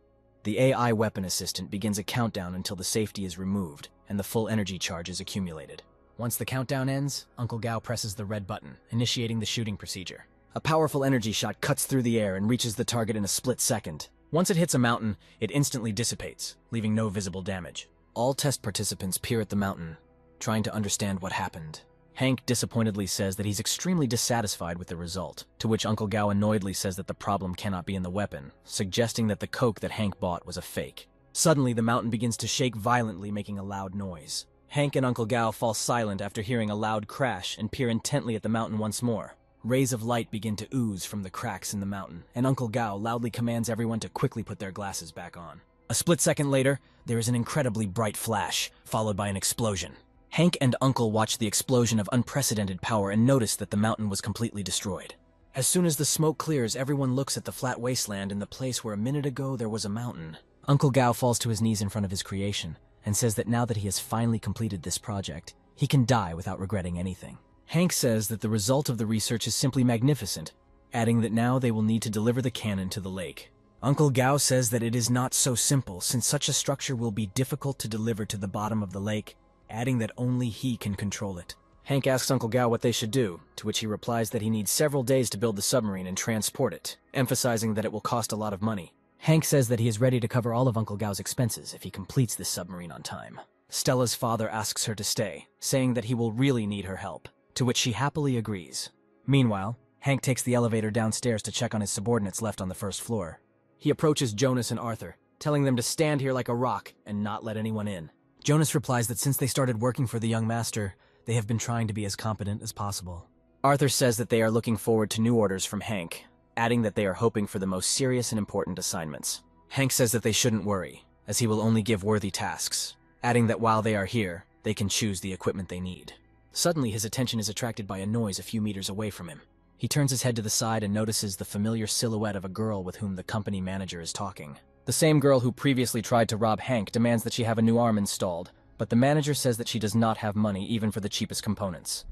The AI weapon assistant begins a countdown until the safety is removed and the full energy charge is accumulated. Once the countdown ends, Uncle Gao presses the red button, initiating the shooting procedure. A powerful energy shot cuts through the air and reaches the target in a split second. Once it hits a mountain, it instantly dissipates, leaving no visible damage. All test participants peer at the mountain, trying to understand what happened. Hank disappointedly says that he's extremely dissatisfied with the result, to which Uncle Gao annoyedly says that the problem cannot be in the weapon, suggesting that the coke that Hank bought was a fake. Suddenly, the mountain begins to shake violently, making a loud noise. Hank and Uncle Gao fall silent after hearing a loud crash and peer intently at the mountain once more. Rays of light begin to ooze from the cracks in the mountain, and Uncle Gao loudly commands everyone to quickly put their glasses back on. A split second later, there is an incredibly bright flash, followed by an explosion. Hank and Uncle watch the explosion of unprecedented power and notice that the mountain was completely destroyed. As soon as the smoke clears, everyone looks at the flat wasteland in the place where a minute ago there was a mountain. Uncle Gao falls to his knees in front of his creation, and says that now that he has finally completed this project, he can die without regretting anything. Hank says that the result of the research is simply magnificent, adding that now they will need to deliver the cannon to the lake. Uncle Gao says that it is not so simple, since such a structure will be difficult to deliver to the bottom of the lake, adding that only he can control it. Hank asks Uncle Gao what they should do, to which he replies that he needs several days to build the submarine and transport it, emphasizing that it will cost a lot of money. Hank says that he is ready to cover all of Uncle Gao's expenses if he completes this submarine on time. Stella's father asks her to stay, saying that he will really need her help, to which she happily agrees. Meanwhile, Hank takes the elevator downstairs to check on his subordinates left on the first floor. He approaches Jonas and Arthur, telling them to stand here like a rock and not let anyone in. Jonas replies that since they started working for the young master, They have been trying to be as competent as possible. Arthur says that they are looking forward to new orders from Hank, adding that they are hoping for the most serious and important assignments. Hank says that they shouldn't worry, as he will only give worthy tasks, adding that while they are here, they can choose the equipment they need. Suddenly, his attention is attracted by a noise a few meters away from him. He turns his head to the side and notices the familiar silhouette of a girl with whom the company manager is talking. The same girl who previously tried to rob Hank demands that she have a new arm installed, but the manager says that she does not have money even for the cheapest components.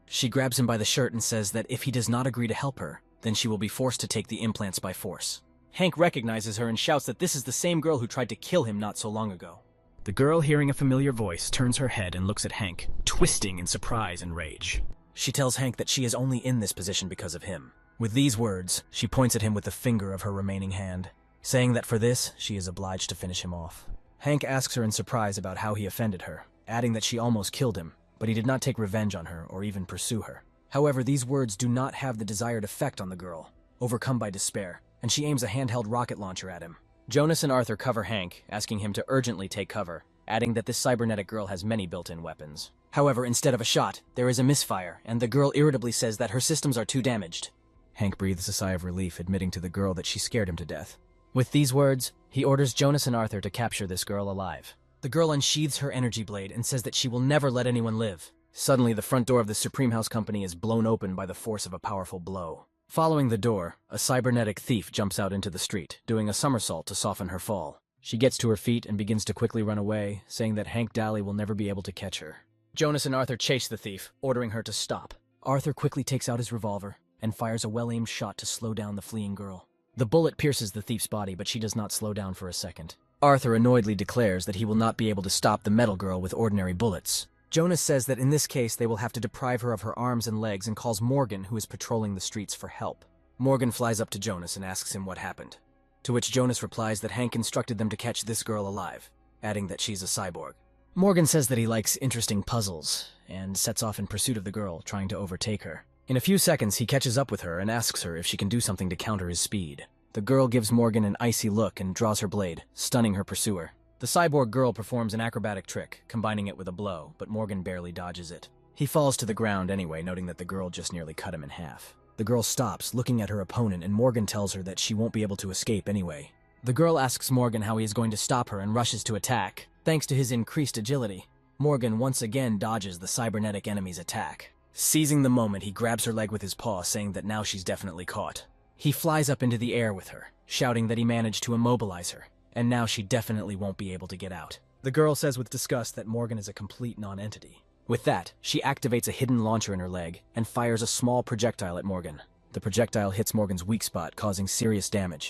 She grabs him by the shirt and says that if he does not agree to help her, then she will be forced to take the implants by force. Hank recognizes her and shouts that this is the same girl who tried to kill him not so long ago. The girl, hearing a familiar voice, turns her head and looks at Hank, twisting in surprise and rage. She tells Hank that she is only in this position because of him. With these words, she points at him with the finger of her remaining hand, saying that for this, she is obliged to finish him off. Hank asks her in surprise about how he offended her, adding that she almost killed him, but he did not take revenge on her or even pursue her. However, these words do not have the desired effect on the girl, overcome by despair, and she aims a handheld rocket launcher at him. Jonas and Arthur cover Hank, asking him to urgently take cover, adding that this cybernetic girl has many built-in weapons. However, instead of a shot, there is a misfire, and the girl irritably says that her systems are too damaged. Hank breathes a sigh of relief, admitting to the girl that she scared him to death. With these words, he orders Jonas and Arthur to capture this girl alive. The girl unsheathes her energy blade and says that she will never let anyone live. Suddenly, the front door of the Supreme House Company is blown open by the force of a powerful blow. Following the door, a cybernetic thief jumps out into the street, doing a somersault to soften her fall. She gets to her feet and begins to quickly run away, saying that Hank Daly will never be able to catch her. Jonas and Arthur chase the thief, ordering her to stop. Arthur quickly takes out his revolver and fires a well-aimed shot to slow down the fleeing girl. The bullet pierces the thief's body, but she does not slow down for a second. Arthur annoyedly declares that he will not be able to stop the metal girl with ordinary bullets. Jonas says that in this case they will have to deprive her of her arms and legs and calls Morgan, who is patrolling the streets, for help. Morgan flies up to Jonas and asks him what happened, to which Jonas replies that Hank instructed them to catch this girl alive, adding that she's a cyborg. Morgan says that he likes interesting puzzles, and sets off in pursuit of the girl, trying to overtake her. In a few seconds, he catches up with her and asks her if she can do something to counter his speed. The girl gives Morgan an icy look and draws her blade, stunning her pursuer. The cyborg girl performs an acrobatic trick, combining it with a blow, but Morgan barely dodges it. He falls to the ground anyway, noting that the girl just nearly cut him in half. The girl stops, looking at her opponent, and Morgan tells her that she won't be able to escape anyway. The girl asks Morgan how he is going to stop her and rushes to attack. Thanks to his increased agility, Morgan once again dodges the cybernetic enemy's attack. Seizing the moment, he grabs her leg with his paw, saying that now she's definitely caught. He flies up into the air with her, shouting that he managed to immobilize her, and now she definitely won't be able to get out. The girl says with disgust that Morgan is a complete non-entity. With that, she activates a hidden launcher in her leg and fires a small projectile at Morgan. The projectile hits Morgan's weak spot, causing serious damage.